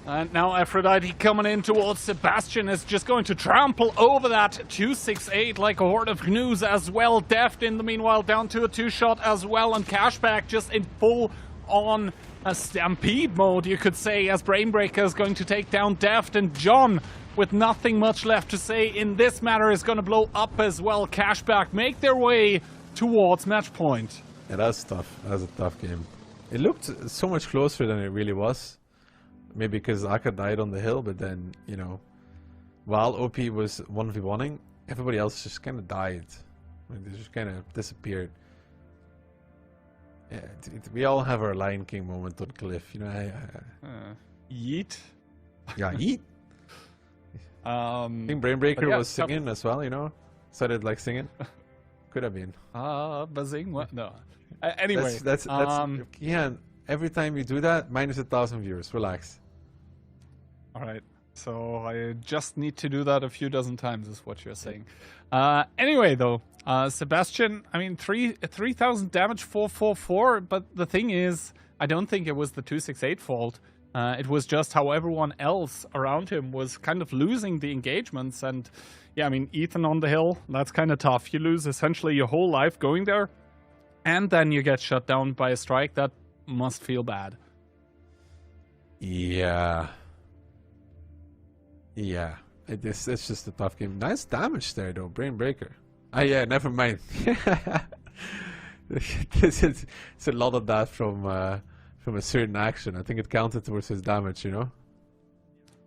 And now Aphrodite coming in towards Sebastian is just going to trample over that 268 like a horde of gnus as well. Deft in the meanwhile down to a 2-shot as well, and Cashback just in full on a stampede mode, you could say, as Brainbreaker is going to take down Deft, and John, with nothing much left to say in this matter, is going to blow up as well. Cashback make their way towards match point. Yeah, that's tough. That's a tough game. It looked so much closer than it really was. Maybe because Aka died on the hill, but then, you know, while OP was 1v1ing, everybody else just kind of died. I mean, they just kind of disappeared. Yeah, we all have our Lion King moment on Cliff, you know. Yeet. Yeah, yeet. I think Brainbreaker was singing as well, you know. Started like singing. Could have been. Buzzing. What? No. Anyway, that's yeah. Every time you do that, minus 1,000 viewers. Relax. All right. So I just need to do that a few dozen times, is what you're saying. Anyway, though, Sebastian, I mean, 3,000 damage, 444. But the thing is, I don't think it was the 268 fault. It was just how everyone else around him was kind of losing the engagements. And yeah, I mean, Ethan on the hill, that's kind of tough. You lose essentially your whole life going there, and then you get shut down by a strike. That must feel bad. Yeah. Yeah. It's just a tough game. Nice damage there, though. Brain Breaker. Ah, yeah, never mind. It's a lot of that from a certain action. I think it counted towards his damage, you know?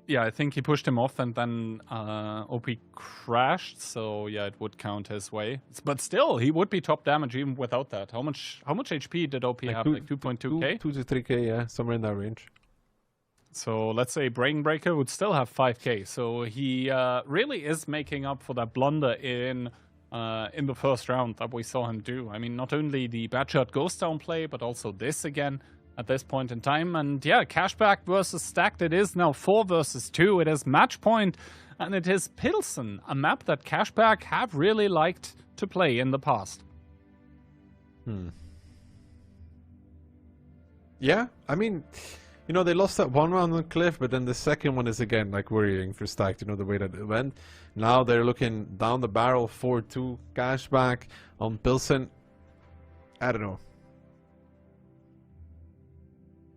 Yeah, I think he pushed him off and then OP crashed, so yeah, it would count his way. But still, he would be top damage even without that. How much HP did OP have? Like 2.2k? 2 to 3k, yeah, somewhere in that range. So let's say Brain Breaker would still have 5k. So he really is making up for that blunder in the first round that we saw him do. I mean, not only the Batshot Ghost Down play, but also this again at this point in time. And yeah, Cashback versus Stacked. It is now 4 versus 2. It is match point, and it is Pilson, a map that Cashback have really liked to play in the past. Yeah, I mean, you know, they lost that one round on Cliff, but then the second one is again like worrying for Stacked, you know, the way that it went. Now they're looking down the barrel, 4-2 Cashback on Pilson. I don't know.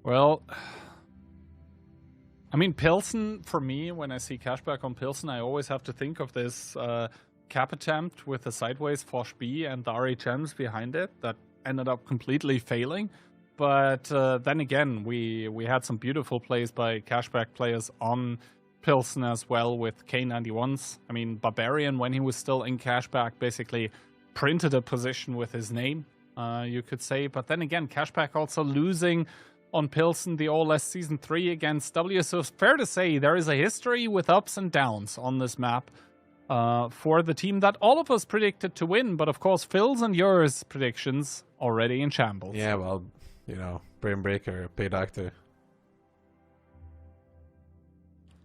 Well, I mean, Pilson, for me, when I see Cashback on Pilson, I always have to think of this cap attempt with the sideways Fosh B and the RHMs behind it that ended up completely failing. But then again, we had some beautiful plays by Cashback players on Pilson as well with K91s. I mean, Barbarian, when he was still in Cashback, basically printed a position with his name, you could say. But then again, Cashback also losing on Pilson the All Less Season 3 against W. So it's fair to say there is a history with ups and downs on this map for the team that all of us predicted to win. But of course, Phil's and yours predictions already in shambles. Yeah, well, you know, Brain Breaker, paid actor.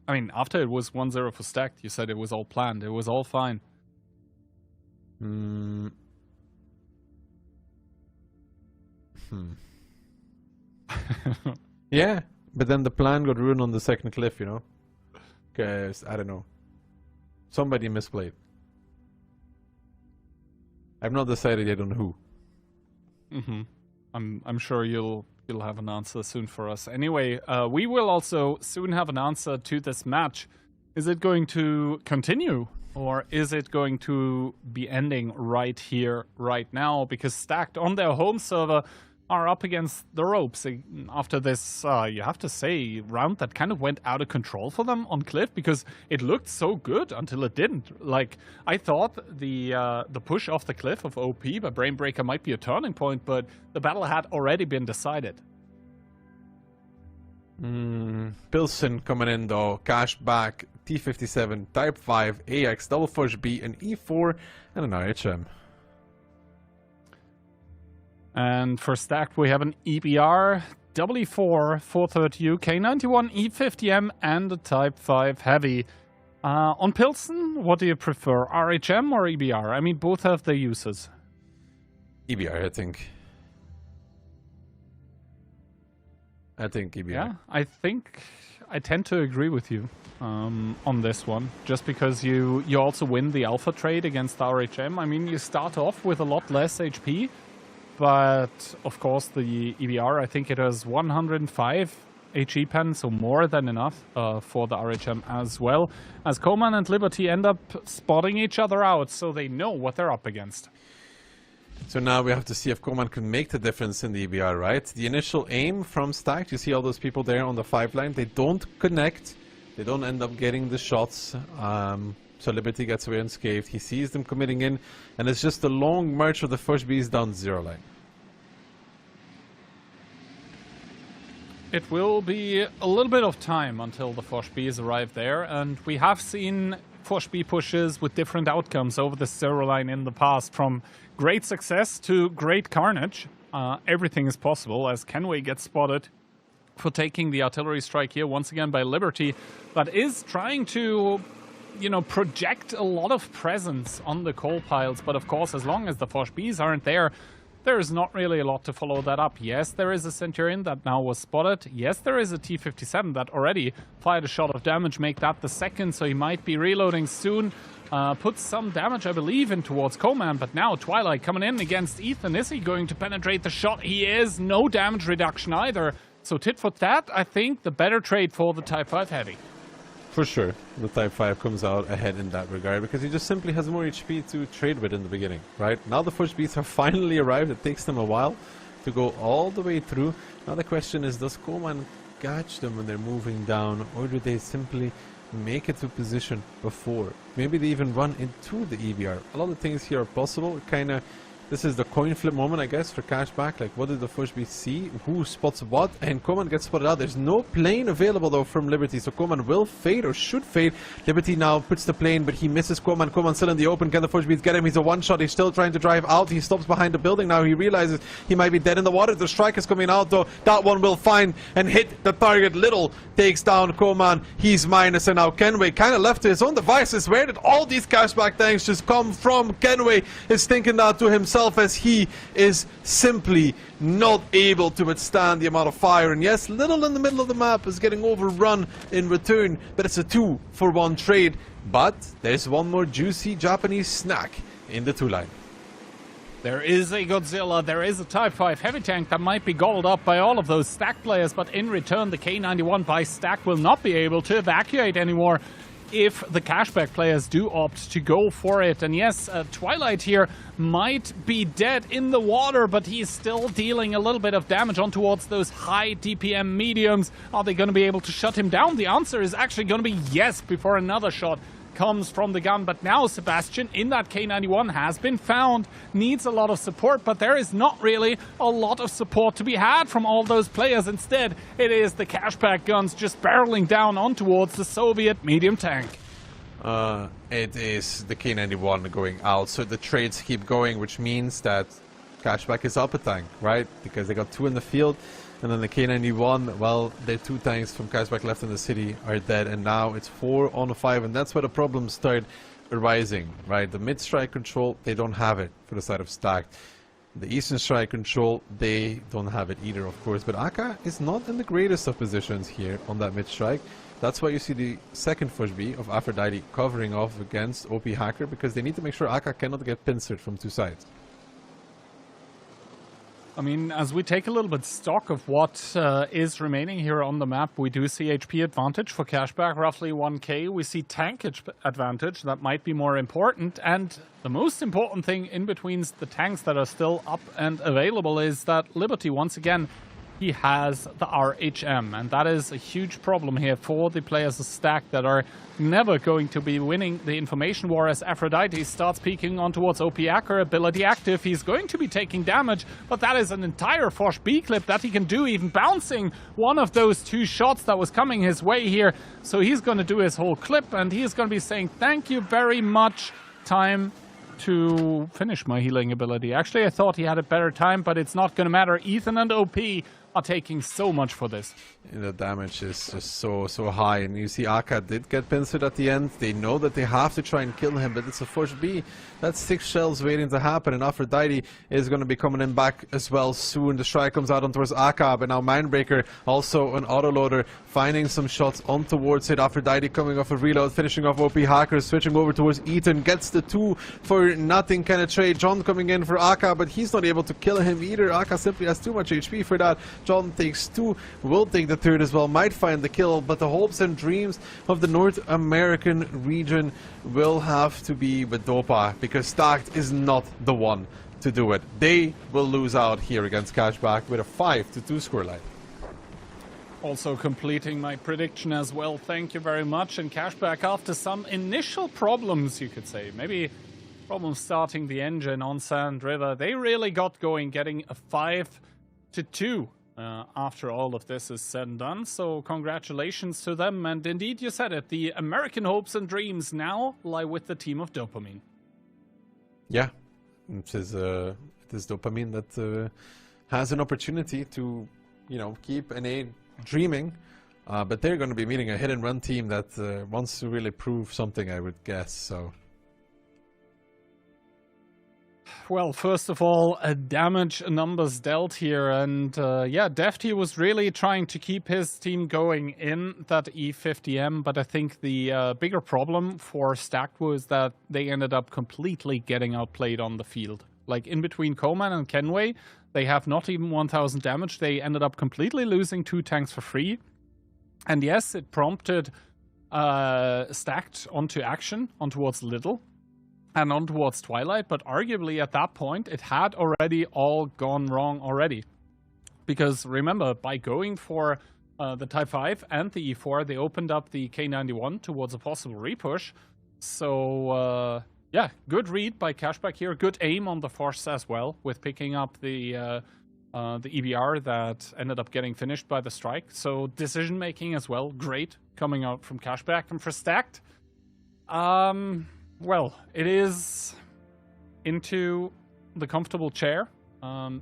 I mean, after it was 1-0 for Stacked, you said it was all planned. It was all fine. Yeah, but then the plan got ruined on the second cliff, you know? Because, I don't know. Somebody misplayed. I've not decided yet on who. I'm sure you'll have an answer soon for us. Anyway, we will also soon have an answer to this match. Is it going to continue, or is it going to be ending right here, right now? Because Stacked on their home server are up against the ropes after this, you have to say, round that kind of went out of control for them on Cliff, because it looked so good until it didn't. Like, I thought the push off the cliff of OP by Brain Breaker might be a turning point, but the battle had already been decided. Pilson coming in though, Cashback, T57, Type 5, AX, Double Forge B, an E4, and an RHM. And for Stacked, we have an EBR, W4, 430U, K91, E50M, and a Type 5 Heavy. On Pilson, what do you prefer, RHM or EBR? I mean, both have their uses. EBR, I think. EBR. Yeah, I tend to agree with you on this one, just because you also win the alpha trade against the RHM. I mean, you start off with a lot less HP, but of course the EBR, I think it has 105 HE pen, so more than enough for the RHM as well, as Coman and Liberty end up spotting each other out, so they know what they're up against. So now we have to see if Coman can make the difference in the EBR, right? The initial aim from Stacked, you see all those people there on the 5 line, they don't connect, they don't end up getting the shots. So Liberty gets away unscathed. He sees them committing in, and it's just a long march of the first Bs down 0 line. It will be a little bit of time until the Fosh Bs arrive there, and we have seen Fosh B pushes with different outcomes over the 0 line in the past, from great success to great carnage. Everything is possible, as Kenway gets spotted for taking the artillery strike here once again by Liberty, that is trying to, you know, project a lot of presence on the coal piles. But of course, as long as the Fosh Bs aren't there, there's not really a lot to follow that up. Yes, there is a Centurion that now was spotted. Yes, there is a T57 that already fired a shot of damage, make that the second, so he might be reloading soon. puts some damage, I believe, in towards Coleman, but now Twilight coming in against Ethan. Is he going to penetrate the shot? He is. No damage reduction either. So tit for tat, I think the better trade for the Type 5 Heavy. For sure, the Type 5 comes out ahead in that regard because he just simply has more HP to trade with in the beginning, right? Now the Force Beats have finally arrived. It takes them a while to go all the way through. Now the question is, does Coleman catch them when they're moving down, or do they simply make it to position before? Maybe they even run into the EBR. A lot of things here are possible. This is the coin flip moment, I guess, for Cashback. Like, what did the Force Beast see? Who spots what? And Coleman gets spotted out. There's no plane available, though, from Liberty. So Coleman will fade, or should fade. Liberty now puts the plane, but he misses Coleman. Coleman still in the open. Can the Force Beast get him? He's a one-shot. He's still trying to drive out. He stops behind the building now. He realizes he might be dead in the water. The strike is coming out, though. That one will find and hit the target. Little takes down Coleman. He's minus, and now Kenway kind of left to his own devices. Where did all these Cashback tanks just come from? Kenway is thinking that to himself, as he is simply not able to withstand the amount of fire. And yes, Little in the middle of the map is getting overrun in return, but it's a 2-for-1 trade. But there's one more juicy Japanese snack in the 2-line. There is a Godzilla, there is a Type 5 heavy tank that might be gobbled up by all of those Stack players, but in return the K91 by Stack will not be able to evacuate anymore if the Cashback players do opt to go for it. And yes, Twilight here might be dead in the water, but he's still dealing a little bit of damage on towards those high DPM mediums. Are they going to be able to shut him down? The answer is actually going to be yes before another shot comes from the gun. But now Sebastian in that K91 has been found, needs a lot of support, but there is not really a lot of support to be had from all those players. Instead, it is the Cashback guns just barreling down on towards the Soviet medium tank. It is the K91 going out, so the trades keep going, which means that Cashback is up a tank, right? Because they got 2 in the field, and then the K91, well, their 2 tanks from Cashback left in the city are dead, and now it's 4 on 5, and that's where the problems start arising, right? The mid-strike control, they don't have it for the side of Stack. The Eastern strike control, they don't have it either, of course, but Aka is not in the greatest of positions here on that mid-strike. That's why you see the second Force B of Aphrodite covering off against OP Hacker, because they need to make sure Aka cannot get pincered from 2 sides. I mean, as we take a little bit stock of what is remaining here on the map, we do see HP advantage for Cashback, roughly 1k. We see tank advantage, that might be more important. And the most important thing in between the tanks that are still up and available is that Liberty, once again, he has the RHM, and that is a huge problem here for the players of Stack that are never going to be winning the information war as Aphrodite starts peeking on towards OP Hacker, ability active. He's going to be taking damage, but that is an entire Force B clip that he can do, even bouncing one of those 2 shots that was coming his way here. So he's going to do his whole clip, and he's going to be saying, thank you very much, time to finish my healing ability. Actually, I thought he had a better time, but it's not going to matter. Ethan and OP are taking so much for this. The damage is just so high, and you see Aka did get pincered at the end. They know that they have to try and kill him, but it's a Force B. That's 6 shells waiting to happen, and Aphrodite is going to be coming in back as well soon. The strike comes out on towards Aka, but now Mindbreaker, also an autoloader, finding some shots on towards it. Aphrodite coming off a reload, finishing off OP Hacker, switching over towards Ethan, gets the 2 for nothing kind of trade. John coming in for Aka, but he's not able to kill him either. Aka simply has too much HP for that. John takes 2, will take the 3rd as well, might find the kill, but the hopes and dreams of the North American region will have to be with Dopa, because Stacked is not the one to do it. They will lose out here against Cashback with a 5-2 scoreline. Also completing my prediction as well, thank you very much. And Cashback, after some initial problems, you could say, maybe problems starting the engine on Sand River, they really got going, getting a 5-2 after all of this is said and done. So congratulations to them. And indeed, you said it, the American hopes and dreams now lie with the team of Dopamine. Yeah, it is Dopamine that has an opportunity to, keep NA dreaming, but they're going to be meeting a hit and run team that wants to really prove something, I would guess. So Well, first of all, damage numbers dealt here, and yeah, Defty was really trying to keep his team going in that E50M, but I think the bigger problem for Stacked was that they ended up completely getting outplayed on the field. Like, in between Coleman and Kenway, they have not even 1,000 damage. They ended up completely losing 2 tanks for free. And yes, it prompted Stacked onto action, on towards Little, and on towards Twilight, but arguably at that point, it had already all gone wrong already. Because remember, by going for the Type 5 and the E4, they opened up the K91 towards a possible repush. So, yeah, good read by Cashback here. Good aim on the Force as well, with picking up the EBR that ended up getting finished by the strike. So decision-making as well, great, coming out from Cashback. And for Stacked, well, it is into the comfortable chair.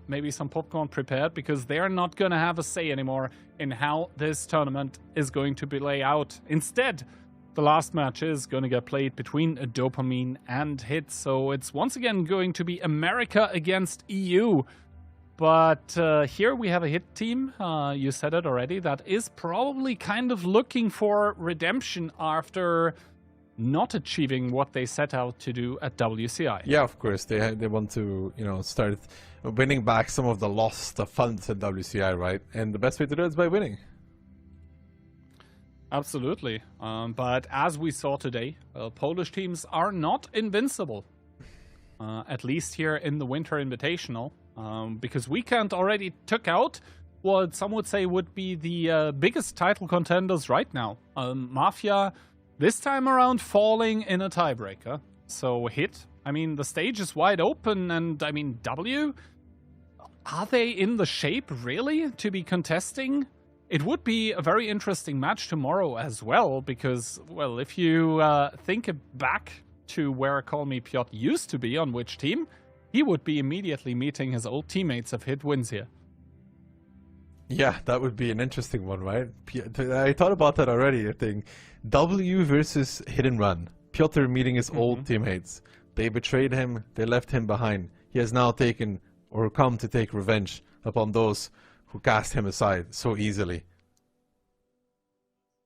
Maybe some popcorn prepared, because they're not going to have a say anymore in how this tournament is going to be laid out. Instead, the last match is going to get played between Dopamine and Hit. So it's once again going to be America against EU. But here we have a Hit team, you said it already, that is probably kind of looking for redemption after not achieving what they set out to do at WCI. Yeah, of course. They want to, you know, start winning back some of the lost funds at WCI, right? And the best way to do it is by winning. Absolutely. But as we saw today, Polish teams are not invincible. At least here in the Winter Invitational. Because Weekend already took out what some would say would be the biggest title contenders right now. Mafia, this time around, falling in a tiebreaker. So Hit, I mean, the stage is wide open, and I mean, W, are they in the shape, really, to be contesting? It would be a very interesting match tomorrow as well, because, well, if you think back to where Call Me Piotr used to be on which team, he would be immediately meeting his old teammates if Hit wins here. Yeah, that would be an interesting one, right? I thought about that already, I think. W versus Hit and Run. Piotr meeting his old teammates. They betrayed him, they left him behind. He has now taken, or come to take revenge upon those who cast him aside so easily.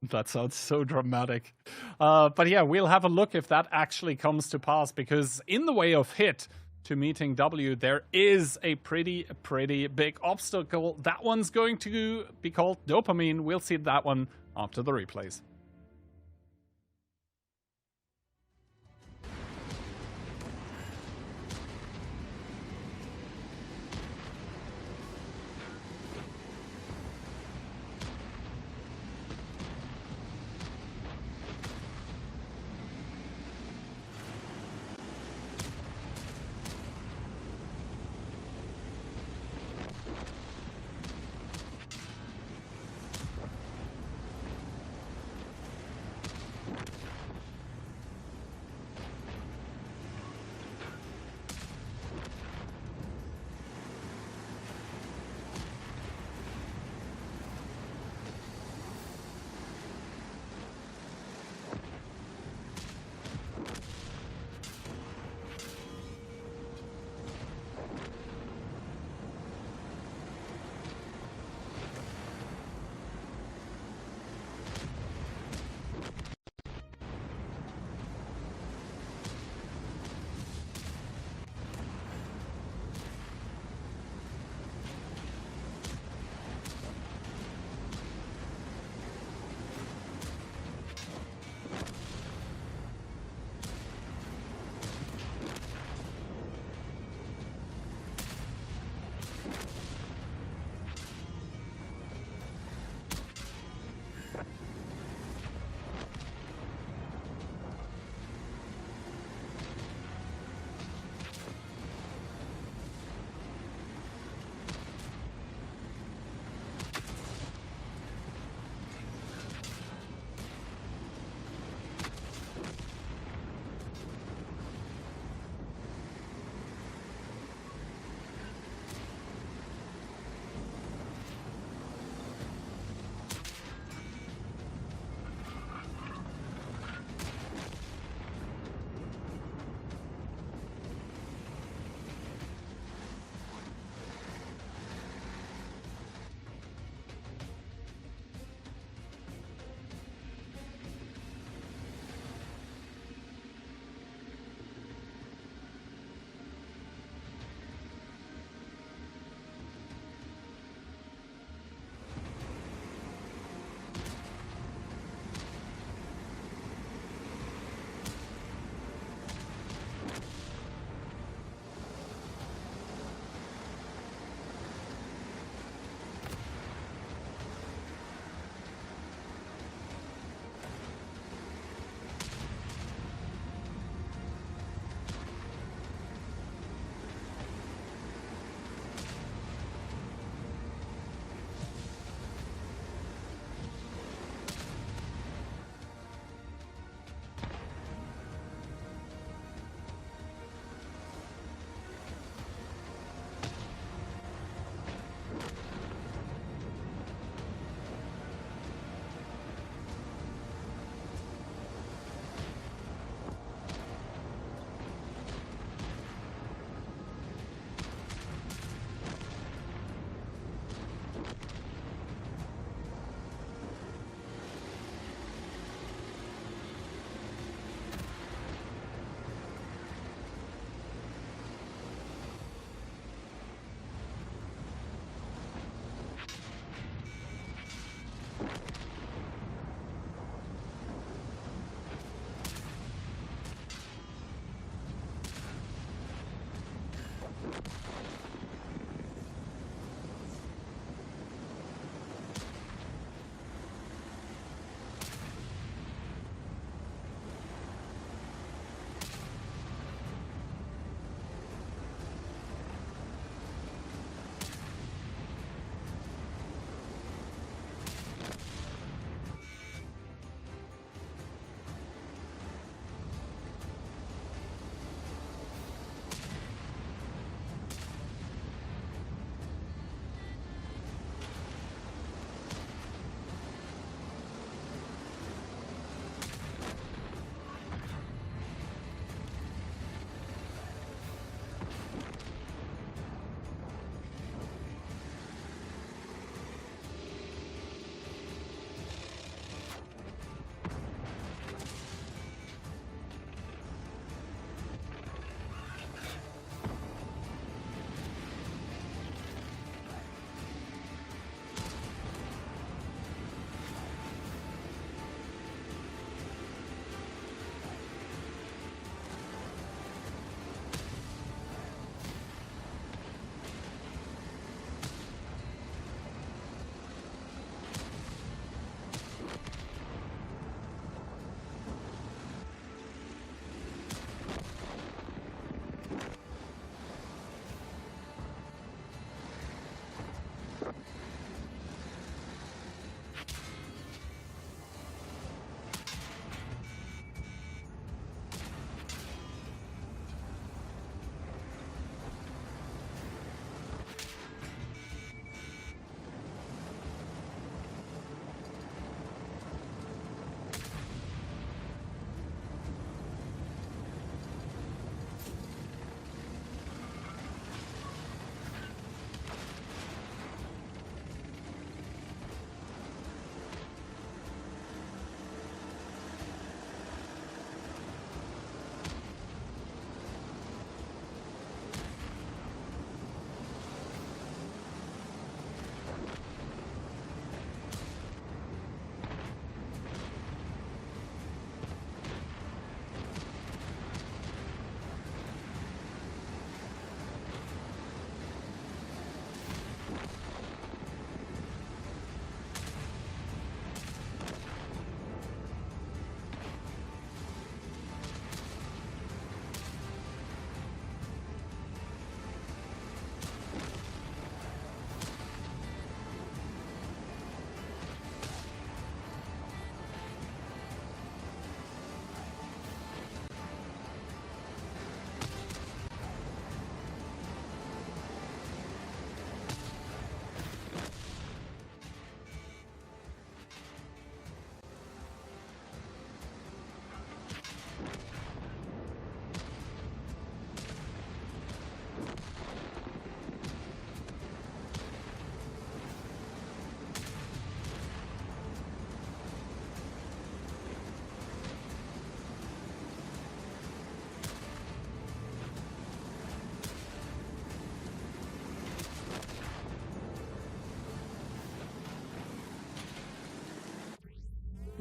That sounds so dramatic. But yeah, we'll have a look if that actually comes to pass, because in the way of Hit to meeting W, there is a pretty big obstacle. That one's going to be called Dopamine. We'll see that one after the replays.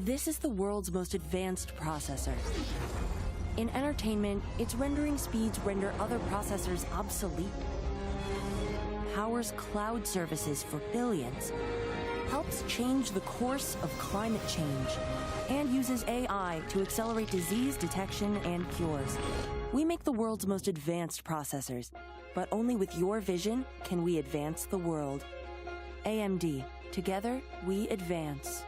This is the world's most advanced processor. In entertainment, its rendering speeds render other processors obsolete. Powers cloud services for billions. Helps change the course of climate change. And uses AI to accelerate disease detection and cures. We make the world's most advanced processors, but only with your vision can we advance the world. AMD. Together, we advance.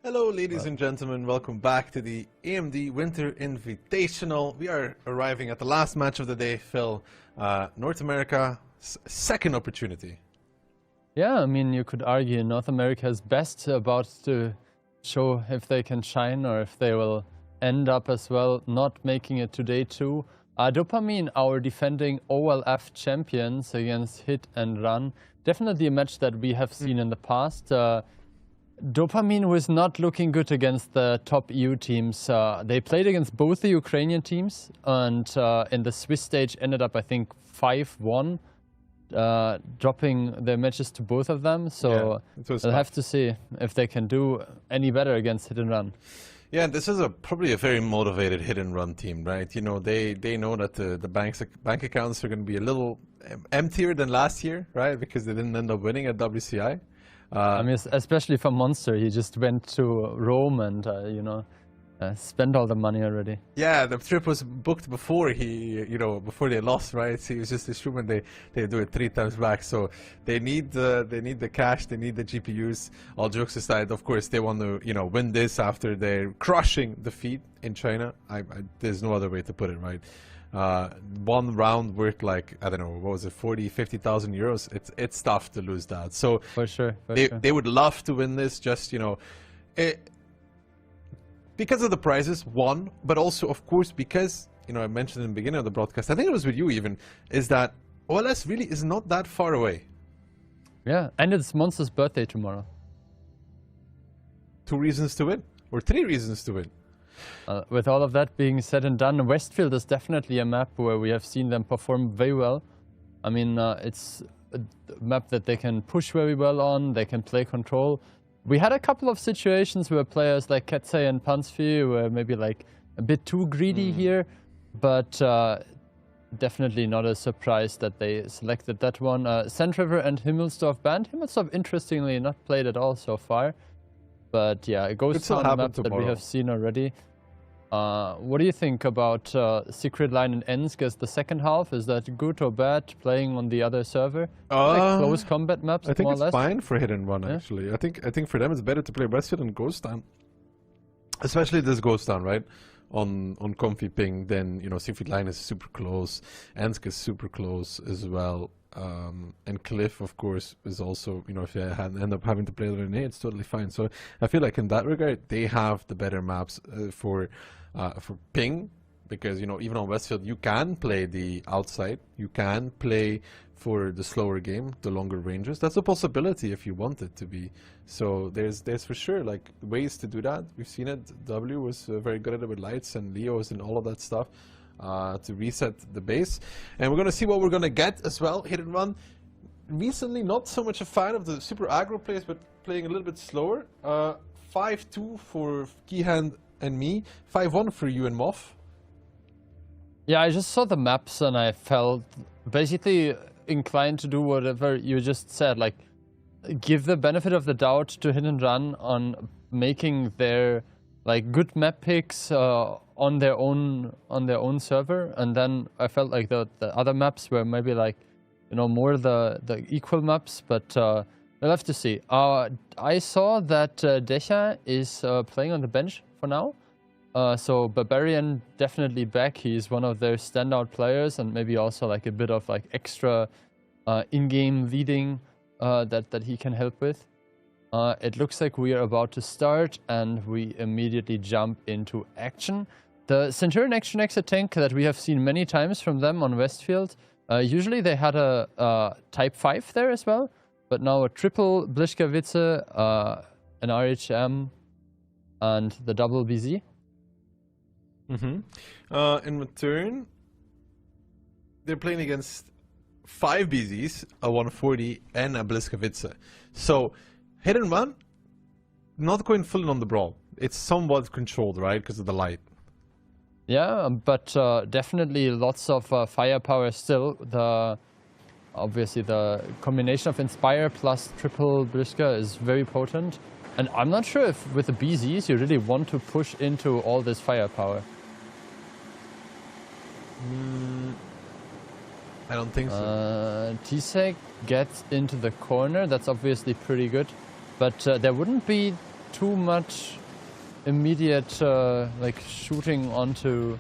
Hello, ladies and gentlemen. Welcome back to the AMD Winter Invitational. We are arriving at the last match of the day, Phil. North America's second opportunity. Yeah, I mean, you could argue North America's best about to show if they can shine or if they will end up as well not making it today too. Dopamine, our defending OLF champions against Hit and Run. Definitely a match that we have seen in the past. Dopamine was not looking good against the top EU teams. They played against both the Ukrainian teams and in the Swiss stage ended up, I think, 5-1, dropping their matches to both of them. So we'll have to see if they can do any better against Hit and Run. Yeah, this is probably a very motivated hit and run team, right? You know, they know that the bank accounts are going to be a little emptier than last year, right? Because they didn't end up winning at WCI. I mean, especially for Monster, he just went to Rome and, spent all the money already. Yeah, the trip was booked before before they lost, right? So it was just assuming they do it 3 times back. So they need the cash, they need the GPUs. All jokes aside, of course, they want to win this after their crushing defeat in China. There's no other way to put it, right? One round worth like, I don't know, what was it, 40,000-50,000 euros? It's tough to lose that. So for sure, they would love to win this, just because of the prizes, one, but also of course because I mentioned in the beginning of the broadcast, I think it was with you even, is that OLS really is not that far away. Yeah, and it's Monster's birthday tomorrow. 2 reasons to win, or 3 reasons to win. With all of that being said and done, Westfield is definitely a map where we have seen them perform very well. I mean, it's a map that they can push very well on, they can play control. We had a couple of situations where players like Ketsei and Pansfi were maybe like a bit too greedy here, but definitely not a surprise that they selected that one. Sandriver and Himmelsdorf banned. Himmelsdorf, interestingly, not played at all so far. But yeah, it goes on a map that we have seen already. What do you think about Secret Line and Ensk as the second half? Is that good or bad playing on the other server? Like close combat maps, I think more or less? fine for Hit and Run, actually. I think for them it's better to play Westfield and Ghost Town. Especially this Ghost Town, right? On comfy ping, then Secret Line is super close. Ensk is super close as well. And Cliff, of course, is also, if you end up having to play the Renee, it's totally fine. So I feel like in that regard, they have the better maps for ping, because, even on Westfield, you can play the outside, you can play for the slower game, the longer ranges. That's a possibility if you want it to be. So there's for sure like ways to do that. We've seen it. W was very good at it with lights, and Leo's and all of that stuff. To reset the base, and we're gonna see what we're gonna get as well. Hit and Run, recently not so much a fan of the super aggro plays, but playing a little bit slower. 5-2 for Keyhand and me, 5-1 for you and Moff. Yeah, I just saw the maps and I felt basically inclined to do whatever you just said, like give the benefit of the doubt to Hit and Run on making their like good map picks on their own server, and then I felt like the other maps were maybe like more the equal maps, but we'll have to see. I saw that Decha is playing on the bench for now. So Barbarian definitely back. He's one of their standout players, and maybe also like a bit of like extra in-game leading that he can help with. It looks like we are about to start, and we immediately jump into action. The Centurion Action Exit tank that we have seen many times from them on Westfield, usually they had a Type 5 there as well, but now a triple Bliskavitze, an RHM, and the double BZ. In return, they're playing against 5 BZs, a 140, and a Bliskavitze. So, hit and run, not going full on the brawl. It's somewhat controlled, right, because of the light. Yeah, but definitely lots of firepower still. Obviously, the combination of Inspire plus triple Bliska is very potent. And I'm not sure if with the BZs you really want to push into all this firepower. I don't think so. T-Sec gets into the corner. That's obviously pretty good. But there wouldn't be too much immediate like shooting onto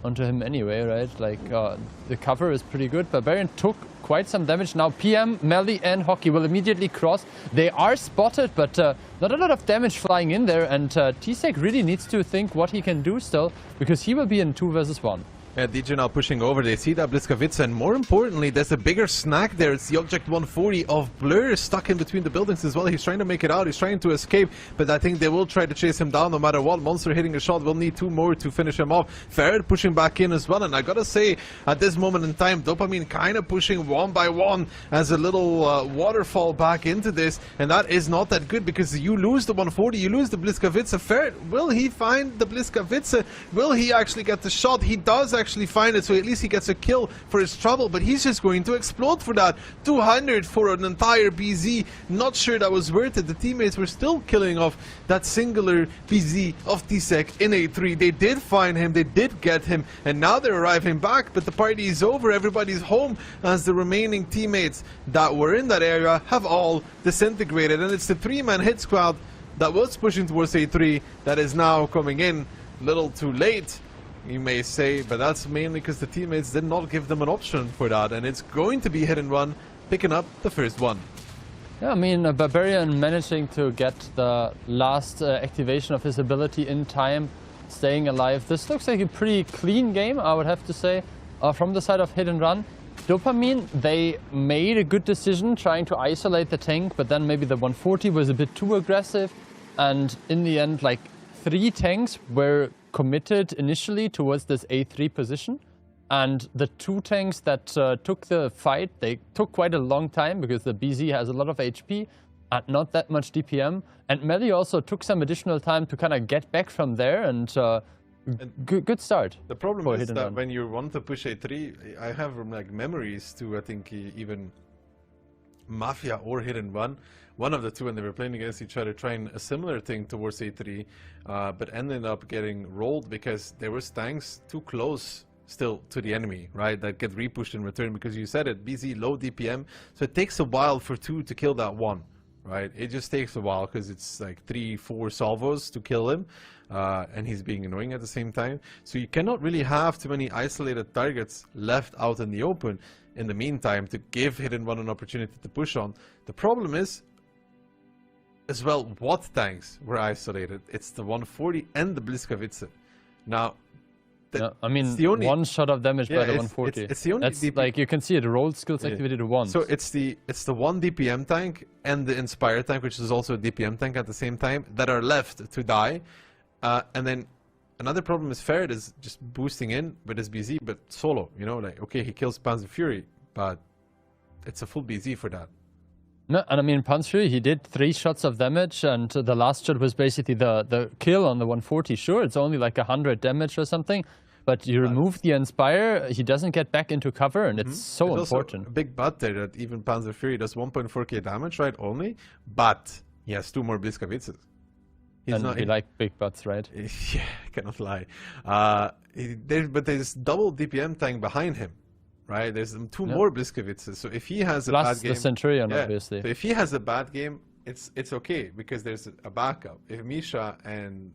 him anyway, right? Like the cover is pretty good. Barbarian took quite some damage. Now PM, Melly, and Hockey will immediately cross. They are spotted, but not a lot of damage flying in there. And T-Sec really needs to think what he can do still, because he will be in 2 versus 1. Yeah, DJ now pushing over. They see that Bliskavitze, and more importantly, there's a bigger snack there. It's the Object 140 of Blur stuck in between the buildings as well. He's trying to make it out. He's trying to escape, but I think they will try to chase him down no matter what. Monster hitting a shot. We'll need 2 more to finish him off. Ferret pushing back in as well, and I gotta say, at this moment in time, Dopamine kind of pushing one by one as a little waterfall back into this, and that is not that good because you lose the 140, you lose the Bliskavitze. Ferret, will he find the Bliskavitze? Will he actually get the shot? He does actually find it, so at least he gets a kill for his trouble, but he's just going to explode for that. 200 for an entire BZ. Not sure that was worth it. The teammates were still killing off that singular BZ of T-Sec in A3. They did find him, they did get him, and now they're arriving back, but the party is over. Everybody's home as the remaining teammates that were in that area have all disintegrated, and it's the 3-man hit squad that was pushing towards A3 that is now coming in. Little too late, you may say, but that's mainly because the teammates did not give them an option for that, and it's going to be hit and run, picking up the first one. Yeah, I mean, Barbarian managing to get the last activation of his ability in time, staying alive. This looks like a pretty clean game, I would have to say, from the side of hit and run. Dopamine, they made a good decision trying to isolate the tank, but then maybe the 140 was a bit too aggressive, and in the end, like, 3 tanks were committed initially towards this A3 position, and the 2 tanks that took the fight, they took quite a long time because the BZ has a lot of HP and not that much DPM, and Melly also took some additional time to kind of get back from there, and good start. The problem is that when you want to push A3, I have like memories to, I think, even Mafia or Hit and Run, one of the two, and they were playing against each other, trying a similar thing towards A3, but ended up getting rolled because there was tanks too close still to the enemy, right, that get repushed in return, because you said it, BZ low DPM, so it takes a while for 2 to kill that 1, right? It just takes a while because it's like 3-4 salvos to kill him, and he's being annoying at the same time, so you cannot really have too many isolated targets left out in the open in the meantime to give Hit and Run an opportunity to push on. The problem is as well what tanks were isolated. It's the 140 and the Bliskavitze. Now, yeah, I mean, one shot of damage by the 140. It's the only That's like, you can see it rolled skills activated to 1. So it's the 1 DPM tank and the Inspire tank, which is also a DPM tank at the same time, that are left to die. And then another problem is Ferret is just boosting in with his BZ, but solo, you know, like, okay, he kills Panzer Fury, but it's a full BZ for that. No, and I mean, Panzer Fury, he did 3 shots of damage, and the last shot was basically the kill on the 140. Sure, it's only like 100 damage or something, but you remove the Inspire, he doesn't get back into cover, and it's so important. Also a big but there that even Panzer Fury does 1.4k damage, right, only, but he has 2 more Bliskavitzes. And we like big butts, right? Yeah, I cannot lie. But there's double DPM tank behind him, right? There's two more Bliskovitzes. So if he has a Plus bad game, the Centurion, obviously. So if he has a bad game, it's okay because there's a backup. If Misha and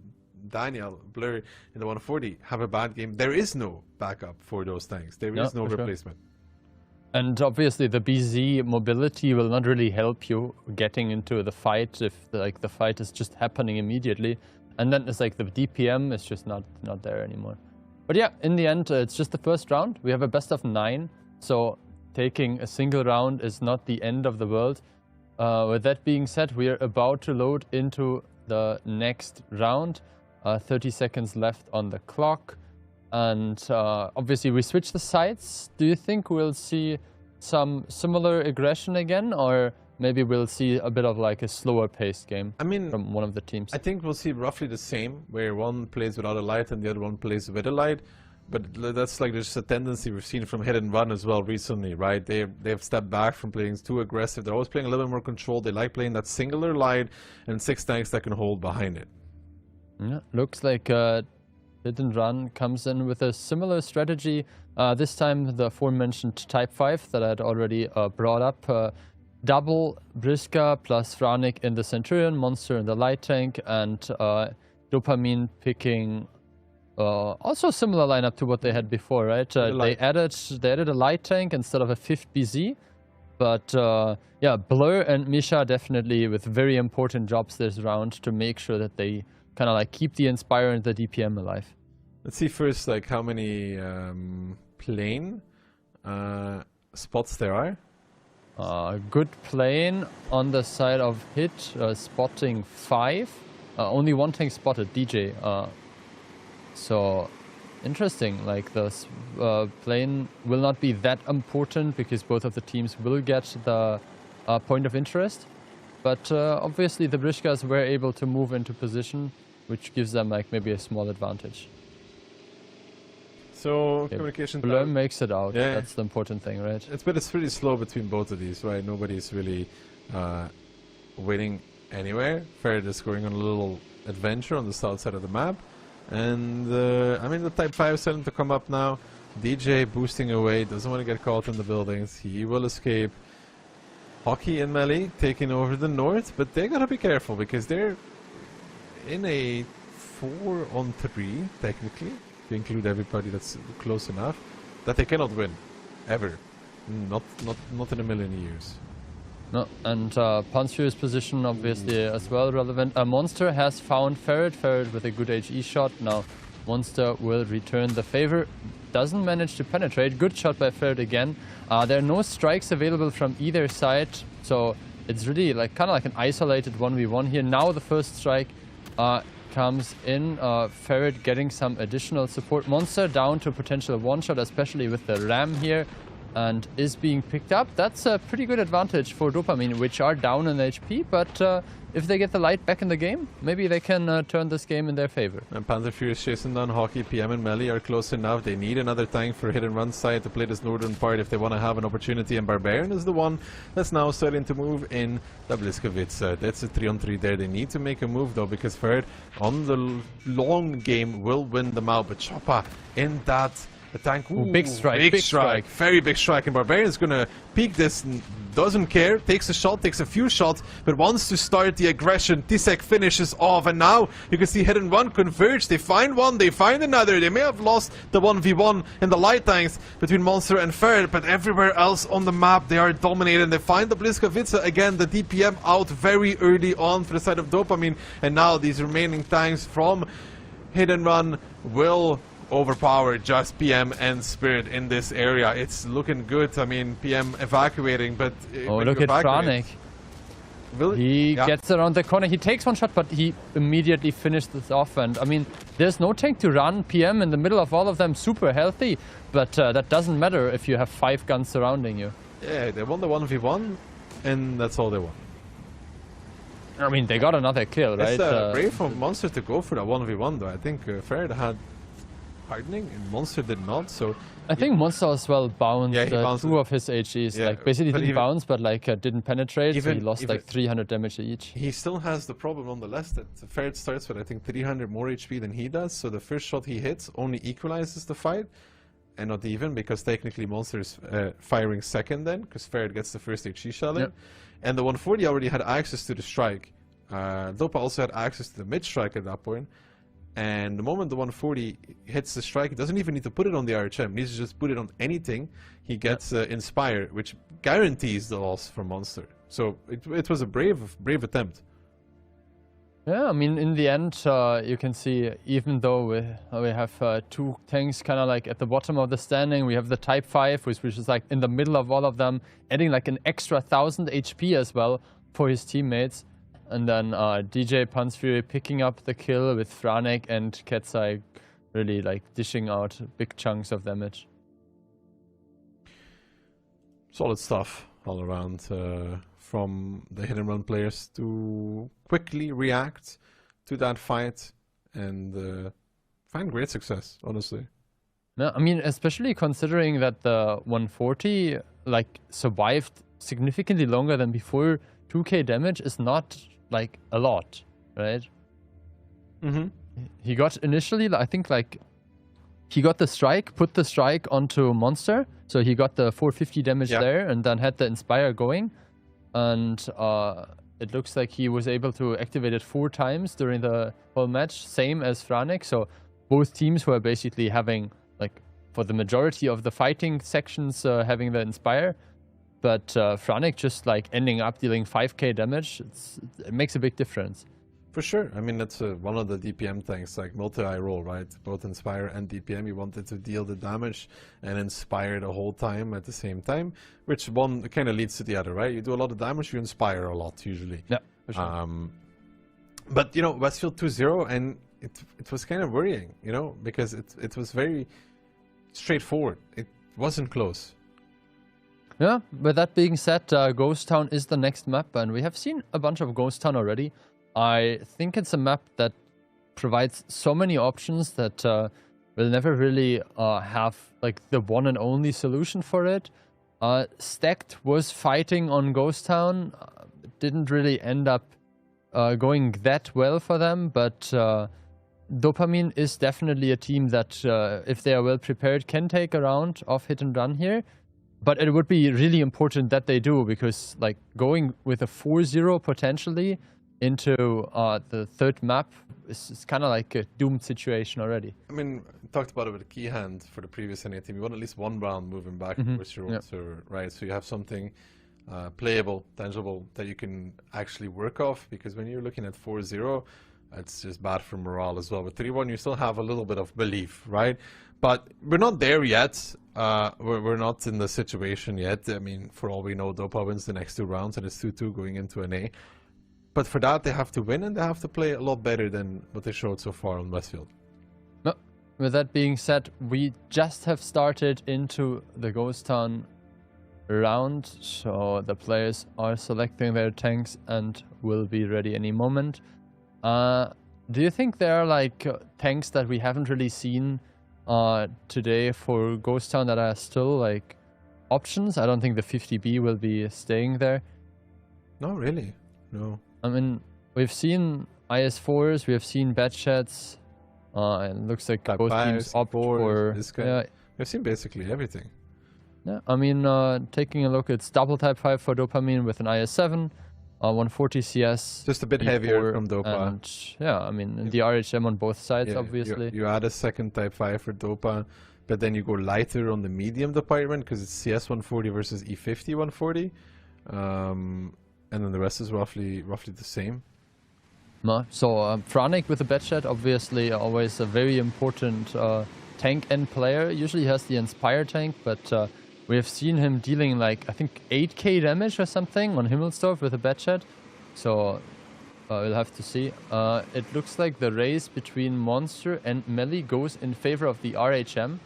Daniel Blur in the 140 have a bad game, there is no backup for those tanks. There is no replacement. Sure. And obviously the BZ mobility will not really help you getting into the fight if like the fight is just happening immediately. And then it's like the DPM is just not there anymore. But yeah, in the end, it's just the first round. We have a best of 9, so taking a single round is not the end of the world. With that being said, we are about to load into the next round. 30 seconds left on the clock. And obviously we switch the sides. Do you think we'll see some similar aggression again, or maybe we'll see a bit of like a slower paced game from one of the teams? I think we'll see roughly the same, where one plays without a light and the other one plays with a light. But that's like there's a tendency we've seen from Hit and Run as well recently, right? They've stepped back from playing too aggressive. They're always playing a little bit more controlled. They like playing that singular light and 6 tanks that can hold behind it. Yeah, looks like Hit and Run comes in with a similar strategy. This time the aforementioned Type 5 that I had already brought up. Double Briska plus Franik in the Centurion, Monster in the light tank, and Dopamine picking also a similar lineup to what they had before, right? They added a light tank instead of a 5th BZ. But yeah, Blur and Misha definitely with very important jobs this round to make sure that they kind of like keep the Inspire and the DPM alive. Let's see first like how many plane spots there are. Good plane on the side of Hit, spotting 5. Only one tank spotted, DJ. So interesting, like the plane will not be that important because both of the teams will get the point of interest. But obviously the Briskas were able to move into position, which gives them like maybe a small advantage. So communication. Blur makes it out. Yeah. That's the important thing, right? It's pretty slow between both of these, right? Nobody's really winning anywhere. Ferret is going on a little adventure on the south side of the map. And I mean the Type 5 is starting to come up now. DJ boosting away, doesn't want to get caught in the buildings. He will escape. Hockey and Melee taking over the north, but they gotta be careful because they're in a 4-on-3 technically, if you include everybody that's close enough, that they cannot win ever. Not in a million years. No, and Pansur's position obviously as well relevant. Monster has found Ferret with a good HE shot. Now Monster will return the favor. Doesn't manage to penetrate. Good shot by Ferret again. There are no strikes available from either side, so it's really like kind of like an isolated 1v1 here. Now the first strike comes in. Ferret getting some additional support. Monster down to potential one shot, especially with the ram here, and is being picked up. That's a pretty good advantage for Dopamine, which are down in HP, but if they get the light back in the game, maybe they can turn this game in their favor. And Panther Fury is chasing down Hockey. PM and Melee are close enough. They need another tank for Hit and Run side to play this northern part if they want to have an opportunity, and Barbarian is the one that's now starting to move in the Bliskovic. That's a 3-on-3 there. They need to make a move though, because Ferret on the long game will win them out, but Choppa in that the tank. Ooh, big strike, big strike. Very big strike, and Barbarian is gonna peek this, doesn't care, takes a shot, takes a few shots, but wants to start the aggression. Tisek finishes off, and now you can see Hit and Run converge. They find one, they find another. They may have lost the 1v1 in the light tanks between Monster and Ferret, but everywhere else on the map they are dominating. They find the Bliskovica again, the DPM out very early on for the side of Dopamine, and now these remaining tanks from Hit and Run will overpower just PM and Spirit in this area. It's looking good. I mean, PM evacuating, but oh, look at Franik. He gets around the corner. He takes one shot, but he immediately finished this off. And I mean, there's no tank to run. PM in the middle of all of them, super healthy, but that doesn't matter if you have 5 guns surrounding you. Yeah, they won the 1v1, and that's all they won. I mean, they got another kill, right? It's brave for Monster to go for that 1v1, though. I think Ferret had hardening and Monster did not, so I think Monster as well bounced, he bounced 2 of his HEs, like basically didn't bounce, but like didn't penetrate, so he lost like 300 damage each. He still has the problem nonetheless that Ferret starts with I think 300 more HP than he does, so the first shot he hits only equalizes the fight, and not even, because technically Monster is firing second then, because Ferret gets the first HE shell in. Yep. And the 140 already had access to the strike. Dopa also had access to the mid strike at that point. And the moment the 140 hits the strike, he doesn't even need to put it on the RHM. He needs to just put it on anything. He gets Inspire, which guarantees the loss for Monster. So it was a brave attempt. Yeah, I mean, in the end, you can see, even though we have two tanks kind of like at the bottom of the standing, we have the Type 5, which is like in the middle of all of them, adding like an extra 1000 HP as well for his teammates. And then DJ Pansfury picking up the kill with Franek and Ketsai really like dishing out big chunks of damage. Solid stuff all around from the hit and run players to quickly react to that fight and find great success, honestly. No, I mean, especially considering that the 140 like survived significantly longer than before. 2k damage is not like a lot, right? Mm-hmm. He got initially, I think, like he got the strike, put the strike onto Monster, so he got the 450 damage there, and then had the Inspire going, and it looks like he was able to activate it 4 times during the whole match, same as Franek. So both teams were basically having, like, for the majority of the fighting sections, having the Inspire. But Franek just like ending up dealing 5k damage, it makes a big difference. For sure. I mean, that's one of the DPM tanks, like multi-eye roll, right? Both Inspire and DPM, you wanted to deal the damage and Inspire the whole time at the same time, which one kind of leads to the other, right? You do a lot of damage, you Inspire a lot, usually. Yeah, for sure. But, you know, Westfield 2-0, and it was kind of worrying, you know, because it was very straightforward. It wasn't close. Yeah, with that being said, Ghost Town is the next map, and we have seen a bunch of Ghost Town already. I think it's a map that provides so many options that we'll never really have like the one and only solution for it. Stacked was fighting on Ghost Town. It didn't really end up going that well for them, but Dopamine is definitely a team that, if they are well prepared, can take a round of hit and run here. But it would be really important that they do, because like going with a 4-0 potentially into the third map is kind of like a doomed situation already. I mean, I talked about it with the key hand for the previous NA team. You want at least one round moving back towards your own server, right? So you have something playable, tangible that you can actually work off, because when you're looking at 4-0, it's just bad for morale as well. With 3-1, you still have a little bit of belief, right? But we're not there yet. We're not in the situation yet. I mean, for all we know, Dopa wins the next 2 rounds, and it's 2-2 going into an A. But for that, they have to win, and they have to play a lot better than what they showed so far on Westfield. No. With that being said, we just have started into the Ghost Town round, so the players are selecting their tanks and will be ready any moment. Do you think there are like tanks that we haven't really seen today for Ghost Town that are still like options? I don't think the 50B will be staying there. No, really, no. I mean, we've seen IS4s, we have seen Batchats, and it looks like both teams opt for... We've seen basically everything. Yeah, I mean, taking a look, it's double Type 5 for Dopamine with an IS7, 140 CS. Just a bit heavier from Dopa. And, yeah, I mean, in the RHM on both sides, obviously. You add a second Type 5 for Dopa, but then you go lighter on the medium department, because it's CS 140 versus E50 140. And then the rest is roughly the same. So Franek with the Batchat, obviously always a very important tank and player. Usually has the Inspire tank, but we have seen him dealing like, I think 8k damage or something on Himmelsdorf with a Batchat. So we'll have to see. It looks like the race between Monster and Melee goes in favor of the RHM.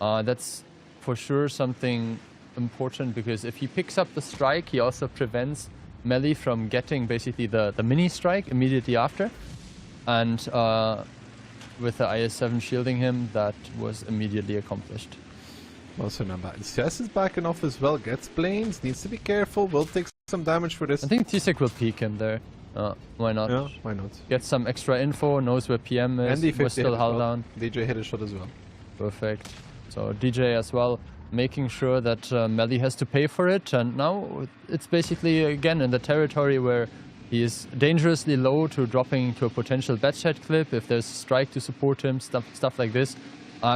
That's for sure something important, because if he picks up the strike, he also prevents Melee from getting basically the mini strike immediately after. And with the IS7 shielding him, that was immediately accomplished. Also not bad. CS is backing off as well, gets planes, needs to be careful, will take some damage for this. I think T-Sec will peek him there. Why not? Yeah, why not? Get some extra info, knows where PM is, and was still hull down. DJ hit a shot as well. Perfect. So DJ as well, making sure that Melly has to pay for it, and now it's basically again in the territory where he is dangerously low to dropping to a potential Batchat clip if there's a strike to support him, stuff like this.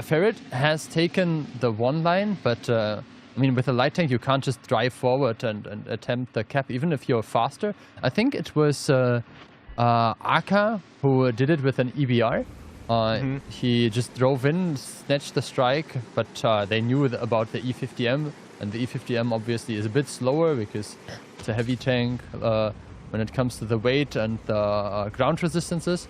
Ferret has taken the one line, but I mean, with a light tank you can't just drive forward and attempt the cap, even if you're faster. I think it was Aka who did it with an EBR. He just drove in, snatched the strike, but they knew about the E50M, and the E50M obviously is a bit slower because it's a heavy tank when it comes to the weight and the ground resistances.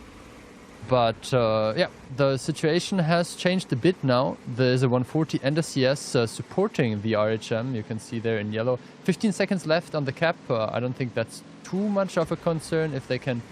But yeah, the situation has changed a bit now. There's a 140 and a CS supporting the RHM. You can see there in yellow. 15 seconds left on the cap. I don't think that's too much of a concern if they can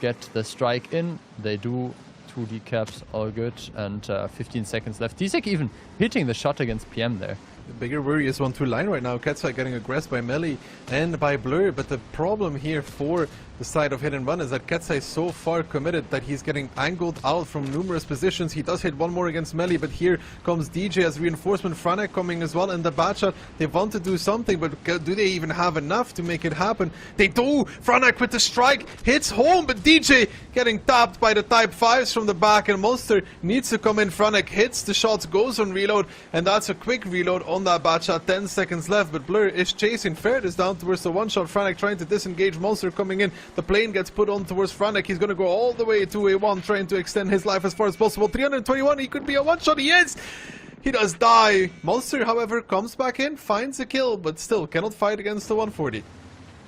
get the strike in. They do. 2D caps, all good, and 15 seconds left. T-Sec even hitting the shot against PM there. The bigger worry is 1-2 line right now. Ketsai getting aggressed by Melly and by Blur, but the problem here for the side of hit and run is that Ketsai is so far committed that he's getting angled out from numerous positions. He does hit one more against Melly, but here comes DJ as reinforcement. Franek coming as well in the batshot. They want to do something, but do they even have enough to make it happen? They do! Franek with the strike hits home, but DJ getting tapped by the Type 5s from the back, and Monster needs to come in. Franek hits the shots, goes on reload, and that's a quick reload on that batshot. 10 seconds left, but Blur is chasing. Ferret is down towards the one shot. Franek trying to disengage. Monster coming in. The plane gets put on towards Franek. He's going to go all the way to A1, trying to extend his life as far as possible. 321, he could be a one-shot. He is! He does die. Monster, however, comes back in, finds a kill, but still cannot fight against the 140.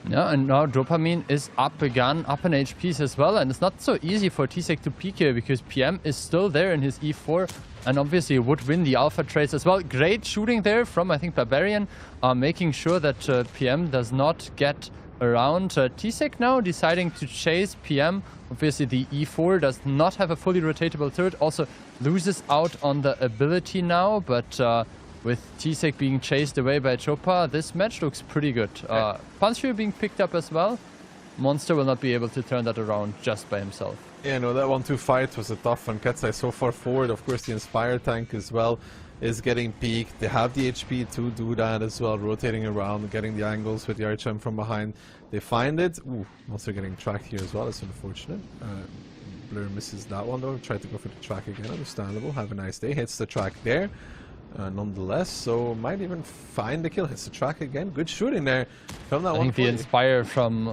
Yeah, and now Dopamine is up again, up in HPs as well, and it's not so easy for T-Sec to peek here because PM is still there in his E4 and obviously would win the alpha trades as well. Great shooting there from, I think, Barbarian, making sure that PM does not get around. T-Sec now deciding to chase PM. Obviously the E4 does not have a fully rotatable turret, also loses out on the ability now, but with T-Sec being chased away by Chopa, this match looks pretty good. Panshu being picked up as well. Monster will not be able to turn that around just by himself. Yeah, no, that 1-2 fight was a tough one. Ketsai so far forward. Of course, the Inspire tank as well is getting peaked. They have the HP to do that as well, rotating around, getting the angles with the RHM from behind. They find it. Ooh, Monster getting tracked here as well. It's unfortunate. Blur misses that one though. Tried to go for the track again. Understandable. Have a nice day. Hits the track there. Nonetheless, so might even find the kill. Hits the track again. Good shooting there from that 140. I think the Inspire from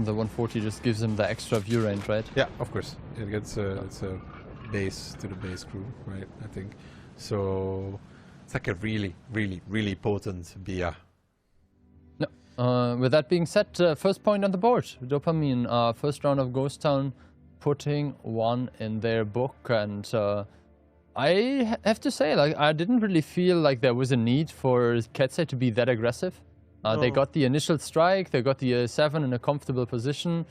the 140 just gives him the extra view range, right? Yeah, of course. It gets it's a base to the base crew, right? I think so. It's like a really potent BIA. No. With that being said, first point on the board. Dopamine, first round of Ghost Town, putting one in their book, and I have to say, like, I didn't really feel like there was a need for Ketsai to be that aggressive. No. They got the initial strike, they got the 7 in a comfortable position,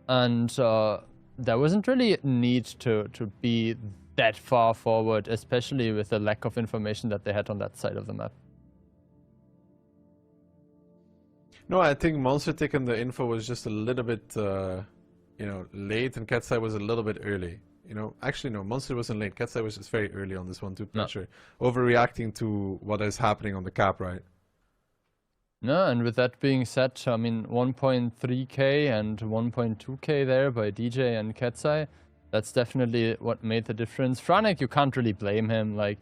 and there wasn't really a need to be that far forward, especially with the lack of information that they had on that side of the map. No, I think Monster taking the info was just a little bit, you know, late, and Ketsai was a little bit early. You know, actually no, Monster wasn't late. Ketsai was just very early on this 1-2 pressure, overreacting to what is happening on the cap, right? No, and with that being said, I mean, 1.3k and 1.2k there by DJ and Ketsai. That's definitely what made the difference. Franek, you can't really blame him. Like,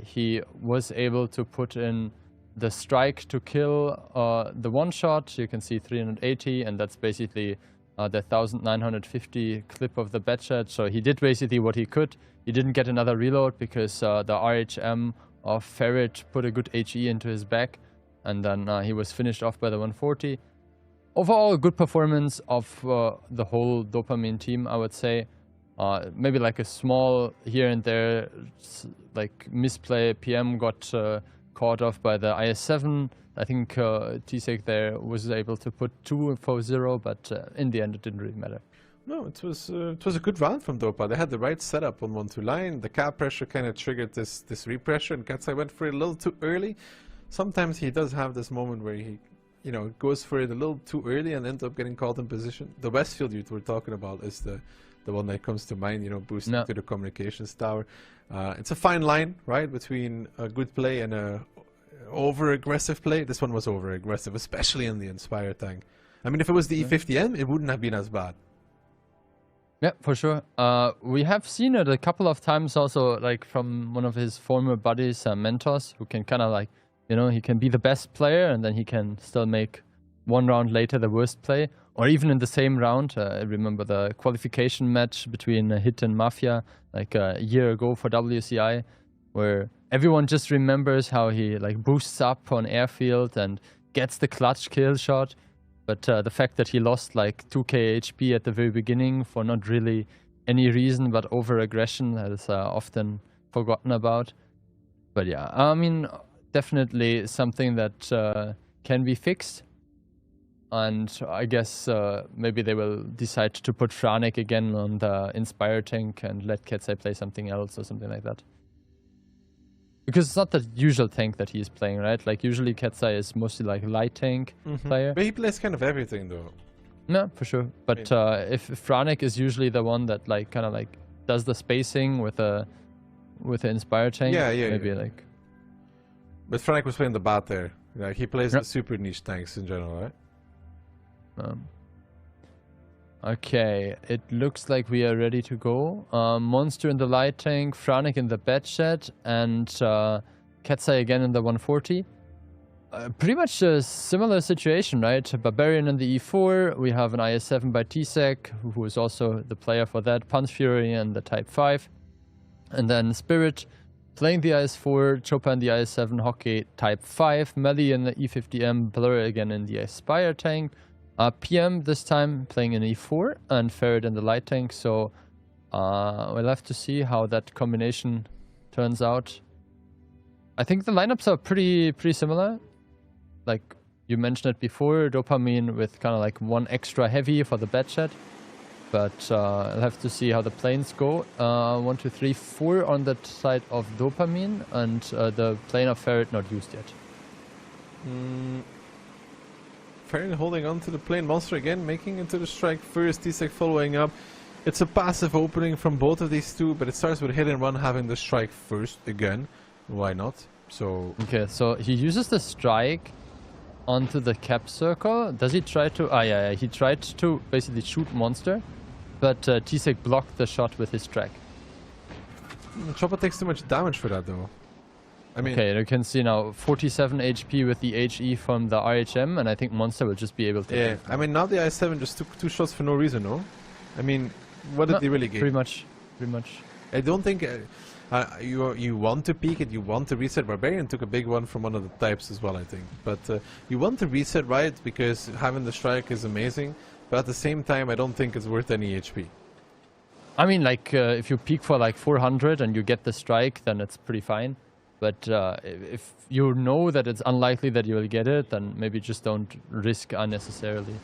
he was able to put in the strike to kill the one shot. You can see 380, and that's basically the 1950 clip of the Batchat. So he did basically what he could. He didn't get another reload because the RHM of Ferret put a good HE into his back, and then he was finished off by the 140. Overall, a good performance of the whole Dopamine team, I would say. Maybe like a small here and there, like misplay. PM got caught off by the IS-7. I think T-Sec there was able to put 2-4-0, but in the end it didn't really matter. No, it was a good round from Dopa. They had the right setup on 1-2 line. The cap pressure kind of triggered this repressure, and Ketsai went for it a little too early. Sometimes he does have this moment where he, you know, goes for it a little too early and ends up getting caught in position. The Westfield youth we're talking about is the one that comes to mind, you know, boosting to the communications tower. It's a fine line, right, between a good play and a over-aggressive play. This one was over-aggressive, especially in the Inspire tank. I mean, if it was the E50M, it wouldn't have been as bad. Yeah, for sure. We have seen it a couple of times also, like from one of his former buddies, Mentos, who can kind of like, you know, he can be the best player and then he can still make one round later the worst play. Or even in the same round. I remember the qualification match between Hit and Mafia, like a year ago for WCI, where everyone just remembers how he like boosts up on airfield and gets the clutch kill shot. But the fact that he lost like 2k HP at the very beginning for not really any reason but over-aggression is often forgotten about. But yeah, I mean, definitely something that can be fixed. And I guess maybe they will decide to put Franek again on the Inspire tank and let Ketsai play something else or something like that. Because it's not the usual tank that he's playing, right? Like usually Ketsai is mostly like light tank player. But he plays kind of everything though. No, for sure. But if Franek is usually the one that like kind of like does the spacing with the Inspire tank, maybe like. But Franek was playing the bot there. Like he plays the super niche tanks in general, right? Okay, it looks like we are ready to go. Monster in the light tank, Franek in the bed shed, and Ketsai again in the 140. Pretty much a similar situation, right? Barbarian in the E4, we have an IS-7 by T-Sec, who is also the player for that, Punch Fury and the Type 5. And then Spirit playing the IS-4, Chopper in the IS-7, Hockey Type 5, Melly in the E50M, Blur again in the Aspire tank. PM this time playing in E4 and Ferret in the light tank, so we'll have to see how that combination turns out. I think the lineups are pretty similar. Like you mentioned it before, Dopamine with kind of like one extra heavy for the bed shed. But I'll have to see how the planes go. 1, 2, 3, 4 on that side of Dopamine, and the plane of Ferret not used yet. Ferret holding on to the plane. Monster again making into the strike first. T-Sec following up. It's a passive opening from both of these two, but it starts with hit and run having the strike first again. Why not? So okay, so he uses the strike onto the cap circle. Does he try to? Yeah, he tried to basically shoot Monster, but T-Sec blocked the shot with his track. Chopper takes too much damage for that though. I mean, okay, you can see now 47 HP with the HE from the RHM, and I think Monster will just be able to. Yeah, I mean now the I7 just took 2 shots for no reason, no? I mean, what did he really gain? Pretty much. I don't think you want to peek it, you want to reset. Barbarian took a big one from one of the types as well, I think. But you want to reset, right? Because having the strike is amazing, but at the same time, I don't think it's worth any HP. I mean, like if you peek for like 400 and you get the strike, then it's pretty fine. But if you know that it's unlikely that you will get it, then maybe just don't risk unnecessarily.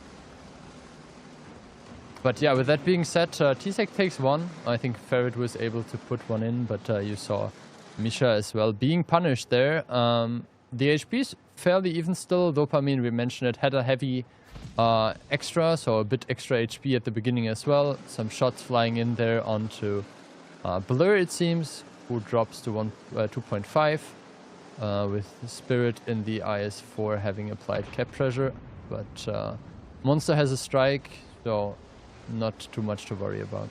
But yeah, with that being said, T-Sec takes one. I think Ferret was able to put one in, but you saw Misha as well being punished there. The HP is fairly even still. Dopamine, we mentioned it, had a heavy extra, so a bit extra HP at the beginning as well. Some shots flying in there onto Blur, it seems, who drops to 2.5 with Spirit in the IS-4 having applied cap pressure. But Monster has a strike, so not too much to worry about.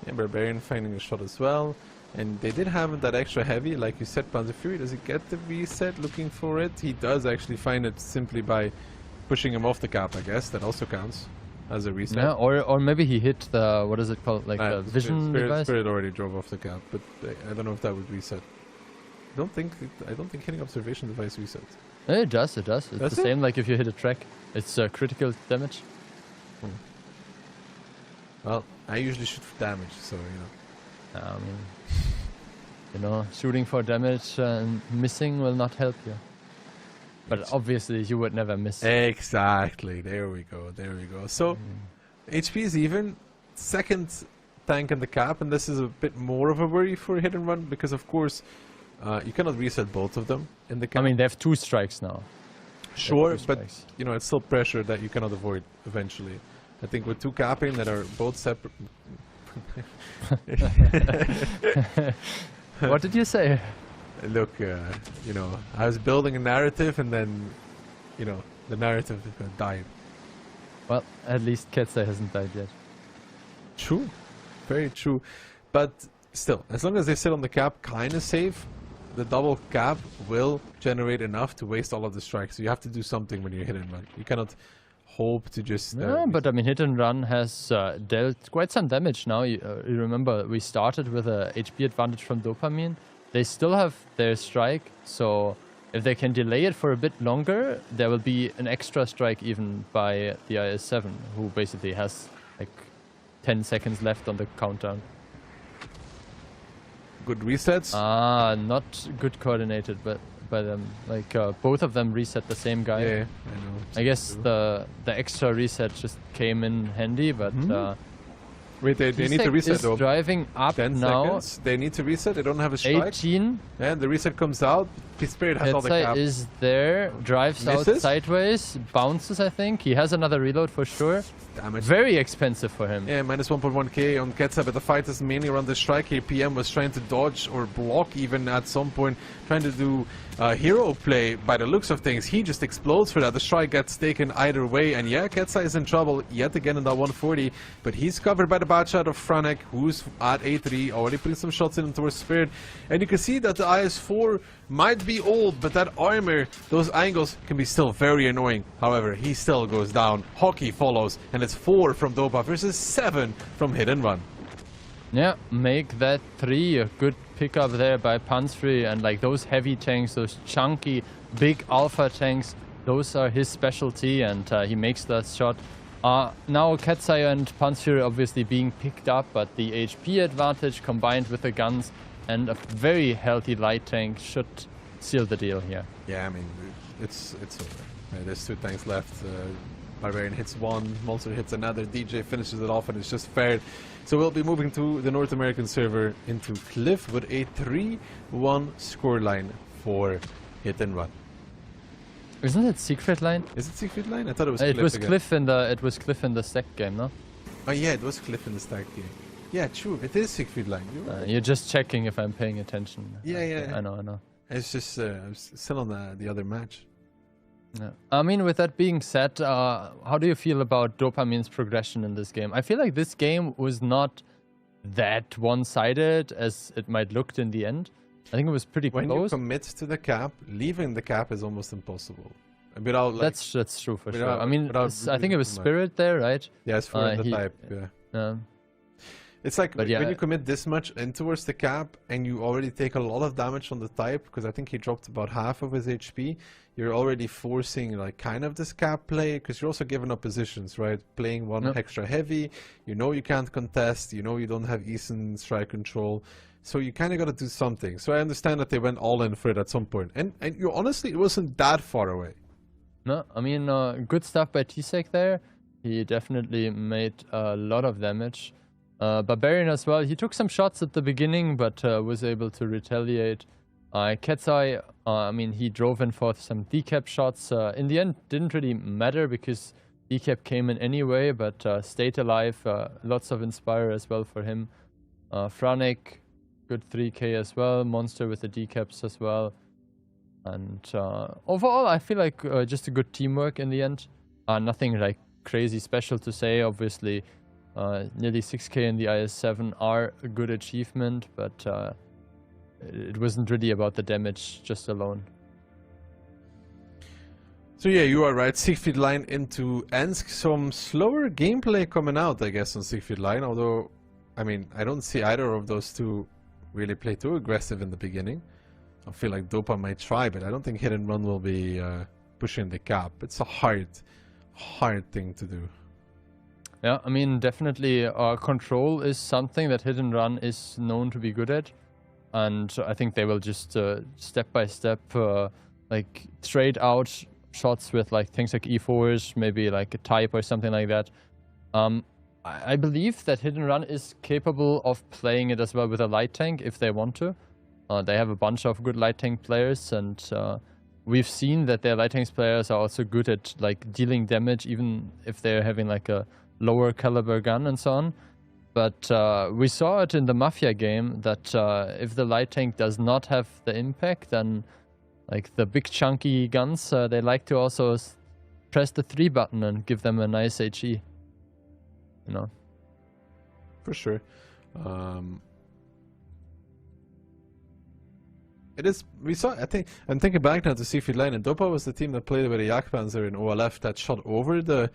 Yeah, Barbarian finding a shot as well. And they did have that extra heavy, like you said, Panzer Fury. Does he get the reset looking for it? He does actually find it simply by pushing him off the cap, I guess. That also counts as a reset. Yeah, or maybe he hit the, what is it called, like the vision device? Spirit already drove off the cap, but I don't know if that would reset. I don't think hitting observation device resets. It does. It's the same like if you hit a track. It's critical damage. Well, I usually shoot for damage, so you know. I mean, shooting for damage and missing will not help you. But obviously, you would never miss. Exactly. There we go. So, HP is even. Second tank in the cap, and this is a bit more of a worry for hit and run because, of course, you cannot reset both of them in the cap. I mean, they have 2 strikes now. Sure, but it's still pressure that you cannot avoid eventually. I think with 2 capping that are both separate. What did you say? Look, you know, I was building a narrative, and then, you know, the narrative died. Well, at least Ketsai hasn't died yet. True, very true. But still, as long as they sit on the cap kind of safe, the double cap will generate enough to waste all of the strikes. So you have to do something when you hit and run. You cannot hope to just... No, but I mean, hit and run has dealt quite some damage now. You remember, we started with a HP advantage from Dopamine. They still have their strike, so if they can delay it for a bit longer, there will be an extra strike even by the IS-7, who basically has like 10 seconds left on the countdown. Good resets. Not good coordinated, but by them. Like both of them reset the same guy. Yeah, I know. I guess the extra reset just came in handy, but wait, they need to reset though. Driving up 10 now. seconds. They need to reset. They don't have a strike. 18. And the reset comes out. Spirit has all the Ketsai cap. is there, drives out Misses. sideways, bounces, I think. He has another reload for sure. Damage. Very expensive for him. Yeah, minus 1.1k on Ketsai, but the fight is mainly around the strike here. PM was trying to dodge or block even at some point, trying to do hero play by the looks of things. He just explodes for that. The strike gets taken either way, and yeah, Ketsai is in trouble yet again in that 140, but he's covered by the bad shot of Franek, who's at A3, already putting some shots in towards Spirit, and you can see that the IS-4 might be old, but that armor, those angles can be still very annoying. However, he still goes down. Hockey follows, and it's 4 from Dopa versus 7 from Hit and Run. Yeah, make that 3 a good pickup there by Pansri, and like those heavy tanks, those chunky, big alpha tanks, those are his specialty, and he makes that shot. Now Ketsai and Pansri obviously being picked up, but the HP advantage combined with the guns and a very healthy light tank should seal the deal here. Yeah, I mean, it's over. Right, there's 2 tanks left. Barbarian hits one, Monster hits another, DJ finishes it off, and it's just fair. So we'll be moving to the North American server into Cliff with a 3-1 scoreline for Hit and Run. Isn't it Secret Line? Is it Secret Line? I thought it was It Cliff was again. Cliff in the stack game, no? Oh yeah, it was Cliff in the stack game. Yeah, true. It is Siegfried Line. You're right. You're just checking if I'm paying attention. Yeah, yeah. I know. It's just I'm still on the other match. Yeah. I mean, with that being said, how do you feel about Dopamine's progression in this game? I feel like this game was not that one-sided as it might look in the end. I think it was pretty When close. you commit to the cap, leaving the cap is almost impossible. Without, like, That's true for sure. without- I mean, without I think it was too much. Spirit there, right? yeah, it's for the he- type. Yeah. It's like But when yeah. you commit this much in towards the cap and you already take a lot of damage on the type, because I think he dropped about half of his HP, you're already forcing like kind of this cap play, because you're also giving up positions, right? Playing one Yep. extra heavy, you know you can't contest, you know you don't have Eason strike control, so you kind of got to do something. So I understand that they went all in for it at some point, and you honestly, it wasn't that far away. No, I mean, good stuff by T-Sec there. He definitely made a lot of damage. Barbarian as well. He took some shots at the beginning, but was able to retaliate. Ketsai, I mean, he drove in for some decap shots. In the end, didn't really matter because decap came in anyway, but stayed alive. Lots of Inspire as well for him. Franek, good 3k as well. Monster with the decaps as well. And overall, I feel like just a good teamwork in the end. Nothing like crazy special to say, obviously. Nearly 6k in the IS-7 are a good achievement, but it wasn't really about the damage just alone. So yeah, you are right. Siegfried Line into Ensk. Some slower gameplay coming out, I guess, on Siegfried Line. Although, I mean, I don't see either of those two really play too aggressive in the beginning. I feel like Dopa might try, but I don't think Hit and Run will be pushing the cap. It's a hard thing to do. Yeah, I mean, definitely control is something that Hit and Run is known to be good at. And I think they will just step by step, like straight out shots with like things like E4s, maybe like a type or something like that. I believe that Hit and Run is capable of playing it as well with a light tank if they want to. They have a bunch of good light tank players, and we've seen that their light tanks players are also good at like dealing damage, even if they're having like a lower caliber gun and so on. But we saw it in the Mafia game that if the light tank does not have the impact, then like the big chunky guns, they like to also press the 3 button and give them a nice HE. You know. For sure. It is. We saw. I think. I'm thinking back now to Siegfried Line, and Dopa was the team that played with a Yog Panzer in OLF that shot over the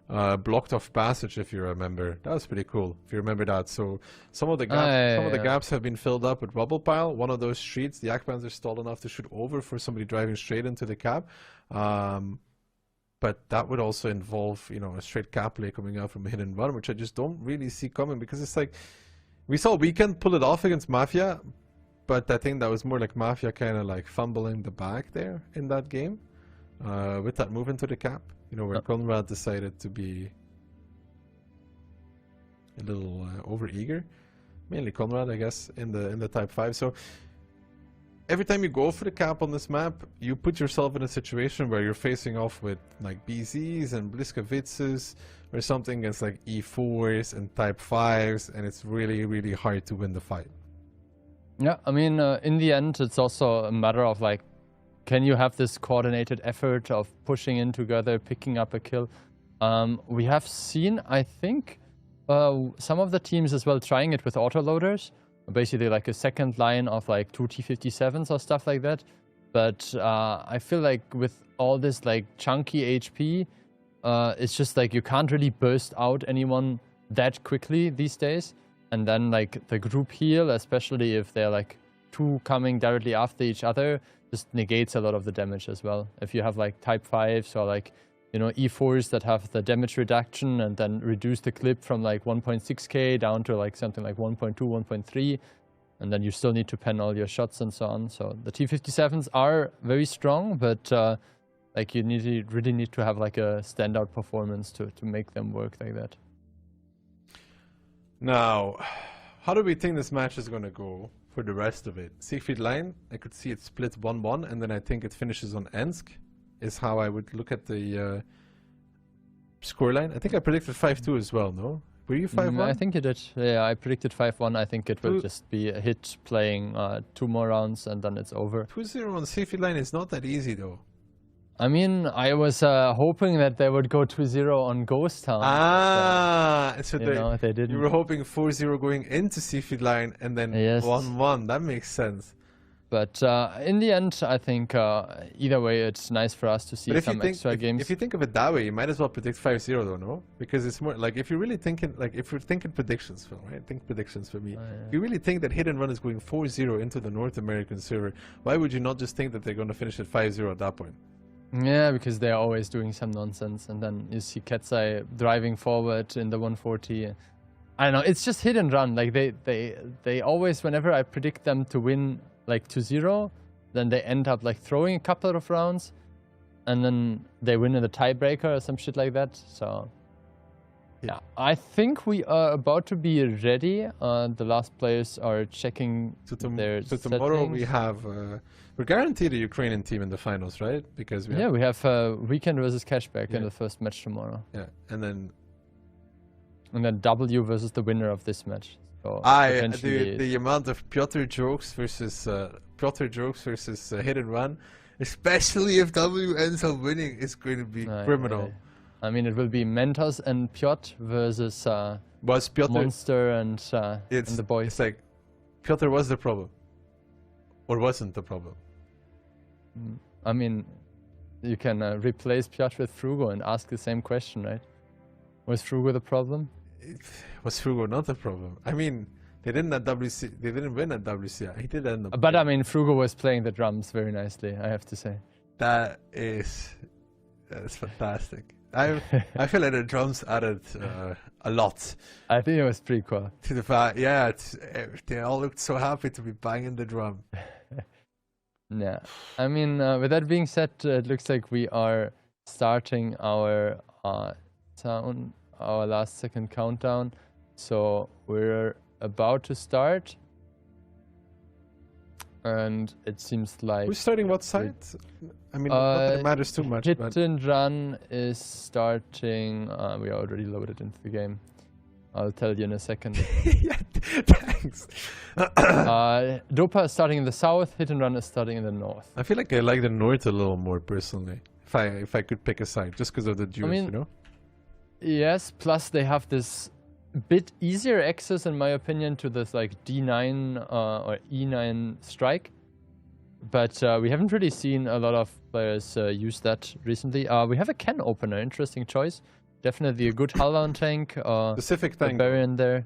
blocked off passage. If you remember, that was pretty cool. If you remember that, so some of the gaps have been filled up with rubble pile. One of those streets, the Yog Panzer stalled enough to shoot over for somebody driving straight into the cab. But that would also involve, you know, a straight cap play coming out from a hit and run, which I just don't really see coming, because it's like we saw Weekend pull it off against Mafia. But I think that was more like Mafia kind of like fumbling the bag there in that game with that move into the cap. You know, where Conrad decided to be a little over-eager. Mainly Conrad, I guess, in the Type 5. So every time you go for the cap on this map, you put yourself in a situation where you're facing off with like BZs and Bliskowitzes or something against like E4s and Type 5s, and it's really, really hard to win the fight. Yeah, I mean, in the end, it's also a matter of like, can you have this coordinated effort of pushing in together, picking up a kill? We have seen, I think, some of the teams as well trying it with autoloaders, basically like a second line of like 2 T57s or stuff like that. But I feel like with all this like chunky HP, it's just like you can't really burst out anyone that quickly these days. And then like the group heal, especially if they're like 2 coming directly after each other, just negates a lot of the damage as well. If you have like Type 5s or like, you know, E4s that have the damage reduction and then reduce the clip from like 1.6k down to like something like 1.2, 1.3, and then you still need to pen all your shots and so on. So the T57s are very strong, but like you really need to have like a standout performance to make them work like that. Now, how do we think this match is going to go for the rest of it? Siegfried Line, I could see it split 1-1, and then I think it finishes on Ensk, is how I would look at the scoreline. I think I predicted 5-2 as well, no? Were you 5-1? I think you did. Yeah, I predicted 5-1. I think it will just be a hit playing 2 more rounds, and then it's over. 2-0 on Siegfried Line is not that easy, though. I mean, I was hoping that they would go 2-0 on Ghost Town. So they didn't. You were hoping 4-0 going into Siegfried Line and then 1-1. That makes sense. But in the end, I think either way, it's nice for us to see some extra games. If you think of it that way, you might as well predict 5-0, though, no? Because it's more like if you're really thinking, like if you're thinking predictions, Phil, right? Think predictions for me. If you really think that Hit and Run is going 4-0 into the North American server, why would you not just think that they're going to finish at 5-0 at that point? Yeah, because they're always doing some nonsense, and then you see Ketzai driving forward in the 140. I don't know, it's just hit and run. Like they always, whenever I predict them to win like 2-0, then they end up like throwing a couple of rounds, and then they win in the tiebreaker or some shit like that. So yeah, I think we are about to be ready. The last players are checking their So tomorrow settings. we have we're guaranteed a Ukrainian team in the finals, right? Because we have Weekend versus Cashback in the first match tomorrow. Yeah, and then W versus the winner of this match. So the amount of Piotr jokes versus Hit and Run, especially if W ends up winning, is going to be criminal. I mean, it will be Mentos and Piotr versus Monster and the boys. It's like Piotr was the problem, or wasn't the problem. I mean, you can replace Piotr with Frugo and ask the same question, right? Was Frugo the problem? Was Frugo not the problem? I mean, they didn't win at WCI. He did end up. But I mean, Frugo was playing the drums very nicely, I have to say. That's fantastic. I feel like the drums added a lot. I think it was pretty cool. To the fact, yeah, they all looked so happy to be banging the drum. Yeah, I mean, with that being said, it looks like we are starting our our last second countdown. So we're about to start, and it seems like who's starting what side? I mean, not that it matters too much. Hit and Run is starting. We already loaded into the game. I'll tell you in a second. Yeah, thanks. Dopa is starting in the south, Hit and Run is starting in the north. I feel like I like the north a little more personally. If I could pick a side, just because of the duels, you know? Yes, plus they have this bit easier access, in my opinion, to this like D9 or E9 strike. But we haven't really seen a lot of players use that recently. We have a can opener, interesting choice. Definitely a good Hellbound tank. Specific tank. Barbarian there.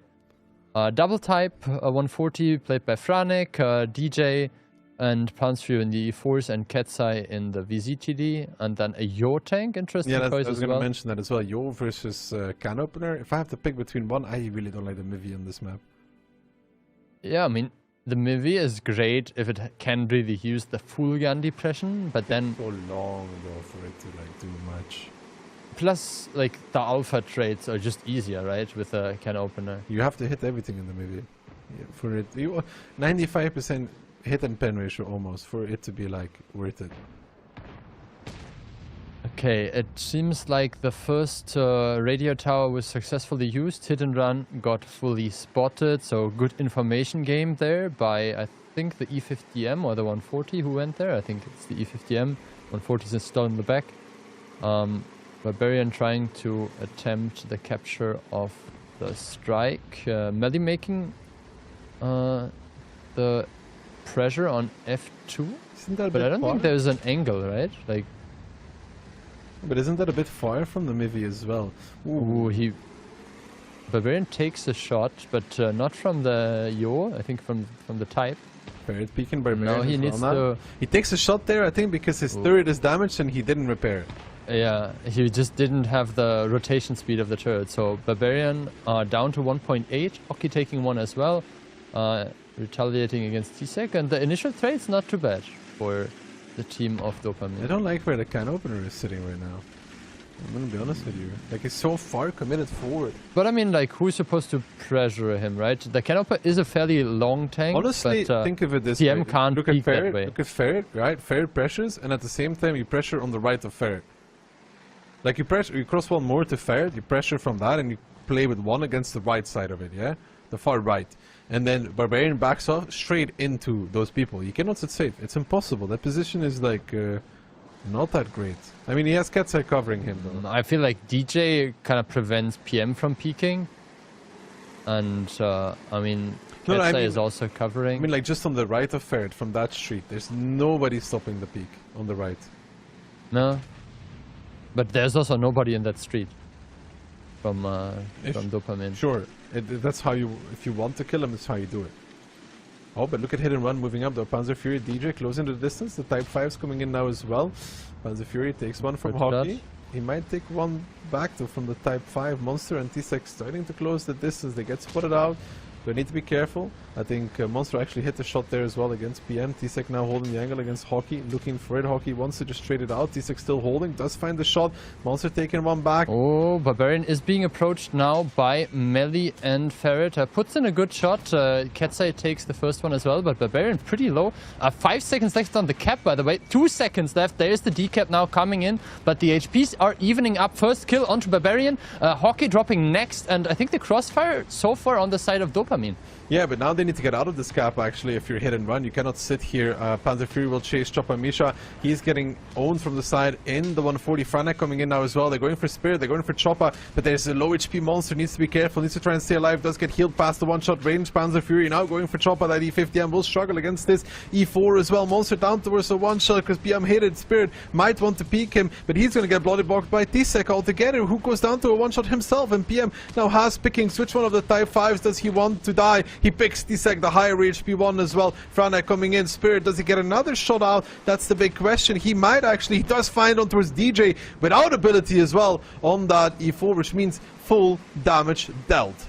Double type, 140 played by Franek, DJ, and Pansfew in the E4s, and Ketsai in the VZTD, and then a Yo tank, interesting choice as well. I was going to mention that as well. Yo versus can opener. If I have to pick between one, I really don't like the Mivy on this map. Yeah, I mean, the Mivy is great if it can really use the full gun depression, but then... so long though for it to like do much. Plus, like, the alpha traits are just easier, right, with a can opener. You have to hit everything in the Mivy. Yeah, for it, 95% hit and pen ratio almost, for it to be like worth it. Okay, it seems like the first radio tower was successfully used. Hit and Run got fully spotted, so good information game there by, I think, the E50M or the 140 who went there. I think it's the E50M. 140 is installed in the back. Barbarian trying to attempt the capture of the strike. Melee making the pressure on F2. Isn't that a but bit I don't far? think there's an angle, right? Like. But isn't that a bit far from the Mivy as well? Ooh, Barbarian takes a shot, but not from the Yo. I think from the type. Ferret peeking Barbarian. No, he needs to. He takes a shot there, I think, because his turret is damaged and he didn't repair it. Yeah, he just didn't have the rotation speed of the turret. So Barbarian down to 1.8. Hockey taking one as well. Retaliating against T-Sec. And the initial trade's not too bad for the team of Dopamine. I don't like where the can opener is sitting right now. I'm gonna be honest with you. Like, he's so far committed forward. But I mean, like, who's supposed to pressure him, right? The can opener is a fairly long tank. Honestly, but, think of it this TM way. can't Look at peek that Ferret, way. look at Ferret, right? Ferret pressures, and at the same time you pressure on the right of Ferret. Like, you cross one more to Ferret, you pressure from that, and you play with one against the right side of it, yeah? The far right. And then Barbarian backs off straight into those people. You cannot sit safe. It's impossible. That position is like not that great. I mean, he has Ketsai covering him though. I feel like DJ kind of prevents PM from peeking. And, I mean, Ketsai is also covering. I mean, like, just on the right of Ferret, from that street, there's nobody stopping the peak on the right. No. But there's also nobody in that street from Dopamine. Sure. That's how you, if you want to kill him, that's how you do it. Oh, but look at Hit and Run moving up though. Panzer Fury, DJ closing the distance. The Type 5's coming in now as well. Panzer Fury takes one from Hockey. He might take one back though from the Type 5. Monster and T-Sec starting to close the distance. They get spotted out. They need to be careful. I think Monster actually hit the shot there as well against PM. T-Sec now holding the angle against Hockey. Looking for it. Hockey wants to just trade it out. T-Sec still holding. Does find the shot. Monster taking one back. Oh, Barbarian is being approached now by Melee and Ferret. Puts in a good shot. Ketsai takes the first one as well, but Barbarian pretty low. 5 seconds left on the cap, by the way. 2 seconds left. There's the decap now coming in, but the HPs are evening up. First kill onto Barbarian. Hockey dropping next, and I think the crossfire so far on the side of Dopamine. Yeah, but now they need to get out of this cap actually. If you're Hit and Run, you cannot sit here. Panzer Fury will chase Choppa Misha. He's getting owned from the side in the 140. Franek coming in now as well. They're going for Spirit, they're going for Choppa, but there's a low HP Monster, needs to be careful, needs to try and stay alive, does get healed past the one-shot range. Panzer Fury now going for Choppa. That E50M will struggle against this E4 as well. Monster down towards the one-shot because PM hit it. Spirit might want to peek him, but he's going to get bloody blocked by T-Sec altogether, who goes down to a one-shot himself, and PM now has picking. Switch one of the Type 5s. Does he want to die? He picks T-Sec, the higher HP one as well. Franek coming in. Spirit, does he get another shot out? That's the big question. He might actually. He does find on towards DJ without ability as well on that E4, which means full damage dealt.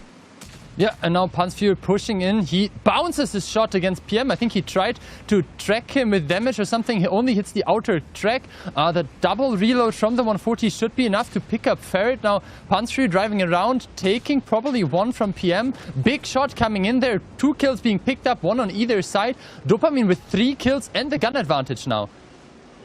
Yeah, and now Pansfew pushing in. He bounces his shot against PM. I think he tried to track him with damage or something. He only hits the outer track. The double reload from the 140 should be enough to pick up Ferret. Now Pansfew driving around, taking probably one from PM. Big shot coming in there. 2 kills being picked up, one on either side. Dopamine with 3 kills and the gun advantage now.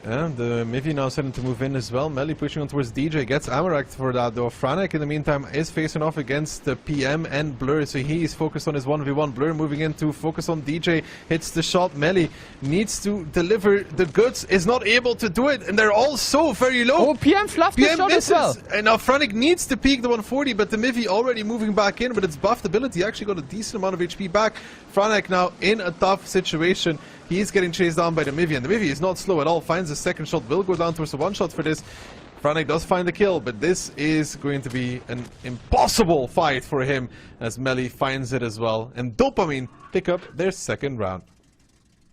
And Mafia now starting to move in as well. Melly pushing on towards DJ, gets Amarak for that though. Franek in the meantime is facing off against the PM and Blur, so he is focused on his 1v1. Blur moving in to focus on DJ, hits the shot. Melly needs to deliver the goods, is not able to do it, and they're all so very low. Oh, PM fluffed the shot misses, as well. and now Franek needs to peak the 140, but the Mivy already moving back in, but it's buffed ability, actually got a decent amount of HP back. Franek now in a tough situation. He's getting chased down by the Mivy, and the Mivy is not slow at all, finds the second shot, will go down towards the one shot for this. Franek does find the kill, but this is going to be an impossible fight for him as Melly finds it as well, and Dopamine pick up their second round.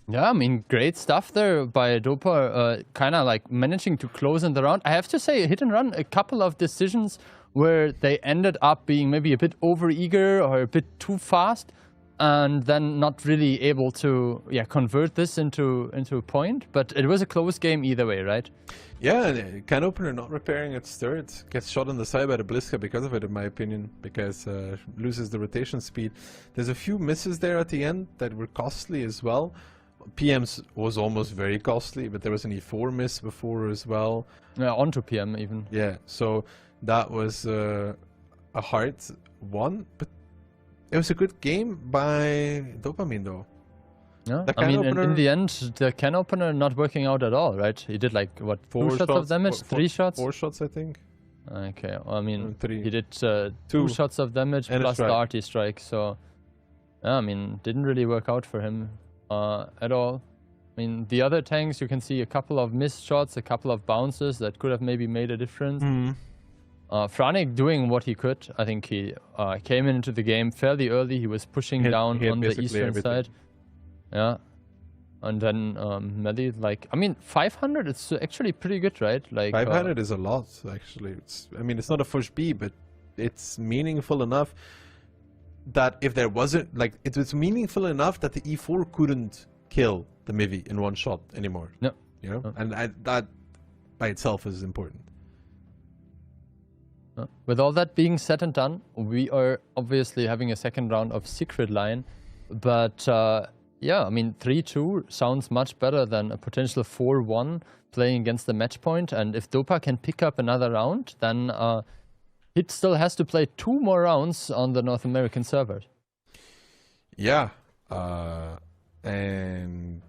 Yeah, I mean, great stuff there by Dopa, kind of like managing to close in the round. I have to say, hit and run, a couple of decisions where they ended up being maybe a bit over-eager or a bit too fast, and then not really able to convert this into a point. But it was a close game either way, right? Yeah, Can Opener not repairing its third, gets shot on the side by the Bliska because of it, in my opinion, because loses the rotation speed. There's a few misses there at the end that were costly as well. PM's was almost very costly, but there was an E4 miss before as well. Yeah, onto PM even. Yeah, so that was a hard one, but it was a good game by Dopamine though. Yeah, I mean, in the end, the Can Opener not working out at all, right? He did like, what, 4 shots of damage? 3 shots? 4 shots, I think. Okay, well, I mean, 3. he did 2 shots of damage and plus the arty strike, so... Yeah, I mean, didn't really work out for him at all. I mean, the other tanks, you can see a couple of missed shots, a couple of bounces that could have maybe made a difference. Franek doing what he could. I think he came into the game fairly early. He was pushing down on the eastern side. Yeah. And then Melly, like, I mean, 500, it's actually pretty good, right? Like 500 is a lot, actually. I mean, it's not a push B, but it's meaningful enough that if there wasn't, like, it was meaningful enough that the E4 couldn't kill the Mivy in one shot anymore. No. You know? And that by itself is important. With all that being said and done, we are obviously having a second round of Secret Line, but yeah, I mean, 3-2 sounds much better than a potential 4-1 playing against the match point, and if Dopa can pick up another round, then it still has to play 2 more rounds on the North American servers. Yeah, and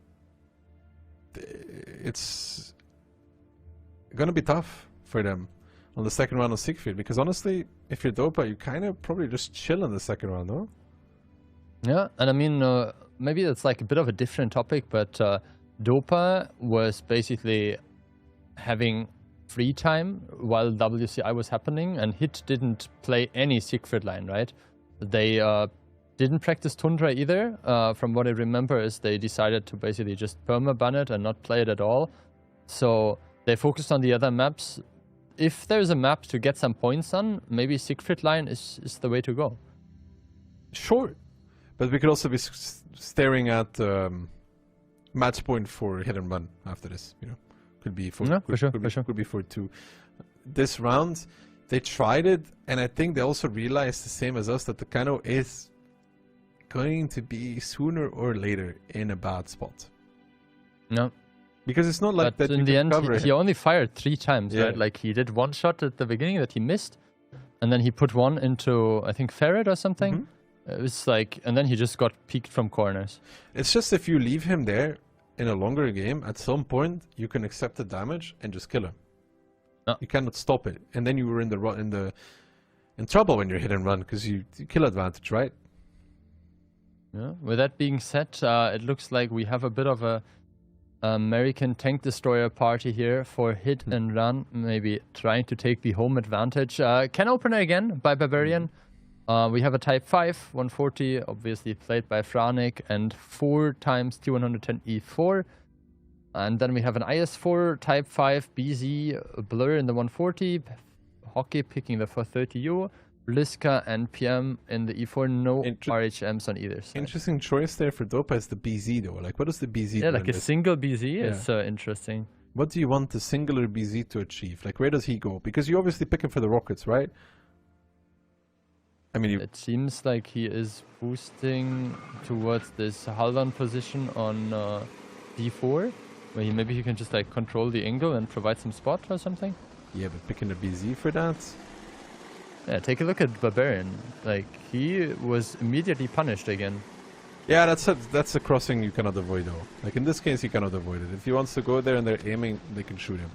it's gonna be tough for them on the second round of Siegfried, because honestly, if you're Dopa, you kind of probably just chill in the second round, no? Yeah, and I mean, maybe it's like a bit of a different topic, but Dopa was basically having free time while WCI was happening, and HIT didn't play any Siegfried line, right? They didn't practice Tundra either. From what I remember is they decided to basically just perma-ban it and not play it at all. So they focused on the other maps. If there's a map to get some points on, maybe Siegfried line is the way to go. Sure. But we could also be staring at match point for hit and run after this, you know. Could be for, could be for 2. This round, they tried it, and I think they also realized the same as us that the Kano is going to be sooner or later in a bad spot. No. Because it's not like but that in the end, he only fired 3 times, yeah. right? Like, he did 1 shot at the beginning that he missed, and then he put 1 into, I think, Ferret or something. It was like, and then he just got peeked from corners. It's just if you leave him there in a longer game, at some point you can accept the damage and just kill him. No. You cannot stop it, and then you were in trouble when you're hit and run because you kill advantage, right? Yeah. With that being said, it looks like we have a bit of a American tank destroyer party here for hit and run, maybe trying to take the home advantage. Can Opener again by Barbarian. We have a Type 5 140, obviously played by Franek, and 4 times T110E4. And then we have an IS4 Type 5 BZ Blur in the 140, Hockey picking the 430U, Bliska and PM in the E4, no RHMs on either side. Interesting choice there for Dopa is the BZ though. Like, what is the BZ? Yeah, like a single BZ is interesting. What do you want the singular BZ to achieve? Like, where does he go? Because you obviously pick him for the rockets, right? I mean, it seems like he is boosting towards this Halvan position on D4. Where maybe he can just like control the angle and provide some spot or something. Yeah, but picking a BZ for that. Yeah, take a look at Barbarian. Like, he was immediately punished again. Yeah, that's a crossing you cannot avoid though. Like in this case, you cannot avoid it. If he wants to go there and they're aiming, they can shoot him.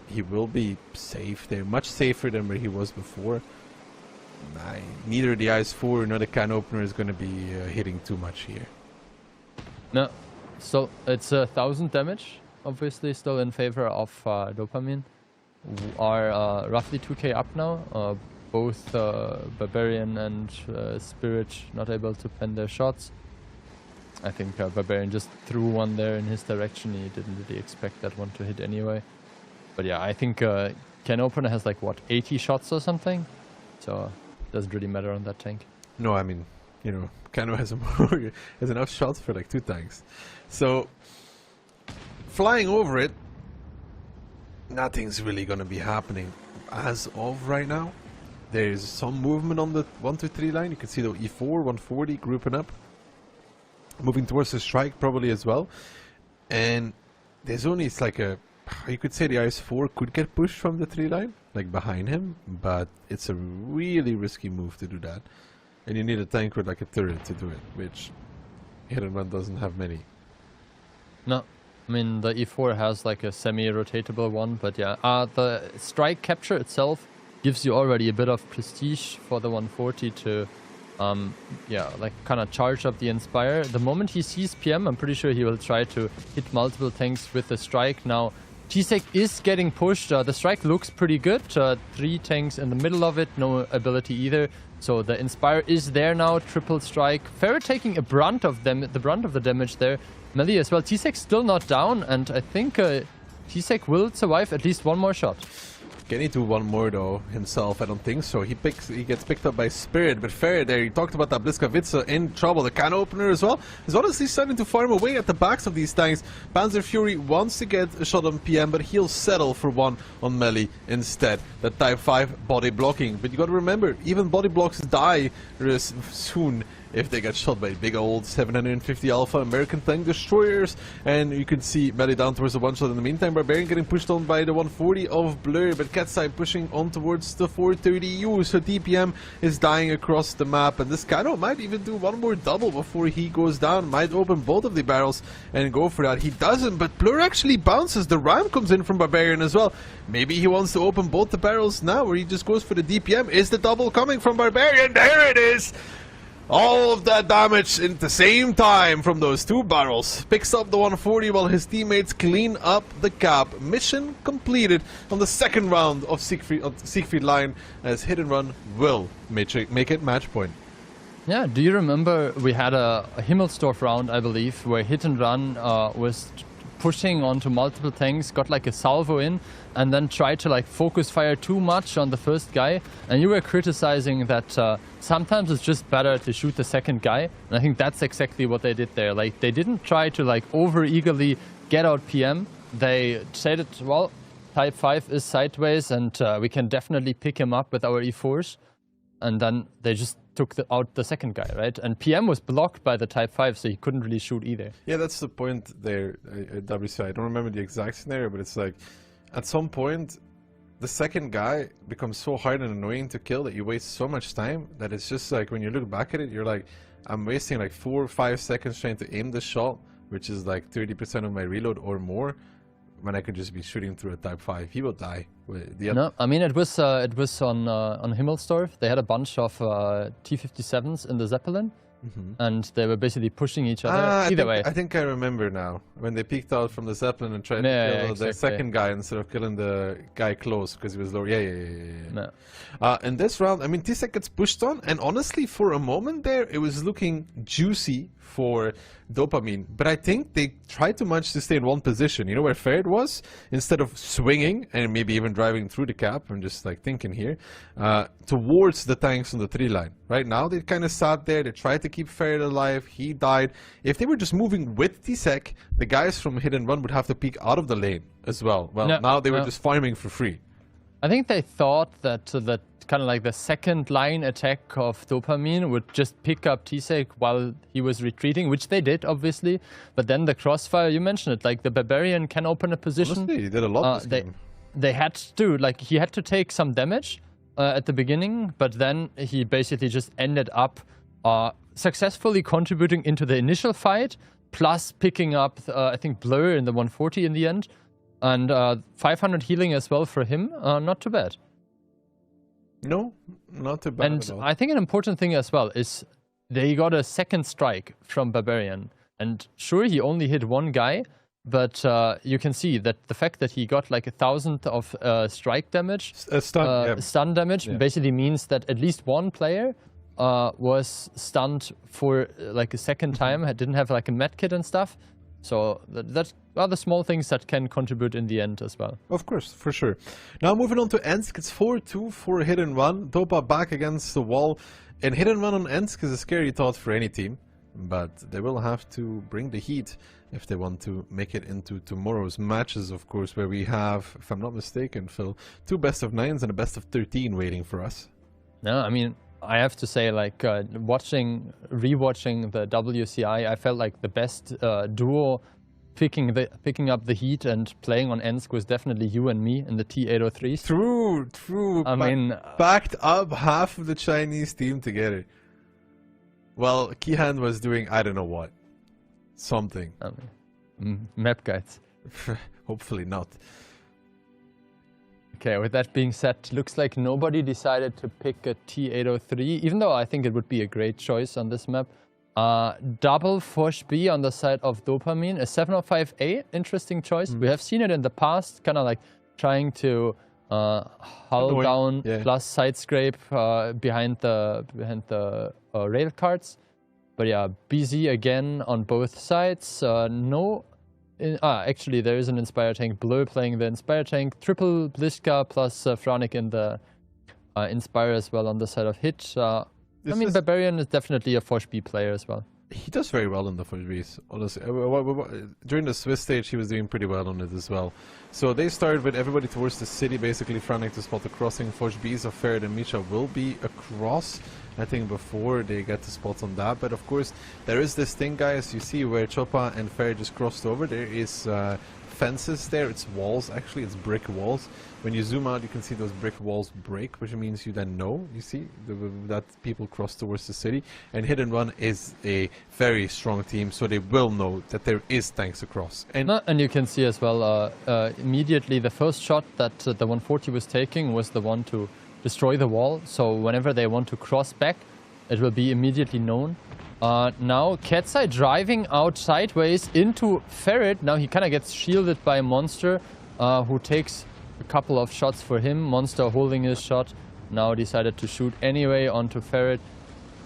He will be safe there, much safer than where he was before. Neither the IS-4 nor the can opener is going to be hitting too much here. No, so it's 1,000 damage. Obviously, still in favor of Dopamine. Are roughly 2k up now. Both Barbarian and Spirit not able to pen their shots. I think Barbarian just threw one there in his direction. He didn't really expect that one to hit anyway. But yeah, I think Can Opener has like, what, 80 shots or something? So it doesn't really matter on that tank. No, I mean, you know, Kano has enough shots for like 2 tanks. So, flying over it, nothing's really going to be happening as of right now. There's some movement on the 1-2-3 line. You can see the E4, 140 grouping up. Moving towards the strike probably as well. And there's only, it's like a, you could say the IS-4 could get pushed from the 3 line, like behind him. But it's a really risky move to do that. And you need a tank with like a turret to do it, which Hit and Run doesn't have many. No. I mean, the E4 has like a semi-rotatable one, but yeah. The strike capture itself gives you already a bit of prestige for the 140 to, yeah, like kind of charge up the Inspire. The moment he sees PM, I'm pretty sure he will try to hit multiple tanks with the strike. Now, T-Sec is getting pushed. The strike looks pretty good. 3 tanks in the middle of it, no ability either. So the Inspire is there now, triple strike. Ferret taking the brunt of the damage there. Melee as well. T-Sec still not down, and I think T-Sec will survive at least one more shot. Can he do one more though himself? I don't think so. He gets picked up by Spirit, but Ferret there, he talked about that Bliskavica in trouble. The can opener as well is honestly starting to farm away at the backs of these tanks. Panzer Fury wants to get a shot on PM, but he'll settle for one on melee instead. The Type 5 body blocking. But you gotta remember, even body blocks die soon if they get shot by big old 750 Alpha American tank destroyers. And you can see melee down towards the one shot in the meantime. Barbarian getting pushed on by the 140 of Blur, but Cat's-Eye pushing on towards the 430U. So DPM is dying across the map, and this Kano might even do one more double before he goes down. Might open both of the barrels and go for that. He doesn't, but Blur actually bounces. The ram comes in from Barbarian as well. Maybe he wants to open both the barrels now, or he just goes for the DPM. Is the double coming from Barbarian? There it is! All of that damage at the same time from those 2 barrels. Picks up the 140 while his teammates clean up the cap. Mission completed on the 2nd round of Siegfried line, as Hit and Run will make it match point. Yeah, do you remember we had a Himmelsdorf round, I believe, where Hit and Run was pushing onto multiple tanks, got like a salvo in, and then tried to like focus fire too much on the first guy, and you were criticizing that sometimes it's just better to shoot the second guy, and I think that's exactly what they did there. Like, they didn't try to like over eagerly get out PM. They said, well, Type 5 is sideways, and we can definitely pick him up with our E4s, and then they just took out the second guy, right? And PM was blocked by the Type 5, so he couldn't really shoot either. Yeah, that's the point there at WCI. I don't remember the exact scenario, but it's like, at some point, the second guy becomes so hard and annoying to kill that you waste so much time that it's just like, when you look back at it, you're like, I'm wasting like 4 or 5 seconds trying to aim the shot, which is like 30% of my reload or more, when I could just be shooting through a Type 5. He will die. No, I mean, it was on Himmelsdorf. They had a bunch of T-57s in the Zeppelin, and they were basically pushing each other. Either way. I think I remember now, when they peeked out from the Zeppelin and tried to kill the second guy instead of killing the guy close because he was low. Yeah. In this round, I mean, T-Sec gets pushed on, and honestly, for a moment there, it was looking juicy for Dopamine, but I think they tried too much to stay in one position. You know where Ferret was? Instead of swinging and maybe even driving through the cap, I'm just like thinking here, towards the tanks on the 3 line. Right now, they kind of sat there, they tried to keep Ferret alive, he died. If they were just moving with T-Sec, the guys from Hit and Run would have to peek out of the lane as well. Well, now they were just farming for free. I think they thought that that kind of like the second line attack of Dopamine would just pick up T-Sec while he was retreating, which they did, obviously. But then the crossfire, you mentioned it, like the Barbarian can open a position. Honestly, he did a lot this game. They had to, like, he had to take some damage at the beginning, but then he basically just ended up successfully contributing into the initial fight, plus picking up, I think, Blur in the 140 in the end. And 500 healing as well for him, not too bad. No, not too bad And at all. I think an important thing as well is they got a second strike from Barbarian. And sure, he only hit one guy, but you can see that the fact that he got like 1,000 of strike damage, stun damage, basically means that at least one player was stunned for like a second time, didn't have like a medkit and stuff. So that are the small things that can contribute in the end as well. Of course, for sure. Now moving on to Ensk, it's 4-2 for hit and run. Dopa back against the wall. And hit and run on Ensk is a scary thought for any team. But they will have to bring the heat if they want to make it into tomorrow's matches, of course, where we have, if I'm not mistaken, Phil, 2 best of 9s and a best of 13 waiting for us. No, I mean, I have to say, like, rewatching the WCI, I felt like the best duo picking up the heat and playing on Ensk was definitely you and me in the T803s. True. I mean, backed up half of the Chinese team together. Well, Kihan was doing, I don't know what. Something. I mean, map guides. Hopefully not. Okay, with that being said, looks like nobody decided to pick a T803, even though I think it would be a great choice on this map. Double Forge B on the side of Dopamine, a 705A, interesting choice. We have seen it in the past, kind of like trying to hull down plus side scrape behind the rail carts. But yeah, BZ again on both sides. Actually, there is an Inspire tank. Blur playing the Inspire tank. Triple Bliska plus Fronic in the Inspire as well on the side of Hit. I mean, Barbarian is definitely a Forge B player as well. He does very well in the Forge Bs, honestly. During the Swiss stage, he was doing pretty well on it as well. So they started with everybody towards the city, basically Fronic to spot the crossing. Forge Bs of Ferret and Misha will be across, I think, before they get the spots on that. But of course, there is this thing, guys, you see where Choppa and Ferret just crossed over. There is fences there. It's walls, actually. It's brick walls. When you zoom out, you can see those brick walls break, which means you then know, you see, that people cross towards the city. And Hit and Run is a very strong team, so they will know that there is tanks across. And you can see as well, immediately the first shot that the 140 was taking was the one to destroy the wall. So whenever they want to cross back, it will be immediately known. Now Ketsai driving out sideways into Ferret. Now he kind of gets shielded by Monster, who takes a couple of shots for him. Monster holding his shot. Now decided to shoot anyway onto Ferret,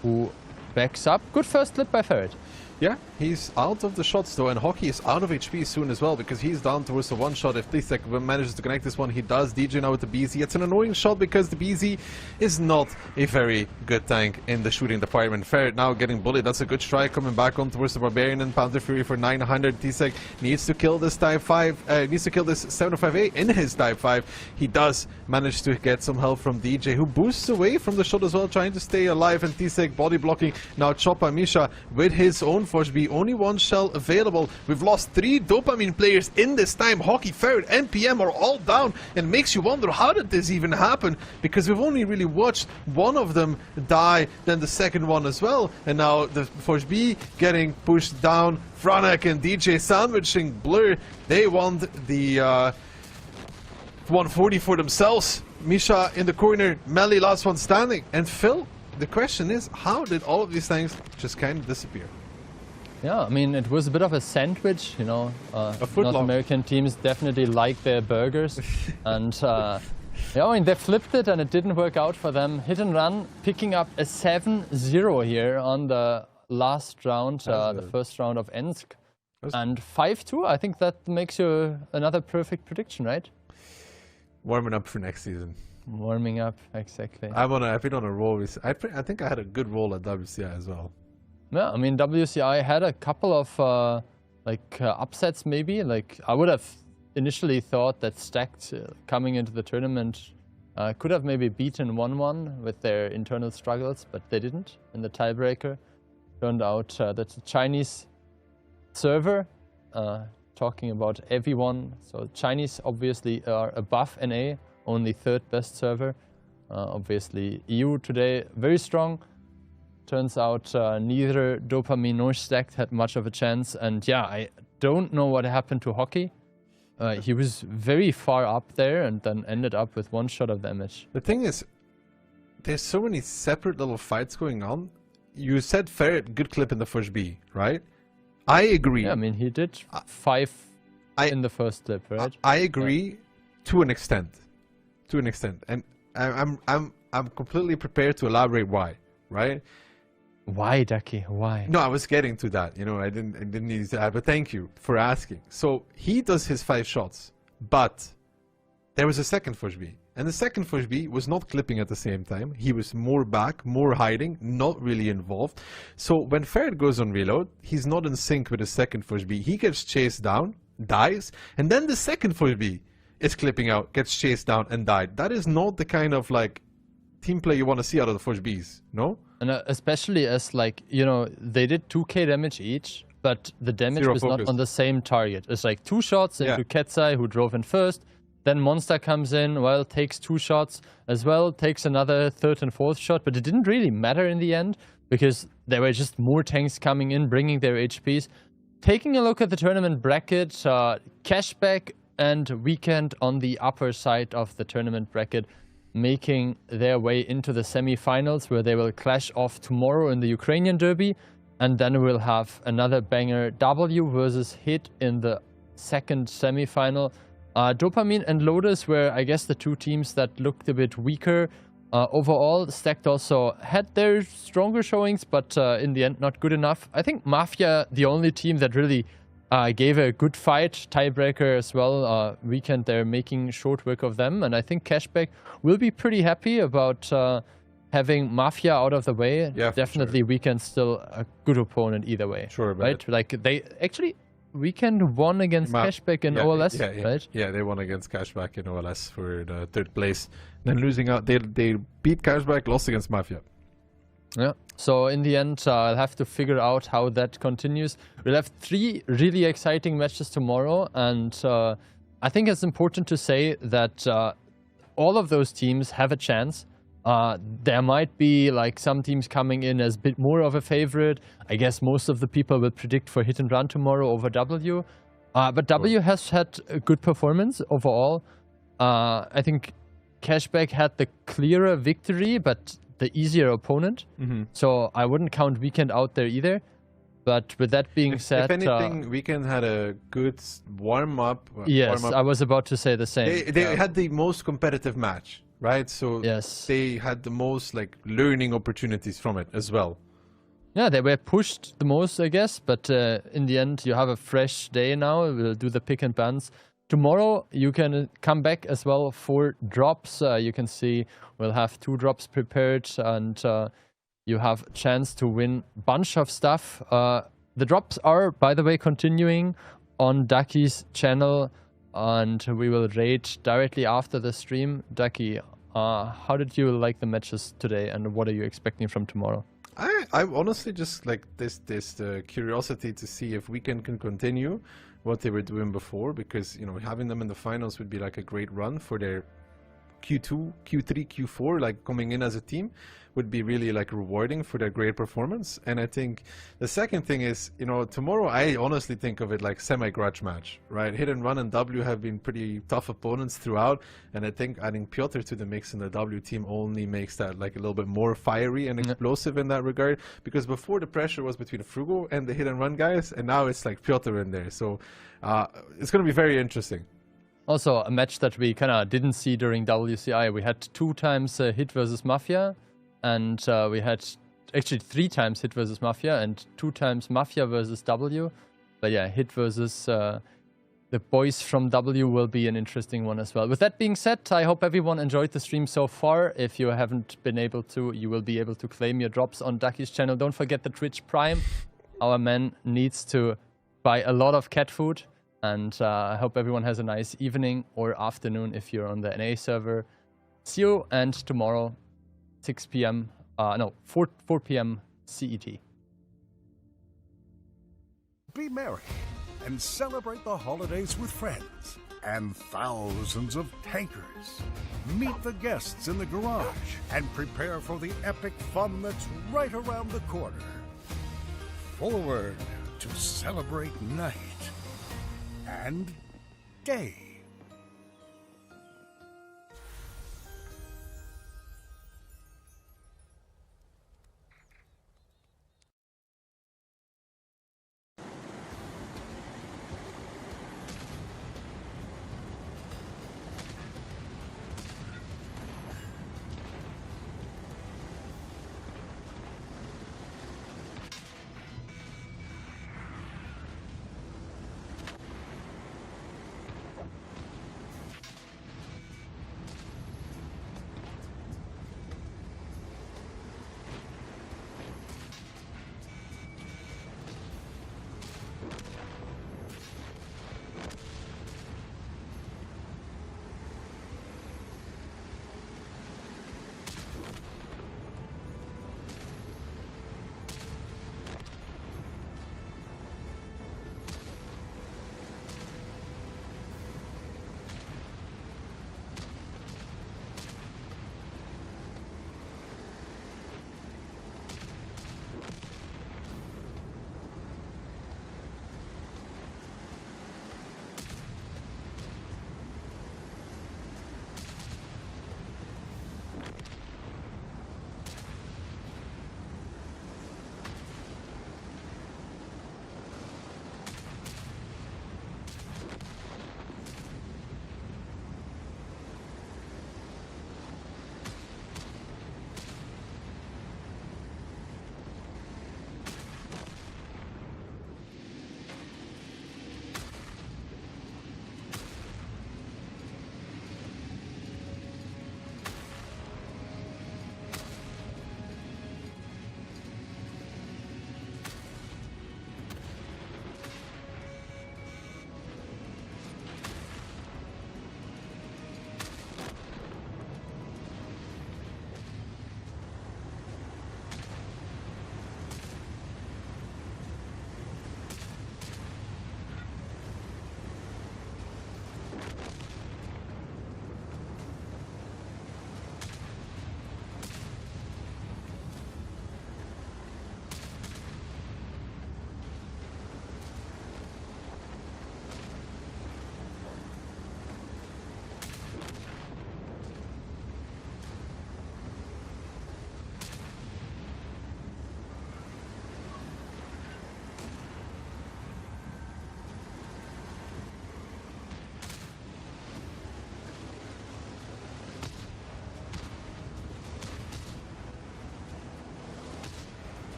who backs up. Good first clip by Ferret. Yeah, he's out of the shots though, and Hockey is out of HP soon as well, because he's down towards the one shot. If T-Sec manages to connect this one, he does. DJ now with the BZ. It's an annoying shot because the BZ is not a very good tank in the shooting department. Ferret now getting bullied. That's a good strike coming back on towards the Barbarian and Panther Fury for 900. T-Sec needs to kill this Type 5, needs to kill this 705A in his Type 5. He does manage to get some help from DJ, who boosts away from the shot as well, trying to stay alive, and T-Sec body blocking. Now Choppa Misha with his own Forge B, only one shell available. We've lost 3 Dopamine players in this time. Hockey, Ferret, and PM are all down, and makes you wonder, how did this even happen? Because we've only really watched one of them die, then the second one as well, and now the Forge B getting pushed down. Franek and DJ sandwiching Blur. They want the 140 for themselves. Misha in the corner, Melly last one standing. And Phil, the question is, how did all of these things just kind of disappear? Yeah, I mean, it was a bit of a sandwich, you know. North American teams definitely like their burgers. And, yeah, I mean, they flipped it and it didn't work out for them. Hit and Run picking up a 7-0 here on the last round, the first round of Ensk. And 5-2, I think that makes you another perfect prediction, right? Warming up for next season. Warming up, exactly. I've been on a roll. I think I had a good roll at WCI as well. Yeah, I mean, WCI had a couple of upsets maybe. Like, I would have initially thought that Stacked coming into the tournament Could have maybe beaten 1-1 with their internal struggles, but they didn't in the tiebreaker. Turned out that the Chinese server, talking about everyone, so Chinese obviously are above NA, only third best server. Obviously EU today very strong. Turns out neither Dopamine nor Stacked had much of a chance, and yeah, I don't know what happened to Hockey. He was very far up there and then ended up with one shot of damage. The thing is, there's so many separate little fights going on. You said Ferret, good clip in the first B, right? I agree. Yeah, I mean, he did 5 in the first clip, right? I agree to an extent. To an extent. And I'm completely prepared to elaborate why, right? Why, Ducky? Why? No, I was getting to that. You know, I didn't need to add, but thank you for asking. So he does his 5 shots, but there was a second first B. And the second first B was not clipping at the same time. He was more back, more hiding, not really involved. So when Ferret goes on reload, he's not in sync with the second first B. He gets chased down, dies, and then the second first B is clipping out, gets chased down and died. That is not the kind of like team play you want to see out of the first Bs, no? And especially as like, you know, they did 2k damage each, but the damage was not on the same target. It's like 2 shots into Ketsai, who drove in first. Then Monster comes in, well, takes 2 shots as well, takes another 3rd and 4th shot, but it didn't really matter in the end because there were just more tanks coming in, bringing their HPs. Taking a look at the tournament bracket, Cashback and Weekend on the upper side of the tournament bracket, making their way into the semi-finals where they will clash off tomorrow in the Ukrainian Derby, and then we'll have another banger, W versus Hit in the second semi-final. Dopamine and Lotus were, I guess, the 2 teams that looked a bit weaker. Overall, Stacked also had their stronger showings, but in the end, not good enough. I think Mafia, the only team that really gave a good fight. Tiebreaker as well. Weekend, they're making short work of them. And I think Cashback will be pretty happy about having Mafia out of the way. Yeah, definitely Weekend still a good opponent either way. Sure, right? Like they actually... Weekend won against Cashback in OLS, right? Yeah, they won against Cashback in OLS for the 3rd place. Then losing out, they beat Cashback, lost against Mafia. Yeah, so in the end, I'll have to figure out how that continues. We'll have 3 really exciting matches tomorrow, and I think it's important to say that all of those teams have a chance. There might be like some teams coming in as a bit more of a favorite. I guess most of the people will predict for Hit and Run tomorrow over W. But W has had a good performance overall. I think Cashback had the clearer victory, but the easier opponent. So I wouldn't count Weekend out there either. But with that being said... If anything, Weekend had a good warm-up. Yes, I was about to say the same. They had the most competitive match. Right, so they had the most like learning opportunities from it as well. Yeah, they were pushed the most, I guess, but in the end, you have a fresh day now. We'll do the pick and bans. Tomorrow, you can come back as well for drops. You can see we'll have 2 drops prepared, and you have a chance to win a bunch of stuff. The drops are, by the way, continuing on Ducky's channel, and we will rate directly after the stream. Ducky, how did you like the matches today, and what are you expecting from tomorrow? I honestly just like this curiosity to see if Weekend can continue what they were doing before, because you know, having them in the finals would be like a great run for their Q2, Q3, Q4, like coming in as a team would be really like rewarding for their great performance. And I think the second thing is, you know, tomorrow I honestly think of it like semi-grudge match, right? Hit and Run and W have been pretty tough opponents throughout, and I think adding Piotr to the mix in the W team only makes that like a little bit more fiery and explosive in that regard, because before the pressure was between Frugo and the Hit and Run guys, and now it's like Piotr in there. So it's going to be very interesting. Also, a match that we kind of didn't see during WCI. We had 2 times Hit versus Mafia, and we had actually 3 times Hit versus Mafia and 2 times Mafia versus W. But yeah, Hit versus the boys from W will be an interesting one as well. With that being said, I hope everyone enjoyed the stream so far. If you haven't been able to, you will be able to claim your drops on Ducky's channel. Don't forget the Twitch Prime. Our man needs to buy a lot of cat food. And I hope everyone has a nice evening or afternoon if you're on the NA server. See you, and tomorrow, 6 p.m. No, 4 p.m. CET. Be merry and celebrate the holidays with friends and thousands of tankers. Meet the guests in the garage and prepare for the epic fun that's right around the corner. Forward to celebrate night and day.